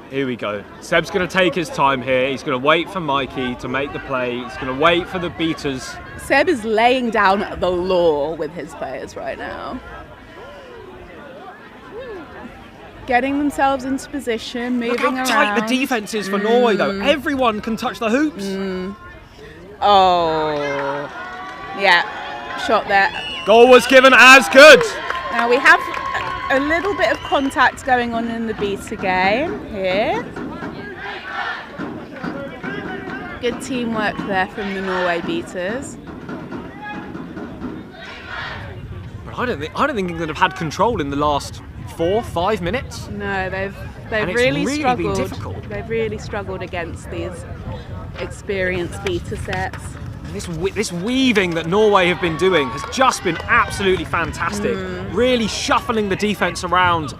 Here we go. Seb's going to take his time here. He's going to wait for Mikey to make the play. He's going to wait for the beaters. Seb is laying down the law with his players right now. Getting themselves into position, moving around. Look how tight the defence is for Norway, though. Everyone can touch the hoops. Oh, yeah, shot there. Goal was given as good. Now we have a little bit of contact going on in the beta game here. Good teamwork there from the Norway beaters. But I don't think England have had control in the last 4-5 minutes. No, they've And really it's struggled. been difficult. They've really struggled against these experienced beta sets. This weaving that Norway have been doing has just been absolutely fantastic. Really shuffling the defence around.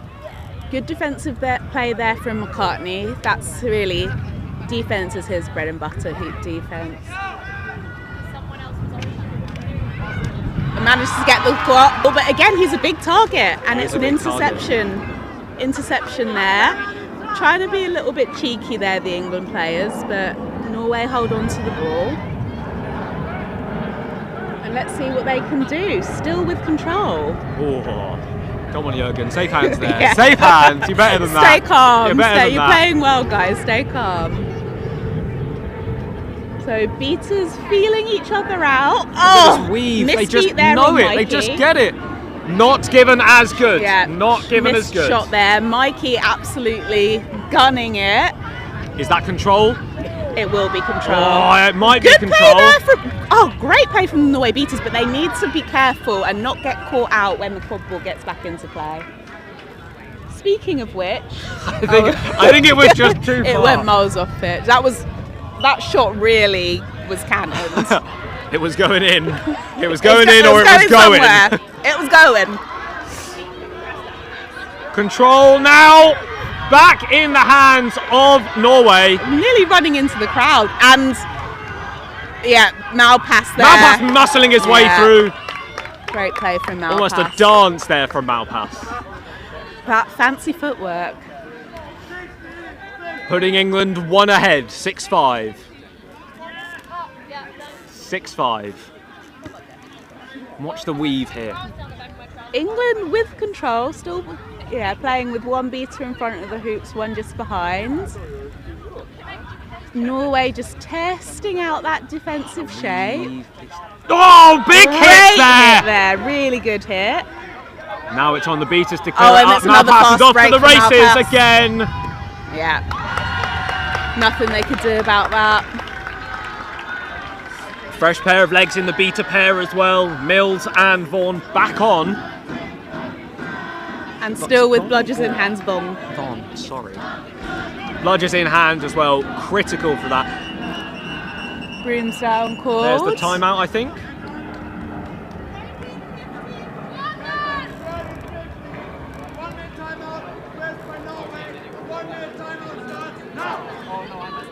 Good defensive play there from McCartney. That's really, defence is his bread and butter, hoop defence. Managed to get the ball, but again he's a big target, and it's an interception. Interception there. Trying to be a little bit cheeky there, the England players, but Norway hold on to the ball. And let's see what they can do. Still with control. Oh, come on, Jürgen. Safe hands there. Yeah. Safe hands. You're better than that. Stay calm. You're better than You're that. playing well, guys. Stay calm. So beaters feeling each other out. Oh, weave. They just there know on it. Mikey. They just get it. Not given as good. Yeah. Not given as Missed good. shot there. Mikey absolutely gunning it. Is that control? It will be control. Oh, it might Good be play control. there great play from the Norway beaters, but they need to be careful and not get caught out when the quadball gets back into play. Speaking of which, I think it was just too far. It went miles off pitch. That shot really was cannoned. It was going in. It was going in, or it was going. Somewhere. It was going. Control now. Back in the hands of Norway. Nearly running into the crowd, and yeah, Malpass there. Malpass muscling his way through. Great play from Malpass. Almost a dance there from Malpass. That fancy footwork. Putting England one ahead, 6-5. 6-5. Watch the weave here. England with control, still playing with one beater in front of the hoops, one just behind. Norway just testing out that defensive shape. Oh, big Great hit there! hit there, really good hit. Now it's on the beaters to clear and it up. it's Now another passes fast off break to the from races Malpass. again. Yeah, nothing they could do about that. Fresh pair of legs in the beater pair as well. Mills and Vaughan back on. And still with bludgers in hands, Vaughan. Sorry. Bludgers in hand as well. Critical for that. Brooms down called. There's the timeout, I think.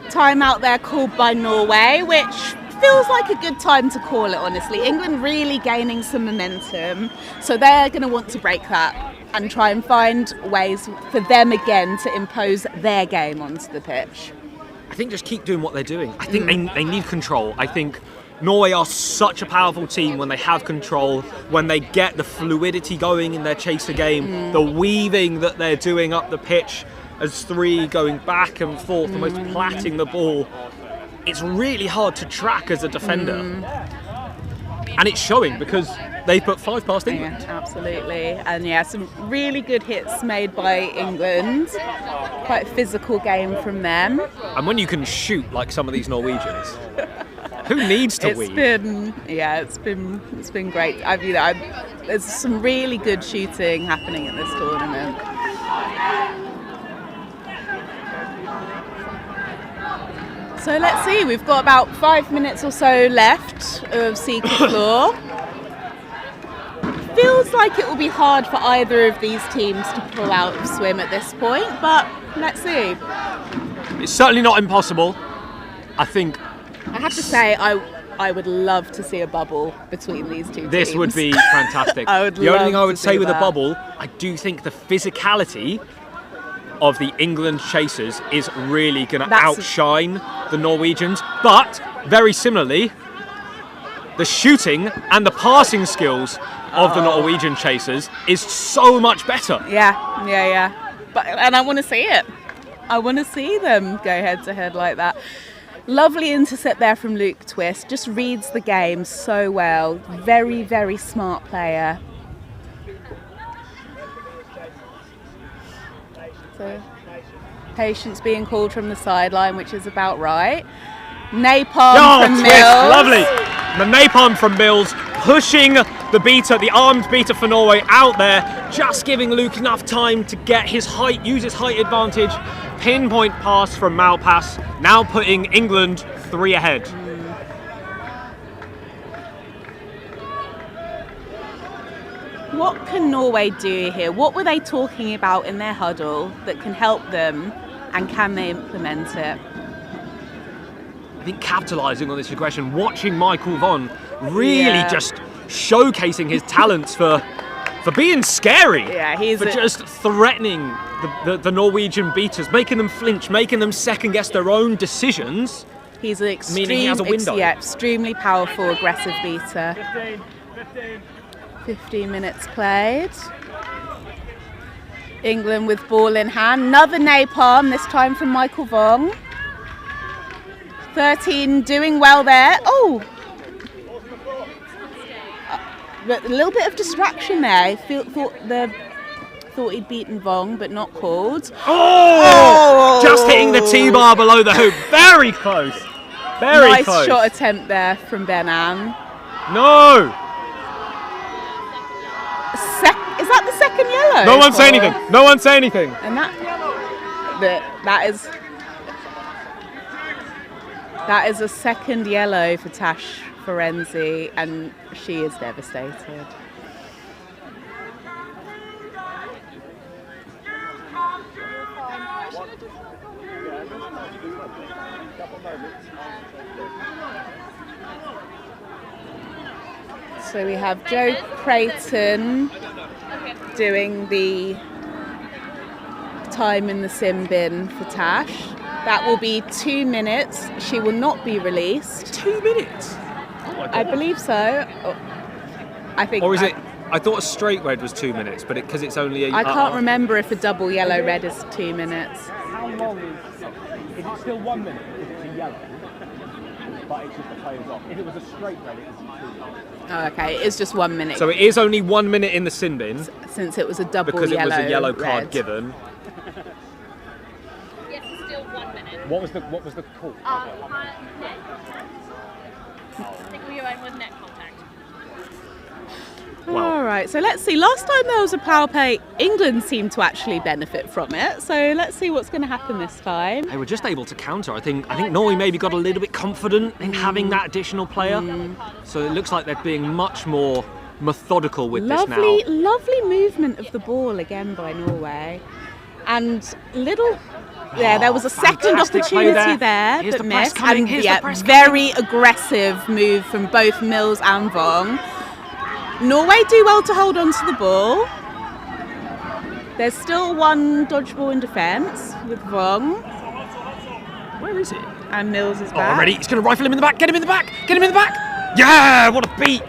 Timeout there called by Norway, which feels like a good time to call it, honestly. England really gaining some momentum, so they're going to want to break that and try and find ways for them again to impose their game onto the pitch. I think just keep doing what they're doing. I think they need control. I think Norway are such a powerful team when they have control, when they get the fluidity going in their chaser game, the weaving that they're doing up the pitch as three going back and forth, almost platting the ball. It's really hard to track as a defender. And it's showing because they put 5 past England. Yeah, absolutely. And some really good hits made by England. Quite a physical game from them. And when you can shoot like some of these Norwegians, who needs to weave? It's been great. There's some really good shooting happening in this tournament. So let's see, we've got about 5 minutes or so left of Seeker Floor. Feels like it will be hard for either of these teams to pull out of swim at this point, but let's see. It's certainly not impossible. I think I have to say, I would love to see a bubble between these two teams. This would be fantastic. I would the only thing I love would to say see with a that. bubble, I do think the physicality of the England chasers is really going to That's- outshine the Norwegians. But very similarly, the shooting and the passing skills of the Norwegian chasers is so much better. Yeah. And I want to see it. I want to see them go head to head like that. Lovely intercept there from Luke Twist. Just reads the game so well. Very, very smart player. So, patience being called from the sideline, which is about right. Napalm from Twist, Mills. lovely. The napalm from Mills pushing the beater, the armed beater for Norway out there, just giving Luke enough time to get his height, use his height advantage. Pinpoint pass from Malpass, now putting England 3 ahead. What can Norway do here? What were they talking about in their huddle that can help them, and can they implement it? I think capitalising on this aggression, watching Michael Vaughan really just showcasing his talents for being scary. Yeah, he's for just threatening the Norwegian beaters, making them flinch, making them second guess their own decisions. He's an Meaning he has a window. extremely powerful, aggressive beater. 15 minutes played. England with ball in hand. Another napalm, this time from Michael Vaughan. 13 doing well there. Oh! But a little bit of distraction there. Thought he'd beaten Vaughan, but not called. Oh! Just hitting the T-bar below the hoop. Very close. Very nice close. shot attempt there from Ben-Am. No! Is that the second yellow? No one say anything. No one say anything. And that is a second yellow for Tash Ferenzi, and she is devastated. So we have Joe Creighton doing the time in the sim bin for Tash. That will be 2 minutes. She will not be released. 2 minutes? I believe so. I think. Or is it? I thought a straight red was 2 minutes, but because it's only a. I can't remember if a double yellow red is 2 minutes. How long is it still 1 minute if it's a yellow? But it's just the players off. If it was a straight red, it isn't 2 minutes. Oh, okay, it's just 1 minute. So it is only 1 minute in the sin bin. Since it was a double because yellow it was a yellow card red. given. Yes, it's still 1 minute. What was the call? I think we went with net contact. All right, so let's see. Last time there was a power play, England seemed to actually benefit from it. So let's see what's going to happen this time. They were just able to counter. I think Norway maybe got a little bit confident in having that additional player. So it looks like they're being much more methodical with this now. Lovely movement of the ball again by Norway. And there was a second fantastic play opportunity there, Here's but the press missed. coming, And here's the press very aggressive move from both Mills and Vaughan. Norway do well to hold on to the ball. There's still one dodgeball in defence with Vaughan. Where is it? And Mills is Oh, back. ready? He's going to rifle him in the back. Get him in the back. Get him in the back. Yeah, what a beat.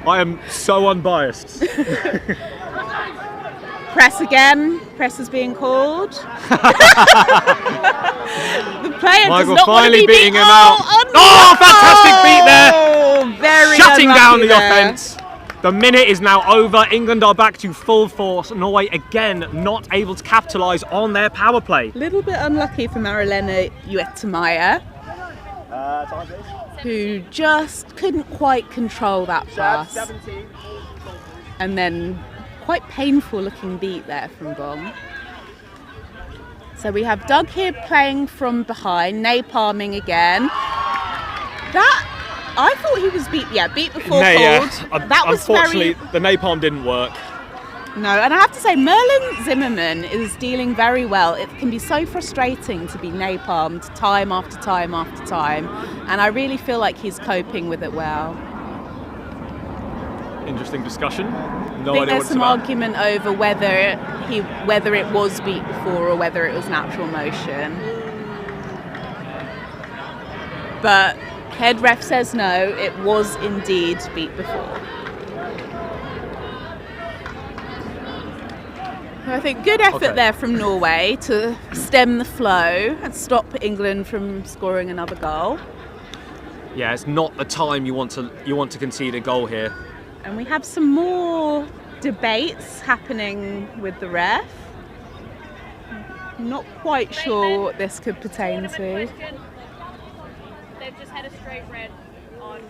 I am so unbiased. Press again. Press is being called. The player Michael does not want to finally be beating him out. Oh, fantastic beat there. Very Shutting down unlucky the there. offence. The minute is now over. England are back to full force. Norway again not able to capitalise on their power play. Little bit unlucky for Marilena Uetemaya, who just couldn't quite control that pass. And then quite painful looking beat there from Bong. So we have Doug here playing from behind, napalming again. I thought he was beat before called. That was unfortunately, the napalm didn't work. No, and I have to say, Merlin Zimmerman is dealing very well. It can be so frustrating to be napalmed time after time after time, and I really feel like he's coping with it well. Interesting discussion. I No think idea there's what it's some about. argument over whether it was beat before or whether it was natural motion. But head ref says no, it was indeed beat before. I think good effort there from Norway to stem the flow and stop England from scoring another goal. Yeah, it's not the time you want to concede a goal here. And we have some more debates happening with the ref. Not quite sure what this could pertain to. They've just had a straight red on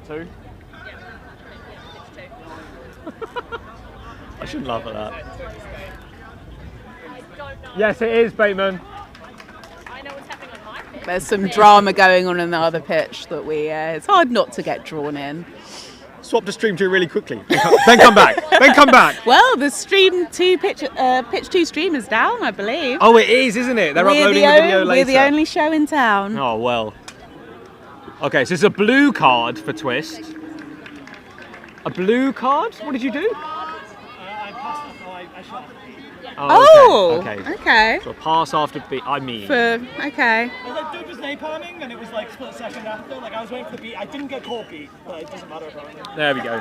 2? Yeah, it's 2. I shouldn't laugh at that. I don't know. Yes, it is, Bateman. I know what's happening on my pitch. There's some drama going on in the other pitch that it's hard not to get drawn in. Swap to stream 2 really quickly. Then come back. Then come back. Well, the stream 2 pitch 2 stream is down, I believe. Oh, it is, isn't it? They're uploading the video later. We're the only show in town. Oh, well. Okay, so it's a blue card for Twist. A blue card? What did you do? I passed it, I shot. Oh, okay. okay. So a pass after beat. Okay. I was like, dude was napalming, and it was like split second after. Like I was waiting for the beat. I didn't get caught beat, but it doesn't matter apparently. There we go.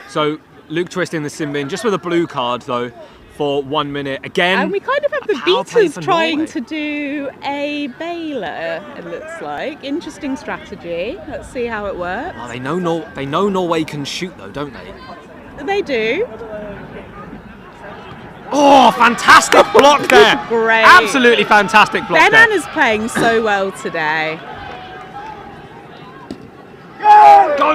So Luke Twist in the sin bin, just with a blue card though, for 1 minute. Again, And we kind of have the power play beaters for trying Norway. to do a bailer, it looks like. Interesting strategy. Let's see how it works. Oh, they know Norway can shoot though, don't they? They do. Oh, fantastic block there! Great. Absolutely fantastic block Ben there. Ann is playing so well today. Go!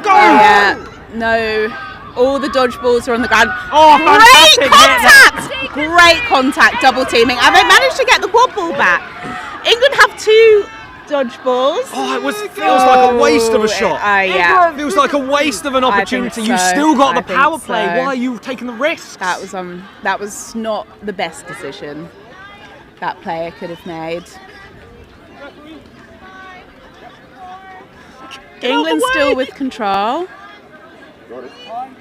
Yeah, no. All the dodgeballs are on the ground. Oh, great fantastic hit contact! Great contact, double teaming. And they managed to get the quad ball back. England have 2 dodgeballs. Oh, feels like a waste of a shot. Yeah. Feels like a waste of an opportunity. You still got the power play. Why are you taking the risks? That was not the best decision that player could have made. England still with control.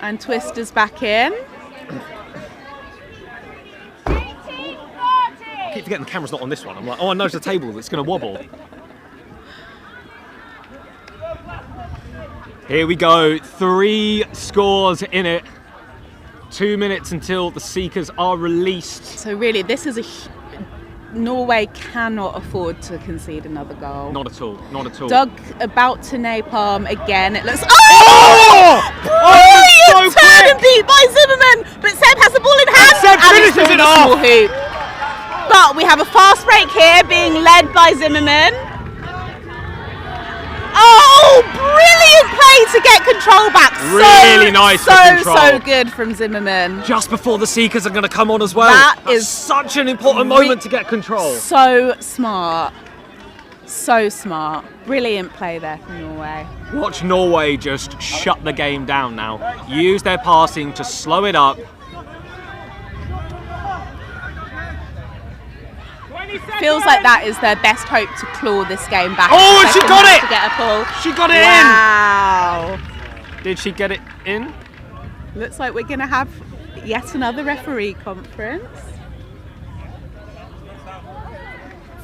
And Twist is back in. I keep forgetting the camera's not on this one. I'm like, oh, I know it's a table that's going to wobble. Here we go, 3 scores in it. 2 minutes until the Seekers are released. So really, this is Norway cannot afford to concede another goal. Not at all, not at all. Doug about to napalm again. It looks. Oh! Brilliant turn and beat by Zimmerman, but Seb has the ball in hand. Seb and he's finishes pulled it a small off. hoop. But we have a fast break here, being led by Zimmerman. Oh, brilliant play to get control back. Really nice for control. So good from Zimmerman. Just before the Seekers are going to come on as well. That's such an important moment to get control. So smart. So smart. Brilliant play there from Norway. Watch Norway just shut the game down now. Use their passing to slow it up. Feels like that is their best hope to claw this game back. Oh, and she got it! To get a pull. She got it in! Did she get it in? Looks like we're going to have yet another referee conference.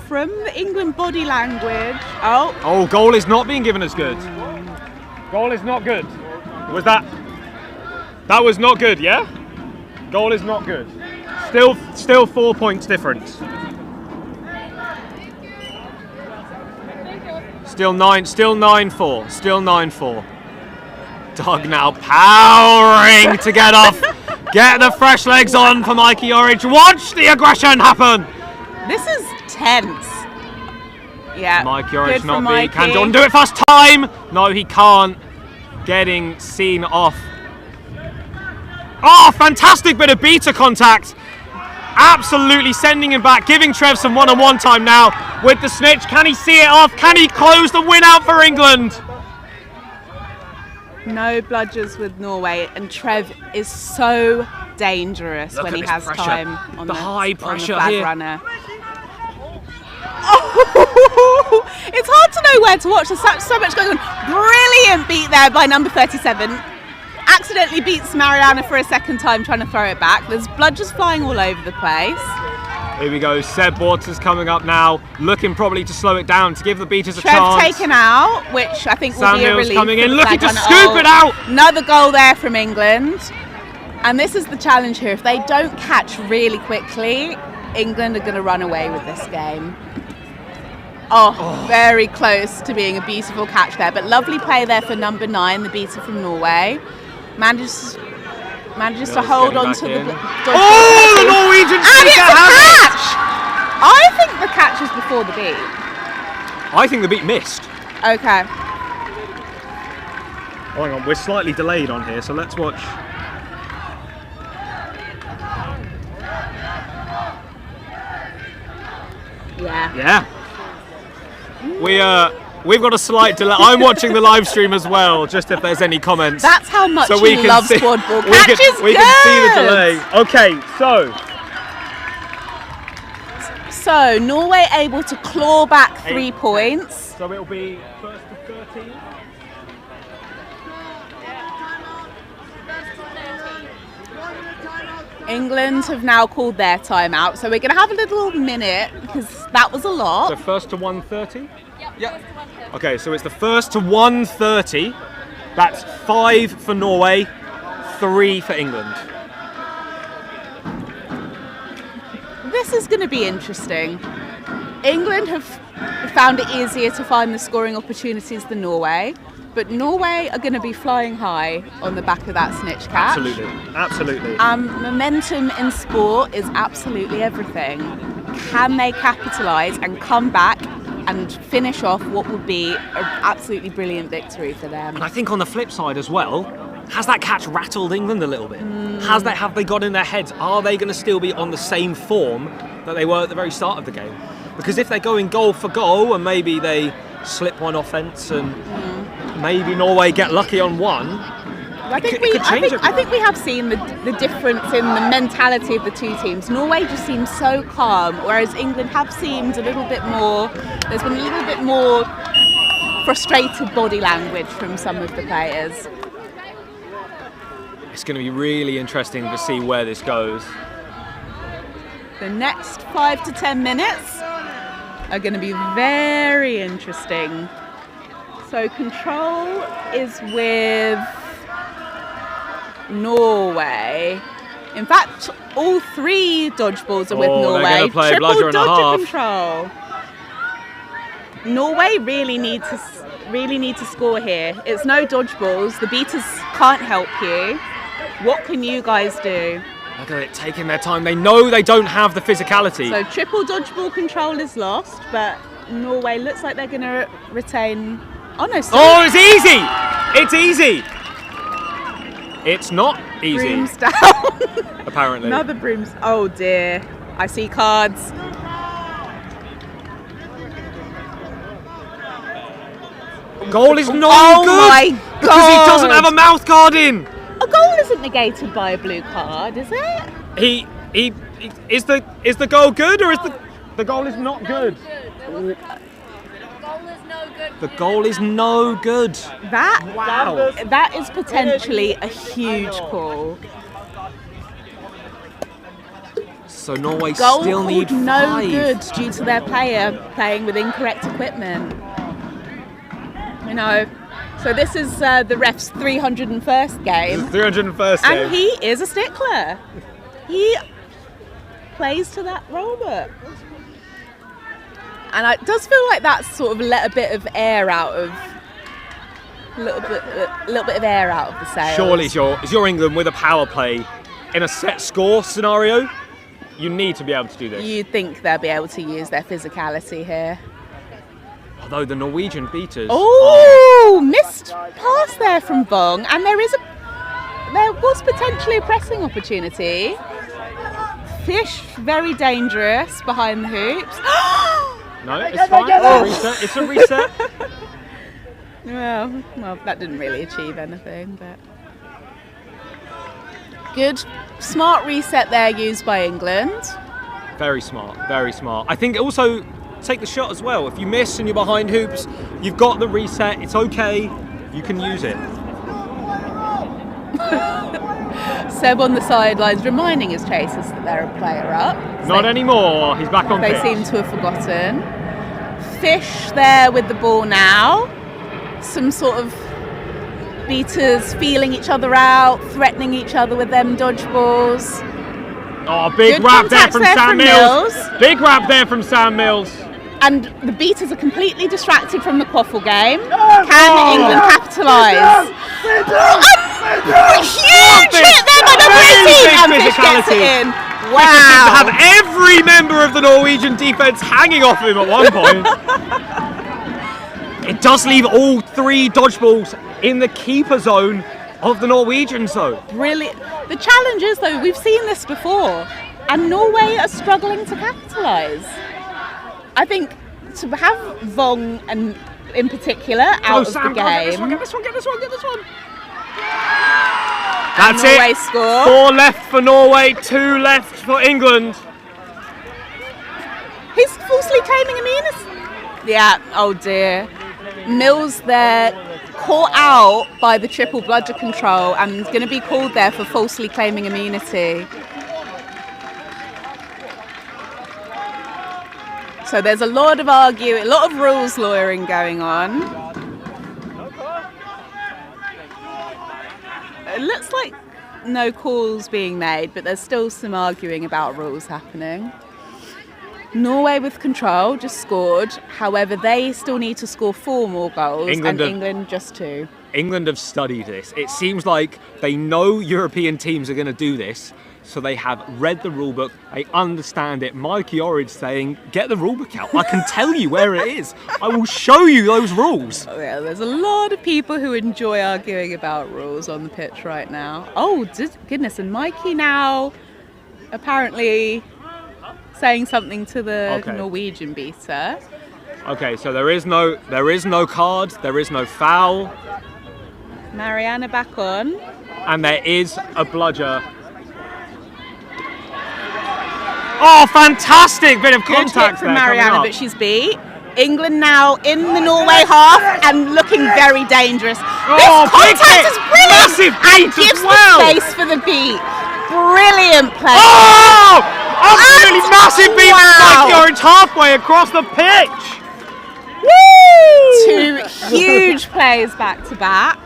From the England body language. Oh, goal is not being given as good. Goal is not good. Was that? That was not good, yeah? Goal is not good. Still 4 points difference. Still 9-4. Still 9-4. Doug now powering to get off. Get the fresh legs on for Mikey Orange. Watch the aggression happen. This is tense. Yeah. Mikey Orange good not for being. Mikey. Can John do it first time? No, he can't. Getting seen off. Oh, fantastic bit of beta contact. Absolutely sending him back, giving Trev some one-on-one time now with the snitch. Can he see it off? Can he close the win out for England? No bludgers with Norway, and Trev is so dangerous Look when at he this has pressure. time on The high on pressure the flag here. runner. Oh, it's hard to know where to watch. There's so much going on. Brilliant beat there by number 37. Accidentally beats Mariana for a second time trying to throw it back. There's blood just flying all over the place. Here we go. Seb Waters coming up now, looking probably to slow it down to give the beaters a Trev chance. taken out, which I think will Sam be a Mills relief. coming for in, the looking flag to runner. scoop it out. Another goal there from England. And this is the challenge here. If they don't catch really quickly, England are going to run away with this game. Oh, very close to being a beautiful catch there. But lovely play there for number 9, the beater from Norway. Manages to hold on to the... Oh, the Norwegian And it's speaker a has it! catch! I think the catch is before the beat. I think the beat missed. Okay. Oh, hang on, we're slightly delayed on here, so let's watch. Yeah. Yeah. We've got a slight delay. I'm watching the live stream as well, just if there's any comments. That's how much so we he can loves see, Quadball. we Catch is we good! can see the delay. Okay, So, Norway able to claw back 3 points. So it'll be first to 13. England have now called their timeout, so we're going to have a little minute because that was a lot. So first to 1:30? Yep. Okay, so it's the first to 1:30. That's 5 for Norway, 3 for England. This is going to be interesting. England have found it easier to find the scoring opportunities than Norway, but Norway are going to be flying high on the back of that snitch catch. Absolutely, absolutely. Momentum in sport is absolutely everything. Can they capitalise and come back and finish off what would be an absolutely brilliant victory for them? And I think on the flip side as well, has that catch rattled England a little bit? Have they got in their heads, are they going to still be on the same form that they were at the very start of the game? Because if they're going goal for goal and maybe they slip one offence and maybe Norway get lucky on one, I think we have seen the difference in the mentality of the two teams. Norway just seems so calm, whereas England have seemed a little bit more. There's been a little bit more frustrated body language from some of the players. it's going to be really interesting to see where this goes. The next 5 to 10 minutes are going to be very interesting. So control is with Norway. In fact, all 3 dodgeballs are with Norway. They're going to play Triple bludger and a half. control. Norway really need to score here. It's no dodgeballs. The beaters can't help you. What can you guys do? Look at it, taking their time. They know they don't have the physicality. So triple dodgeball control is lost, but Norway looks like they're going to retain. Oh no! Oh, it's easy! It's easy! It's not easy. Brooms down. Apparently. Another brooms. Oh dear! I see cards. Goal is not good! My God! Because he doesn't have a mouth guard in! A goal isn't negated by a blue card, is it? Is the goal good or is the goal is not good? The goal is no good. That is potentially a huge call. So Norway Goal still need called no 5. good due to their player playing with incorrect equipment. You know, so this is the ref's 301st game. 301st game. And he is a stickler. He plays to that role book. And it does feel like that's sort of let a bit of air out of a little bit of air out of the sails. Surely, as you're England with a power play in a set score scenario, you need to be able to do this. You'd think they'll be able to use their physicality here. Although the Norwegian beaters. Oh, missed pass there from Bong, and there was potentially a pressing opportunity. Fish very dangerous behind the hoops. No, it's fine. It's a reset. Well, that didn't really achieve anything, but Good, smart reset there used by England. Very smart, very smart. I think also take the shot as well. If you miss and you're behind hoops, you've got the reset. It's okay. You can use it. Seb on the sidelines reminding his chasers that they're a player up. Not anymore. He's back on They pitch. seem to have forgotten. Fish there with the ball now. Some sort of beaters feeling each other out, threatening each other with them dodgeballs. Oh, big Good wrap there contact from there Sam from Mills. Mills. Big wrap there from Sam Mills. And the beaters are completely distracted from the quaffle game. Can England capitalise? Huge hit there by the blue team, and Fish gets it in. Wow. Fish seemed to have Wow. every member of the Norwegian defence hanging off him at one point. It does leave all 3 dodgeballs in the keeper zone of the Norwegians, though. Brilliant. The challenge is, though, we've seen this before, and Norway are struggling to capitalise. I think to have Vong and in particular out of Sam, the go, game. get this one. And That's Norway it. score. 4 left for Norway, 2 left for England. He's falsely claiming immunity. Yeah, oh dear. Mills there, caught out by the triple bludger control and going to be called there for falsely claiming immunity. So there's a lot of arguing, a lot of rules lawyering going on. It looks like no calls being made, but there's still some arguing about rules happening. Norway with control just scored. However, they still need to score 4 more goals, England and England just 2. England have studied this. It seems like they know European teams are going to do this, so they have read the rule book, they understand it. Mikey Orridge saying, get the rule book out. I can tell you where it is. I will show you those rules. Oh, yeah, there's a lot of people who enjoy arguing about rules on the pitch right now. Oh, goodness, and Mikey now apparently saying something to the Norwegian beater. Okay, so there is no card, there is no foul, Mariana back on. and there is a bludger. Oh, fantastic bit of Good contact hit from there coming Mariana, up. but she's beat. England now in the Norway half and looking very dangerous. Oh, this big contact hit. is brilliant Massive and beat as gives well. the space for the beat. Brilliant play. Oh! Absolutely And- massive beat from wow. Mikey Orridge halfway across the pitch. Woo! 2 huge plays back to back.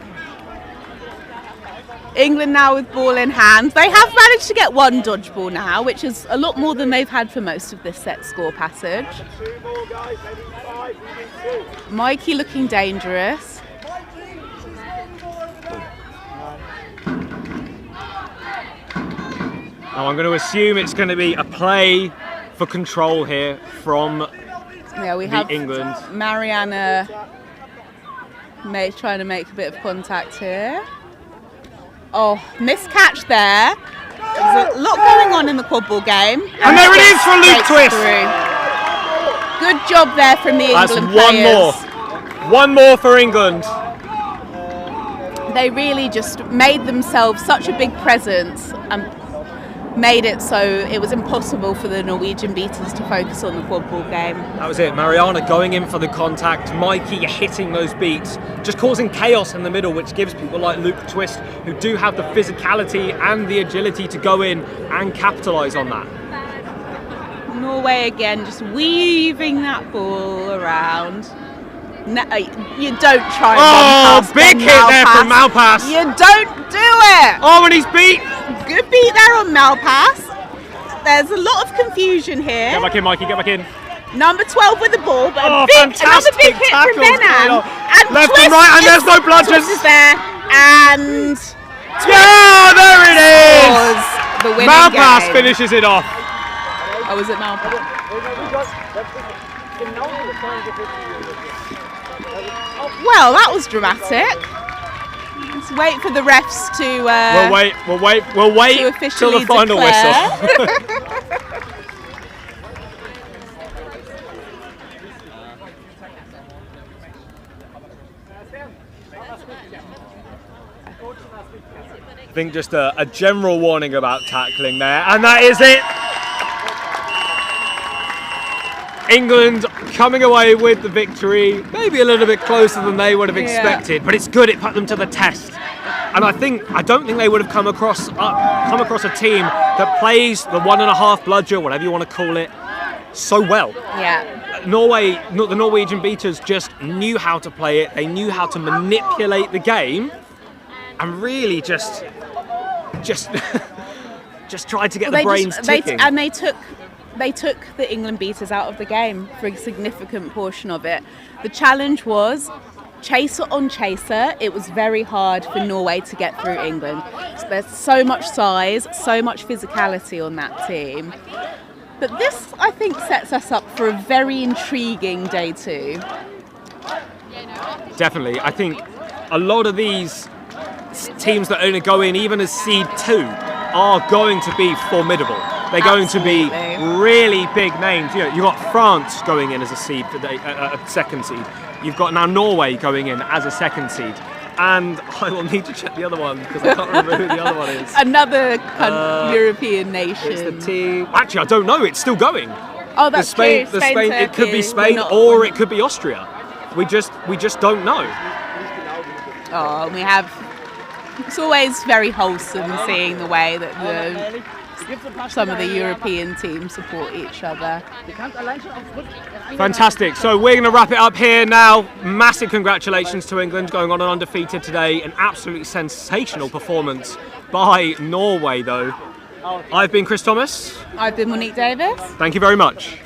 England now with ball in hand. They have managed to get 1 dodgeball now, which is a lot more than they've had for most of this set score passage. Mikey looking dangerous. Now I'm going to assume it's going to be a play for control here from Yeah, we have England. Mariana trying to make a bit of contact here. Oh, miscatch there. There's a lot going on in the quadball game. And there it is for Luke Breaks Twist. through. Good job there from the That's England one players. more. One more for England. They really just made themselves such a big presence and made it so it was impossible for the Norwegian beaters to focus on the quadball game. That was it. Mariana going in for the contact, Mikey hitting those beats, just causing chaos in the middle, which gives people like Luke Twist, who do have the physicality and the agility to go in and capitalise on that. Norway again just weaving that ball around. No, you don't try and run past big them, hit there from Malpass. You don't do it. Oh, and he's beat. Good beat there on Malpass. There's a lot of confusion here. Get back in, Mikey, get back in. Number 12 with the ball, but Oh, another fantastic big hit from tackles going Benan. on. And Left Twist and right, and there's no bludgers. Twist is there, and Yeah, there it is. scores the winning Malpass game. finishes it off. Oh, was it Malpass? Well, that was dramatic. Let's wait for the refs to. We'll wait to till officially the final declare. whistle. I think just a general warning about tackling there, and that is it. England coming away with the victory, maybe a little bit closer than they would have expected, but it's good. It put them to the test, and I don't think they would have come across a team that plays the 1.5 bludger, whatever you want to call it, so well. Yeah. The Norwegian beaters just knew how to play it. They knew how to manipulate the game, and really just tried to get the brains ticking. They took the England beaters out of the game for a significant portion of it. The challenge was chaser on chaser. It was very hard for Norway to get through England. There's so much size, so much physicality on that team. But this, I think, sets us up for a very intriguing day 2. Definitely. I think a lot of these teams that only go in even as seed 2 are going to be formidable. They're going to be really big names. You know, you've got France going in as a seed for a second seed. You've got now Norway going in as a second seed. And I will need to check the other one because I can't remember who the other one is. Another European nation. It's the team. Actually, I don't know. It's still going. Oh, that's Spain. true. Spain. It could be Spain or it could be Austria. We just don't know. Oh, we have. It's always very wholesome seeing the way that some of the European teams support each other. Fantastic. So we're going to wrap it up here now. Massive congratulations to England going on undefeated today. An absolutely sensational performance by Norway, though. I've been Chris Thomas. I've been Monique Davis. Thank you very much.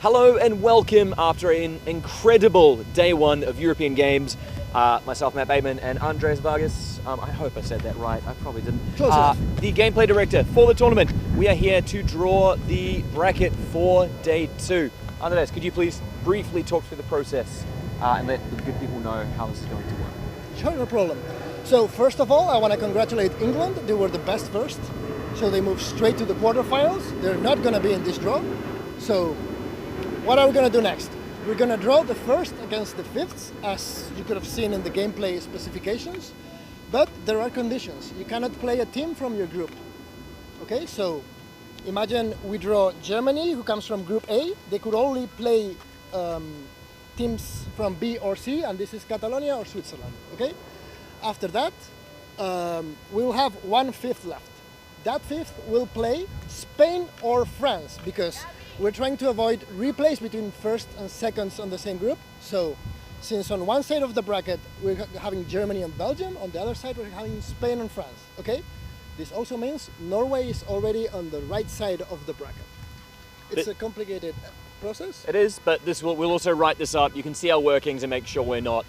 Hello and welcome after an incredible day one of European Games. Myself, Matt Bateman, and Andres Vargas. I hope I said that right. I probably didn't. The gameplay director for the tournament. We are here to draw the bracket for day 2. Andres, could you please briefly talk through the process and let the good people know how this is going to work? Sure, no problem. So first of all, I want to congratulate England. They were the best first. So they moved straight to the quarterfinals. They're not going to be in this draw. So what are we going to do next? We're going to draw the first against the fifths, as you could have seen in the gameplay specifications. But there are conditions. You cannot play a team from your group. Okay, so imagine we draw Germany, who comes from Group A. They could only play teams from B or C, and this is Catalonia or Switzerland. Okay. After that, we will have 1/5 left. That fifth will play Spain or France, because we're trying to avoid replays between first and seconds on the same group. So since on one side of the bracket we're having Germany and Belgium, on the other side we're having Spain and France. Okay, this also means Norway is already on the right side of the bracket. It's a complicated process. It is, but we'll also write this up. You can see our workings and make sure we're not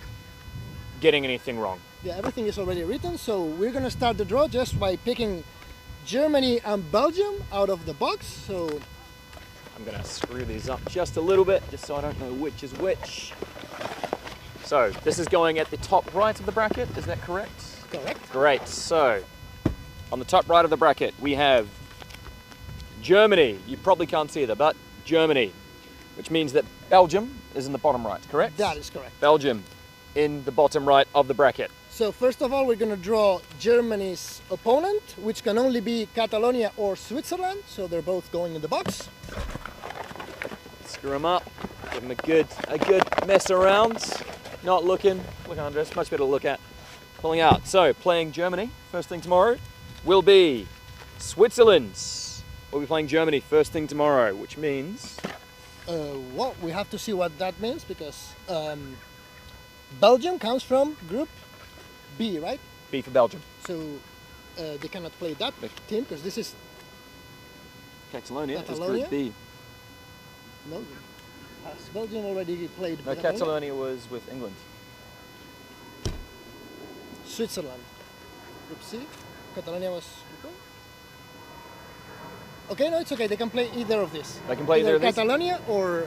getting anything wrong. Yeah, everything is already written. So we're going to start the draw just by picking Germany and Belgium out of the box. So I'm going to screw these up just a little bit, just so I don't know which is which. So this is going at the top right of the bracket, is that correct? Correct. Great. So on the top right of the bracket, we have Germany. You probably can't see that, but Germany, which means that Belgium is in the bottom right, correct? That is correct. Belgium in the bottom right of the bracket. So first of all, we're going to draw Germany's opponent, which can only be Catalonia or Switzerland. So they're both going in the box. Screw them up. Give them a good mess around. Not looking. Look, Andres, much better to look at. Pulling out. So playing Germany first thing tomorrow will be Switzerland. We'll be playing Germany first thing tomorrow, which means. Well, we have to see what that means, because Belgium comes from Group B, right? B for Belgium. So they cannot play that team, because this is Catalonia is Group B. No, has Belgium already played? No, Catalonia was with England. Switzerland, Group C. Catalonia was Group A. Okay, no, it's okay. They can play either of these. They can play either of these? Catalonia or.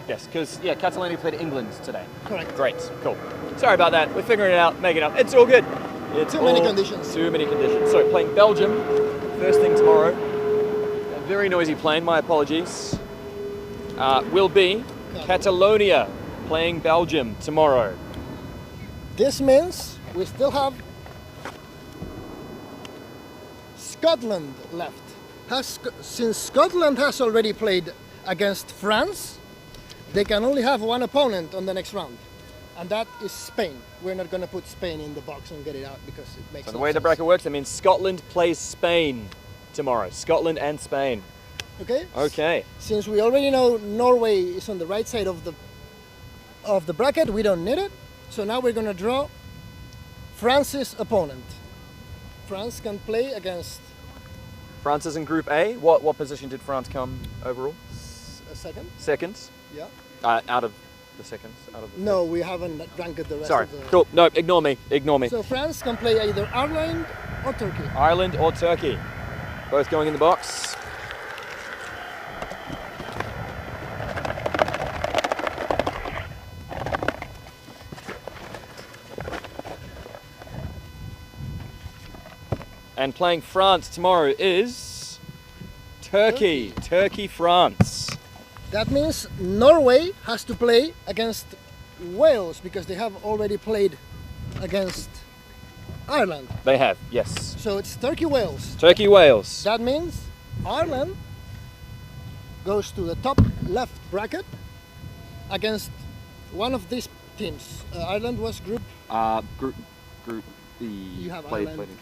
Yes, because Catalonia played England today. Correct. Great, cool. Sorry about that. We're figuring it out, making it up. It's all good. It's Too many conditions. Too many conditions. So playing Belgium first thing tomorrow. A very noisy plane. My apologies. Will be Catalonia playing Belgium tomorrow. This means we still have Scotland left. Since Scotland has already played against France, they can only have one opponent on the next round, and that is Spain. We're not going to put Spain in the box and get it out, because it makes So no the way the sense. bracket works, that means Scotland plays Spain tomorrow. Scotland and Spain. Okay. Okay. Since we already know Norway is on the right side of the bracket, we don't need it. So now we're going to draw France's opponent. France can play against. France is in Group A. What position did France come overall? A second. Second. Yeah. Out of the seconds. No, we haven't ranked the rest Sorry. of the. Cool. No, ignore me. Ignore me. So France can play either Ireland or Turkey. Ireland or Turkey. Both going in the box. And playing France tomorrow is Turkey. Turkey, France. That means Norway has to play against Wales, because they have already played against Ireland. They have, yes. So it's Turkey-Wales. Turkey-Wales. That means Ireland goes to the top left bracket against one of these teams. Ireland was Group. Group B. You have played, Ireland.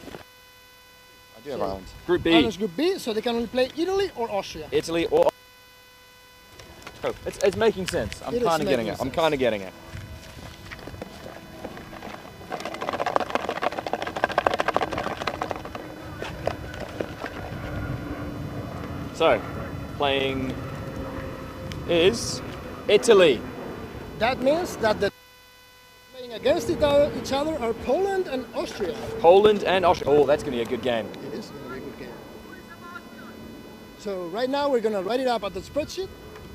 I do have Ireland. Group B. Ireland's Group B, so they can only play Italy or Austria. Italy or. Oh, it's making sense. I'm kind of getting it. I'm kind of getting it. So, playing is Italy. That means that the playing against each other are Poland and Austria. Poland and Austria. Oh, that's going to be a good game. It is going to be a good game. So right now we're going to write it up at the spreadsheet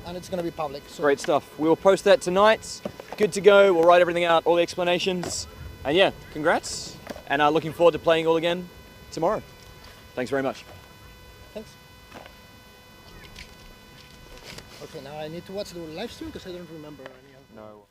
and it's going to be public. So Great stuff. We will post that tonight. Good to go. We'll write everything out, all the explanations. And yeah, congrats. And looking forward to playing all again tomorrow. Thanks very much. Thanks. Okay, now I need to watch the live stream because I don't remember any of them. No.